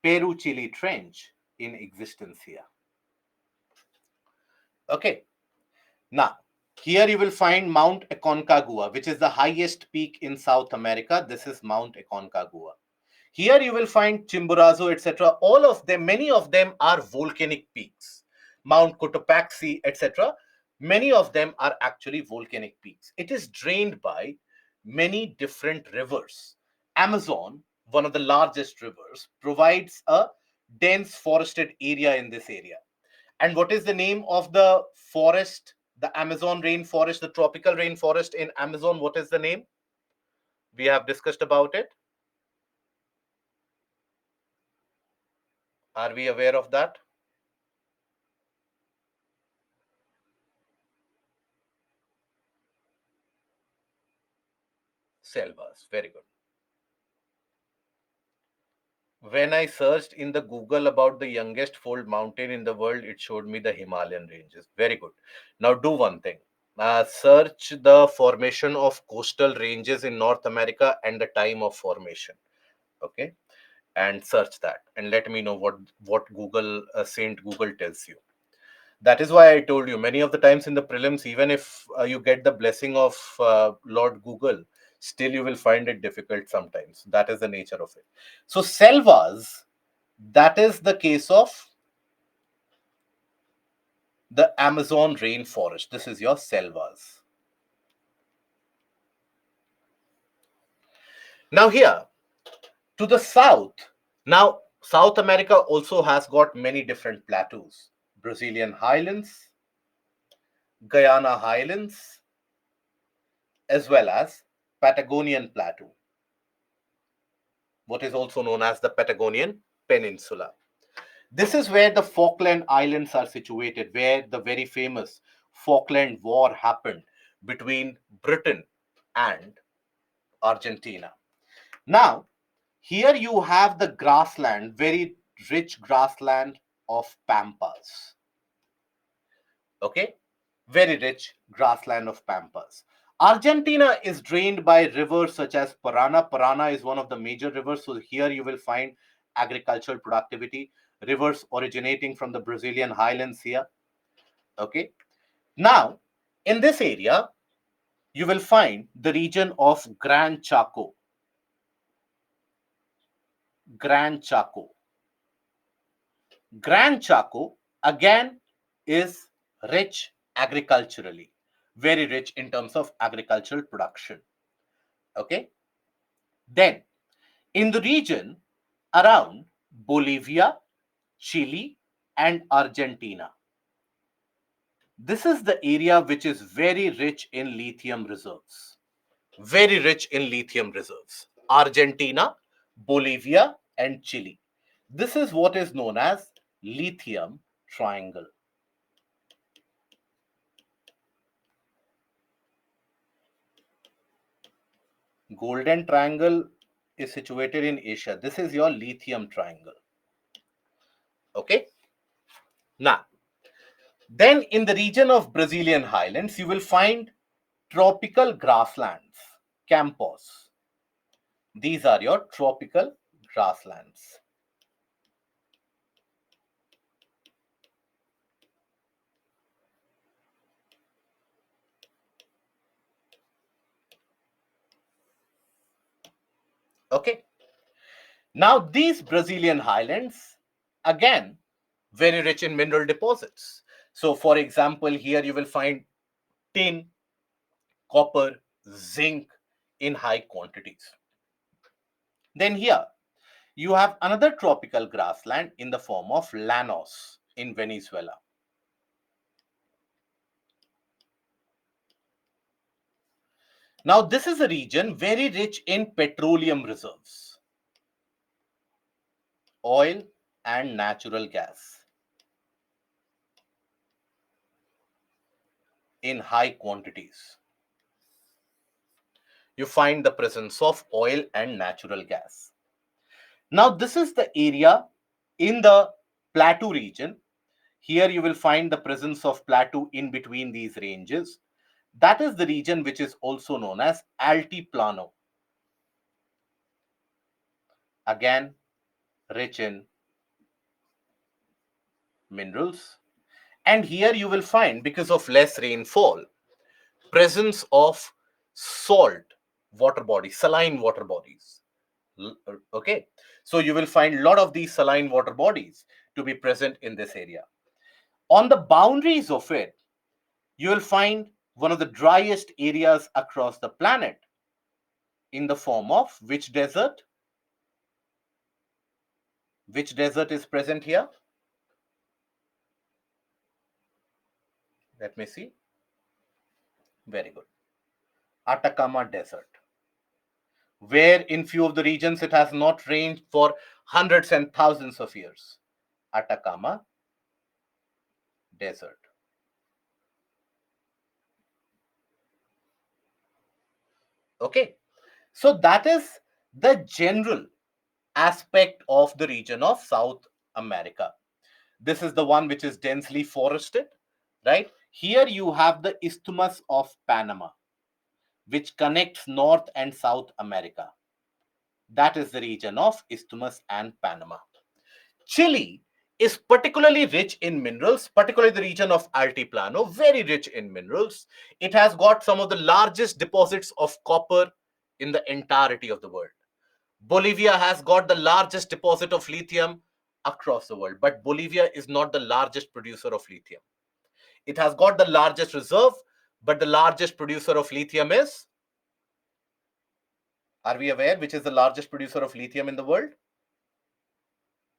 Peru Chile Trench in existence here. Okay. Now, here you will find Mount Aconcagua, which is the highest peak in South America. This is Mount Aconcagua. Here you will find Chimborazo, etc. All of them, many of them are volcanic peaks. Mount Cotopaxi, etc. Many of them are actually volcanic peaks. It is drained by many different rivers. Amazon, one of the largest rivers, provides a dense forested area in this area. And what is the name of the forest, the Amazon rainforest, the tropical rainforest in Amazon? What is the name? We have discussed about it. Are we aware of that? Selvas. Very good. When I searched in the Google about the youngest fold mountain in the world, it showed me the Himalayan ranges. Very good. Now do one thing. Search the formation of coastal ranges in North America and the time of formation. Okay, and search that and let me know what Google Saint Google tells you. That is why I told you many of the times in the prelims, even if you get the blessing of Lord Google, still you will find it difficult sometimes. That is the nature of it. So selvas, that is the case of the Amazon rainforest. This is your selvas. Now here to the south. Now South America also has got many different plateaus. Brazilian highlands, Guyana highlands, as well as Patagonian plateau, what is also known as the Patagonian Peninsula. This is where the Falkland Islands are situated, where the very famous Falkland War happened between Britain and Argentina. Now, here you have the grassland, very rich grassland of Pampas. Okay, very rich grassland of Pampas. Argentina is drained by rivers such as Parana. Parana is one of the major rivers. So here you will find agricultural productivity, rivers originating from the Brazilian highlands here. Okay. Now, in this area, you will find the region of Gran Chaco. Gran Chaco. Gran Chaco, again, is rich agriculturally. very rich in terms of agricultural production. Okay. Then, in the region around Bolivia, Chile, and Argentina, this is the area which is very rich in lithium reserves. Very rich in lithium reserves. Argentina, Bolivia, and Chile. This is what is known as lithium triangle. Golden Triangle is situated in Asia. This is your lithium triangle. Okay. Now, then in the region of Brazilian highlands, you will find tropical grasslands, campos. These are your tropical grasslands. Okay. Now, these Brazilian highlands, again, very rich in mineral deposits. So, for example, here you will find tin, copper, zinc in high quantities. Then here, you have another tropical grassland in the form of Llanos in Venezuela. Now, this is a region very rich in petroleum reserves, oil, and natural gas in high quantities. You find the presence of oil and natural gas. Now, this is the area in the plateau region. Here you will find the presence of plateau in between these ranges. That is the region which is also known as Altiplano. Again, rich in minerals. And here you will find, because of less rainfall, presence of salt water bodies, saline water bodies. Okay, so you will find a lot of these saline water bodies to be present in this area. On the boundaries of it, you will find one of the driest areas across the planet in the form of which desert? Which desert is present here? Let me see. Very good. Atacama Desert, where in few of the regions it has not rained for hundreds and thousands of years. Atacama Desert. Okay, so that is the general aspect of the region of South America. This is the one which is densely forested, right? Here you have the Isthmus of Panama, which connects North and South America. That is the region of Isthmus and Panama. Chile is particularly rich in minerals, particularly the region of Altiplano, very rich in minerals. It has got some of the largest deposits of copper in the entirety of the world. Bolivia has got the largest deposit of lithium across the world, but Bolivia is not the largest producer of lithium. It has got the largest reserve, but the largest producer of lithium is, are we aware which is the largest producer of lithium in the world?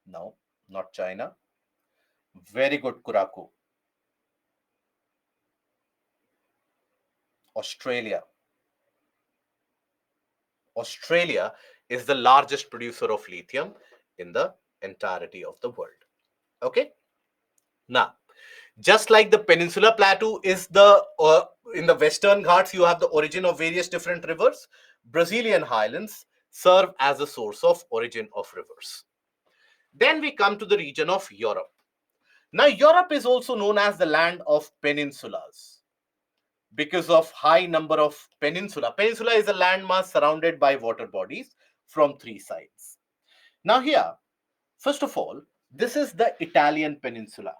No, not China. Very good, Kuraku. Australia. Australia is the largest producer of lithium in the entirety of the world. Okay. Now, just like the Peninsula Plateau is the in the Western Ghats, you have the origin of various different rivers. Brazilian highlands serve as a source of origin of rivers. Then we come to the region of Europe. Now, Europe is also known as the land of peninsulas because of high number of peninsula. Peninsula is a landmass surrounded by water bodies from three sides. Now here, first of all, this is the Italian peninsula.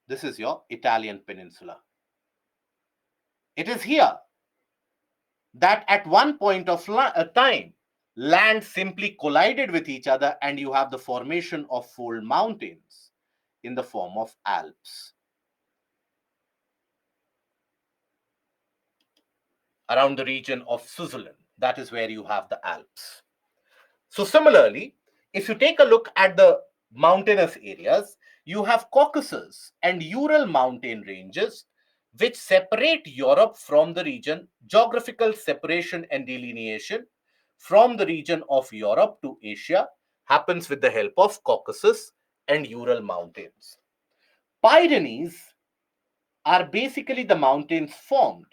This is your Italian peninsula. It is here that at one point of time, land simply collided with each other and you have the formation of fold mountains in the form of Alps. around the region of Switzerland. That is where you have the Alps. So similarly, if you take a look at the mountainous areas, you have Caucasus and Ural mountain ranges which separate Europe from the region. Geographical separation and delineation from the region of Europe to Asia happens with the help of Caucasus and Ural mountains. Pyrenees are basically the mountains formed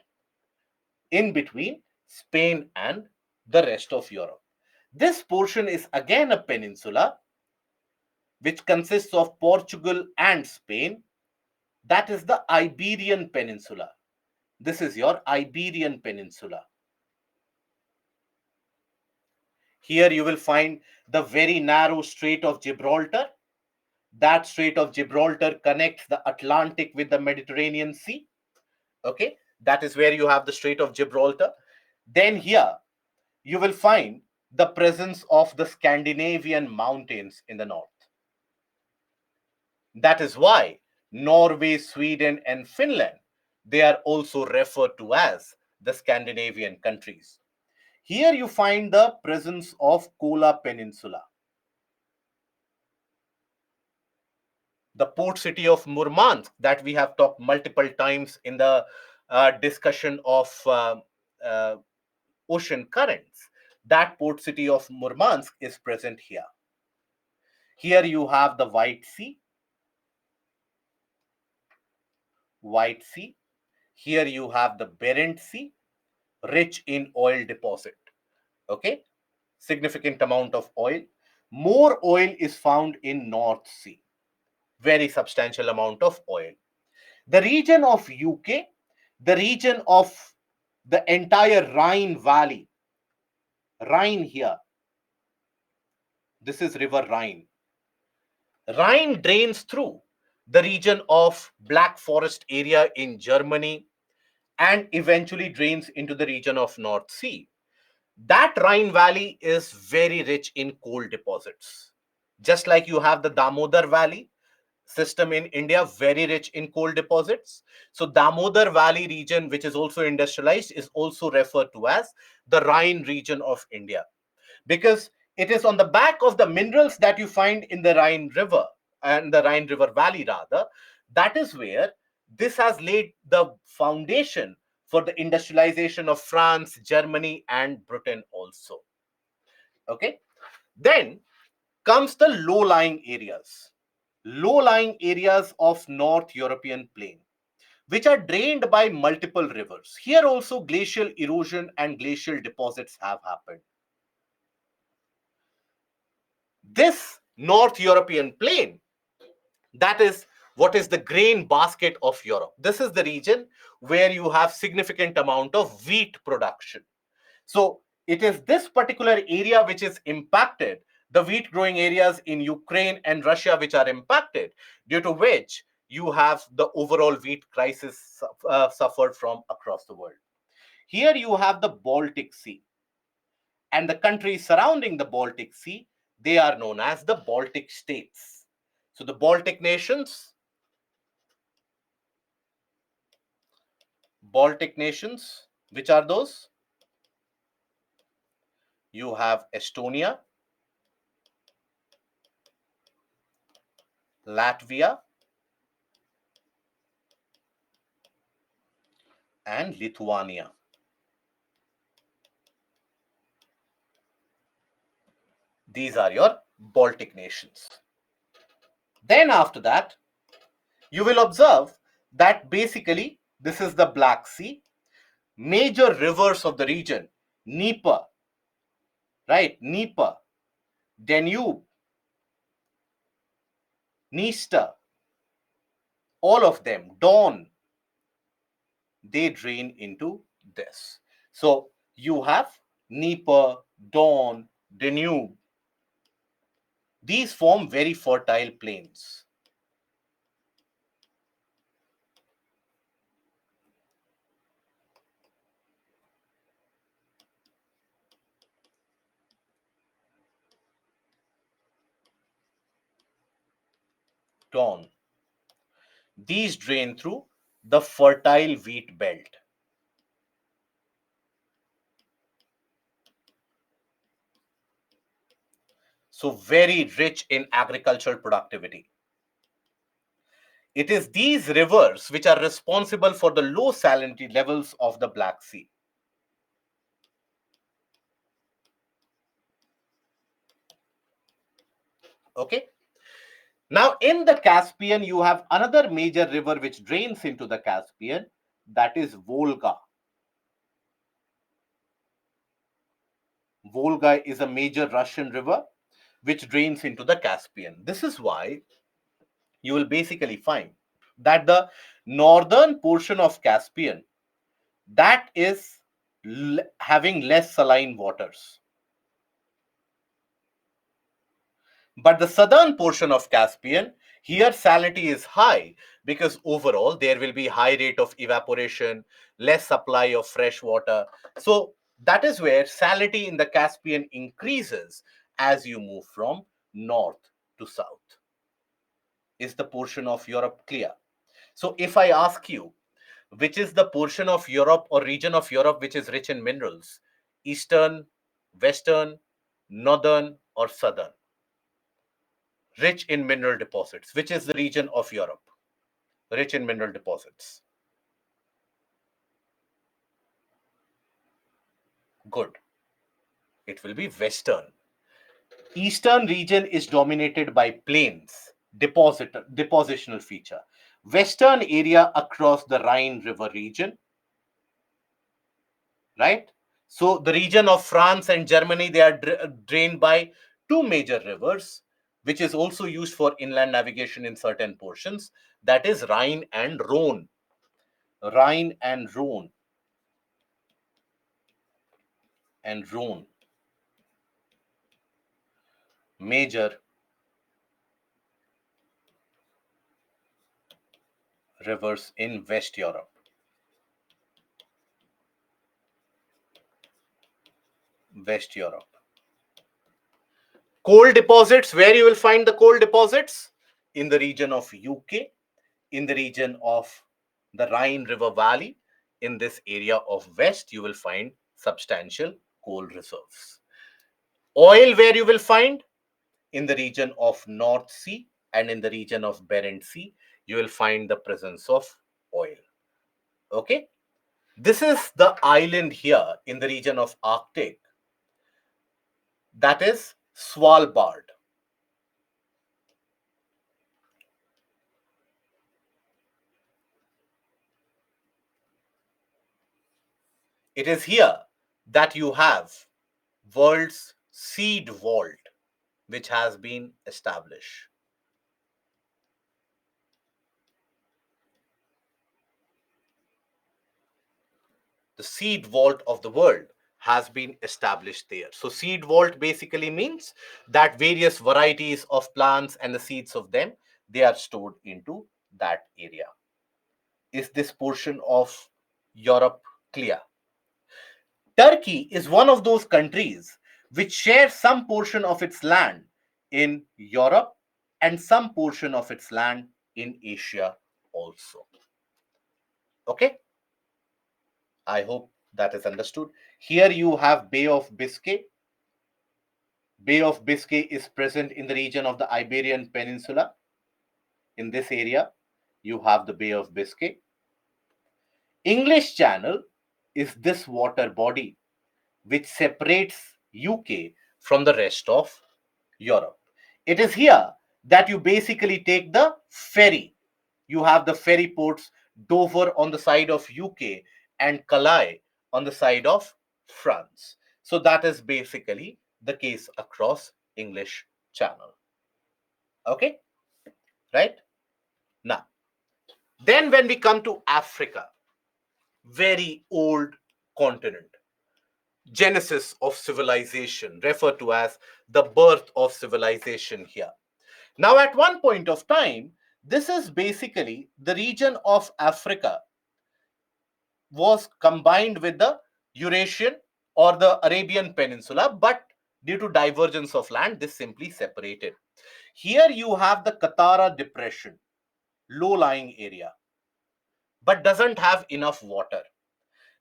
in between Spain and the rest of Europe. This portion is again a peninsula which consists of Portugal and Spain. That is the Iberian Peninsula. This is your Iberian Peninsula. Here you will find the very narrow Strait of Gibraltar. That Strait of Gibraltar connects the Atlantic with the Mediterranean Sea. Okay, that is where you have the Strait of Gibraltar. Then here you will find the presence of the Scandinavian mountains in the north. That is why Norway, Sweden, and Finland, they are also referred to as the Scandinavian countries. Here you find the presence of Kola Peninsula. The port city of Murmansk that we have talked multiple times in the discussion of uh, ocean currents. That port city of Murmansk is present here. Here you have the White Sea. White Sea. Here you have the Barents Sea, rich in oil deposit. Okay, significant amount of oil. More oil is found in North Sea. Very substantial amount of oil. The region of UK, the region of the entire Rhine Valley. Rhine here. This is River Rhine. Rhine drains through the region of Black Forest area in Germany and eventually drains into the region of North Sea. That Rhine Valley is very rich in coal deposits. Just like you have the Damodar Valley system in India, very rich in coal deposits. So Damodar Valley region, which is also industrialized, is also referred to as the Rhine region of India, because it is on the back of the minerals that you find in the Rhine River and the Rhine River Valley rather. That is where this has laid the foundation for the industrialization of France, Germany, and Britain also. Okay. Then comes the low-lying areas. Low-lying areas of North European plain, which are drained by multiple rivers. Here also glacial erosion and glacial deposits have happened. This North European plain, that is what is the grain basket of Europe. This is the region where you have significant amount of wheat production. So it is this particular area which is impacted, the wheat growing areas in Ukraine and Russia which are impacted, due to which you have the overall wheat crisis suffered from across the world. Here you have the Baltic Sea, and the countries surrounding the Baltic Sea, they are known as the Baltic states. So the Baltic nations, which are those? You have Estonia, Latvia, and Lithuania. These are your Baltic nations. Then after that, you will observe that basically this is the Black Sea. Major rivers of the region, Dnieper, right? Dnieper, Danube, Dniester, all of them, Don, they drain into this. So you have Dnieper, Don, Danube. These form very fertile plains. Don. These drain through the fertile wheat belt. so very rich in agricultural productivity. It is these rivers which are responsible for the low salinity levels of the Black Sea. Okay. Now, in the Caspian, you have another major river which drains into the Caspian, that is Volga. Volga is a major Russian river which drains into the Caspian. This is why you will basically find that the northern portion of Caspian, that is having less saline waters. But the southern portion of Caspian, here salinity is high because overall there will be high rate of evaporation, less supply of fresh water. So that is where salinity in the Caspian increases as you move from north to south. Is the portion of Europe clear? So if I ask you, which is the portion of Europe or region of Europe which is rich in minerals? Eastern, Western, Northern, or Southern? Rich in mineral deposits. Which is the region of Europe rich in mineral deposits? Good. It will be Western. Eastern region is dominated by plains, depositional feature. Western area across the Rhine River region, right? So the region of France and Germany, they are drained by two major rivers, which is also used for inland navigation in certain portions. That is Rhine and Rhone. Rhine and Rhone. And Rhone. Major rivers in West Europe. West Europe. Coal deposits, where you will find the coal deposits? In the region of UK, in the region of the Rhine River Valley. In this area of West, you will find substantial coal reserves. Oil, where you will find? In the region of North Sea and in the region of Barents Sea, you will find the presence of oil. Okay. This is the island here in the region of Arctic. That is Svalbard. It is here that you have world's seed vault, which has been established. The seed vault of the world has been established there. So seed vault basically means that various varieties of plants and the seeds of them, they are stored into that area. Is this portion of Europe clear? Turkey is one of those countries which share some portion of its land in Europe and some portion of its land in Asia also. Okay, I hope that is understood. Here you have Bay of Biscay. Bay of Biscay is present in the region of the Iberian Peninsula. In this area, you have the Bay of Biscay. English Channel is this water body which separates UK from the rest of Europe. It is here that you basically take the ferry. You have the ferry ports Dover on the side of UK and Calais on the side of France. So that is basically the case across English Channel. Okay, right? Now, then when we come to Africa, very old continent, genesis of civilization, referred to as the birth of civilization here. Now, at one point of time, this is basically the region of Africa was combined with the Eurasian or the Arabian Peninsula, but due to divergence of land, this simply separated. Here you have the Katara Depression, low-lying area, but doesn't have enough water.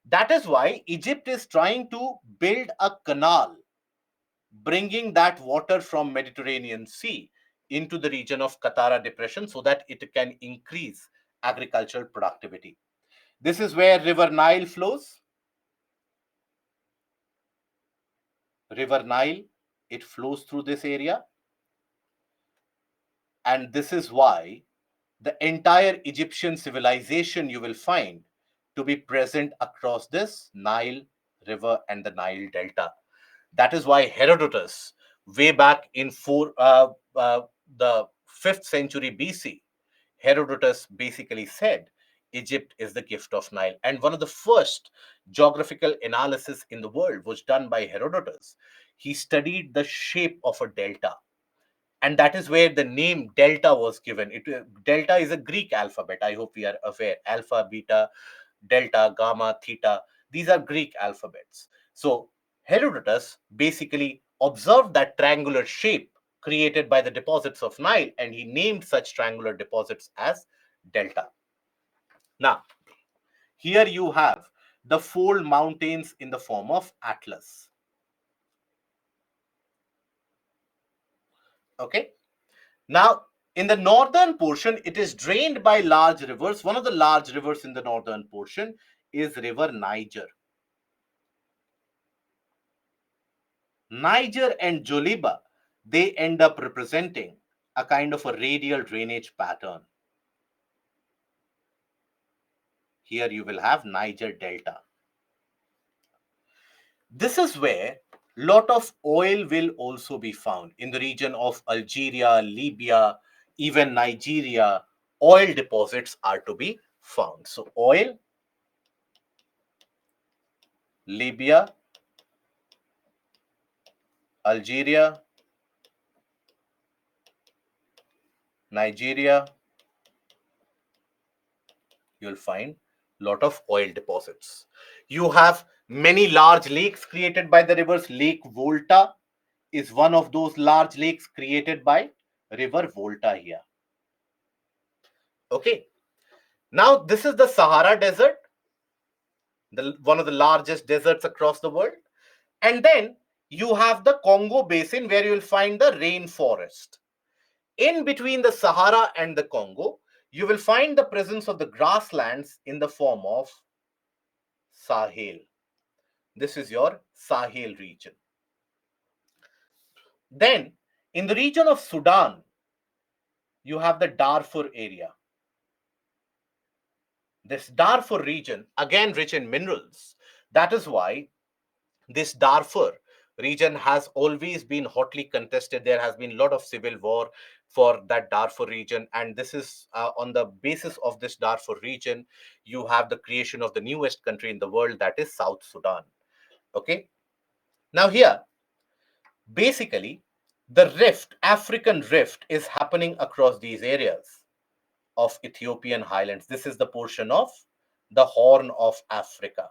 That is why Egypt is trying to build a canal bringing that water from Mediterranean Sea into the region of Qattara Depression so that it can increase agricultural productivity. This is where River Nile flows. River Nile, it flows through this area. And this is why the entire Egyptian civilization you will find to be present across this Nile River and the Nile Delta. That is why Herodotus, way back in the 5th century BC, Herodotus basically said Egypt is the gift of Nile. And one of the first geographical analysis in the world was done by Herodotus. He studied the shape of a delta, and that is where the name delta was given. Delta is a Greek alphabet. I hope we are aware. Alpha, beta, delta, gamma, theta. These are Greek alphabets. So Herodotus basically observed that triangular shape created by the deposits of Nile, and he named such triangular deposits as delta. Now, here you have the fold mountains in the form of Atlas. Okay. Now, in the northern portion, it is drained by large rivers. One of the large rivers in the northern portion is River Niger. Niger and Joliba, they end up representing a kind of a radial drainage pattern. Here you will have Niger Delta. This is where lot of oil will also be found in the region of Algeria, Libya, even Nigeria. Oil deposits are to be found. So oil, Libya, Algeria, Nigeria, you'll find lot of oil deposits. You have many large lakes created by the rivers. Lake Volta is one of those large lakes created by River Volta here. Okay. Now, this is the Sahara Desert, one of the largest deserts across the world. And then you have the Congo Basin where you will find the rainforest. In between the Sahara and the Congo, you will find the presence of the grasslands in the form of Sahel. This is your Sahel region. Then, in the region of Sudan, you have the Darfur area. This Darfur region, again rich in minerals. That is why this Darfur region has always been hotly contested. There has been a lot of civil war for that Darfur region. And this is on the basis of this Darfur region, you have the creation of the newest country in the world, that is South Sudan. Okay. Now here, basically, the rift, African rift, is happening across these areas of Ethiopian highlands. This is the portion of the Horn of Africa.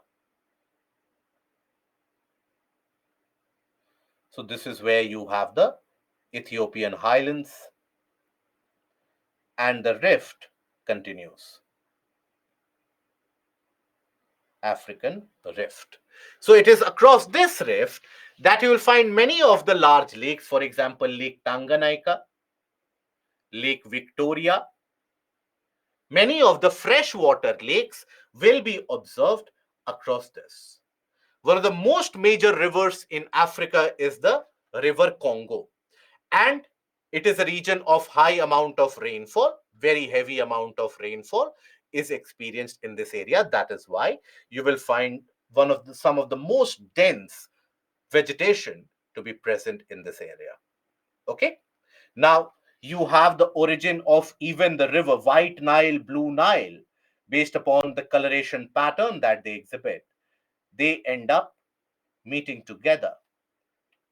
So this is where you have the Ethiopian highlands, and the rift continues. African rift. So it is across this rift that you will find many of the large lakes, for example, Lake Tanganyika, Lake Victoria. Many of the freshwater lakes will be observed across this. One of the most major rivers in Africa is the River Congo. And it is a region of high amount of rainfall, very heavy amount of rainfall is experienced in this area. That is why you will find some of the most dense vegetation to be present in this area. Okay. Now you have the origin of even the river White Nile, Blue Nile, based upon the coloration pattern that they exhibit. They end up meeting together,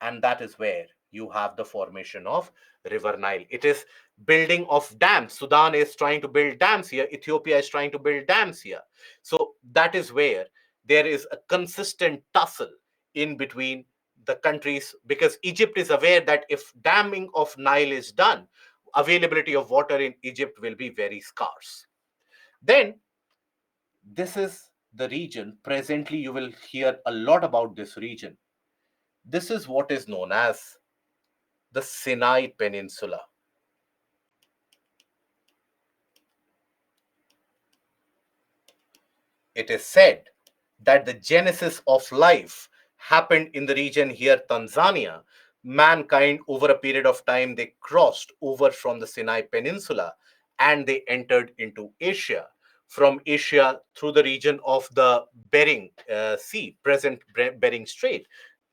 and that is where you have the formation of River Nile. It is building of dams. Sudan is trying to build dams here. Ethiopia is trying to build dams here. So that is where there is a consistent tussle in between the countries, because Egypt is aware that if damming of Nile is done, availability of water in Egypt will be very scarce. Then this is the region. Presently, you will hear a lot about this region. This is what is known as the Sinai Peninsula. It is said that the genesis of life happened in the region here, Tanzania. Mankind, over a period of time, they crossed over from the Sinai Peninsula and they entered into Asia. From Asia, through the region of the Bering Sea, present Bering Strait.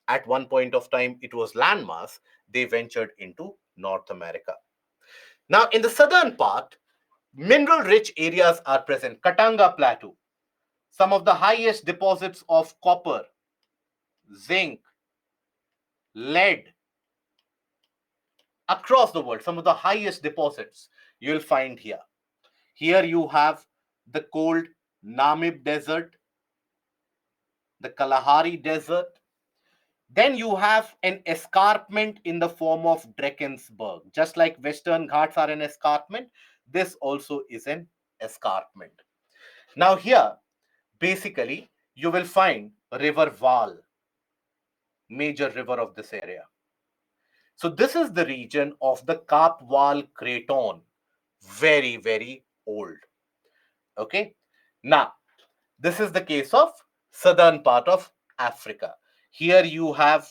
At one point of time, it was landmass. They ventured into North America. Now, in the southern part, mineral rich areas are present. Katanga Plateau, some of the highest deposits of copper, zinc, lead across the world, some of the highest deposits you'll find here. Here you have the cold Namib Desert, the Kalahari Desert. Then you have an escarpment in the form of Drakensberg. Just like Western Ghats are an escarpment, this also is an escarpment. Now here, basically, you will find River Vaal, major river of this area. So this is the region of the Kapwal Craton. Very, very old. Okay. Now, this is the case of southern part of Africa. Here you have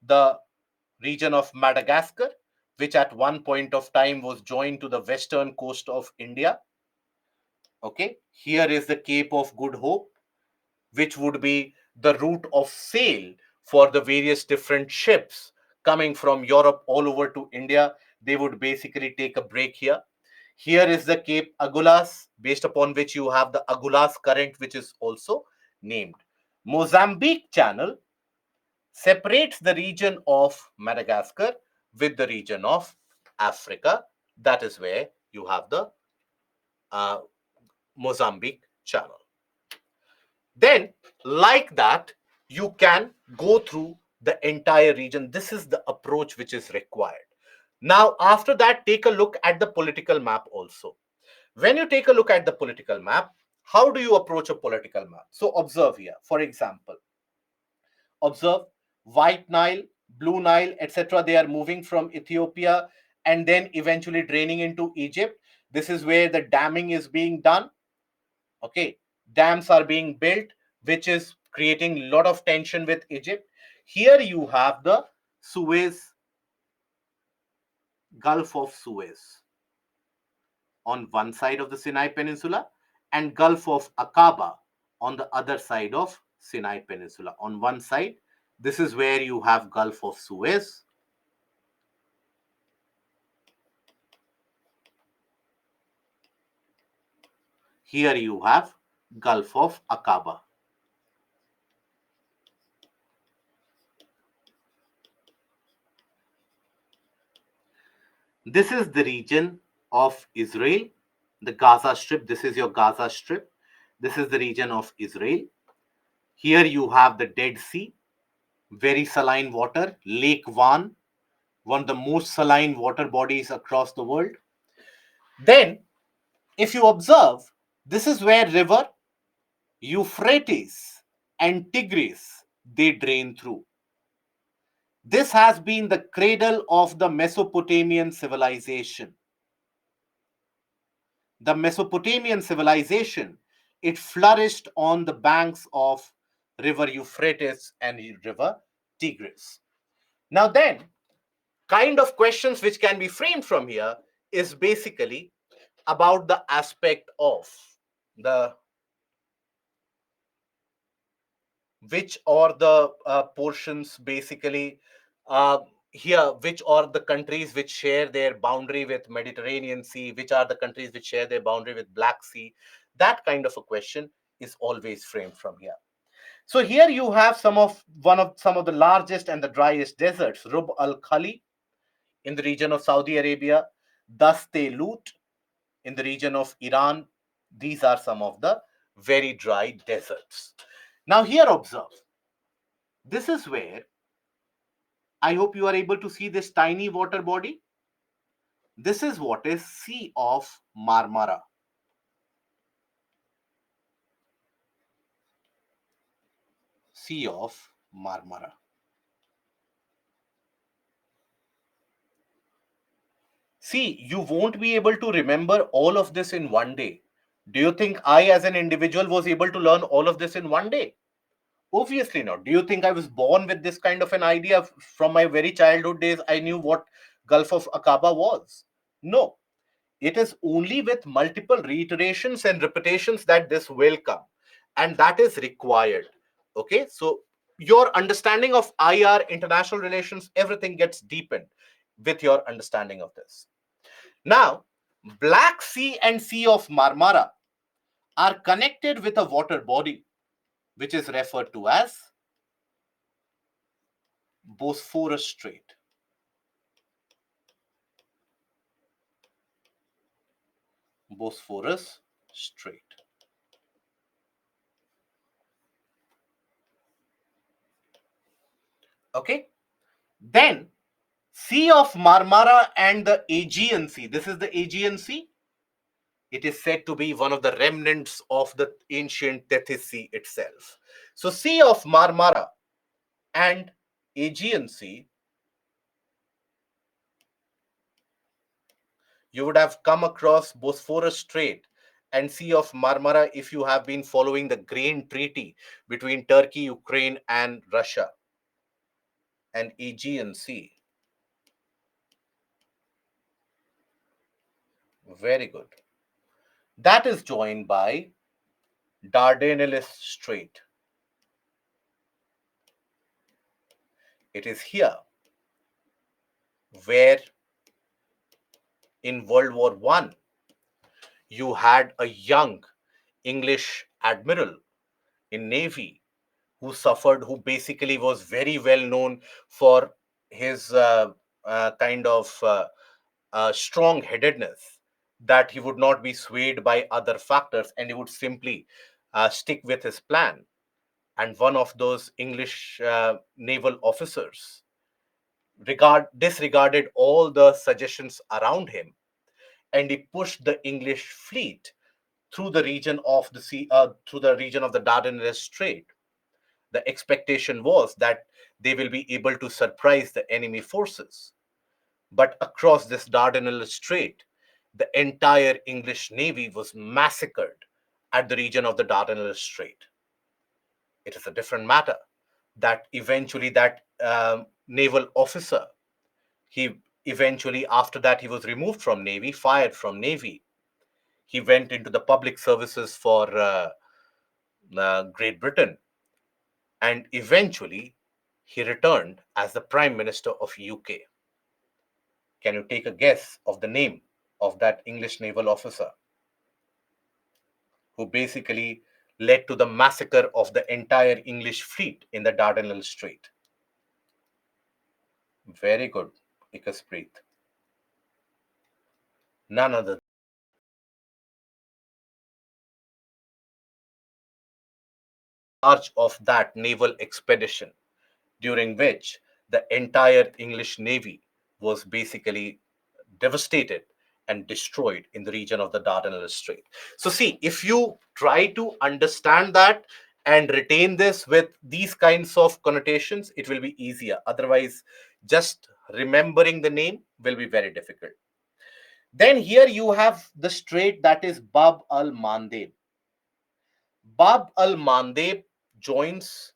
the region of Madagascar, which at one point of time was joined to the western coast of India. Okay. Here is the Cape of Good Hope, which would be the route of sail for the various different ships coming from Europe all over to India. They would basically take a break here. Here is the Cape Agulhas, based upon which you have the Agulhas Current, which is also named. Mozambique Channel separates the region of Madagascar with the region of Africa. That is where you have the uh, Mozambique Channel. Then, like that, you can go through the entire region. This is the approach which is required. Now, after that, take a look at the political map also. When you take a look at the political map, how do you approach a political map? So, observe here. For example, observe White Nile, Blue Nile, etc. They are moving from Ethiopia and then eventually draining into Egypt. This is where the damming is being done. Okay, dams are being built, which is creating a lot of tension with Egypt. Here you have the Suez, Gulf of Suez on one side of the Sinai Peninsula and Gulf of Aqaba on the other side of Sinai Peninsula. On one side, this is where you have Gulf of Suez. Here you have Gulf of Aqaba. This is the region of Israel, the Gaza Strip. This is your Gaza Strip. This is the region of Israel. Here you have the Dead Sea, very saline water, Lake Van, one of the most saline water bodies across the world. Then, if you observe, this is where river Euphrates and Tigris, they drain through. This has been the cradle of the Mesopotamian civilization. The Mesopotamian civilization, it flourished on the banks of river Euphrates and river Tigris. Now then, kind of questions which can be framed from here is basically about the aspect of the which are the portions basically uh, here, which are the countries which share their boundary with Mediterranean Sea, which are the countries which share their boundary with Black Sea. That kind of a question is always framed from here. So here you have some of the largest and the driest deserts: Rub al Khali in the region of Saudi Arabia, Daste Lut in the region of Iran. These are some of the very dry deserts. Now here observe, this is where I hope you are able to see this tiny water body. This is what is Sea of Marmara. Sea of Marmara. See, you won't be able to remember all of this in one day. Do you think I, as an individual, was able to learn all of this in one day? Obviously not. Do you think I was born with this kind of an idea from my very childhood days? I knew what Gulf of Aqaba was. No, it is only with multiple reiterations and repetitions that this will come, and that is required. Okay, so your understanding of IR, international relations, everything gets deepened with your understanding of this. Now, Black Sea and Sea of Marmara are connected with a water body which is referred to as Bosphorus Strait. Bosphorus Strait. Okay. Then Sea of Marmara and the Aegean Sea. This is the Aegean Sea. It is said to be one of the remnants of the ancient Tethys Sea itself. So Sea of Marmara and Aegean Sea, you would have come across Bosphorus Strait and Sea of Marmara if you have been following the grain treaty between Turkey, Ukraine, and Russia. And Aegean Sea. Very good. That is joined by Dardanelles Strait. It is here where in World War One you had a young English admiral in Navy who suffered, who basically was very well known for his kind of strong headedness, that he would not be swayed by other factors and he would simply stick with his plan. And one of those English naval officers disregarded all the suggestions around him, and he pushed the English fleet through the region of the sea, through the region of the Dardanelles Strait. The expectation was that they will be able to surprise the enemy forces. But across this Dardanelles Strait, the entire English navy was massacred at the region of the Dardanelles Strait. It is a different matter that eventually that naval officer, he eventually, after that, he was removed from Navy, fired from Navy. He went into the public services for Great Britain, and eventually he returned as the Prime Minister of UK. Can you take a guess of the name of that English naval officer who basically led to the massacre of the entire English fleet in the Dardanelles Strait? Very good, Ikaspreet. None other charge of that naval expedition, during which the entire English navy was basically devastated and destroyed in the region of the Dardanelles Strait. So, see, if you try to understand that and retain this with these kinds of connotations, it will be easier. Otherwise, just remembering the name will be very difficult. Then here you have the strait that is Bab al Mandeb. Bab al Mandeb joins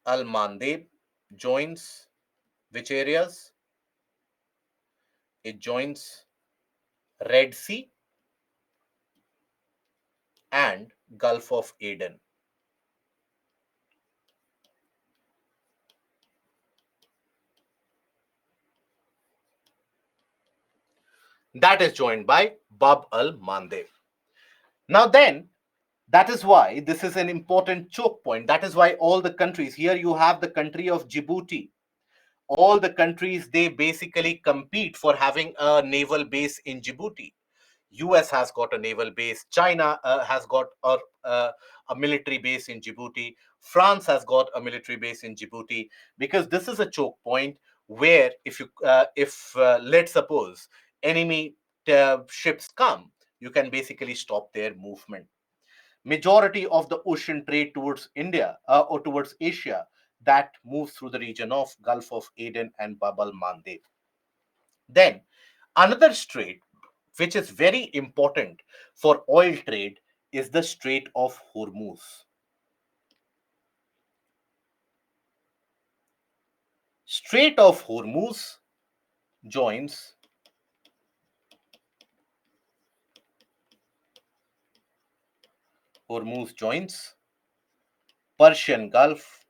Al Mandeb joins which areas? It joins Red Sea and Gulf of Aden. That is joined by Bab al Mandeb. Now, then, that is why this is an important choke point. That is why all the countries, here you have the country of Djibouti. All the countries, they basically compete for having a naval base in Djibouti. US has got a naval base. China has got a military base in Djibouti. France has got a military base in Djibouti, because this is a choke point where if let's suppose enemy ships come, you can basically stop their movement. Majority of the ocean trade towards India or towards Asia that moves through the region of Gulf of Aden and Bab al Mandeb. Then another strait which is very important for oil trade is the Strait of Hormuz. Strait of joins Hormuz joins Persian Gulf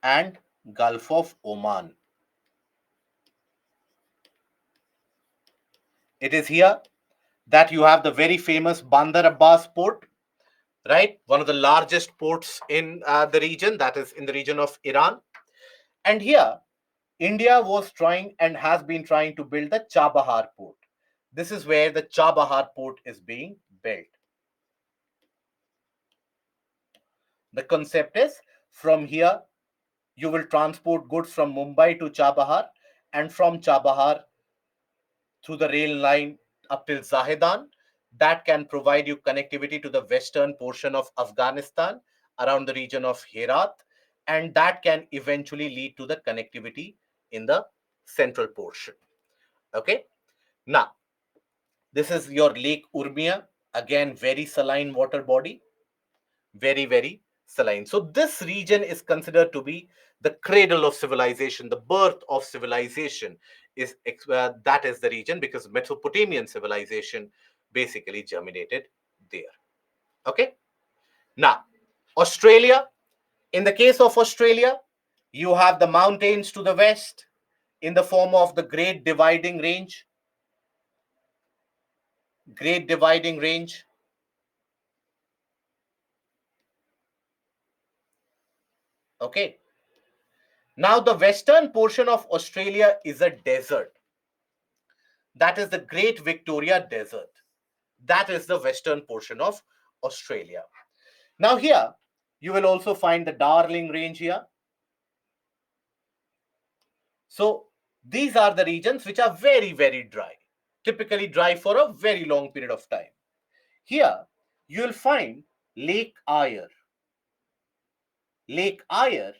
and Gulf of Oman. It is here that you have the very famous Bandar Abbas port, right? One of the largest ports in the region, that is in the region of Iran. And here, India was trying and has been trying to build the Chabahar port. This is where the Chabahar port is being built. The concept is from here, you will transport goods from Mumbai to Chabahar and from Chabahar through the rail line up till Zahedan. That can provide you connectivity to the western portion of Afghanistan around the region of Herat, and that can eventually lead to the connectivity in the central portion. Okay, now this is your Lake Urmia, again, very saline water body, very, very saline. So, this region is considered to be the cradle of civilization, the birth of civilization is that is the region, because Mesopotamian civilization basically germinated there. Okay, now Australia. In the case of Australia, you have the mountains to the west in the form of the Great Dividing Range. Okay, now the western portion of Australia is a desert. That is the Great Victoria Desert. That is the western portion of Australia. Now here, you will also find the Darling Range here. So these are the regions which are very, very dry, typically dry for a very long period of time. Here, you will find Lake Eyre. Lake Eyre,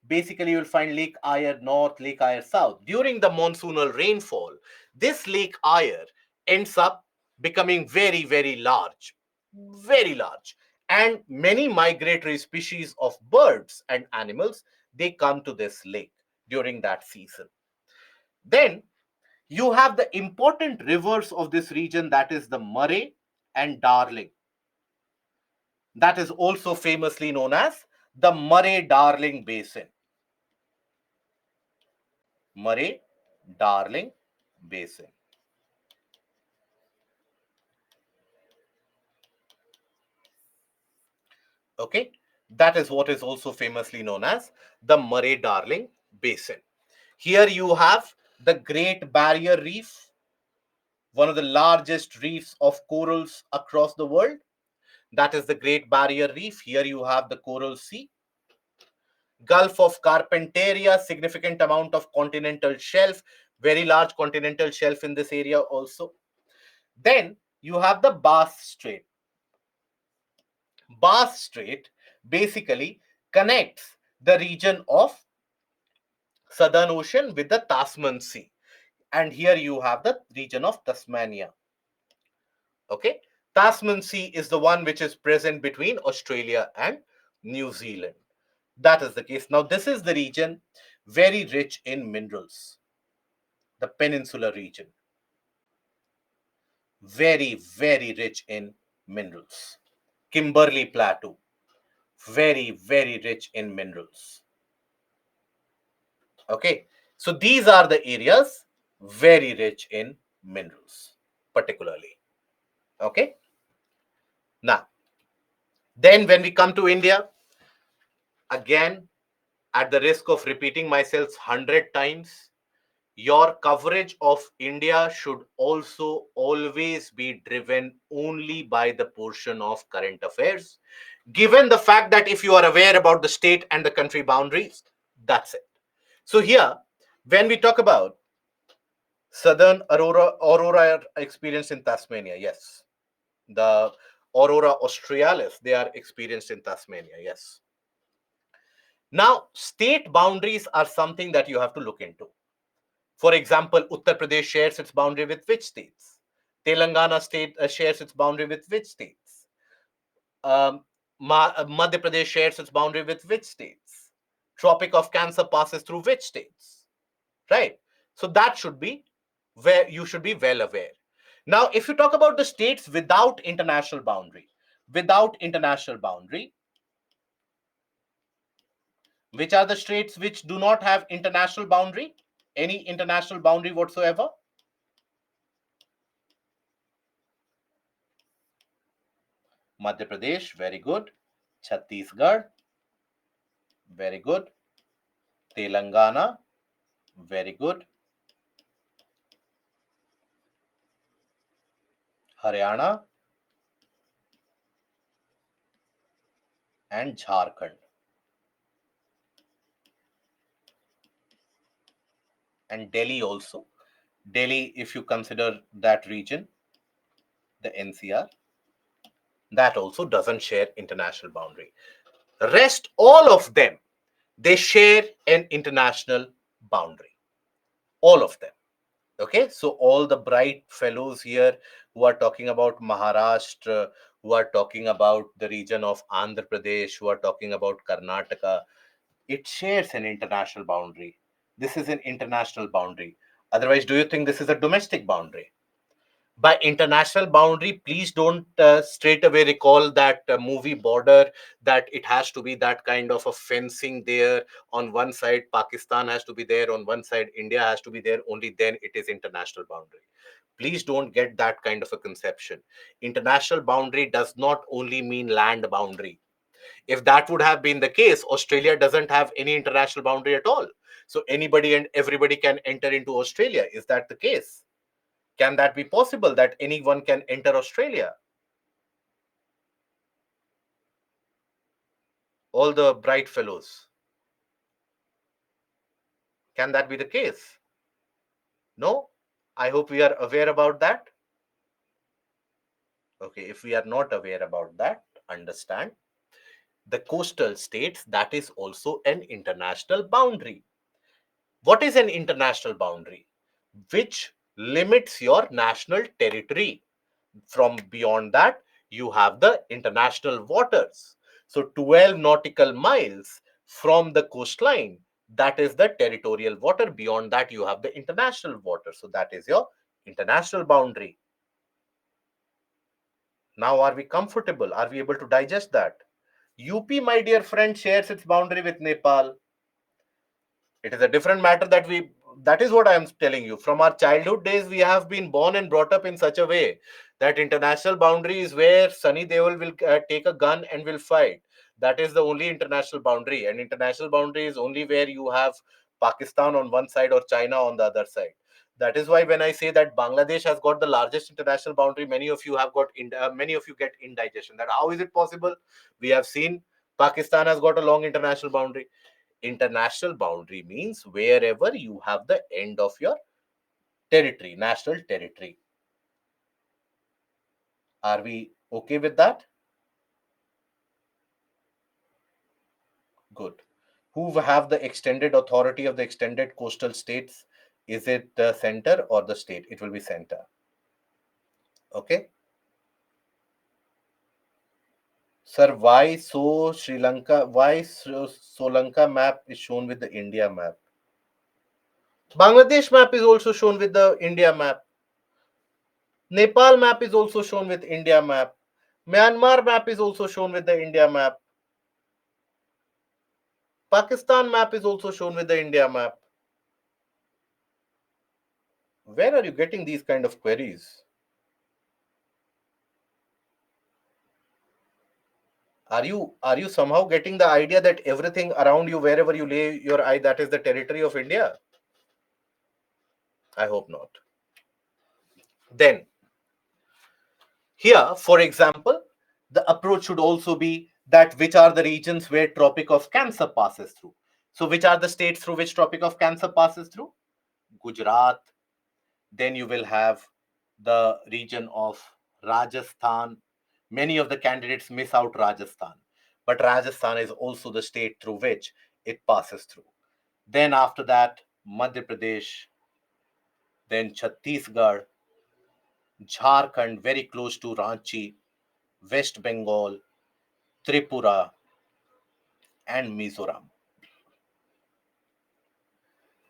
basically you will find Lake Eyre North, Lake Eyre South. During the monsoonal rainfall, this Lake Eyre ends up becoming very, very large, very large. And many migratory species of birds and animals, they come to this lake during that season. Then you have the important rivers of this region, that is the Murray and Darling. That is also famously known as the Murray-Darling Basin. Murray-Darling Basin. Okay, that is what is also famously known as the Murray-Darling Basin. Here you have the Great Barrier Reef, one of the largest reefs of corals across the world. That is the Great Barrier Reef. Here you have the Coral Sea. Gulf of Carpentaria, significant amount of continental shelf, very large continental shelf in this area also. Then you have the Bass Strait. Bass Strait basically connects the region of Southern Ocean with the Tasman Sea. And here you have the region of Tasmania. Okay, Tasman Sea is the one which is present between Australia and New Zealand. That is the case. Now, this is the region very rich in minerals, the peninsular region. Very, very rich in minerals. Kimberley Plateau, very, very rich in minerals. Okay, so these are the areas very rich in minerals, particularly. Okay, now, then when we come to India, again, at the risk of repeating myself 100 times, your coverage of India should also always be driven only by the portion of current affairs, given the fact that if you are aware about the state and the country boundaries, that's it. So here, when we talk about southern aurora experience in Tasmania, yes, the Aurora australis, they are experienced in Tasmania. Yes. Now, state boundaries are something that you have to look into. For example, Uttar Pradesh shares its boundary with which states? Telangana state shares its boundary with which states? Um, Madhya Pradesh shares its boundary with which states? Tropic of Cancer passes through which states? Right? So that should be where you should be well aware. Now, if you talk about the states without international boundary, which are the states which do not have international boundary, any international boundary whatsoever? Madhya Pradesh, very good. Chhattisgarh, very good. Telangana, very good. Haryana and Jharkhand. And Delhi also. Delhi, if you consider that region, the NCR, that also doesn't share international boundary. Rest, all of them, they share an international boundary. All of them. Okay, so all the bright fellows here who are talking about Maharashtra, who are talking about the region of Andhra Pradesh, who are talking about Karnataka, it shares an international boundary. This is an international boundary. Otherwise, do you think this is a domestic boundary? By international boundary, please don't straight away recall that movie Border, that it has to be that kind of a fencing there. On one side Pakistan has to be there, on one side India has to be there, only then it is international boundary. Please don't get that kind of a conception. International boundary does not only mean land boundary. If that would have been the case, Australia doesn't have any international boundary at all, so anybody and everybody can enter into Australia. Is that the case? Can that be possible that anyone can enter Australia? All the bright fellows. Can that be the case? No? I hope we are aware about that. Okay, if we are not aware about that, understand the coastal states, that is also an international boundary. What is an international boundary? Which limits your national territory. From beyond that, you have the international waters. So 12 nautical miles from the coastline, that is the territorial water. Beyond that, you have the international water. So that is your international boundary. Now, are we comfortable? Are we able to digest that? UP, my dear friend, shares its boundary with Nepal. It is a different matter that is what I am telling you. From our childhood days, we have been born and brought up in such a way that international boundary is where Sunny Deol will take a gun and will fight. That is the only international boundary. And international boundary is only where you have Pakistan on one side or China on the other side. That is why when I say that Bangladesh has got the largest international boundary, many of you have got many of you get indigestion. That how is it possible? We have seen Pakistan has got a long international boundary. International boundary means wherever you have the end of your territory, national territory. Are we okay with that? Good. Who have the extended authority of the extended coastal states? Is it the center or the state? It will be center. Okay. Sir, why Sri Lanka map is shown with the India map? Bangladesh map is also shown with the India map. Nepal map is also shown with India map. Myanmar map is also shown with the India map. Pakistan map is also shown with the India map. Where are you getting these kind of queries? Are you somehow getting the idea that everything around you, wherever you lay your eye, that is the territory of India? I hope not. Then here, for example, the approach should also be that which are the regions where Tropic of Cancer passes through. So which are the states through which Tropic of Cancer passes through? Gujarat. Then you will have the region of Rajasthan, Many of the candidates miss out Rajasthan, but Rajasthan is also the state through which it passes through. Then after that, Madhya Pradesh, then Chhattisgarh, Jharkhand, very close to Ranchi, West Bengal, Tripura, and Mizoram.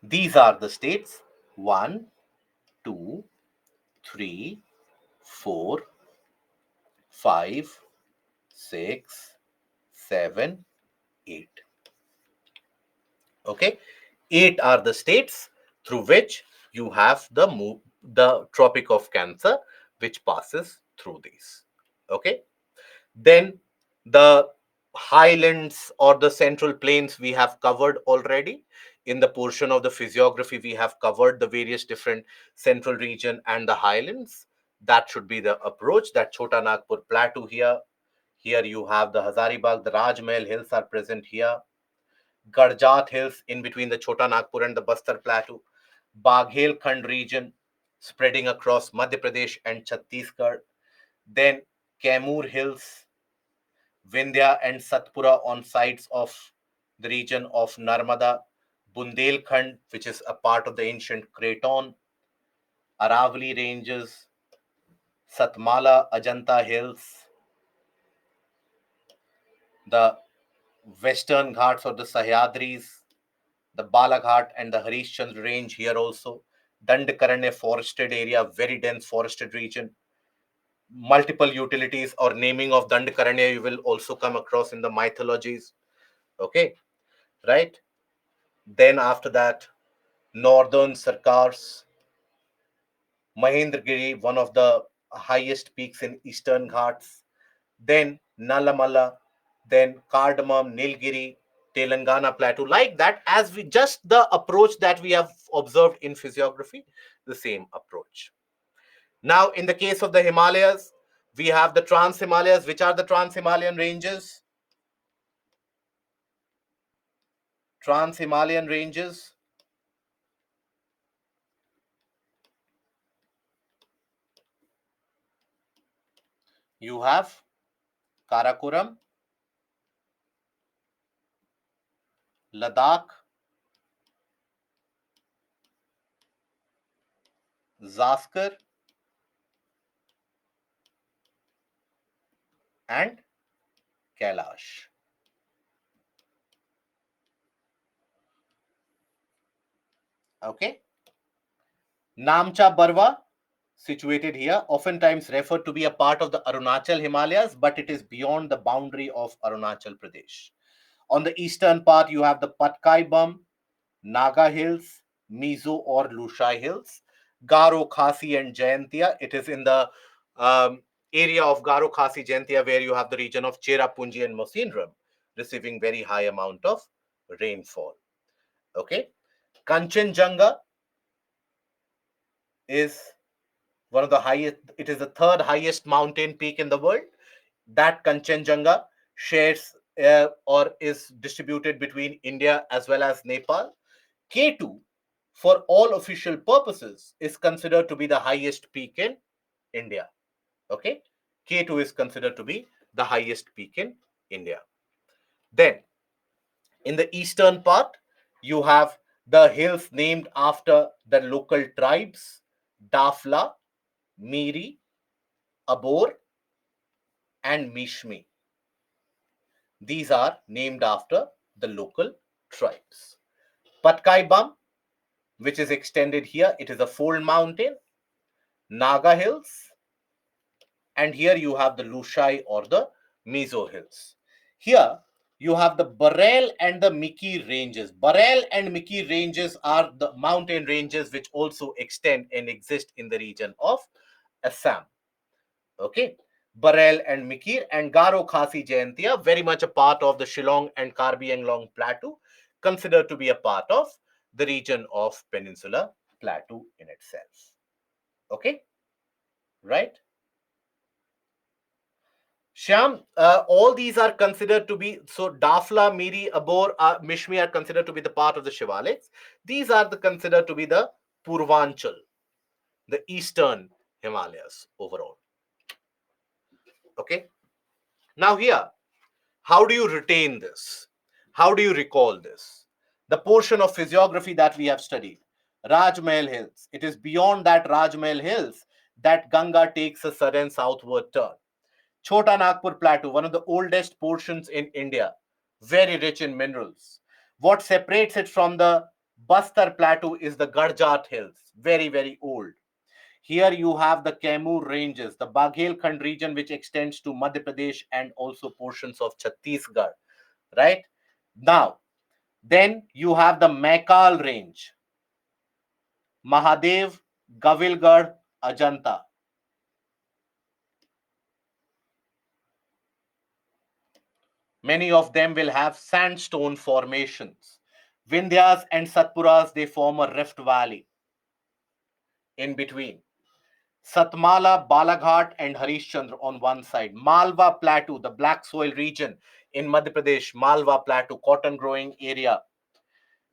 These are the states: 1, 2, 3, 4, 5, 6, 7, 8. Okay, 8 are the states through which you have the Tropic of Cancer, which passes through these. Okay, then the highlands or the central plains we have covered already. In the portion of the physiography, we have covered the various different central region and the highlands. That should be the approach. That Chota Nagpur plateau here. Here you have the Hazaribagh, the Rajmahal hills are present here. Garjat hills in between the Chota Nagpur and the Bastar plateau. Baghelkhand region spreading across Madhya Pradesh and Chhattisgarh. Then Kaimur hills, Vindhya and Satpura on sides of the region of Narmada, Bundelkhand, which is a part of the ancient Creton, Aravali ranges, Satmala, Ajanta hills, the western ghats or the Sahyadris, the Balaghat and the Harishchandra range here also, Dandakaranya forested area, very dense forested region, multiple utilities or naming of Dandakaranya you will also come across in the mythologies. Okay, right? Then after that, northern Sarkars, Mahendragiri, one of the highest peaks in eastern Ghats, then Nalamala, then Cardamom, Nilgiri, Telangana plateau, like that, as we just the approach that we have observed in physiography, the same approach. Now, in the case of the Himalayas, we have the Trans Himalayas. Which are the Trans Himalayan ranges? Trans Himalayan ranges. You have Karakoram, Ladakh, Zaskar, and Kailash. Okay. Namcha Barwa, situated here, oftentimes referred to be a part of the Arunachal Himalayas, but it is beyond the boundary of Arunachal Pradesh. On the eastern part, you have the Patkai Bum, Naga Hills, Mizo or Lushai Hills, Garo, Khasi, and Jayantia. It is in the area of Garo, Khasi, Jayantia where you have the region of Cherrapunji and Mosinram receiving very high amount of rainfall. Okay. Kanchenjunga is one of the highest, it is the third highest mountain peak in the world. That Kanchenjunga shares or is distributed between India as well as Nepal. K2, for all official purposes, is considered to be the highest peak in India. Okay, K2 is considered to be the highest peak in India. Then, in the eastern part, you have the hills named after the local tribes: Dafla, Miri, Abor, and Mishmi. These are named after the local tribes. Patkai Bum, which is extended here, it is a fold mountain. Naga Hills, and here you have the Lushai or the Mizo Hills. Here you have the Bareil and the Miki ranges. Bareil and Miki ranges are the mountain ranges which also extend and exist in the region of Assam. Okay, Bareil and Mikir and Garo Khasi Jayantia, very much a part of the Shillong and Karbi Anglong Plateau, considered to be a part of the region of Peninsula Plateau in itself. Okay, right? Shyam, all these are considered to be, so Dafla, Miri, Abor, Mishmi are considered to be the part of the Shivaliks. These are considered to be the Purvanchal, the eastern Himalayas overall. Okay. Now, here, how do you retain this? How do you recall this? The portion of physiography that we have studied, Rajmahal Hills. It is beyond that Rajmahal Hills that Ganga takes a sudden southward turn. Chota Nagpur Plateau, one of the oldest portions in India, very rich in minerals. What separates it from the Bastar Plateau is the Garjat Hills, very, very old. Here you have the Kaimur ranges, the Baghelkhand region, which extends to Madhya Pradesh and also portions of Chhattisgarh, right? Now, then you have the Maikal range, Mahadev, Gavilgarh, Ajanta. Many of them will have sandstone formations. Vindhyas and Satpuras, they form a rift valley in between. Satmala, Balaghat, and Harishchandra on one side. Malwa Plateau, the black soil region in Madhya Pradesh, Malwa Plateau, cotton growing area.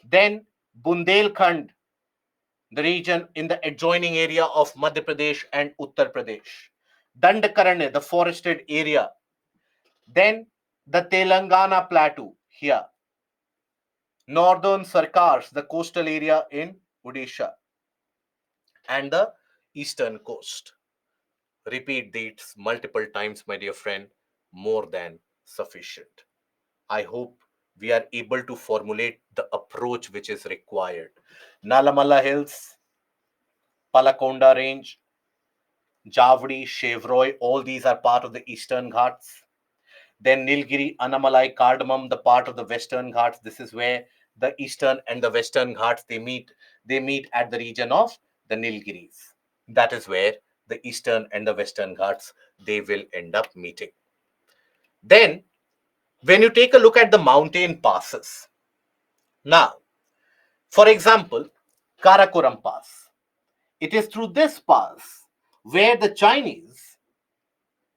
Then Bundelkhand, the region in the adjoining area of Madhya Pradesh and Uttar Pradesh. Dandakaranya, the forested area. Then the Telangana Plateau here. Northern Sarkars, the coastal area in Odisha. And the eastern coast. Repeat these multiple times, my dear friend, more than sufficient. I hope we are able to formulate the approach which is required. Nalamala Hills, Palakonda Range, Javdi, Chevroy, all these are part of the Eastern Ghats. Then Nilgiri, Anamalai, Cardamom, the part of the Western Ghats. This is where the Eastern and the Western Ghats they meet. They meet at the region of the Nilgiris. That is where the Eastern and the Western Ghats they will end up meeting. Then, when you take a look at the mountain passes, now, for example, Karakoram Pass. It is through this pass where the Chinese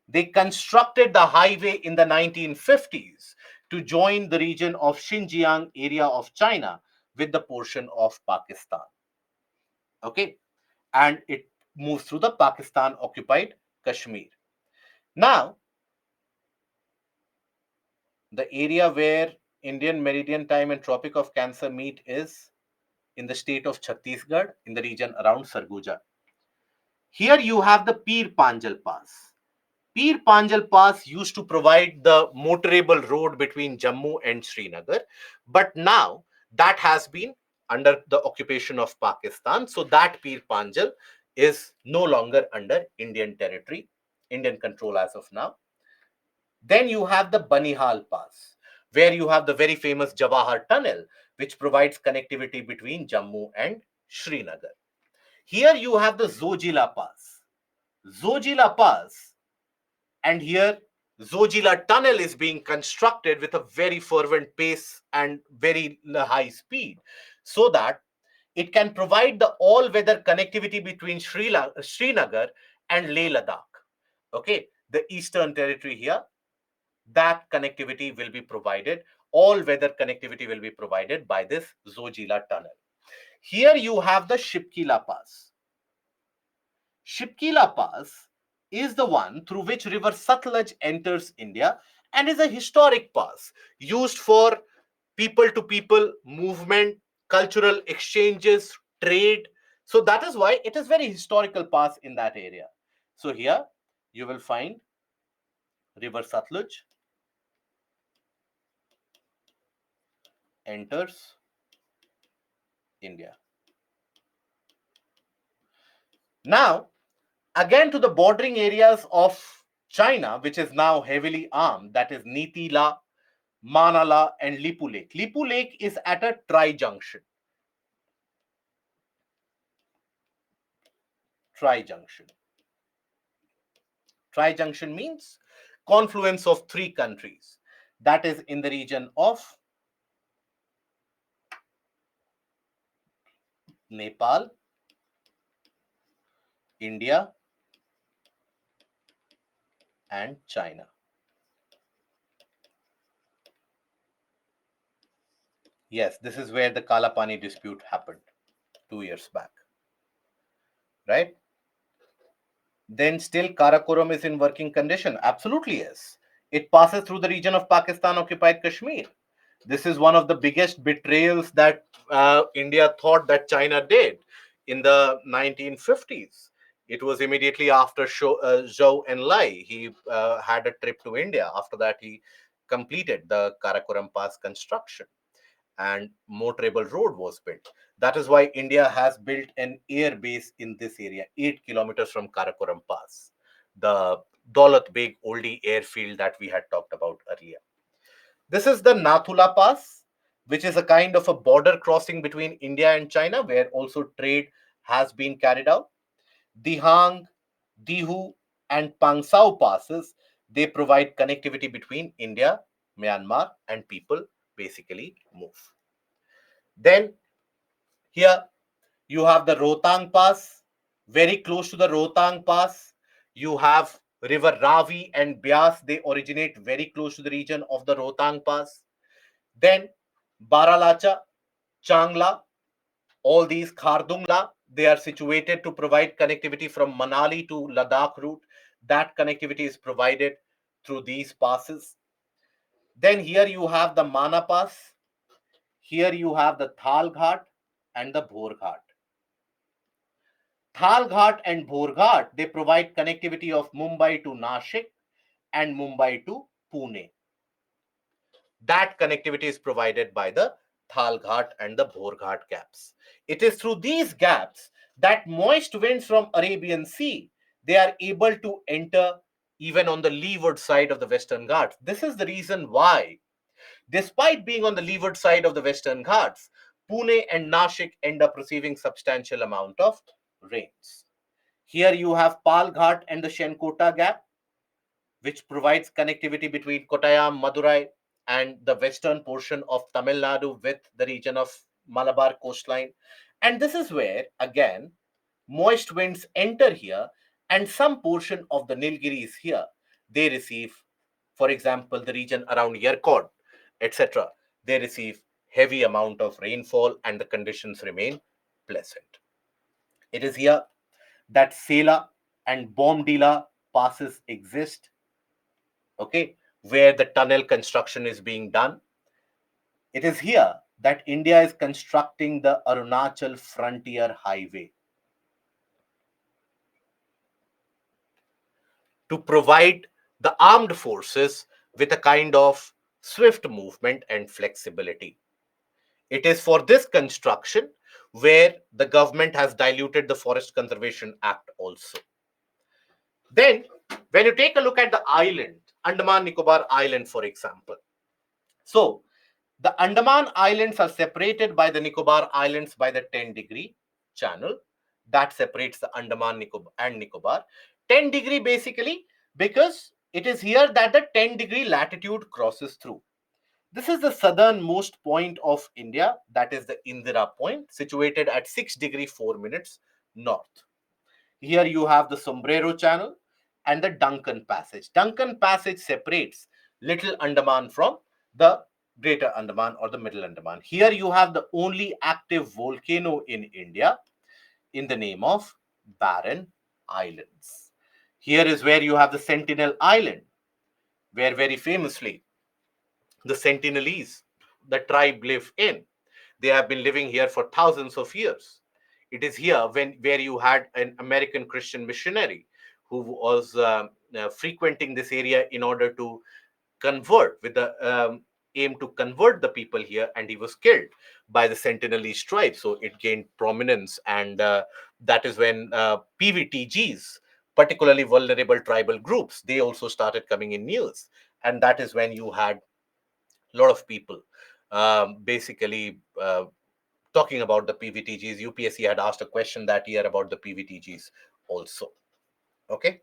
they constructed the highway in the 1950s to join the region of Xinjiang area of China with the portion of Pakistan. Okay, and it moves through the Pakistan occupied Kashmir. Now, the area where Indian Meridian Time and Tropic of Cancer meet is in the state of Chhattisgarh in the region around Sarguja. Here you have the Pir Panjal Pass. Pir Panjal Pass used to provide the motorable road between Jammu and Srinagar, but now that has been under the occupation of Pakistan. So that Pir Panjal is no longer under Indian territory, Indian control as of now. Then you have the Banihal Pass, where you have the very famous Jawahar Tunnel, which provides connectivity between Jammu and Srinagar. Here you have the Zojila Pass. Zojila Pass, and here Zojila Tunnel is being constructed with a very fervent pace and very high speed so that it can provide the all-weather connectivity between Srinagar and Leh Ladakh. Okay, the eastern territory here, that connectivity will be provided. All-weather connectivity will be provided by this Zojila Tunnel. Here you have the Shipkila Pass. Shipkila Pass is the one through which river Satluj enters India and is a historic pass used for people to people movement, cultural exchanges, trade. So that is why it is very historical pass in that area. So here you will find river Satluj enters India. Now, again to the bordering areas of China, which is now heavily armed, that is Nitila, Manala, and Lipu Lake. Lipu Lake is at a tri-junction. Tri-junction. Tri-junction means confluence of three countries. That is in the region of Nepal, India, and China. Yes, this is where the Kalapani dispute happened 2 years back. Right? Then still Karakoram is in working condition. Absolutely yes. It passes through the region of Pakistan occupied Kashmir. This is one of the biggest betrayals that India thought that China did in the 1950s. It was immediately after Zhou Enlai. He had a trip to India. After that, he completed the Karakoram Pass construction and Motorable Road was built. That is why India has built an air base in this area, 8 kilometers from Karakoram Pass, the Daulat Beg Oldie airfield that we had talked about earlier. This is the Nathula Pass, which is a kind of a border crossing between India and China, where also trade has been carried out. Dihang, Dihu, and Pangsao passes, they provide connectivity between India, Myanmar, and people basically move. Then here you have the Rohtang Pass. Very close to the Rohtang Pass, you have River Ravi and Beas. They originate very close to the region of the Rohtang Pass. Then Baralacha, Changla, all these Khardungla, they are situated to provide connectivity from Manali to Ladakh route. That connectivity is provided through these passes. Then here you have the Mana Pass. Here you have the Thal Ghat and the Bhor Ghat. Thal Ghat and Bhor Ghat, they provide connectivity of Mumbai to Nashik and Mumbai to Pune. That connectivity is provided by the Thal Ghat and the Bhor Ghat gaps. It is through these gaps that moist winds from Arabian Sea, they are able to enter even on the leeward side of the Western Ghats. This is the reason why, despite being on the leeward side of the Western Ghats, Pune and Nashik end up receiving substantial amount of rains. Here you have Pal Ghat and the Shenkota Gap, which provides connectivity between Kottayam, Madurai, and the western portion of Tamil Nadu with the region of Malabar coastline. And this is where, again, moist winds enter here, and some portion of the Nilgiris here, they receive, for example, the region around Yerkod, etc. They receive heavy amount of rainfall and the conditions remain pleasant. It is here that Sela and Bomdila passes exist, okay, where the tunnel construction is being done. It is here that India is constructing the Arunachal Frontier Highway to provide the armed forces with a kind of swift movement and flexibility. It is for this construction where the government has diluted the Forest Conservation Act also. Then, when you take a look at the island, Andaman Nicobar Island, for example. So, the Andaman Islands are separated by the Nicobar Islands by the 10-degree channel that separates the Andaman Nicobar and Nicobar. 10-degree basically because it is here that the 10-degree latitude crosses through. This is the southernmost point of India, that is the Indira point, situated at 6 degree 4 minutes north. Here you have the Sombrero Channel and the Duncan Passage. Duncan Passage separates Little Andaman from the Greater Andaman or the Middle Andaman. Here you have the only active volcano in India in the name of Barren Islands. Here is where you have the Sentinel Island, where very famously the Sentinelese, the tribe, live in. They have been living here for thousands of years. It is here where you had an American Christian missionary who was frequenting this area in order to convert, with the aim to convert the people here, and he was killed by the Sentinelese tribe. So it gained prominence, and that is when PVTGs, particularly vulnerable tribal groups, they also started coming in news, and that is when you had a lot of people basically talking about the PVTGs. UPSC had asked a question that year about the PVTGs also. Okay.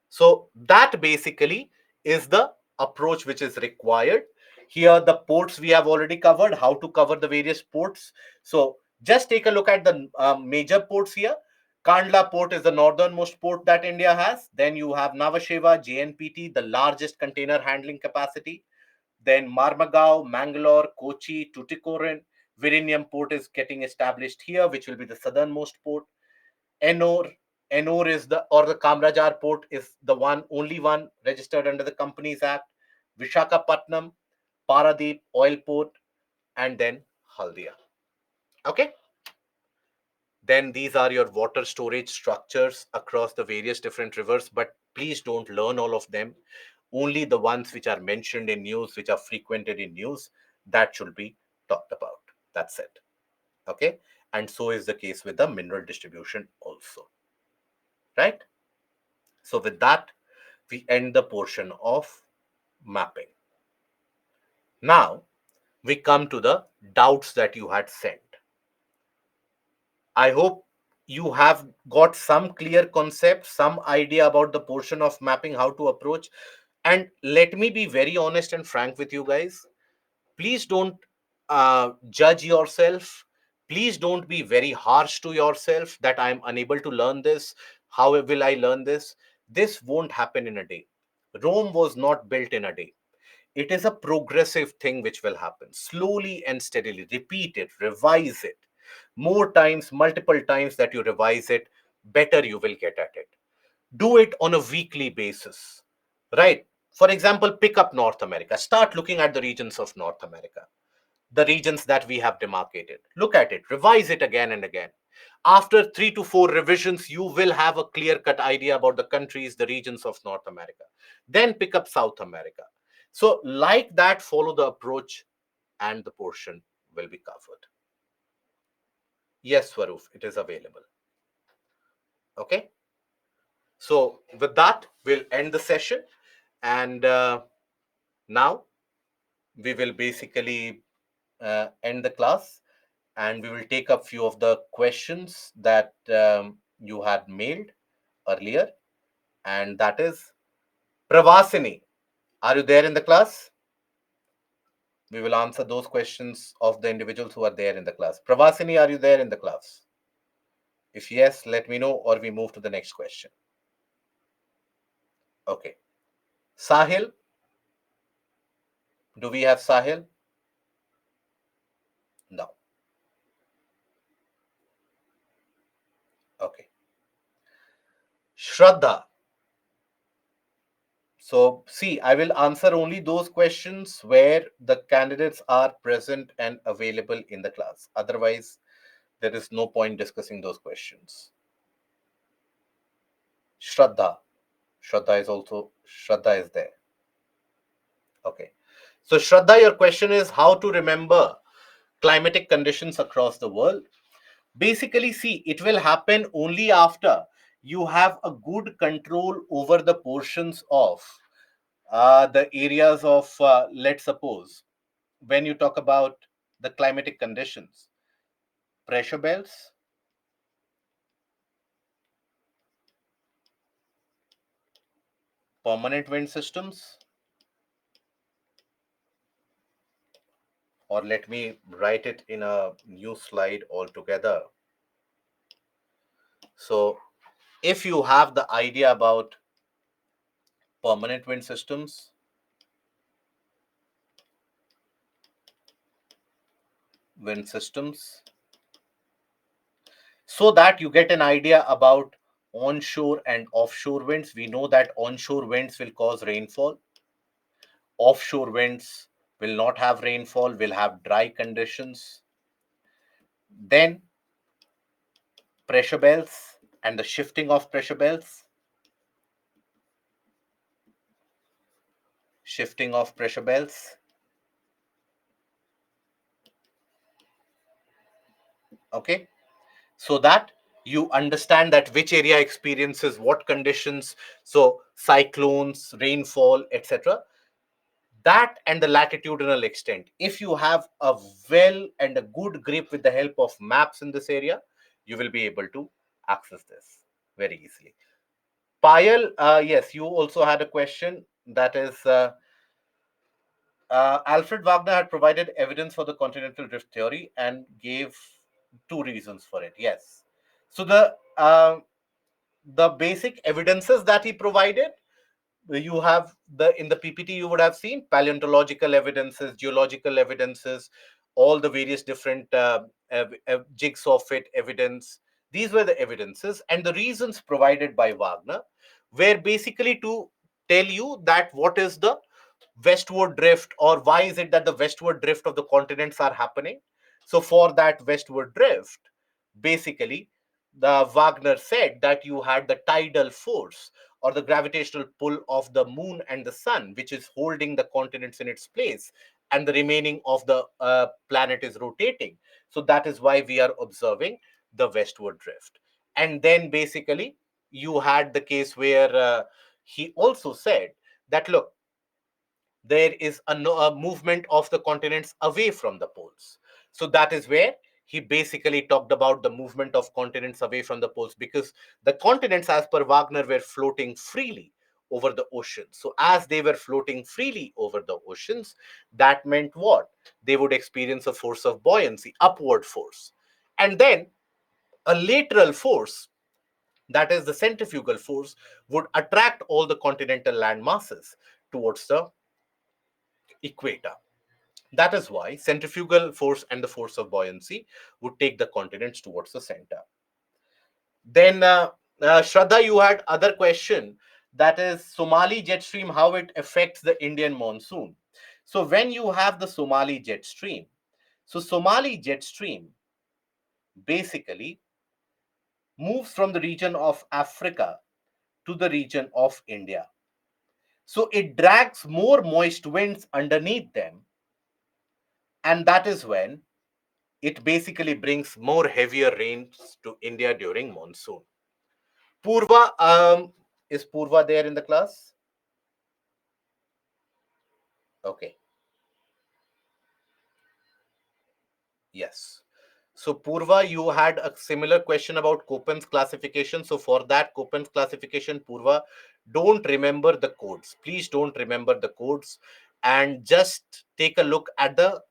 So that basically is the approach which is required. Here, the ports we have already covered, how to cover the various ports. So just take a look at the major ports here. Kandla port is the northernmost port that India has. Then you have Navasheva, JNPT, the largest container handling capacity. Then Marmagao, Mangalore, Kochi, Tuticorin. Virinium port is getting established here, which will be the southernmost port. Ennore, Ennore is the Kamrajar port is the only one registered under the Companies Act. Vishakhapatnam, Paradeep oil port, and then Haldia. Okay. Then these are your water storage structures across the various different rivers, but please don't learn all of them. Only the ones which are mentioned in news, which are frequented in news, that should be talked about. That's it. Okay. And so is the case with the mineral distribution also. Right. So with that, we end the portion of mapping. Now we come to the doubts that you had sent. I hope you have got some clear concept, some idea about the portion of mapping, how to approach. And let me be very honest and frank with you guys. Please don't judge yourself. Please don't be very harsh to yourself that I'm unable to learn this. How will I learn this? This won't happen in a day. Rome was not built in a day. It is a progressive thing which will happen slowly and steadily. Repeat it, revise it. More times, multiple times that you revise it, better you will get at it. Do it on a weekly basis, right? For example, pick up North America. Start looking at the regions of North America, the regions that we have demarcated. Look at it, revise it again and again. After 3 to 4 revisions, you will have a clear cut idea about the countries, the regions of North America. Then pick up South America. So, like that, follow the approach and the portion will be covered. Yes, Swaroop, it is available. Okay. So, with that, we'll end the session. And now we will basically end the class and we will take up few of the questions that you had mailed earlier. And that is Pravasini. Are you there in the class? We will answer those questions of the individuals who are there in the class. Pravasini, are you there in the class? If yes, let me know or we move to the next question. Okay. Sahil, do we have Sahil? No. Okay. Shraddha. So, see, I will answer only those questions where the candidates are present and available in the class. Otherwise, there is no point discussing those questions. Shraddha. Shraddha is there. Okay. So, Shraddha, your question is how to remember climatic conditions across the world. Basically, see, it will happen only after you have a good control over the portions of the areas of, let's suppose, when you talk about the climatic conditions, pressure belts, permanent wind systems, or let me write it in a new slide altogether. So, if you have the idea about permanent wind systems, so that you get an idea about onshore and offshore winds. We know that onshore winds will cause rainfall, offshore winds will not have rainfall, will have dry conditions. Then pressure belts and the shifting of pressure belts. Shifting of pressure belts. Okay. So that you understand that which area experiences what conditions. So cyclones, rainfall, etc. That and the latitudinal extent. If you have a well and a good grip with the help of maps in this area, you will be able to access this very easily. Payal, yes, you also had a question. That is, Alfred Wagner had provided evidence for the continental drift theory and gave 2 reasons for it. Yes. So the basic evidences that he provided, you have the in the PPT you would have seen paleontological evidences, geological evidences, all the various different jigs of it evidence. These were the evidences, and the reasons provided by Wagner were basically to tell you that what is the westward drift, or why is it that the westward drift of the continents are happening. So for that westward drift, basically, the Wagner said that you had the tidal force, or the gravitational pull of the moon and the sun, which is holding the continents in its place, and the remaining of the planet is rotating. So that is why we are observing the westward drift. And then basically you had the case where he also said that, look, there is a movement of the continents away from the poles. So that is where he basically talked about the movement of continents away from the poles, because the continents, as per Wagner, were floating freely over the oceans. So as they were floating freely over the oceans, that meant what? They would experience a force of buoyancy, upward force. And then a lateral force, that is the centrifugal force, would attract all the continental land masses towards the equator. That is why centrifugal force and the force of buoyancy would take the continents towards the center. Then, Shraddha, you had other question, that is Somali jet stream, how it affects the Indian monsoon. So when you have the Somali jet stream, so Somali jet stream basically moves from the region of Africa to the region of India. So it drags more moist winds underneath them, and that is when it basically brings more heavier rains to India during monsoon. Purva, is Purva there in the class? Okay, yes. So Purva, you had a similar question about Köppen's classification. So for that Köppen's classification, Purva, don't remember the codes. Please don't remember the codes, and just take a look at the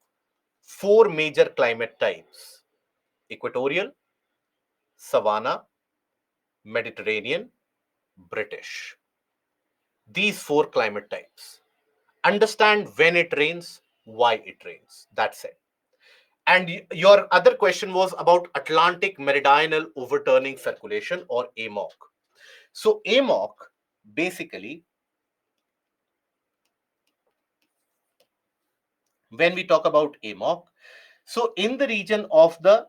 four major climate types: equatorial, savanna, Mediterranean, British. These four climate types. Understand when it rains, why it rains. That's it. And your other question was about Atlantic Meridional Overturning Circulation, or AMOC. So AMOC, basically, when we talk about AMOC, so in the region of the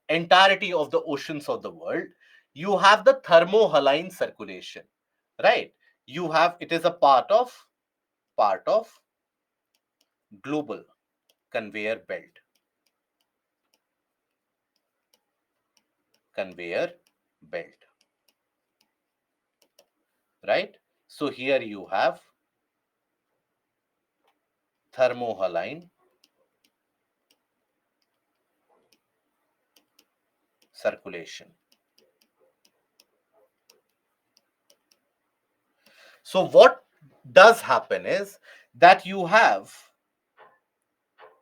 entirety of the oceans of the world, you have the thermohaline circulation, right? You have, it is a part of global conveyor belt. Conveyor belt, right? So here you have thermohaline circulation. So what does happen is that you have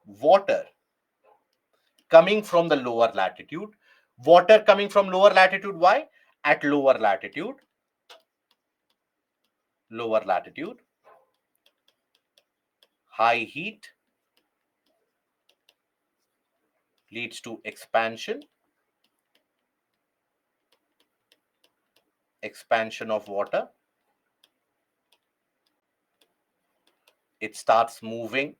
water coming from the lower latitude. Water coming from lower latitude, why? At lower latitude, high heat leads to expansion of water. It starts moving.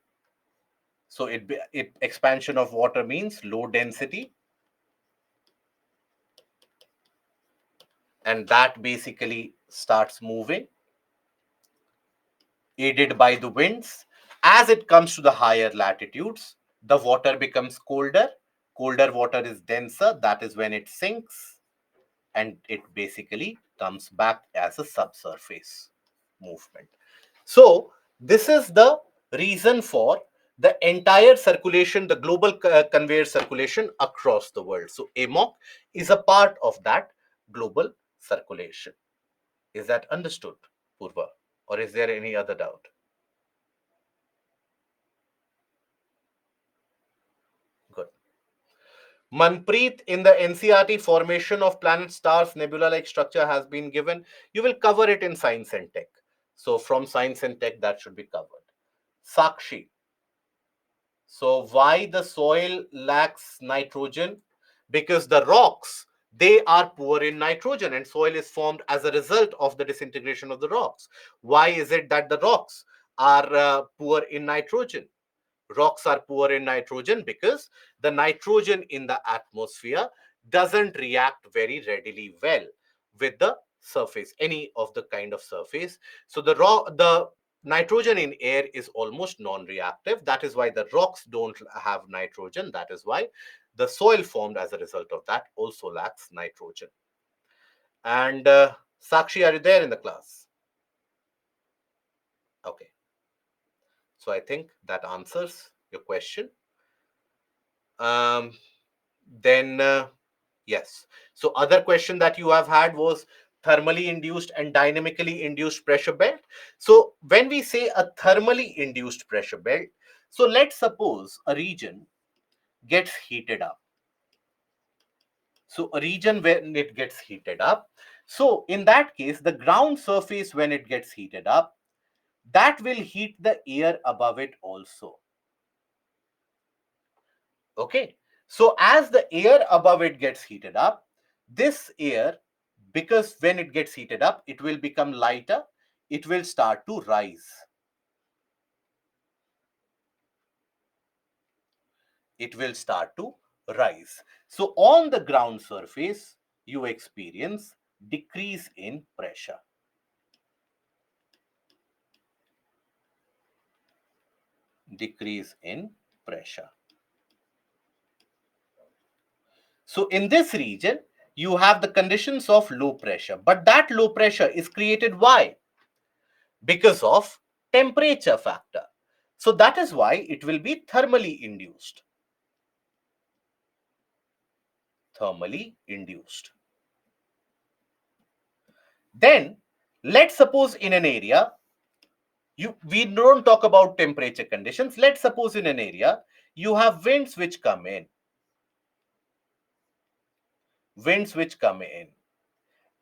So it expansion of water means low density, and that basically starts moving, aided by the winds. As it comes to the higher latitudes, the water becomes colder. Colder water is denser. That is when it sinks, and it basically comes back as a subsurface movement. So this is the reason for the entire circulation, the global conveyor circulation across the world. So AMOC is a part of that global circulation. Is that understood, Purva? Or is there any other doubt? Good. Manpreet, in the NCRT, formation of planet stars nebula like structure has been given. You will cover it in science and tech. So from science and tech, that should be covered. Sakshi. So why the soil lacks nitrogen? Because the rocks, they are poor in nitrogen, and soil is formed as a result of the disintegration of the rocks. Why is it that the rocks are poor in nitrogen? Rocks are poor in nitrogen because the nitrogen in the atmosphere doesn't react very readily well with the surface, any of the kind of surface. So the nitrogen in air is almost non-reactive. That is why the rocks don't have nitrogen. That is why the soil formed as a result of that also lacks nitrogen. And Sakshi, are you there in the class? Okay. So I think that answers your question. Um, then yes. So other question that you have had was thermally induced and dynamically induced pressure belt. So when we say a thermally induced pressure belt, so let's suppose a region gets heated up. So a region when it gets heated up, so in that case, the ground surface when it gets heated up, that will heat the air above it also. Okay. So as the air above it gets heated up, this air, because when it gets heated up, it will become lighter, it will start to rise. It will start to rise. So on the ground surface, you experience decrease in pressure. Decrease in pressure. So in this region, you have the conditions of low pressure, but that low pressure is created why? Because of temperature factor. So that is why it will be thermally induced. Thermally induced. Then let's suppose in an area, we don't talk about temperature conditions. Let's suppose in an area, you have winds which come in. Winds which come in.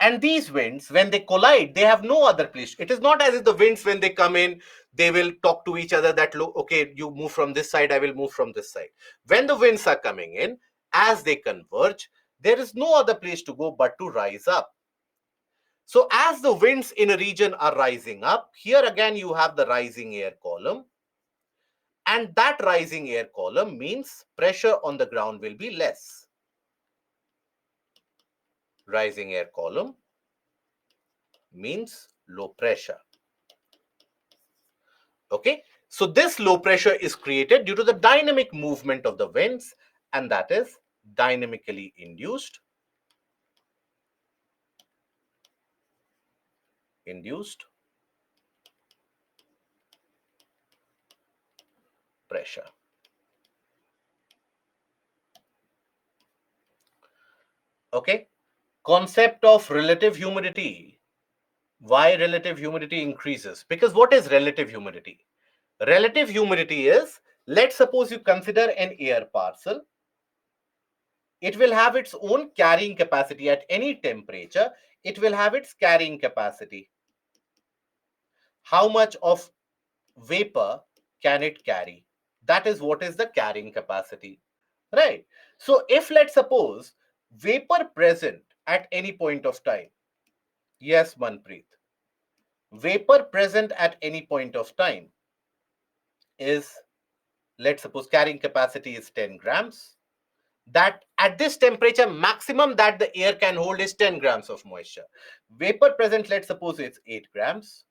And these winds, when they collide, they have no other place. It is not as if the winds, when they come in, they will talk to each other that, look, okay, you move from this side, I will move from this side. When the winds are coming in, as they converge, there is no other place to go but to rise up. So as the winds in a region are rising up, here again you have the rising air column. And that rising air column means pressure on the ground will be less. Rising air column means low pressure. Okay, so this low pressure is created due to the dynamic movement of the winds, and that is dynamically induced pressure. Okay, concept of relative humidity. Why relative humidity increases? Because what is relative humidity? Relative humidity is, let's suppose you consider an air parcel. It will have its own carrying capacity at any temperature. It will have its carrying capacity. How much of vapor can it carry? That is what is the carrying capacity, right? So if let's suppose vapor present at any point of time, yes, Manpreet, vapor present at any point of time is, let's suppose carrying capacity is 10 grams, that at this temperature maximum that the air can hold is 10 grams of moisture. Vapor present, let's suppose it's 8 grams.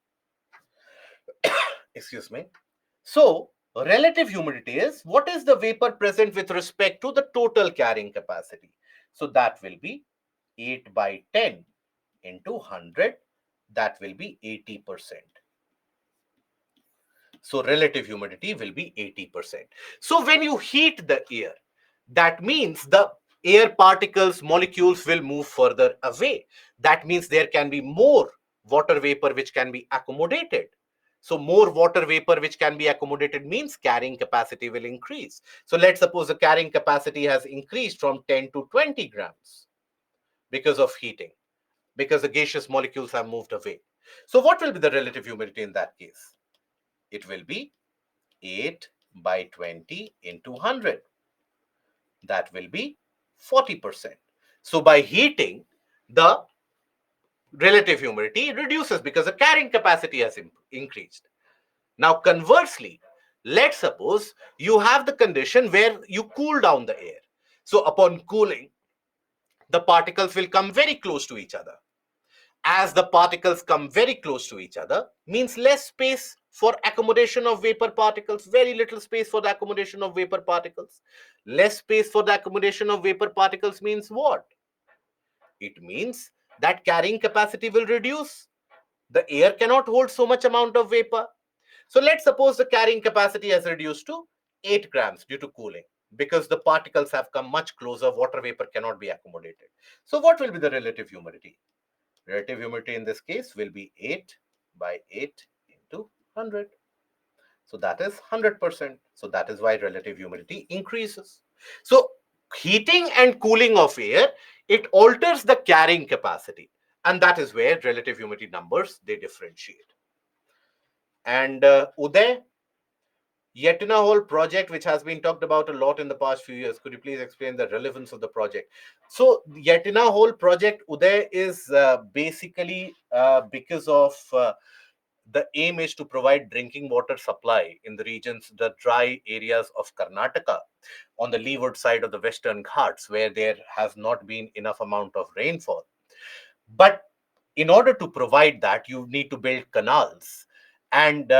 Excuse me. So relative humidity is what is the vapor present with respect to the total carrying capacity. So that will be 8 by 10 into 100. That will be 80%. So relative humidity will be 80%. So when you heat the air, that means the air particles, molecules will move further away. That means there can be more water vapor which can be accommodated. So more water vapor which can be accommodated means carrying capacity will increase. So let's suppose the carrying capacity has increased from 10 to 20 grams because of heating, because the gaseous molecules have moved away. So what will be the relative humidity in that case? It will be 8 by 20 into 100. That will be 40%. So by heating, the relative humidity reduces because the carrying capacity has increased. Now, conversely, let's suppose you have the condition where you cool down the air. So upon cooling, the particles will come very close to each other. As the particles come very close to each other, means less space for accommodation of vapor particles, very little space for the accommodation of vapor particles. Less space for the accommodation of vapor particles means what? It means that carrying capacity will reduce. The air cannot hold so much amount of vapor. So let's suppose the carrying capacity has reduced to 8 grams due to cooling, because the particles have come much closer, water vapor cannot be accommodated. So what will be the relative humidity? Relative humidity in this case will be 8 by 8 into 100. So that is 100%. So that is why relative humidity increases. So heating and cooling of air, it alters the carrying capacity. And that is where relative humidity numbers, they differentiate. And Uday, yet in a whole project which has been talked about a lot in the past few years, could you please explain the relevance of the project? So yet in a whole project, Uday, is basically because of the aim is to provide drinking water supply in the regions, the dry areas of Karnataka on the leeward side of the Western Ghats, where there has not been enough amount of rainfall. But in order to provide that, you need to build canals. And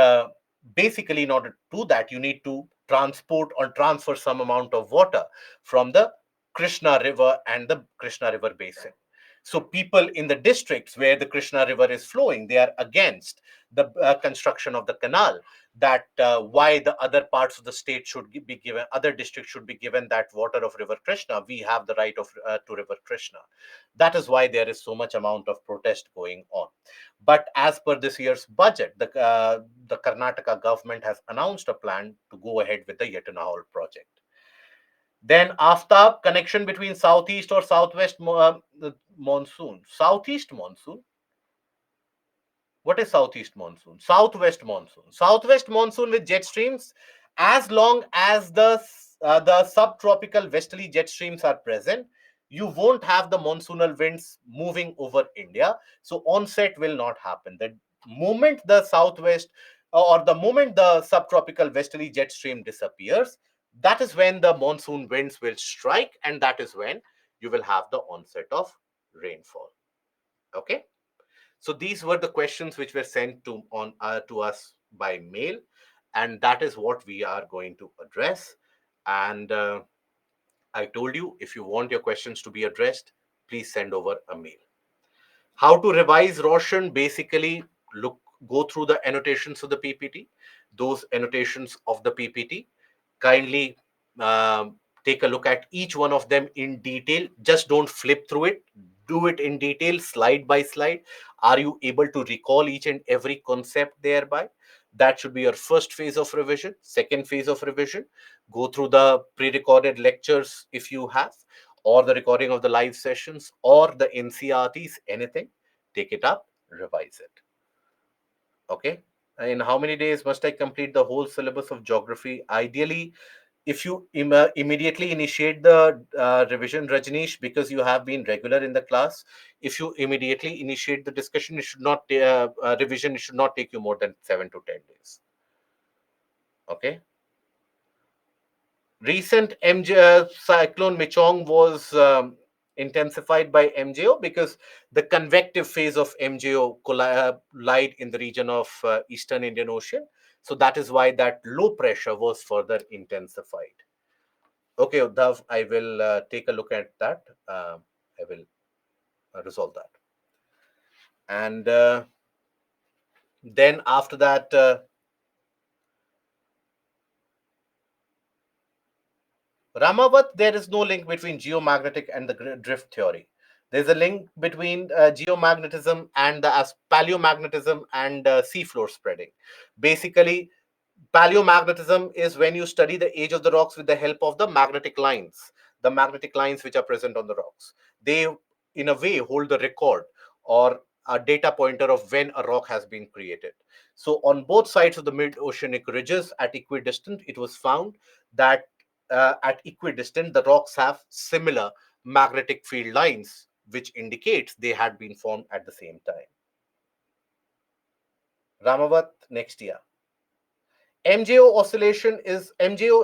basically, in order to do that, you need to transport or transfer some amount of water from the Krishna River and the Krishna River basin. So people in the districts where the Krishna River is flowing, they are against the construction of the canal. That why the other parts of the state should be given, other districts should be given that water of River Krishna. We have the right of to River Krishna. That is why there is so much amount of protest going on. But as per this year's budget, the Karnataka government has announced a plan to go ahead with the Yetanahol project. Then Aftab, connection between southeast or southwest monsoon. Southeast monsoon. What is southeast monsoon? Southwest monsoon. Southwest monsoon with jet streams, as long as the subtropical westerly jet streams are present, you won't have the monsoonal winds moving over India. So onset will not happen. The moment the southwest or the moment the subtropical westerly jet stream disappears, that is when the monsoon winds will strike, and that is when you will have the onset of rainfall. Okay. So these were the questions which were sent to us by mail, and that is what we are going to address. And I told you, if you want your questions to be addressed, please send over a mail. How to revise Roshan? Basically, go through the annotations of the PPT. Those annotations of the PPT, kindly take a look at each one of them in detail. Just don't flip through it. Do it in detail, slide by slide. Are you able to recall each and every concept thereby? That should be your first phase of revision. Second phase of revision, go through the pre-recorded lectures if you have, or the recording of the live sessions, or the NCRTs, anything. Take it up, revise it. Okay. In how many days must I complete the whole syllabus of geography? Ideally, if you immediately initiate the revision, Rajneesh, because you have been regular in the class, if you immediately initiate the discussion, it should not revision. It should not take you more than 7 to 10 days. Okay. Recent cyclone Michong was intensified by MJO because the convective phase of MJO lied in the region of Eastern Indian Ocean. So that is why that low pressure was further intensified. Okay, Uddhav, I will take a look at that. I will resolve that. And then after that, Ramavat, there is no link between geomagnetic and the drift theory. There's a link between geomagnetism and the paleomagnetism and seafloor spreading. Basically, paleomagnetism is when you study the age of the rocks with the help of the magnetic lines which are present on the rocks. They, in a way, hold the record or a data pointer of when a rock has been created. So, on both sides of the mid oceanic ridges at equidistant, it was found that at equidistant, the rocks have similar magnetic field lines, which indicates they had been formed at the same time. Ramavat, next year. MJO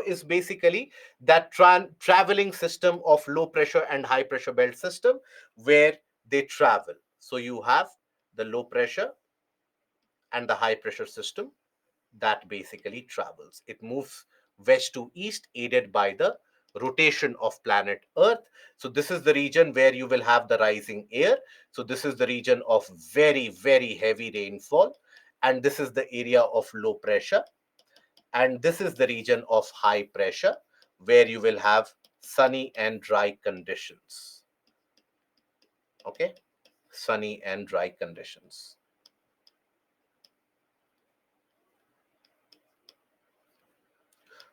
is basically that traveling system of low pressure and high pressure belt system where they travel. So you have the low pressure and the high pressure system that basically travels. It moves west to east, aided by the rotation of planet Earth. So this is the region where you will have the rising air. So this is the region of very, very heavy rainfall. And this is the area of low pressure. And this is the region of high pressure where you will have sunny and dry conditions. Okay, sunny and dry conditions.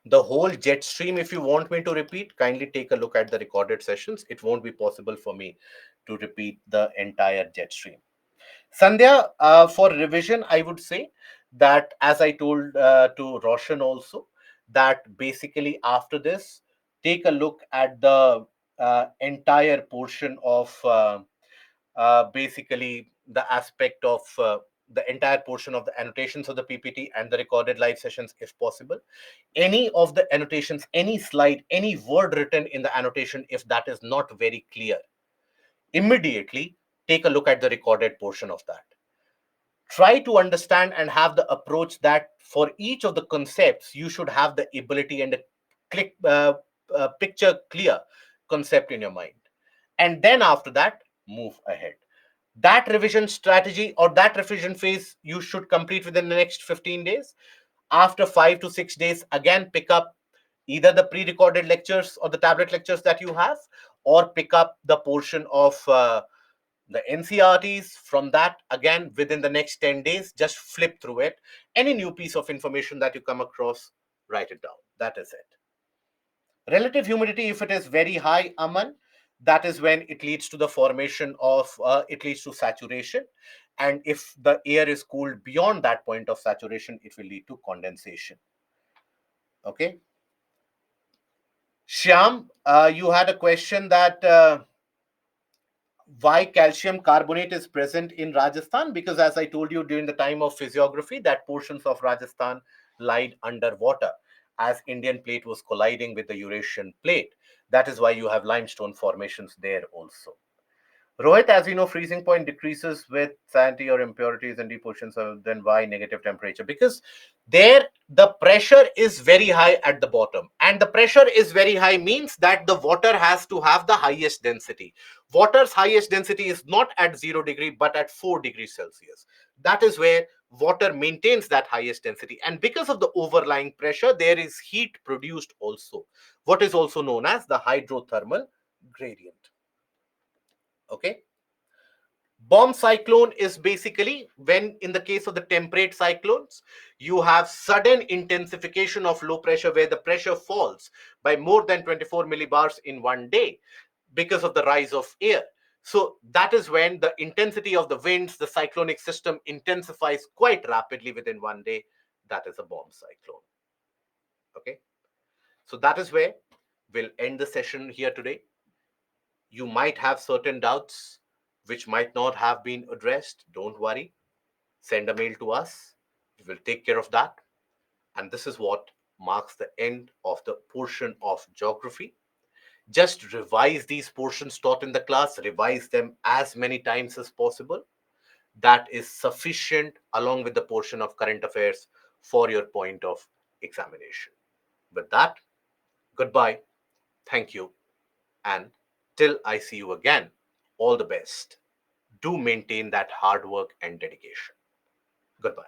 The whole jet stream, if you want me to repeat, kindly take a look at the recorded sessions. It won't be possible for me to repeat the entire jet stream. Sandhya, for revision, I would say that, as I told to Roshan also, that basically after this, take a look at the entire portion of basically the aspect of the entire portion of the annotations of the PPT and the recorded live sessions if possible. Any of the annotations, any slide, any word written in the annotation, if that is not very clear, immediately take a look at the recorded portion of that. Try to understand and have the approach that for each of the concepts, you should have the ability and a picture clear concept in your mind. And then after that, move ahead. That revision strategy or that revision phase you should complete within the next 15 days. After 5 to 6 days, again pick up either the pre-recorded lectures or the tablet lectures that you have, or pick up the portion of the NCRTs. From that, again, within the next 10 days, just flip through it. Any new piece of information that you come across, write it down. That is it. Relative humidity, if it is very high, Aman, that is when it leads to the formation of, it leads to saturation. And if the air is cooled beyond that point of saturation, it will lead to condensation. Okay. Shyam, you had a question that why calcium carbonate is present in Rajasthan? Because as I told you during the time of physiography, that portions of Rajasthan lied underwater as Indian plate was colliding with the Eurasian plate. That is why you have limestone formations there also. Rohit, as we know, freezing point decreases with salinity or impurities in deep oceans, so then why negative temperature? Because there the pressure is very high at the bottom, and the pressure is very high means that the water has to have the highest density. Water's highest density is not at 0 degree but at 4 degrees Celsius. That is where water maintains that highest density, and because of the overlying pressure, there is heat produced also, what is also known as the hydrothermal gradient. Okay. Bomb cyclone is basically when, in the case of the temperate cyclones, you have sudden intensification of low pressure where the pressure falls by more than 24 millibars in one day because of the rise of air. So that is when the intensity of the winds, the cyclonic system intensifies quite rapidly within one day. That is a bomb cyclone. Okay. So that is where we'll end the session here today. You might have certain doubts which might not have been addressed. Don't worry. Send a mail to us. We will take care of that. And this is what marks the end of the portion of geography. Just revise these portions taught in the class, revise them as many times as possible. That is sufficient along with the portion of current affairs for your point of examination. With that, goodbye. Thank you. And till I see you again, all the best. Do maintain that hard work and dedication. Goodbye.